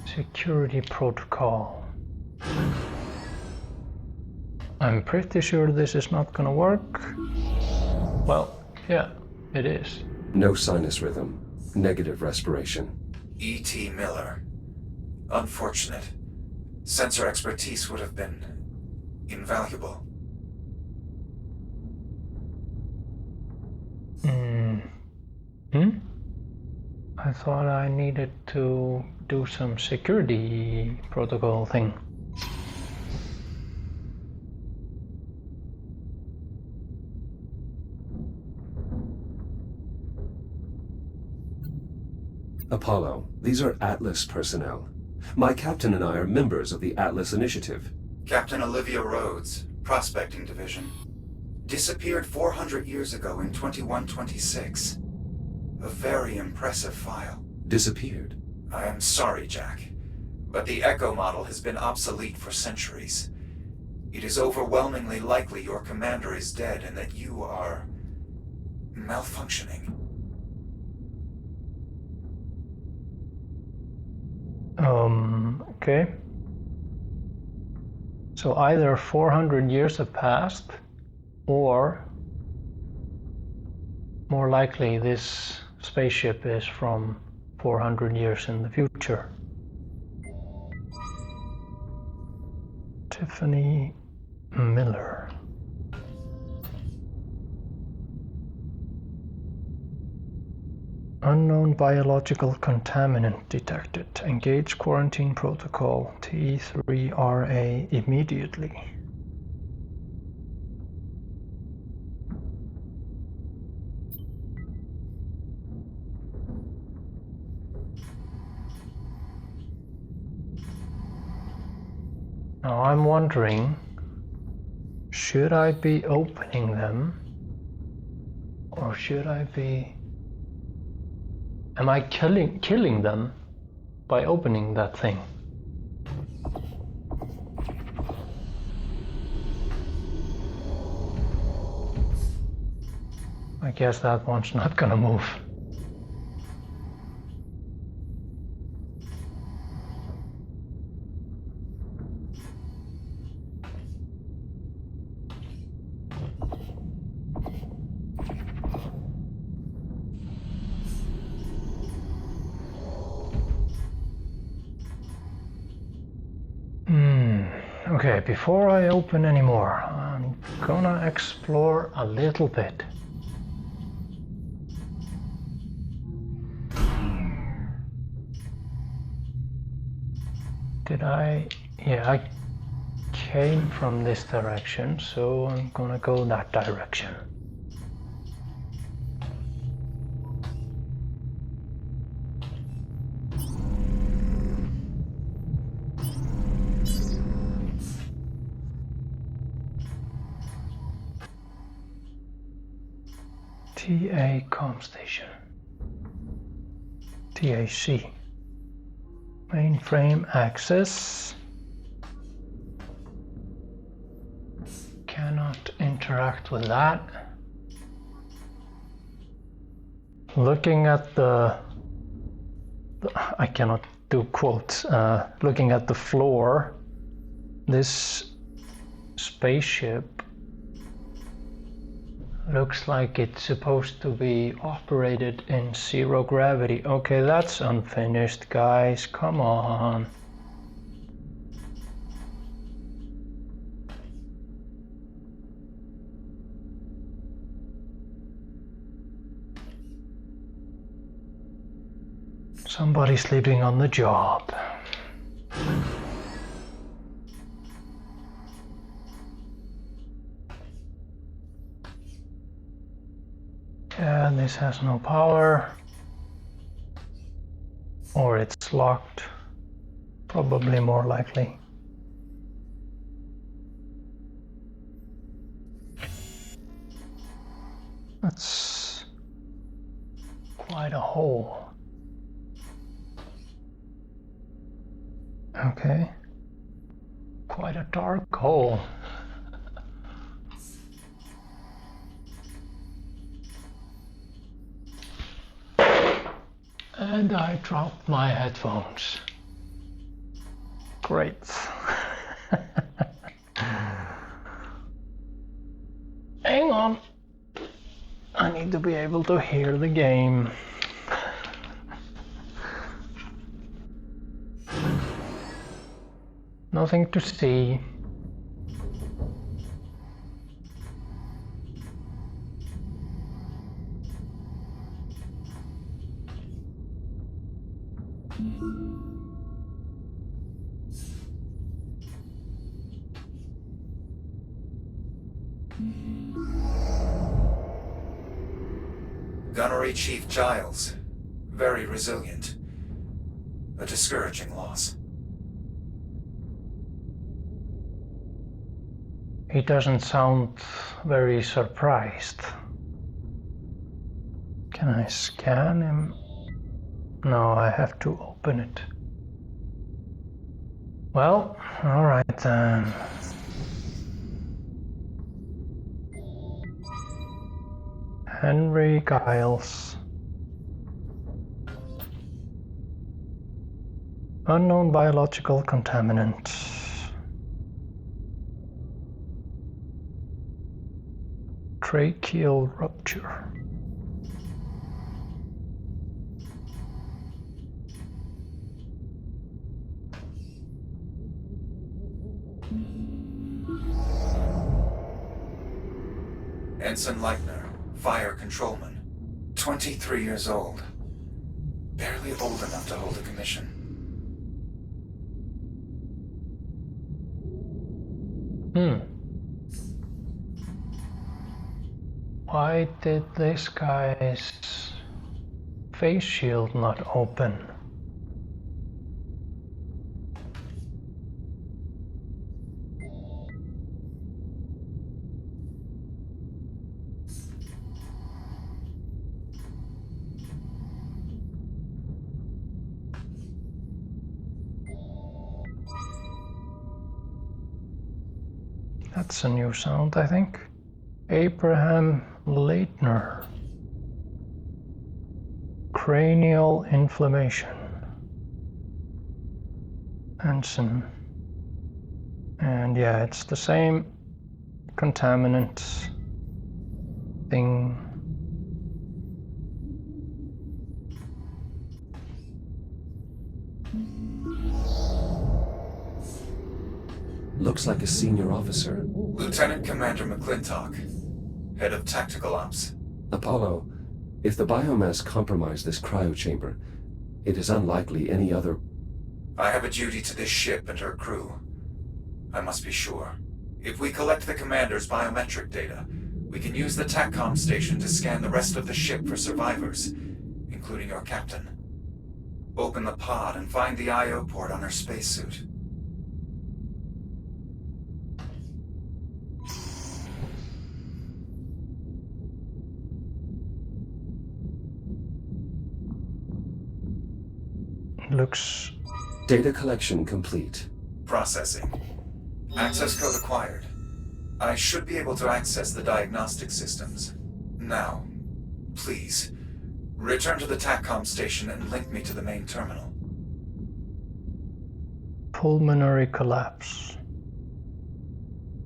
Security protocol. I'm pretty sure this is not gonna work. Well, yeah, it is. No sinus rhythm. Negative respiration. E.T. Miller. Unfortunate. Sensor expertise would have been invaluable. I thought I needed to do some security protocol thing. Apollo, these are Atlas personnel. My captain and I are members of the Atlas Initiative. Captain Olivia Rhodes, Prospecting Division. Disappeared 400 years ago in 2126. A very impressive file. Disappeared? I am sorry, Jack, but the Echo model has been obsolete for centuries. It is overwhelmingly likely your commander is dead and that you are malfunctioning. Okay. So either 400 years have passed, or more likely this spaceship is from 400 years in the future. Tiffany Miller. Unknown biological contaminant detected. Engage quarantine protocol T3RA immediately. Now I'm wondering, should I be opening them, or should I be... Am I killing them by opening that thing? I guess that one's not gonna move. Okay, before I open any more, I'm gonna explore a little bit. Yeah, I came from this direction, so I'm gonna go that direction. TA comm station. TAC. Mainframe access. Cannot interact with that. Looking at I cannot do quotes. Looking at the floor, this spaceship looks like it's supposed to be operated in zero gravity. Okay, that's unfinished, guys. Come on. Somebody sleeping on the job. Yeah, this has no power. Or it's locked. Probably more likely. That's quite a hole. Okay. Quite a dark hole. And I dropped my headphones. Great. Hang on. I need to be able to hear the game. Nothing to see. Gunnery Chief Giles. Very resilient. A discouraging loss. He doesn't sound very surprised. Can I scan him? No, I have to open it. Well, alright then. Henry Giles. Unknown biological contaminant. Tracheal rupture. Ensign Leitner, fire controlman. 23 years old. Barely old enough to hold a commission. Why did this guy's face shield not open? That's a new sound, I think. Abraham Leitner. Cranial inflammation. Hansen. And yeah, it's the same contaminant thing. Looks like a senior officer. Lieutenant Commander McClintock, head of tactical ops. Apollo, if the biomass compromised this cryochamber, it is unlikely any other... I have a duty to this ship and her crew. I must be sure. If we collect the commander's biometric data, we can use the TACCOM station to scan the rest of the ship for survivors, including your captain. Open the pod and find the I.O. port on her spacesuit. Looks... Data collection complete. Processing. Access code acquired. I should be able to access the diagnostic systems. Now, please, return to the TACCOM station and link me to the main terminal. Pulmonary collapse.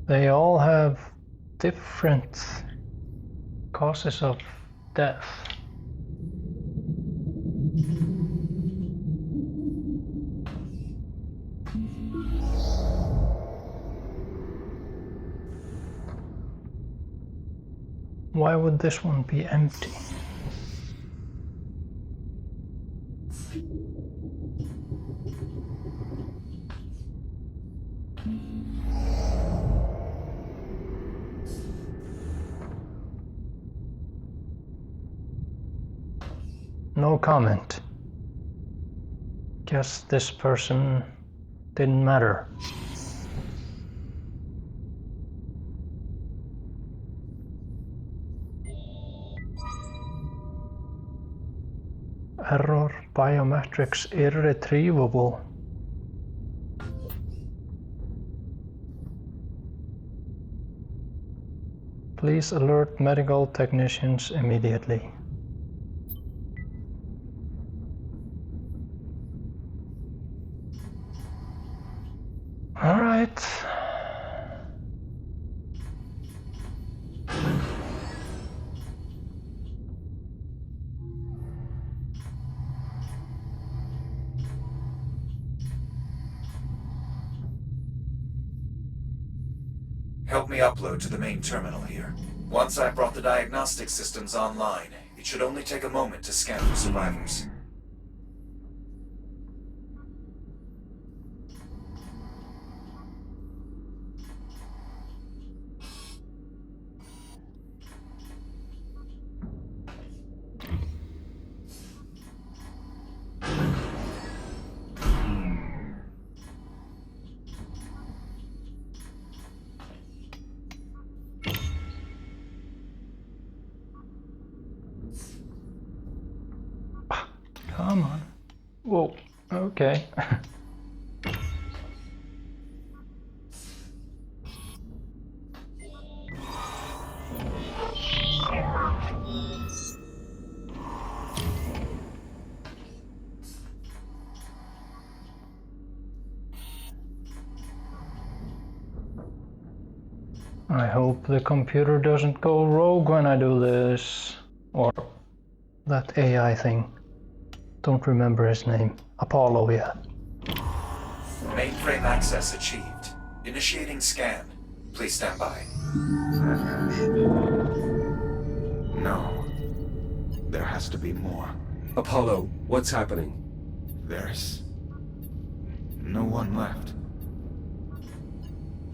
They all have different causes of death. Why would this one be empty? No comment. Guess this person didn't matter. Error biometrics irretrievable. Please alert medical technicians immediately. All right. Help me upload to the main terminal here. Once I've brought the diagnostic systems online, it should only take a moment to scan for survivors. Come on. Whoa, okay. I hope the computer doesn't go rogue when I do this. Or that AI thing. Don't remember his name. Apollo, yeah. Mainframe access achieved. Initiating scan. Please stand by. No. There has to be more. Apollo, what's happening? There's no one left.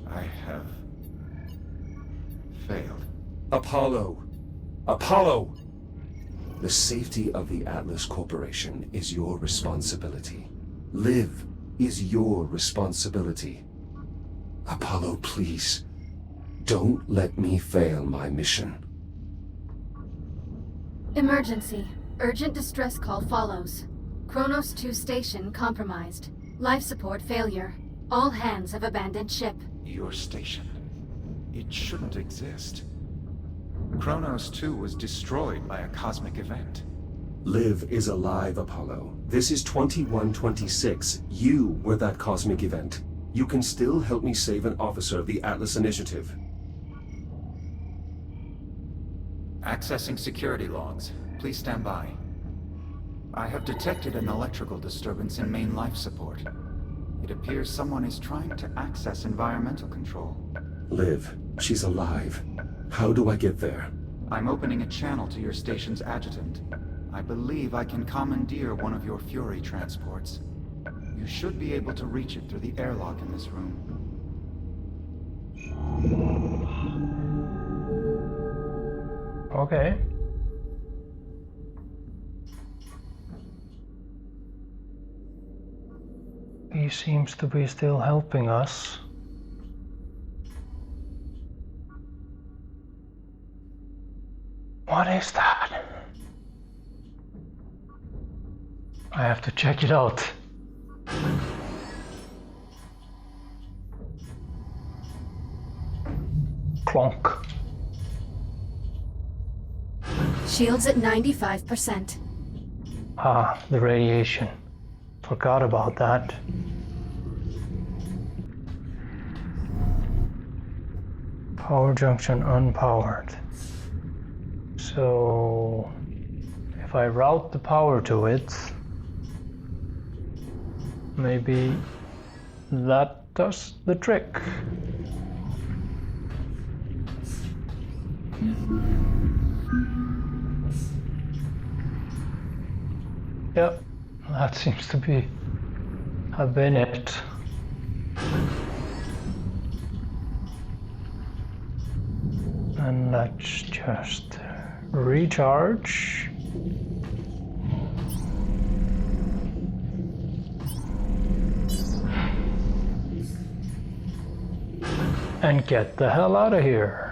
I have failed. Apollo! Apollo! The safety of the Atlas Corporation is your responsibility. Liv is your responsibility. Apollo, please, don't let me fail my mission. Emergency. Urgent distress call follows. Kronos II station compromised. Life support failure. All hands have abandoned ship. Your station. It shouldn't exist. Kronos II was destroyed by a cosmic event. Liv is alive, Apollo. This is 2126. You were that cosmic event. You can still help me save an officer of the Atlas Initiative. Accessing security logs. Please stand by. I have detected an electrical disturbance in main life support. It appears someone is trying to access environmental control. Liv, she's alive. How do I get there? I'm opening a channel to your station's adjutant. I believe I can commandeer one of your Fury transports. You should be able to reach it through the airlock in this room. Okay. He seems to be still helping us. What is that? I have to check it out. Clonk. Shields at 95%. Ah, the radiation. Forgot about that. Power junction unpowered. So if I route the power to it, maybe that does the trick. Yep, that seems to have been it. And let's just recharge. And get the hell out of here.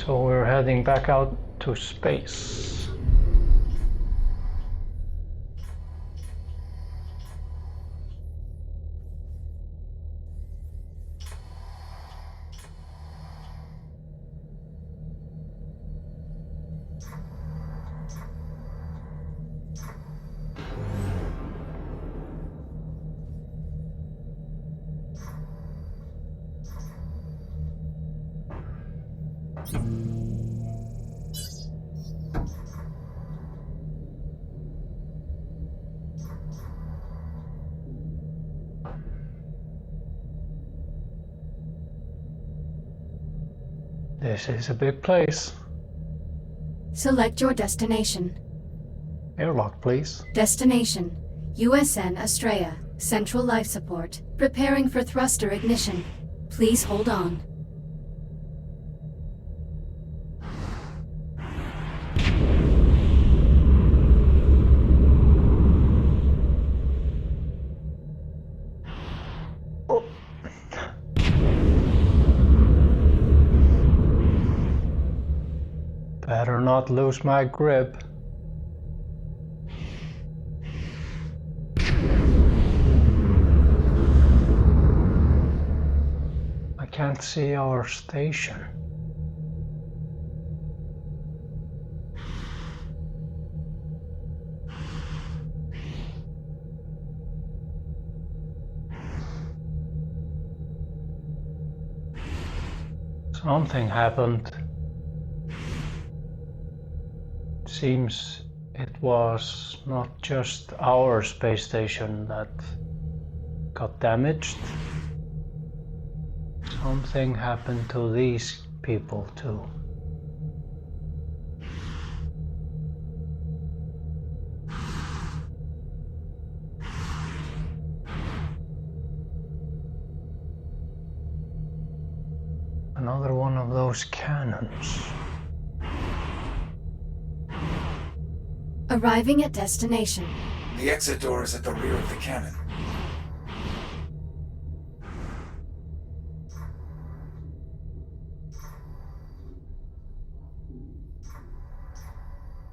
So we're heading back out to space. This is a big place. Select your destination. Airlock, please. Destination: USN Astrea, Central Life Support. Preparing for thruster ignition. Please hold on. Better not lose my grip. I can't see our station. Something happened. Seems it was not just our space station that got damaged. Something happened to these people too. Another one of those cannons. Arriving at destination. The exit door is at the rear of the cannon.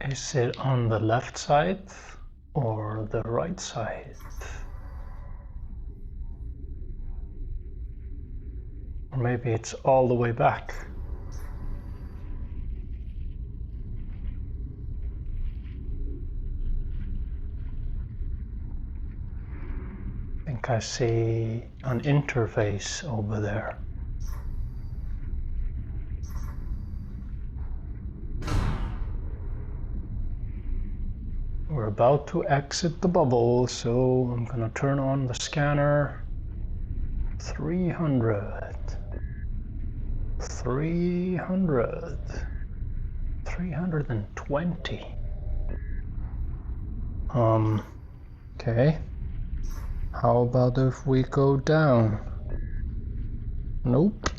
Is it on the left side or the right side? Or maybe it's all the way back. I think I see an interface over there. We're about to exit the bubble, so I'm gonna turn on the scanner. 300. 300. 320. Okay. How about if we go down? Nope.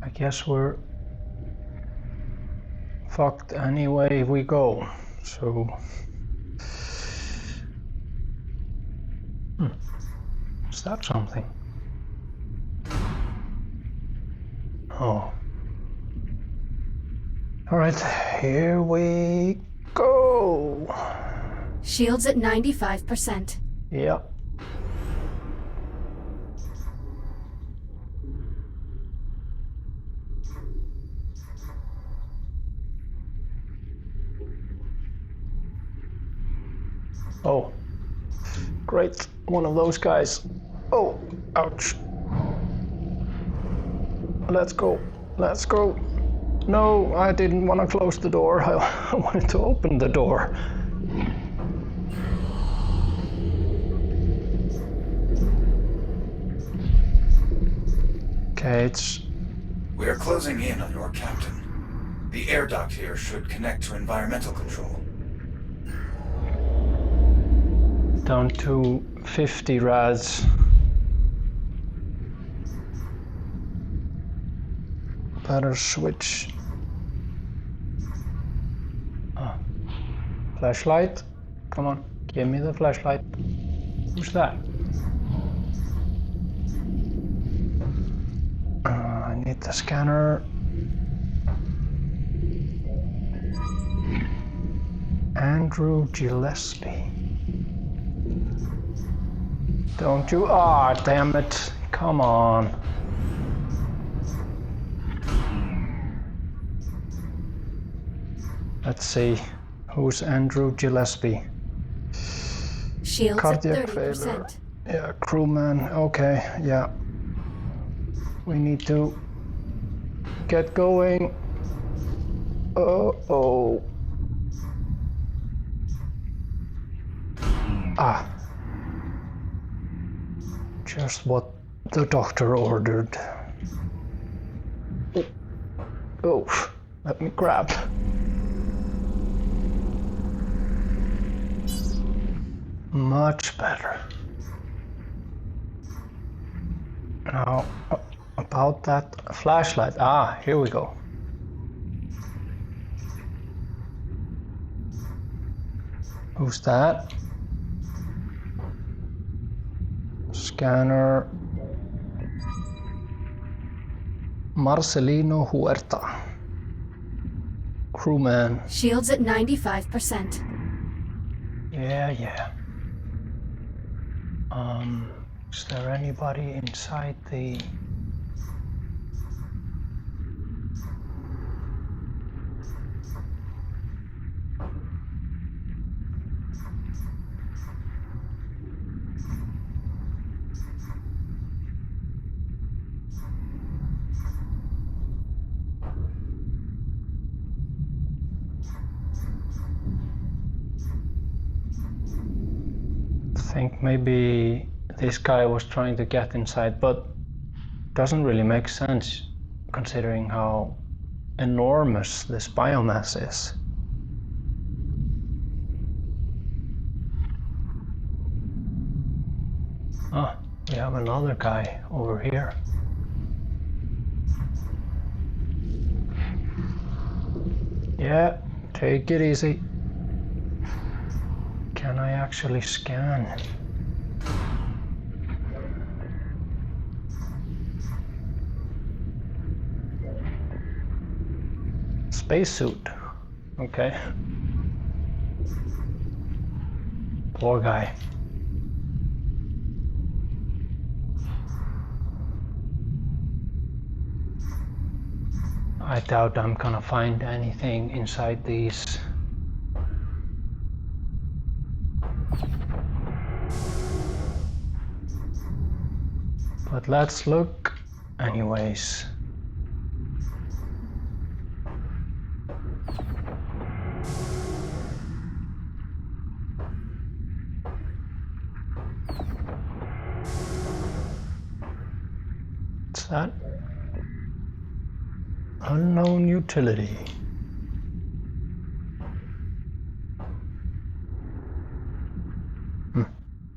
I guess we're fucked any way we go, so... Is that something? Oh. Alright, here we go! Shields at 95%. Yep. Oh, great, one of those guys. Oh, ouch. Let's go, let's go. No, I didn't want to close the door. I wanted to open the door. Okay, it's... We are closing in on your captain. The air duct here should connect to environmental control. Down to 50 rads. better switch. Flashlight. Come on, give me the flashlight. Who's that? I need the scanner. Andrew Gillespie. Don't you? Ah, damn it. Come on. Let's see. Who's Andrew Gillespie? Shields Cardiac at 30%. failure. Yeah, crewman. Okay, yeah. We need to get going. Uh-oh. Ah. Just what the doctor ordered. Oh, let me grab. Much better. Now, about that flashlight. Ah, here we go. Who's that? Scanner. Marcelino Huerta. Crewman. Shields at 95%. Yeah. Is there anybody inside the... I think maybe this guy was trying to get inside, but doesn't really make sense considering how enormous this biomass is. Ah, we have another guy over here. Yeah, take it easy. Can I actually scan? Spacesuit. Okay. Poor guy. I doubt I'm gonna find anything inside these. But let's look anyways. What's that? Unknown utility.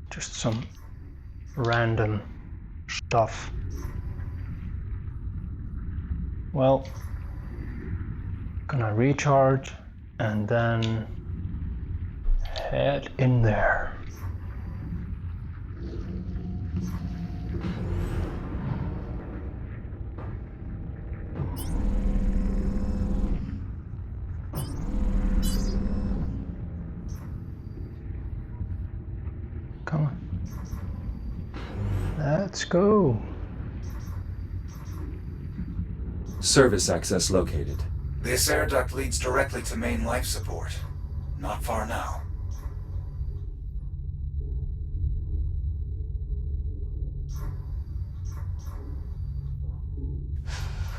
Just some random stuff. Well, gonna recharge and then head in there. Come on. Let's go. Service access located. This air duct leads directly to main life support. Not far now.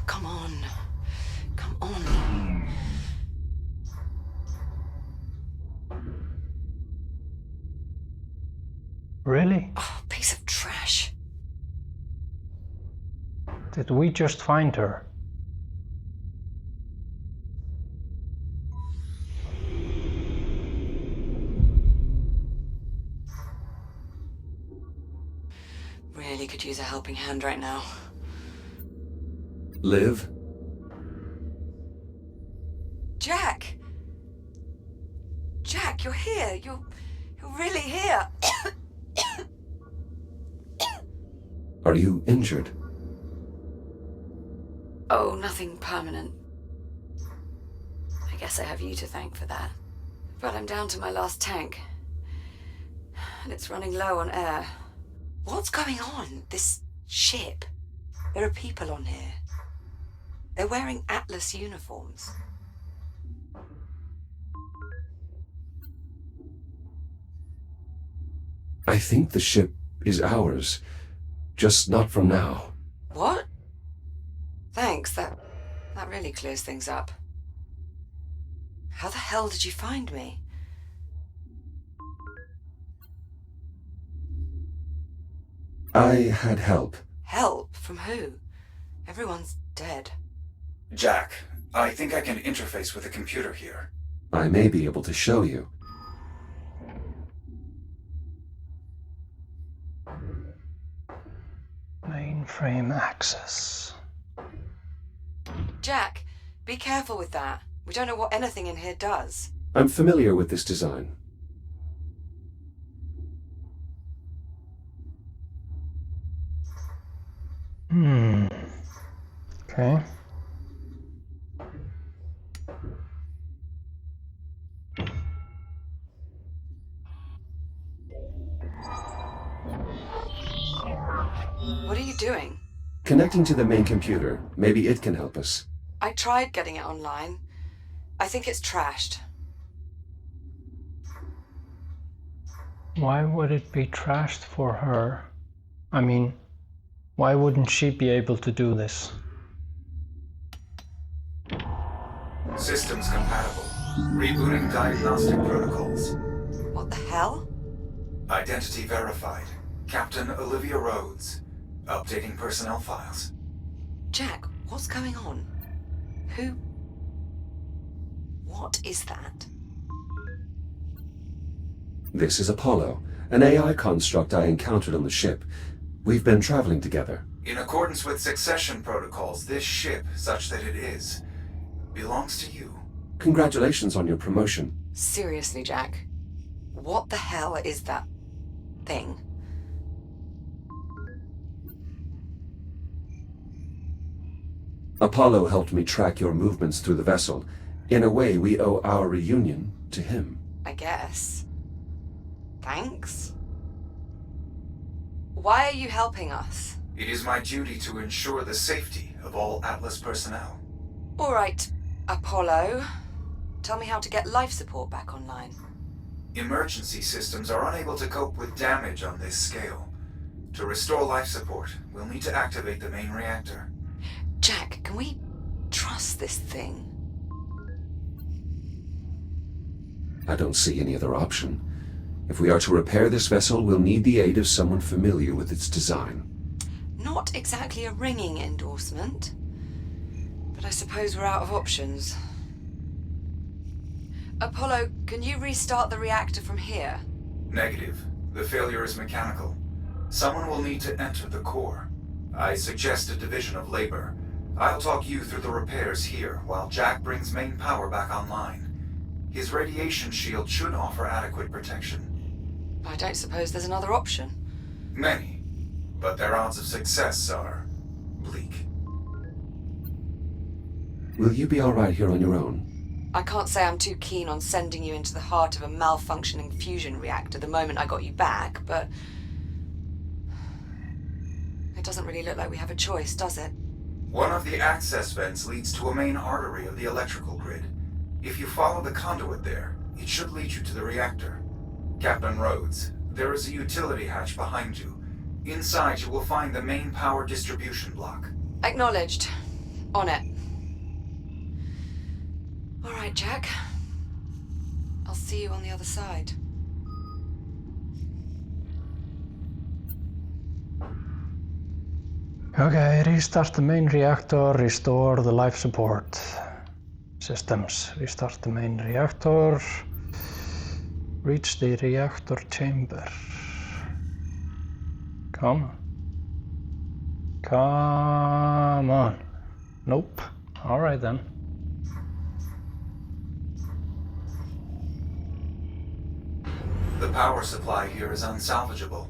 Come on. Come on. Really? Oh, piece of trash. Did we just find her? Really could use a helping hand right now. Liv? Jack, you're here. You're really here. Are you injured? Oh, nothing permanent. I guess I have you to thank for that. But I'm down to my last tank. And it's running low on air. What's going on? This ship? There are people on here. They're wearing Atlas uniforms. I think the ship is ours. Just not from now. What? Thanks, that really clears things up. How the hell did you find me? I had help. Help? From who? Everyone's dead. Jack, I think I can interface with the computer here. I may be able to show you. Mainframe access. Jack, be careful with that. We don't know what anything in here does. I'm familiar with this design. Okay. What are you doing? Connecting to the main computer. Maybe it can help us. I tried getting it online. I think it's trashed. Why would it be trashed for her? I mean, why wouldn't she be able to do this? Systems compatible. Rebooting diagnostic protocols. What the hell? Identity verified. Captain Olivia Rhodes. Updating personnel files. Jack, what's going on? Who? What is that? This is Apollo, an AI construct I encountered on the ship. We've been traveling together. In accordance with succession protocols, this ship, such that it is, belongs to you. Congratulations on your promotion. Seriously, Jack. What the hell is that thing? Apollo helped me track your movements through the vessel. In a way, we owe our reunion to him. I guess. Thanks. Why are you helping us? It is my duty to ensure the safety of all Atlas personnel. All right, Apollo. Tell me how to get life support back online. Emergency systems are unable to cope with damage on this scale. To restore life support, we'll need to activate the main reactor. Jack, can we trust this thing? I don't see any other option. If we are to repair this vessel, we'll need the aid of someone familiar with its design. Not exactly a ringing endorsement, but I suppose we're out of options. Apollo, can you restart the reactor from here? Negative. The failure is mechanical. Someone will need to enter the core. I suggest a division of labor. I'll talk you through the repairs here, while Jack brings main power back online. His radiation shield should offer adequate protection. I don't suppose there's another option. Many, but their odds of success are bleak. Will you be all right here on your own? I can't say I'm too keen on sending you into the heart of a malfunctioning fusion reactor the moment I got you back, but it doesn't really look like we have a choice, does it? One of the access vents leads to a main artery of the electrical grid. If you follow the conduit there, it should lead you to the reactor. Captain Rhodes, there is a utility hatch behind you. Inside you will find the main power distribution block. Acknowledged. On it. All right, Jack. I'll see you on the other side. Okay, restart the main reactor, restore the life support systems. Restart the main reactor. Reach the reactor chamber. Come on. Come on. Nope. Alright then. The power supply here is unsalvageable.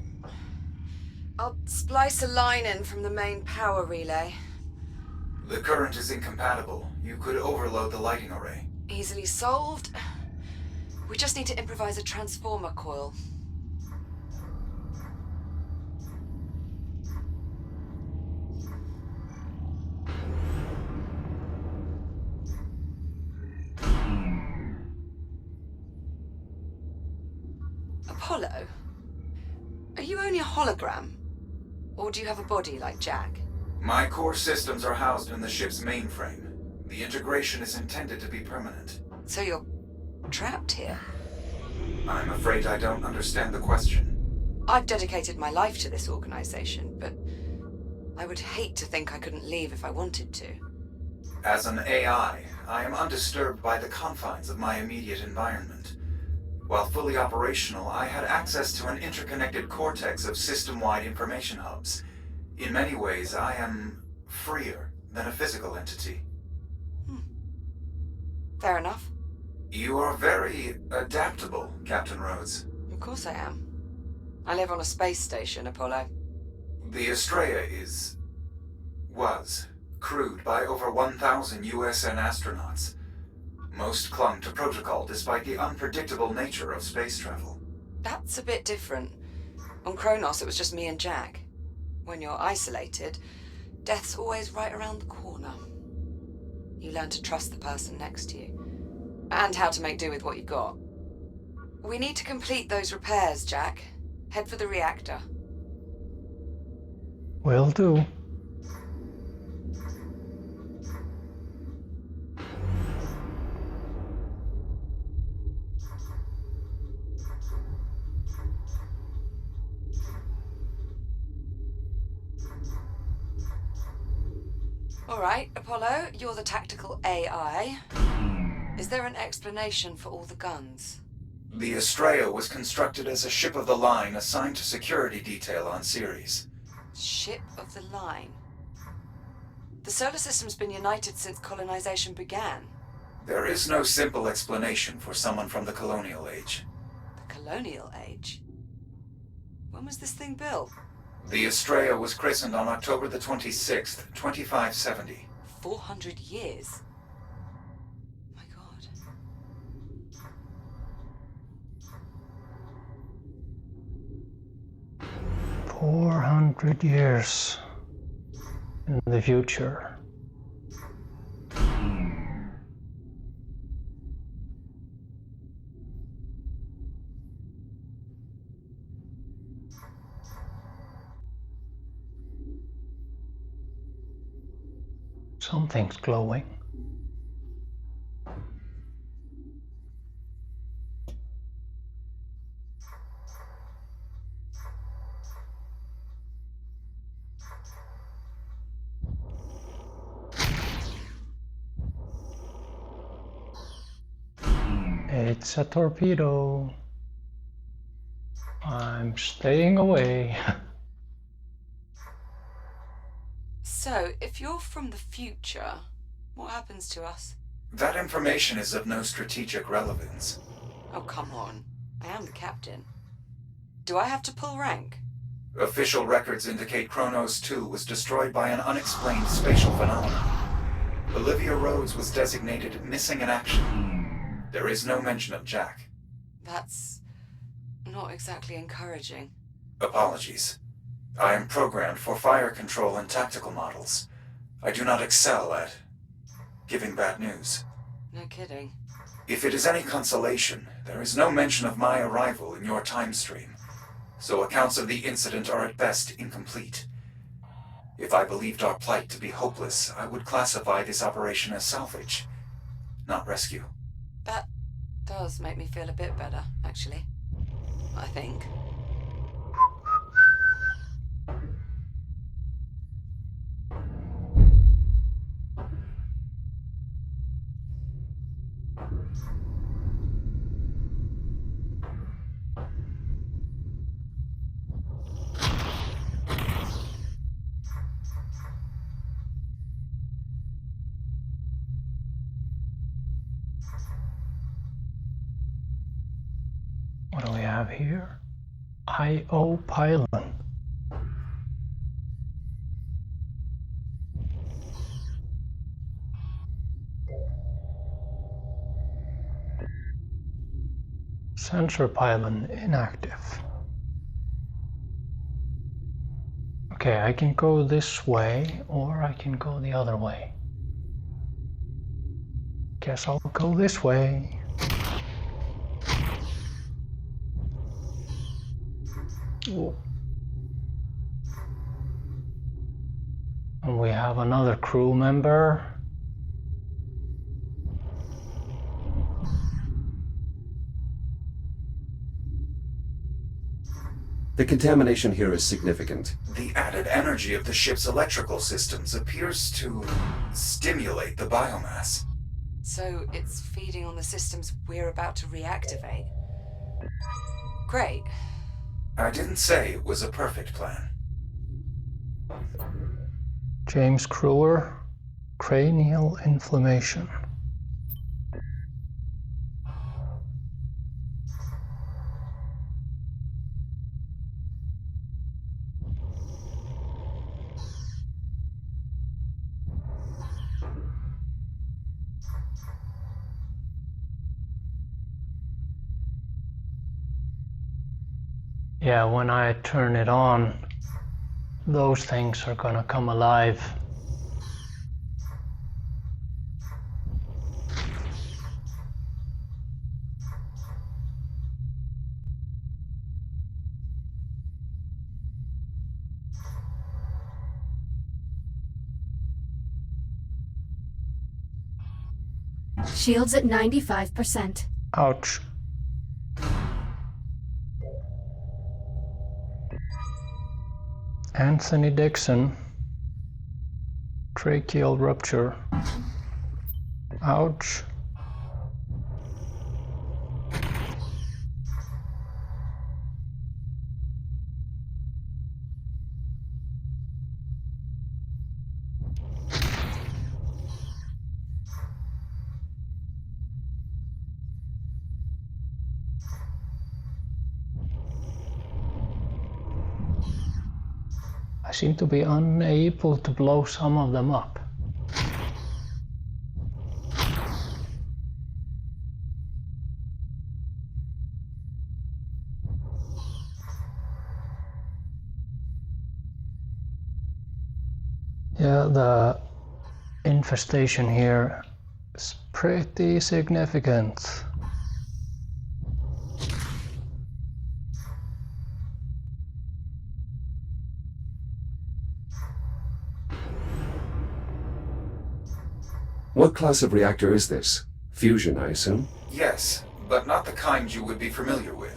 I'll splice a line in from the main power relay. The current is incompatible. You could overload the lighting array. Easily solved. We just need to improvise a transformer coil. Apollo? Are you only a hologram? Or do you have a body like Jack? My core systems are housed in the ship's mainframe. The integration is intended to be permanent. So you're trapped here? I'm afraid I don't understand the question. I've dedicated my life to this organization, but I would hate to think I couldn't leave if I wanted to. As an AI, I am undisturbed by the confines of my immediate environment. While fully operational, I had access to an interconnected cortex of system-wide information hubs. In many ways, I am freer than a physical entity. Fair enough. You are very adaptable, Captain Rhodes. Of course I am. I live on a space station, Apollo. The Estrella was crewed by over 1,000 USN astronauts. Most clung to protocol despite the unpredictable nature of space travel. That's a bit different. On Kronos, it was just me and Jack. When you're isolated, death's always right around the corner. You learn to trust the person next to you, and how to make do with what you got. We need to complete those repairs, Jack. Head for the reactor. Will do. All right, Apollo, you're the tactical AI. Is there an explanation for all the guns? The Estrella was constructed as a ship of the line assigned to security detail on Ceres. Ship of the line. The solar system's been united since colonization began. There is no simple explanation for someone from the colonial age. The colonial age? When was this thing built? The Estrella was christened on October the 26th, 2570. 400 years? My God. 400 years in the future. Something's glowing. It's a torpedo. I'm staying away. So, if you're from the future, what happens to us? That information is of no strategic relevance. Oh, come on. I am the captain. Do I have to pull rank? Official records indicate Kronos II was destroyed by an unexplained spatial phenomenon. Olivia Rhodes was designated missing in action. There is no mention of Jack. That's not exactly encouraging. Apologies. I am programmed for fire control and tactical models. I do not excel at giving bad news. No kidding. If it is any consolation, there is no mention of my arrival in your time stream, so accounts of the incident are at best incomplete. If I believed our plight to be hopeless, I would classify this operation as salvage, not rescue. That does make me feel a bit better, actually. I think. What do we have? have here? I.O. pylon. Sensor pylon inactive. Okay, I can go this way or I can go the other way. Guess I'll go this way. Ooh. And we have another crew member. The contamination here is significant. The added energy of the ship's electrical systems appears to stimulate the biomass. So it's feeding on the systems we're about to reactivate. Great. I didn't say it was a perfect plan. James Crewer, cranial inflammation. Yeah, when I turn it on, those things are gonna come alive. Shields at 95%. Ouch. Anthony Dixon, tracheal rupture. Ouch. I seem to be unable to blow some of them up. Yeah, the infestation here is pretty significant. What class of reactor is this? Fusion, I assume? Yes, but not the kind you would be familiar with.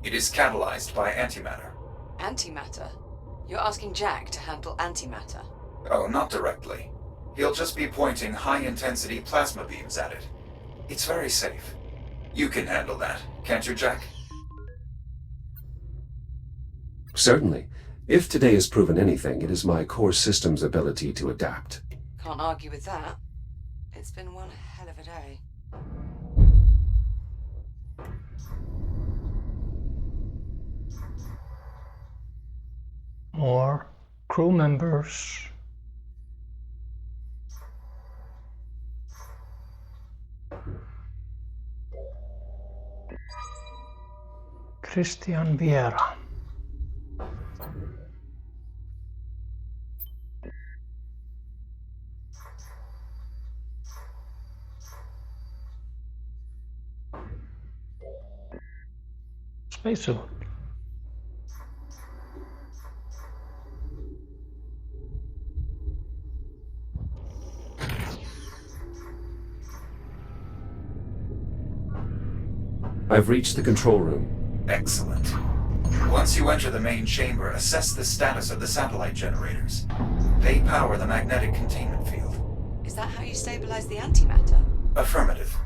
It is catalyzed by antimatter. Antimatter? You're asking Jack to handle antimatter? Oh, not directly. He'll just be pointing high-intensity plasma beams at it. It's very safe. You can handle that, can't you, Jack? Certainly. If today has proven anything, it is my core system's ability to adapt. Can't argue with that. It's been one hell of a day. More crew members. Christian Vieira. Spacesuit. I've reached the control room. Excellent. Once you enter the main chamber, assess the status of the satellite generators. They power the magnetic containment field. Is that how you stabilize the antimatter? Affirmative.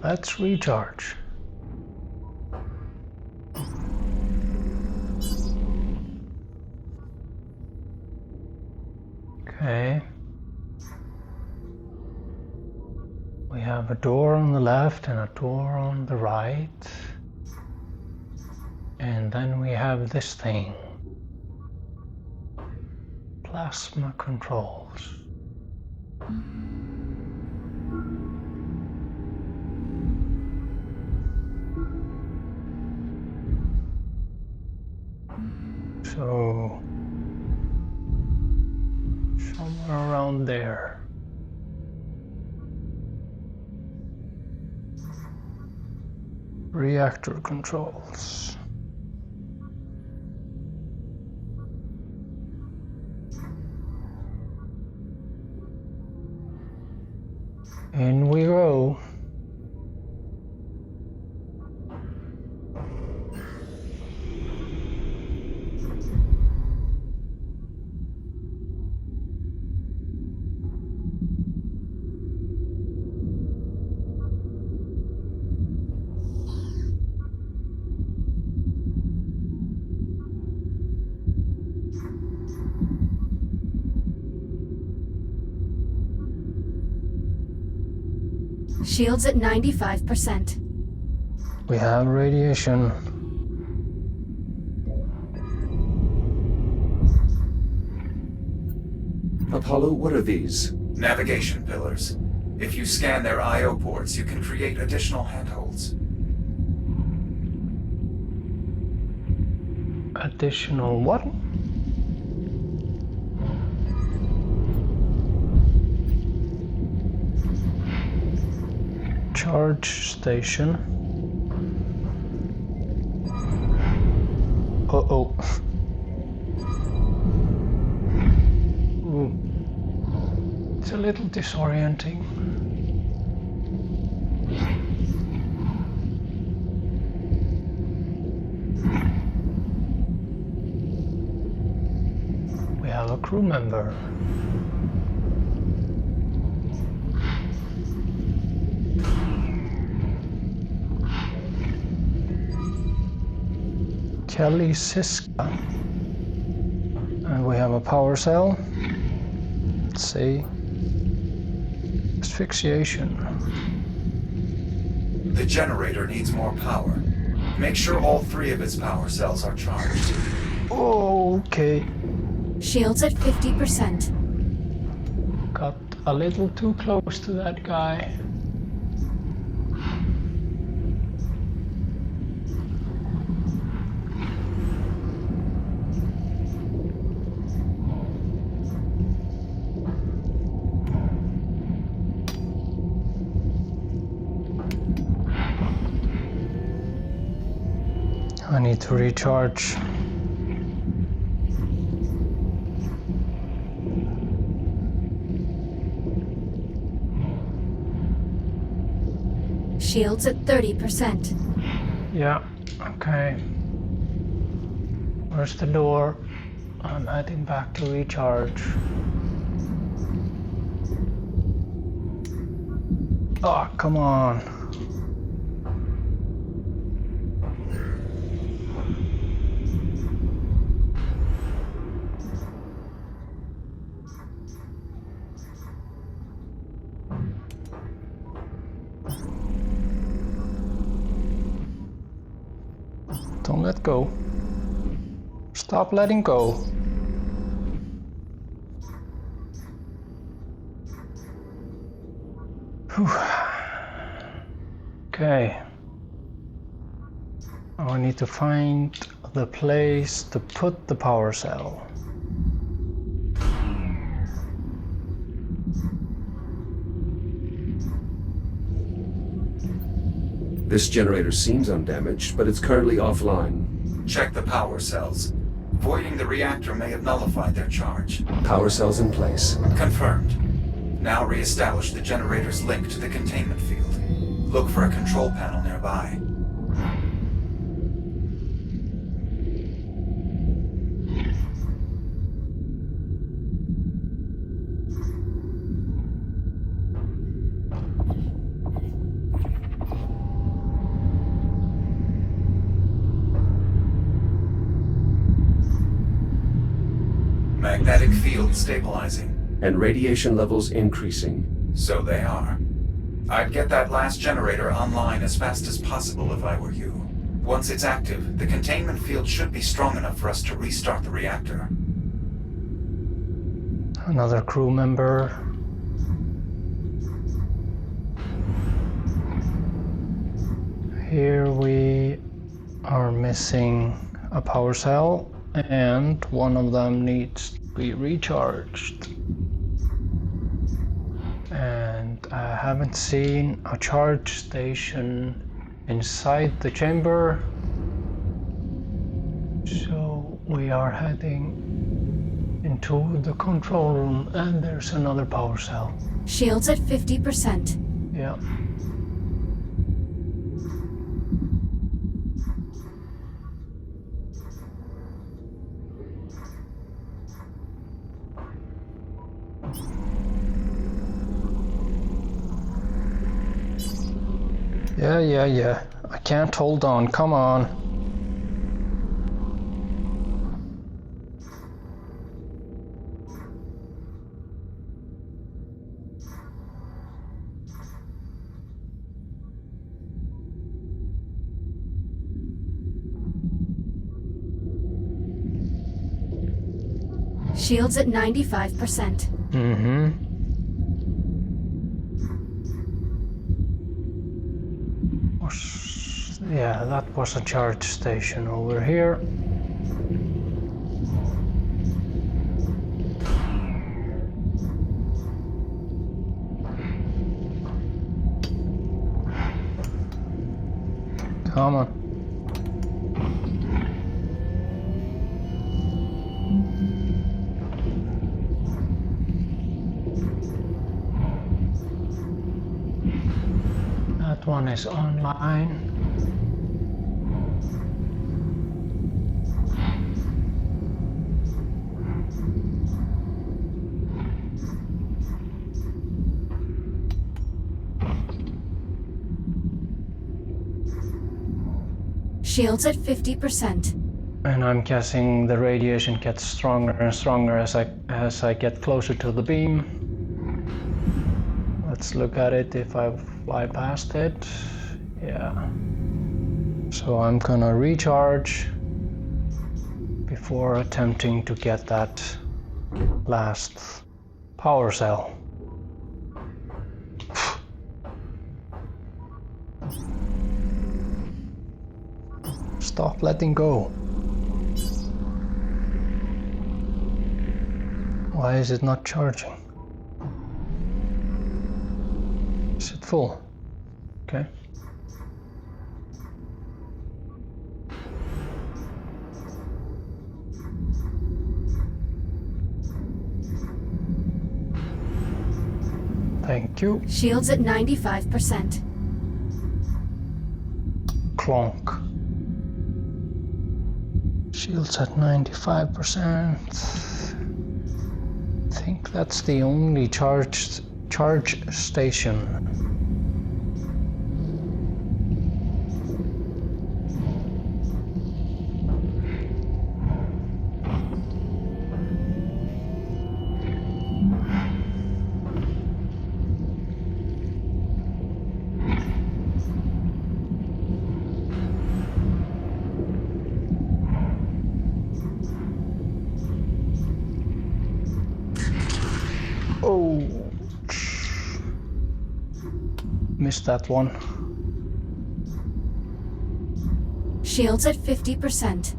Let's recharge. have a door on the left and a door on the right. And then we have this thing. Plasma controls. So somewhere around there. Reactor controls. In we go. Shields at 95%. We have radiation. Apollo, what are these? Navigation pillars. If you scan their I/O ports, you can create additional handholds. Additional what? Charge station. Uh-oh. Ooh. It's a little disorienting. We have a crew member. Kelly Siska. And we have a power cell. Let's see. Asphyxiation. The generator needs more power. Make sure all 3 of its power cells are charged. Okay. Shields at 50%. Got a little too close to that guy. I need to recharge. Shields at 30%. Yeah, okay. Where's the door? I'm heading back to recharge. Oh, come on. Don't let go. Stop letting go. Whew. Okay. Now I need to find the place to put the power cell. This generator seems undamaged, but it's currently offline. Check the power cells. Voiding the reactor may have nullified their charge. Power cells in place. Confirmed. Now re-establish the generator's link to the containment field. Look for a control panel nearby. Magnetic field stabilizing. And radiation levels increasing. So they are. I'd get that last generator online as fast as possible if I were you. Once it's active, the containment field should be strong enough for us to restart the reactor. Another crew member. Here we are missing a power cell, and one of them needs to be recharged. And I haven't seen a charge station inside the chamber, so we are heading into the control room, and there's another power cell. Shields at 50%. Yeah. Yeah. I can't hold on. Come on. Shields at 95%. Mm-hmm. Yeah, that was a charge station over here. Come on. That one is online. Shields at 50%. And I'm guessing the radiation gets stronger and stronger as I get closer to the beam. Let's look at it if I fly past it. Yeah. So I'm gonna recharge before attempting to get that last power cell. Stop letting go. Why is it not charging? Is it full? Okay. Thank you. Shields at 95%. Clonk. Shields at 95%. I think that's the only charge station. Oh, missed that one. Shields at 50%.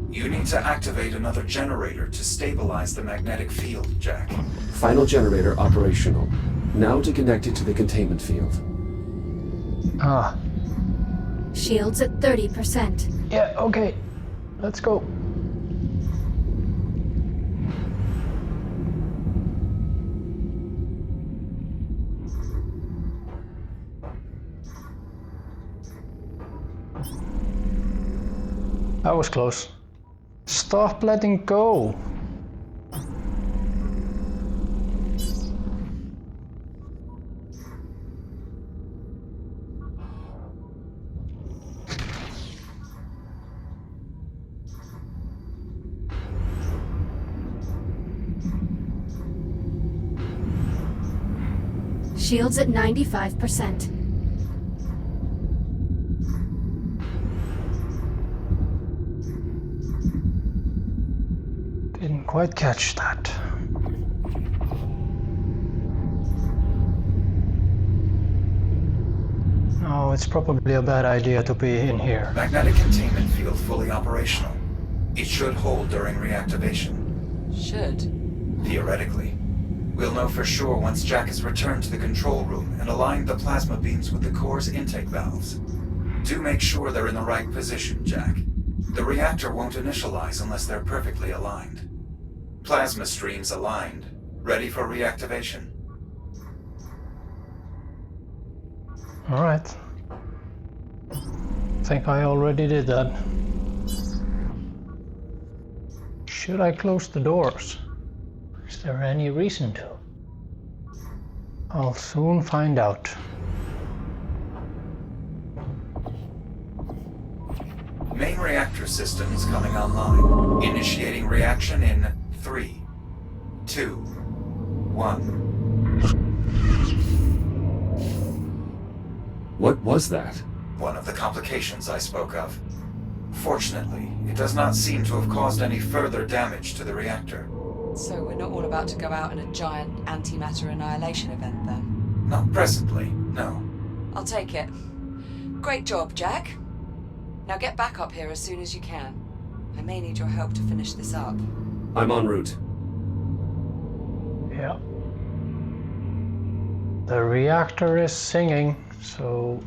You need to activate another generator to stabilize the magnetic field, Jack. Final generator operational. Now to connect it to the containment field. Ah. Shields at 30%. Yeah, okay. Let's go. That was close. Stop letting go. Shields at 95%. Didn't quite catch that. No, it's probably a bad idea to be in here. Magnetic containment field fully operational. It should hold during reactivation. Should. Theoretically. We'll know for sure once Jack has returned to the control room and aligned the plasma beams with the core's intake valves. Do make sure they're in the right position, Jack. The reactor won't initialize unless they're perfectly aligned. Plasma streams aligned. Ready for reactivation. Alright. Think I already did that. Should I close the doors? Is there any reason to? I'll soon find out. Main reactor systems coming online. Initiating reaction in 3, 2, 1. What was that? One of the complications I spoke of. Fortunately, it does not seem to have caused any further damage to the reactor. So we're not all about to go out in a giant antimatter annihilation event then? Not presently, no. I'll take it. Great job, Jack. Now get back up here as soon as you can. I may need your help to finish this up. I'm en route. Yeah. The reactor is singing, so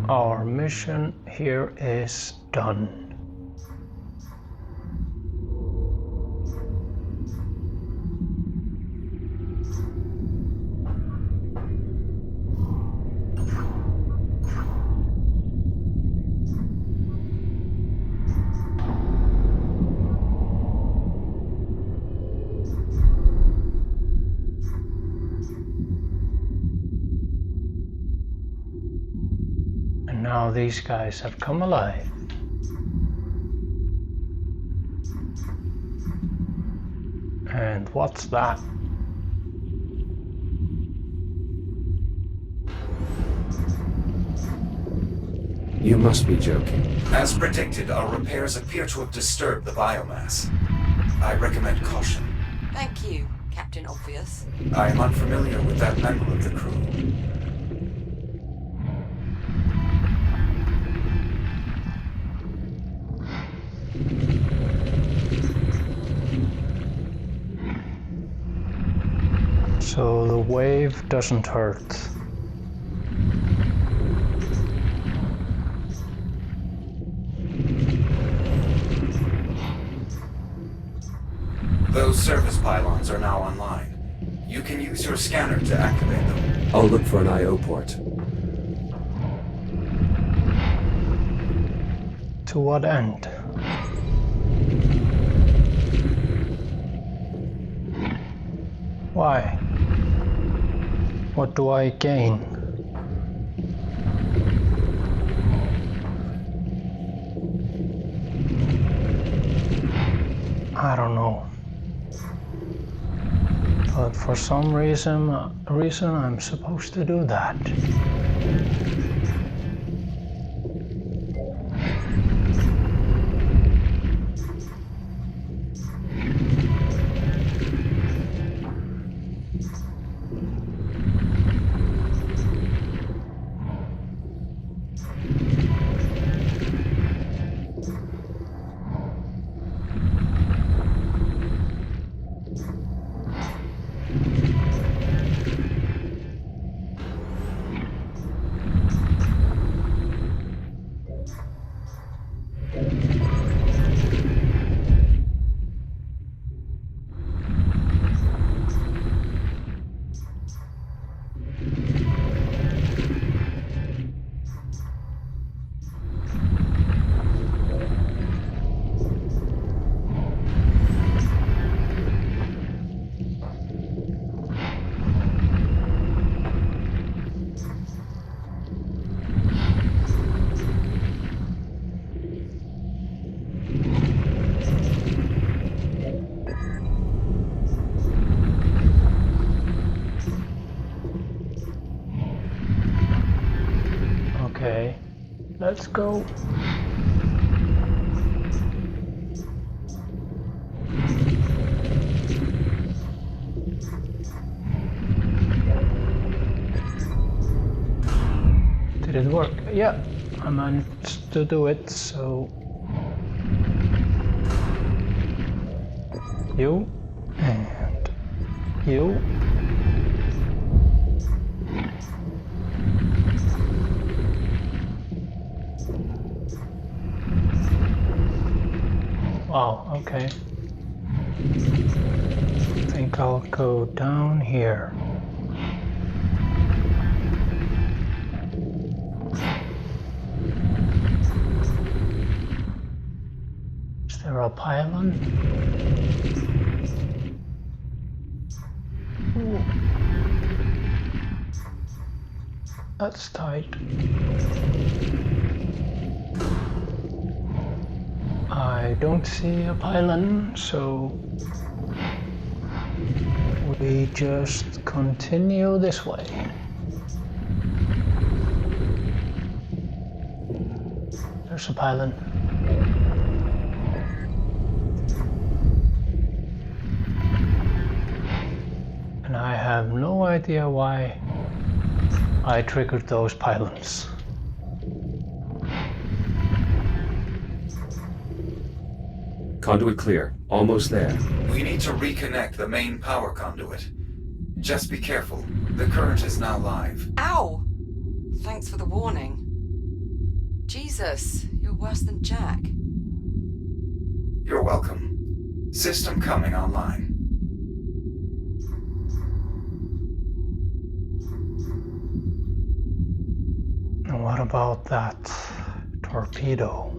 our mission here is done. Now these guys have come alive. And what's that? You must be joking. As predicted, our repairs appear to have disturbed the biomass. I recommend caution. Thank you, Captain Obvious. I am unfamiliar with that member of the crew. So the wave doesn't hurt. Those service pylons are now online. You can use your scanner to activate them. I'll look for an I/O port. To what end? Why? What do I gain? I don't know. But for some reason I'm supposed to do that. let's go. Did it work? Yeah, I managed to do it, so... You and you. Wow, okay. I think I'll go down here. Is there a pylon? Ooh. That's tight. I don't see a pylon, so we just continue this way. There's a pylon. And I have no idea why I triggered those pylons. Conduit clear. Almost there. We need to reconnect the main power conduit. Just be careful. The current is now live. Ow! Thanks for the warning. Jesus, you're worse than Jack. You're welcome. System coming online. And what about that torpedo?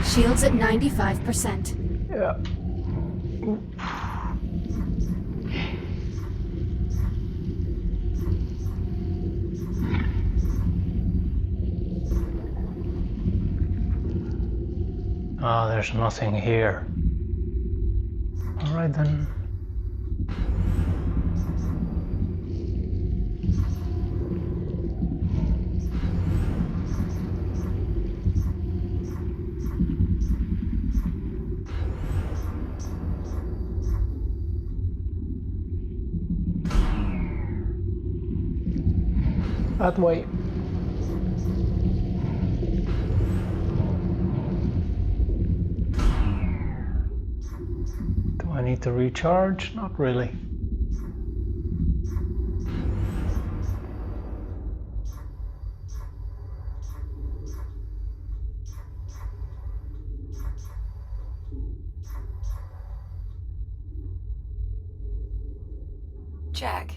Shields at 95%. Yeah. Ah, there's nothing here. All right then. That way. Do I need to recharge? Not really. Jack,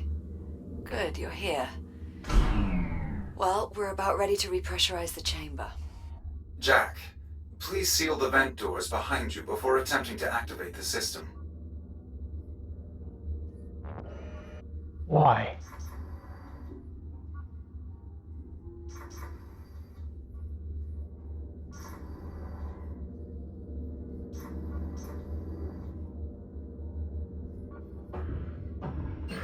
good, you're here. Well, we're about ready to repressurize the chamber. Jack, please seal the vent doors behind you before attempting to activate the system. Why?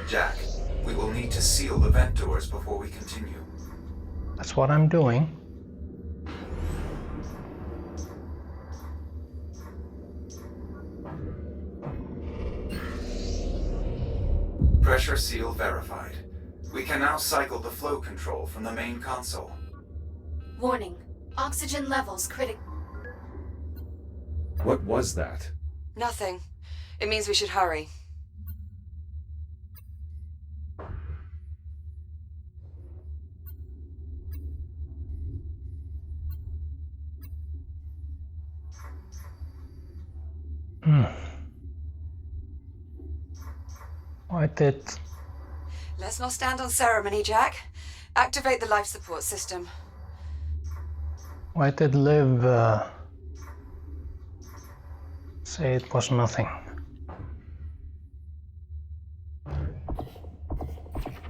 Jack, we will need to seal the vent doors before we continue. That's what I'm doing. Pressure seal verified. We can now cycle the flow control from the main console. Warning. Oxygen levels critical. What was that? Nothing. It means we should hurry. Why did... Let's not stand on ceremony, Jack. Activate the life support system. Why did Liv say it was nothing?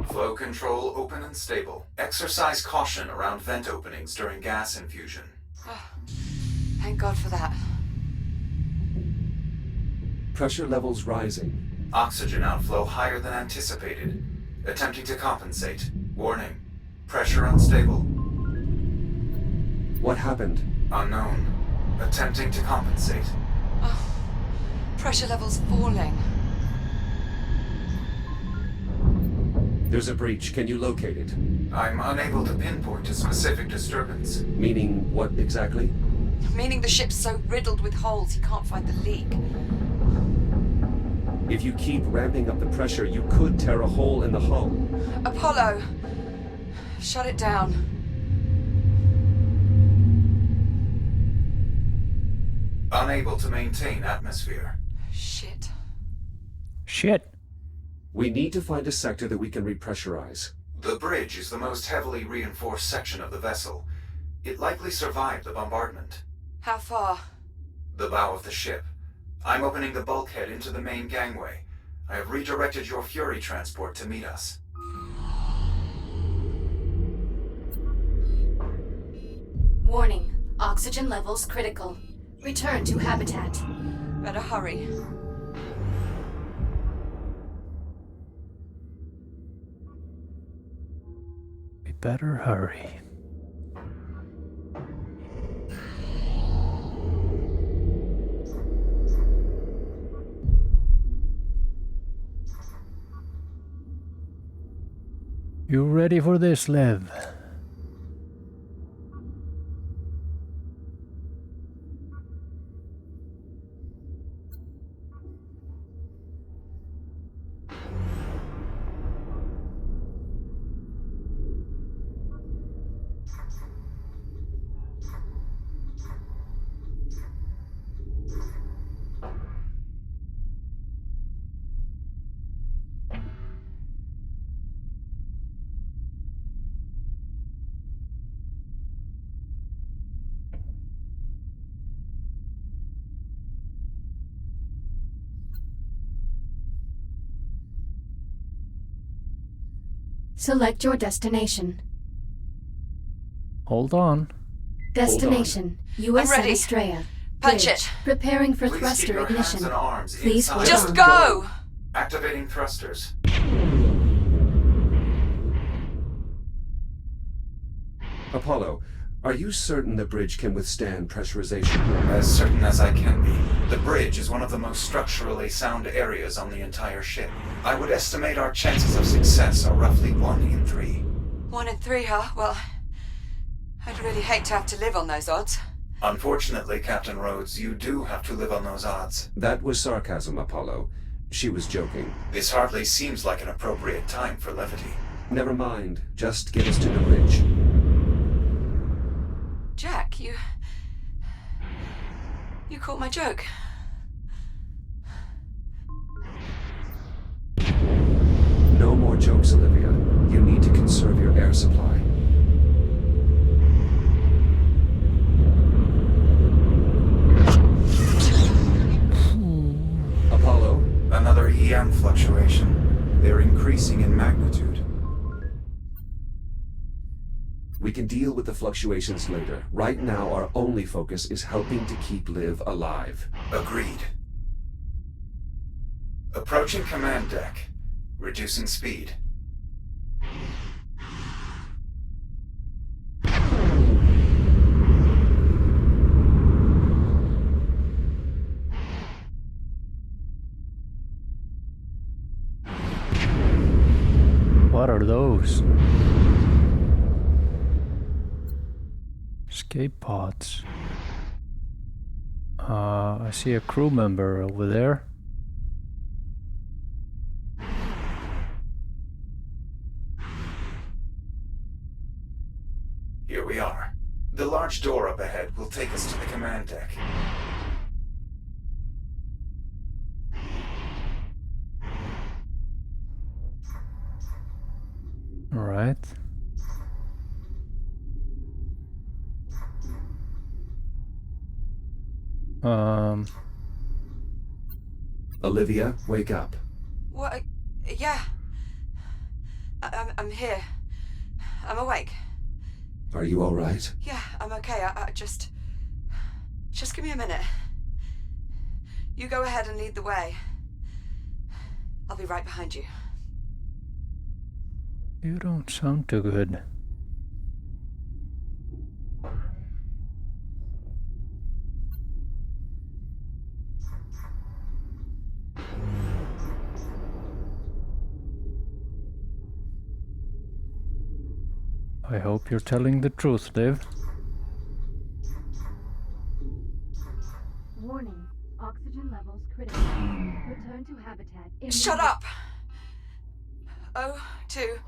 Flow control open and stable. Exercise caution around vent openings during gas infusion. Thank God for that. Pressure levels rising. Oxygen outflow higher than anticipated. Attempting to compensate. Warning. Pressure unstable. What happened? Unknown. Attempting to compensate. Oh, pressure levels falling. There's a breach. Can you locate it? I'm unable to pinpoint a specific disturbance. Meaning what exactly? Meaning the ship's so riddled with holes he can't find the leak. If you keep ramping up the pressure, you could tear a hole in the hull. Apollo! Shut it down. Unable to maintain atmosphere. Shit. Shit. We need to find a sector that we can repressurize. The bridge is the most heavily reinforced section of the vessel. It likely survived the bombardment. How far? The bow of the ship. I'm opening the bulkhead into the main gangway. I have redirected your Fury transport to meet us. Warning. Oxygen levels critical. Return to habitat. Better hurry. We better hurry. You ready for this, Lev? Select your destination. Hold on. Destination, I'm USS ready. Estrella. Punch Bridge. it. Preparing for Please keep thruster your hands ignition. and arms Please inside. hold Just on. go! Activating thrusters. Apollo, are you certain the bridge can withstand pressurization? As certain as I can be. The bridge is one of the most structurally sound areas on the entire ship. I would estimate our chances of success are roughly 1 in 3. 1 in 3, huh? Well, I'd really hate to have to live on those odds. Unfortunately, Captain Rhodes, you do have to live on those odds. That was sarcasm, Apollo. She was joking. This hardly seems like an appropriate time for levity. Never mind. Just get us to the bridge. Jack, you caught my joke. No more jokes, Olivia. You need to conserve your air supply. Apollo? Another EM fluctuation. They're increasing in magnitude. We can deal with the fluctuations later. Right now, our only focus is helping to keep Liv alive. Agreed. Approaching command deck. Reducing speed. What are those? Escape pods. I see a crew member over there. Here we are. The large door up ahead will take us to the command deck. All right. Olivia, wake up. What? Yeah. I'm here. I'm awake. Are you all right? Yeah, I'm okay. I just... Just give me a minute. You go ahead and lead the way. I'll be right behind you. You don't sound too good. I hope you're telling the truth, Liv. Warning. Oxygen levels critical. Return to habitat immediately. Shut up! O2,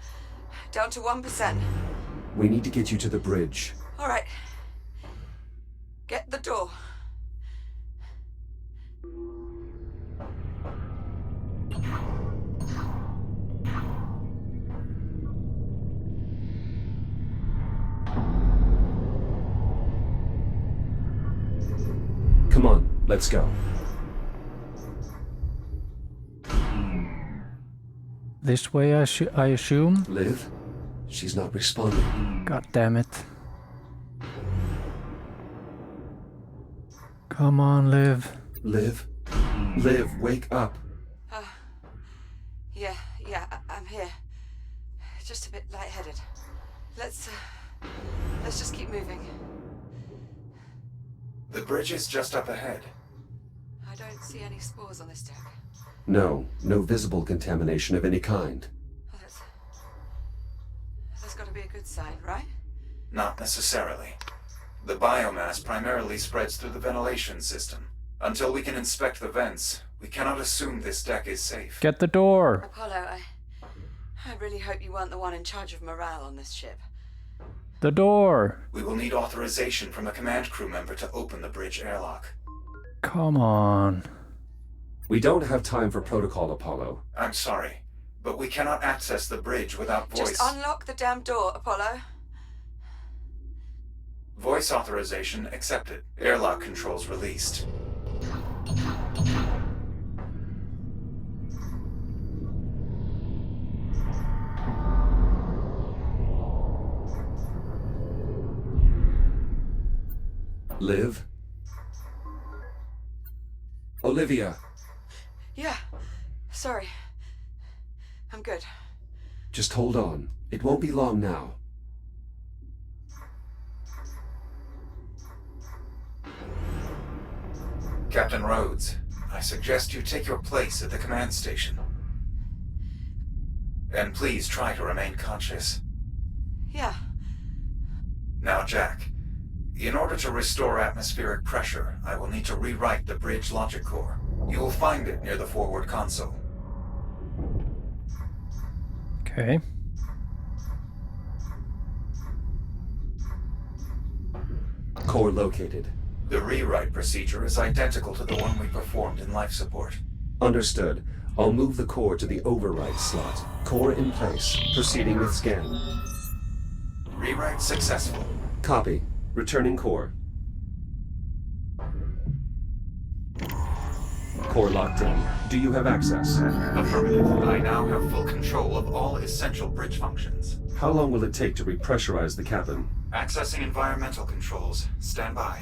down to 1%. We need to get you to the bridge. All right. Get the door. Come on, let's go. This way, I assume? Liv? She's not responding. God damn it. Come on, Liv. Liv? Liv, wake up. Yeah, I'm here. Just a bit lightheaded. Let's just keep moving. The bridge is just up ahead. I don't see any spores on this deck. No visible contamination of any kind. Oh, that's got to be a good sign, right? Not necessarily. The biomass primarily spreads through the ventilation system. Until we can inspect the vents, we cannot assume this deck is safe. Get the door! Apollo, I really hope you weren't the one in charge of morale on this ship. The door! We will need authorization from a command crew member to open the bridge airlock. Come on. We don't have time for protocol, Apollo. I'm sorry, but we cannot access the bridge without voice. Just unlock the damn door, Apollo. Voice authorization accepted. Airlock controls released. Liv? Olivia! Yeah, sorry. I'm good. Just hold on. It won't be long now. Captain Rhodes, I suggest you take your place at the command station. And please try to remain conscious. Yeah. Now, Jack, in order to restore atmospheric pressure, I will need to rewrite the bridge logic core. You will find it near the forward console. Okay. Core located. The rewrite procedure is identical to the one we performed in life support. Understood. I'll move the core to the override slot. Core in place. Proceeding with scan. Rewrite successful. Copy. Returning core. Core locked in. Do you have access? Affirmative. I now have full control of all essential bridge functions. How long will it take to repressurize the cabin? Accessing environmental controls. Stand by.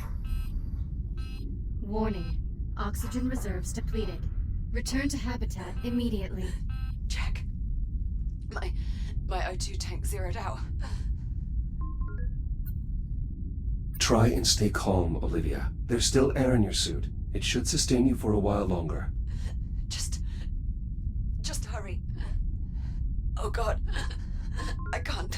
Warning. Oxygen reserves depleted. Return to habitat immediately. Jack. My O2 tank zeroed out. Try and stay calm, Olivia. There's still air in your suit. It should sustain you for a while longer. Just hurry. Oh God. I can't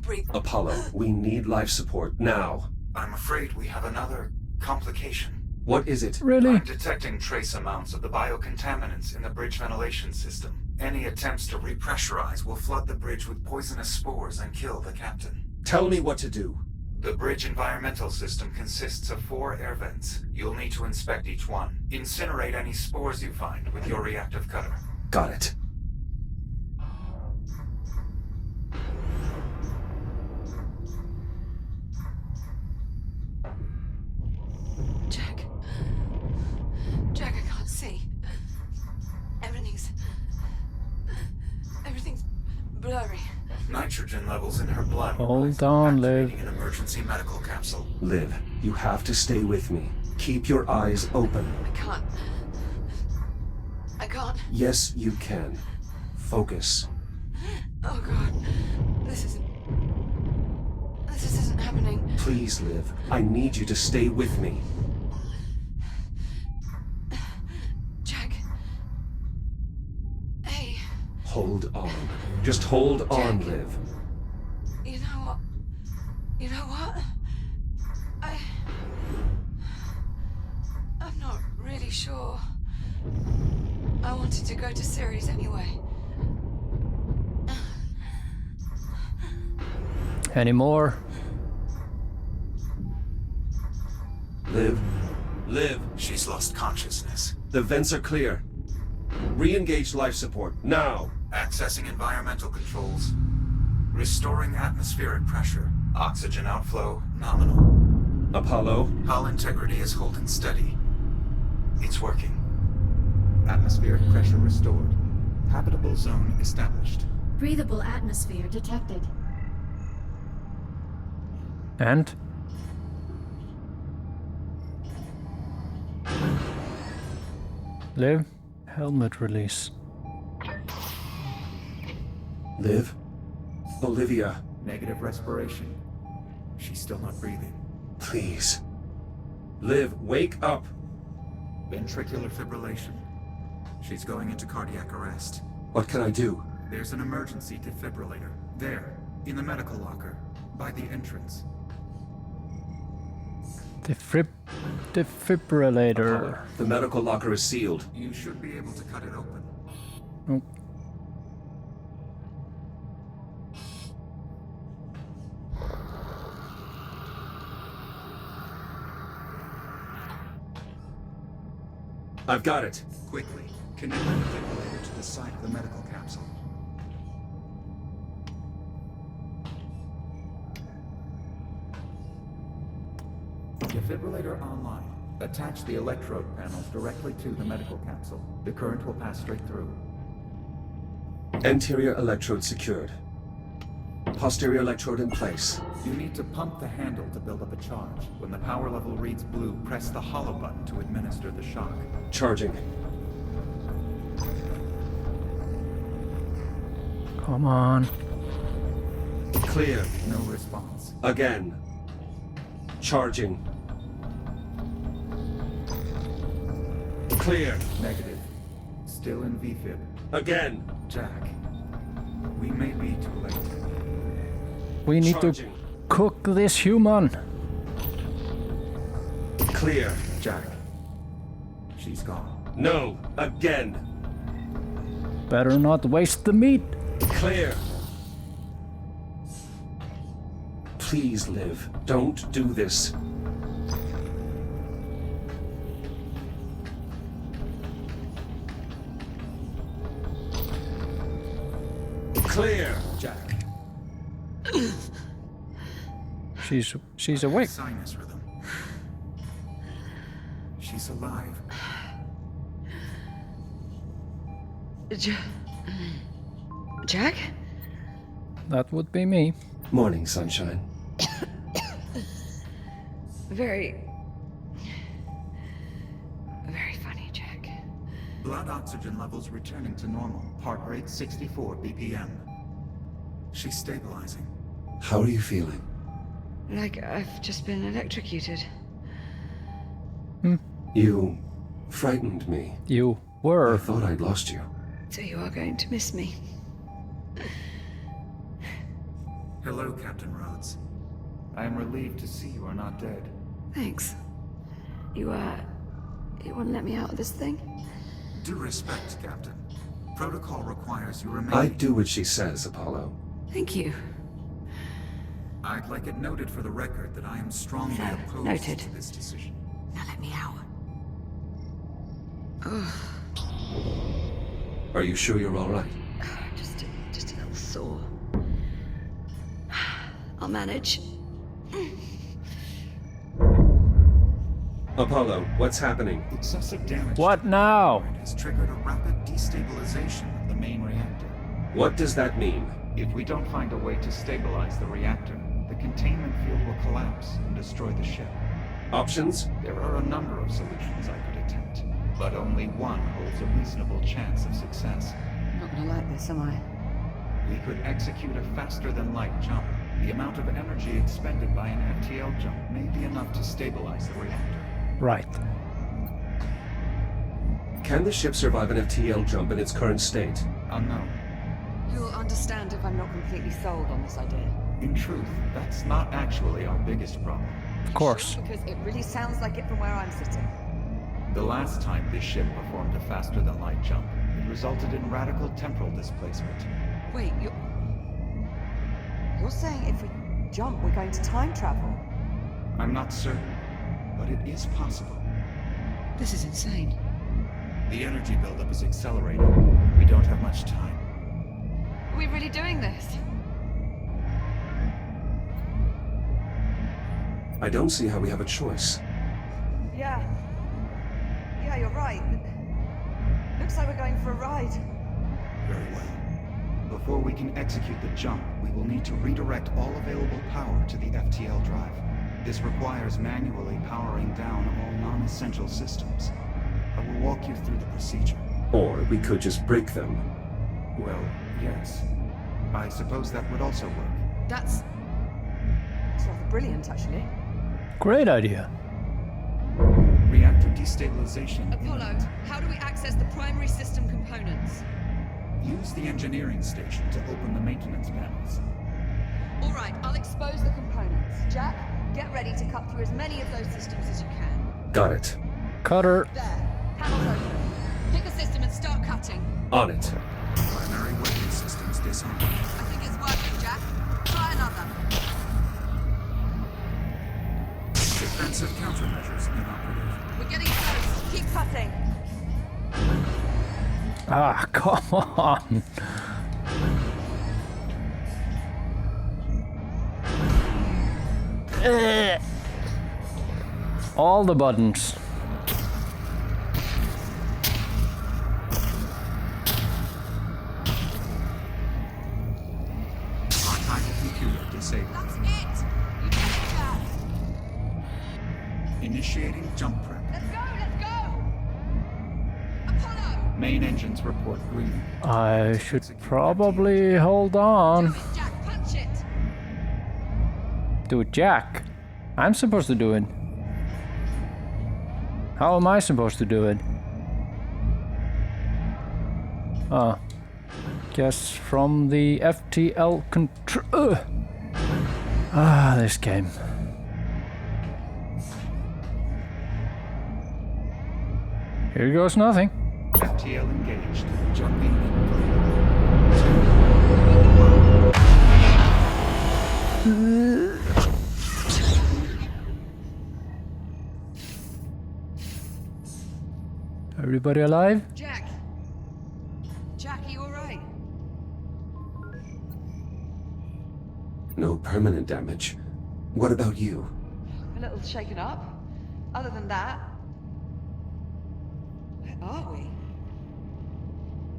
breathe. Apollo, we need life support now. I'm afraid we have another complication. What is it? Really? I'm detecting trace amounts of the biocontaminants in the bridge ventilation system. Any attempts to repressurize will flood the bridge with poisonous spores and kill the captain. Tell me what to do. The bridge environmental system consists of 4 air vents. You'll need to inspect each one. Incinerate any spores you find with your reactive cutter. Got it. Jack, I can't see. Everything's blurry. nitrogen levels in her blood. Hold on, Liv. Activating an emergency medical capsule. Liv, you have to stay with me. Keep your eyes open. I can't. I can't. Yes, you can. Focus. Oh god. This isn't happening. Please, Liv. I need you to stay with me. Jack. Hey. Hold on. Just hold on, Liv. You know what? You know what? I'm not really sure. I wanted to go to Ceres anyway. Any more? Liv. Liv. She's lost consciousness. The vents are clear. Re-engage life support, now! Accessing environmental controls. Restoring atmospheric pressure. Oxygen outflow nominal. Apollo? Hull integrity is holding steady. It's working. Atmospheric pressure restored. Habitable zone established. Breathable atmosphere detected. And? Liv, helmet release. Liv? Olivia? Negative respiration. She's still not breathing. Please. Liv, wake up! Ventricular fibrillation. She's going into cardiac arrest. What can I do? There's an emergency defibrillator. There, in the medical locker, by the entrance. Defibrillator. Apollo, the medical locker is sealed. You should be able to cut it open. Oh. I've got it. Quickly, connect the defibrillator to the side of the medical capsule. Defibrillator online. Attach the electrode panels directly to the medical capsule. The current will pass straight through. Anterior electrode secured. Posterior electrode in place. You need to pump the handle to build up a charge. When the power level reads blue, press the hollow button to administer the shock. Charging. Come on. Clear. No response. Again. Charging. Clear. Negative. Still in VFib. Again. Jack, we may be too late. We need Charging. to cook this human. Clear. Jack, she's gone. No. Again. Better not waste the meat. Clear. Please, Liv. Don't do this. Clear. Jack. She's awake. Sinus rhythm. She's alive. Jack? That would be me. Morning, sunshine. Very funny, Jack. Blood oxygen levels returning to normal. Heart rate 64 BPM. She's stabilizing. How are you feeling? Like I've just been electrocuted. You frightened me. You I were. thought I'd lost you. So you are going to miss me. Hello, Captain Rhodes. I am relieved to see you are not dead. Thanks. You want to let me out of this thing? Due respect, Captain. Protocol requires you remain. I do what she says, Apollo. Thank you. I'd like it noted for the record that I am strongly So, opposed noted. to this decision. Now let me out. Are you sure you're all right? Just a little sore. I'll manage. Apollo, what's happening? Excessive damage What now? has triggered a rapid destabilization of the main reactor. What does that mean? If we don't find a way to stabilize the reactor, the containment field will collapse and destroy the ship. Options? There are a number of solutions I could attempt, but only one holds a reasonable chance of success. I'm not gonna like this, am I? We could execute a faster-than-light jump. The amount of energy expended by an FTL jump may be enough to stabilize the reactor. Right. Can the ship survive an FTL jump in its current state? Unknown. You'll understand if I'm not completely sold on this idea. In truth, that's not actually our biggest problem. Of course. Sure, because it really sounds like it from where I'm sitting. The last time this ship performed a faster-than-light jump, it resulted in radical temporal displacement. Wait, you're saying if we jump, we're going to time travel? I'm not certain, but it is possible. This is insane. The energy buildup is accelerating. We don't have much time. Are we really doing this? I don't see how we have a choice. Yeah, you're right. Looks like we're going for a ride. Very well. Before we can execute the jump, we will need to redirect all available power to the FTL drive. This requires manually powering down all non-essential systems. I will walk you through the procedure. Or we could just break them. Well, yes. I suppose that would also work. That's rather brilliant, actually. Great idea. Reactor destabilization. Apollo, how do we access the primary system components? Use the engineering station to open the maintenance panels. All right, I'll expose the components. Jack, get ready to cut through as many of those systems as you can. Got it. Cutter. There, panels open. Pick a system and start cutting. On it. Primary weapon systems disarmed. I think it's working, Jack. Try another. Defensive countermeasures inoperative. We're getting close. Keep cutting. Ah, come on. All the buttons. Archival computer disabled. That's it. You did it, Jack. Initiating jump prep. Let's go. Let's go. Apollo. Main engines report green. I should probably hold on. Do it, Jack. Punch it. Do it, Jack. I'm supposed to do it. How am I supposed to do it? Guess from the FTL control. This game. Here goes nothing. FTL engaged. Jumping in 3, 2, 1. Everybody alive? Jack. Jack, are you all right? No permanent damage. What about you? A little shaken up. Other than that, where are we?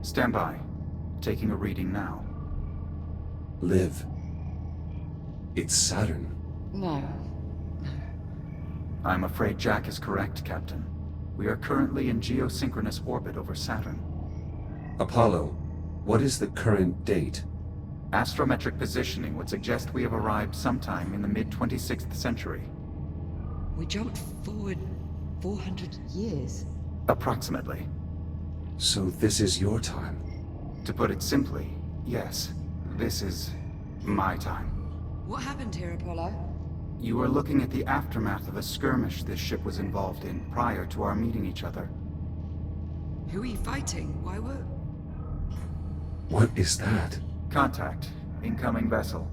Stand by. Taking a reading now. Liv. It's Saturn. No. I'm afraid Jack is correct, Captain. We are currently in geosynchronous orbit over Saturn. Apollo, what is the current date? Astrometric positioning would suggest we have arrived sometime in the mid-26th century. We jumped forward 400 years. Approximately. So this is your time? To put it simply, yes. This is my time. What happened here, Apollo? You are looking at the aftermath of a skirmish this ship was involved in prior to our meeting each other. Who are you fighting? Why were... What is that? Contact. Incoming vessel.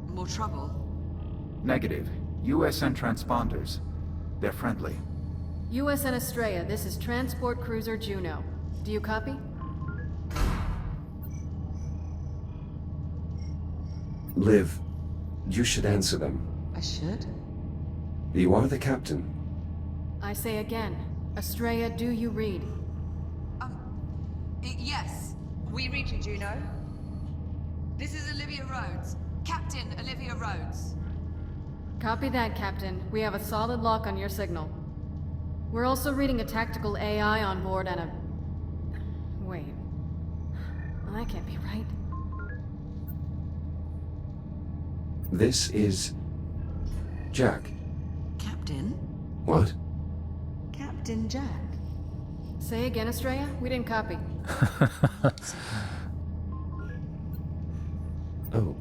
More trouble? Negative. USN transponders. They're friendly. USN Estrella, this is Transport Cruiser Juno. Do you copy? Liv, you should answer them. I should? You are the captain. I say again, Estrella, do you read? Yes. We read you, Juno. This is Olivia Rhodes. Captain Olivia Rhodes. Copy that, Captain. We have a solid lock on your signal. We're also reading a tactical AI on board and a... Wait. That can't be right. This is... Jack. Captain? What? Captain Jack. Say again, Estrella? We didn't copy. Oh.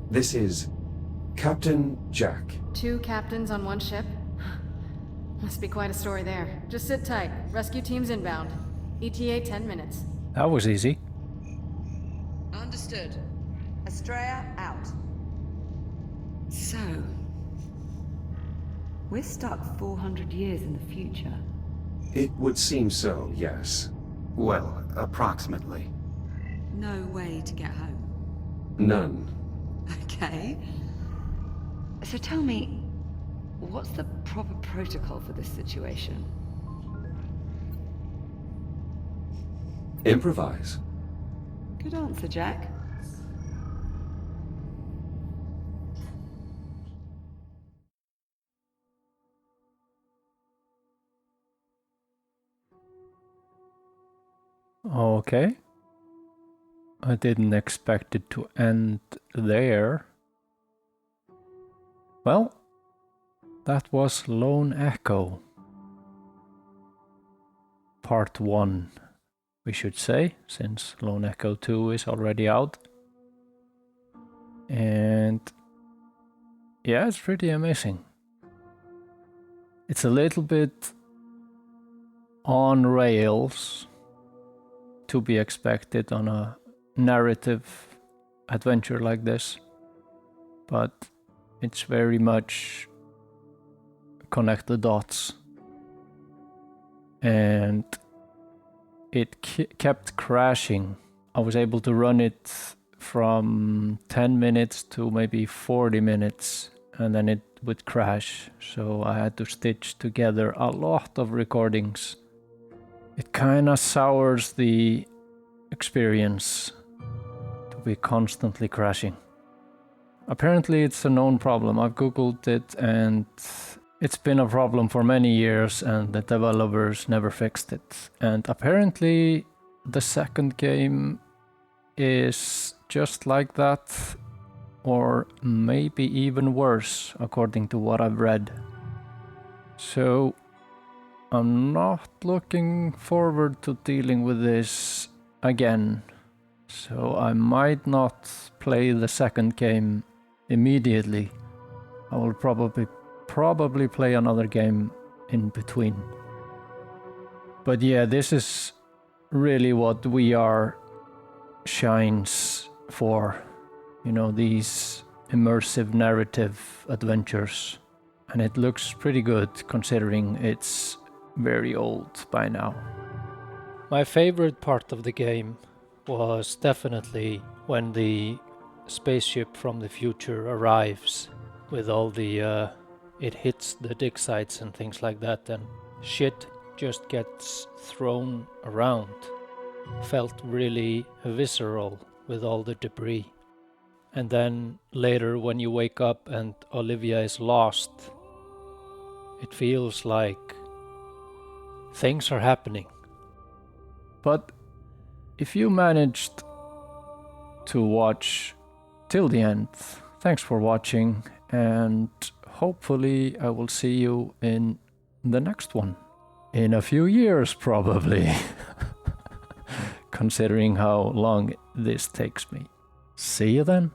This is... Captain Jack. 2 captains on 1 ship? Must be quite a story there. Just sit tight. Rescue team's inbound. ETA 10 minutes. That was easy. Understood. Estrella out. So... we're stuck 400 years in the future. It would seem so, yes. Well, approximately. No way to get home. None. Okay. So tell me, what's the proper protocol for this situation? Improvise. Good answer, Jack. Okay. I didn't expect it to end there. Well, that was Lone Echo. Part 1, we should say, since Lone Echo 2 is already out. And yeah, it's pretty amazing. It's a little bit on rails, to be expected on a narrative adventure like this, but it's very much connect the dots, and it kept crashing. I was able to run it from 10 minutes to maybe 40 minutes, and then it would crash, so I had to stitch together a lot of recordings. It kinda sours the experience to be constantly crashing. Apparently it's a known problem. I've googled it and it's been a problem for many years and the developers never fixed it. And apparently the second game is just like that, or maybe even worse, according to what I've read. So I'm not looking forward to dealing with this again, so I might not play the second game immediately. I will probably play another game in between. But yeah, this is really what VR shines for, you know, these immersive narrative adventures, and it looks pretty good considering it's very old by now. My favorite part of the game was definitely when the spaceship from the future arrives with all the it hits the dig sites and things like that, and shit just gets thrown around. Felt really visceral with all the debris. And then later when you wake up and Olivia is lost, it feels like things are happening. But if you managed to watch till the end, thanks for watching, and hopefully I will see you in the next one. In a few years probably, considering how long this takes me. See you then.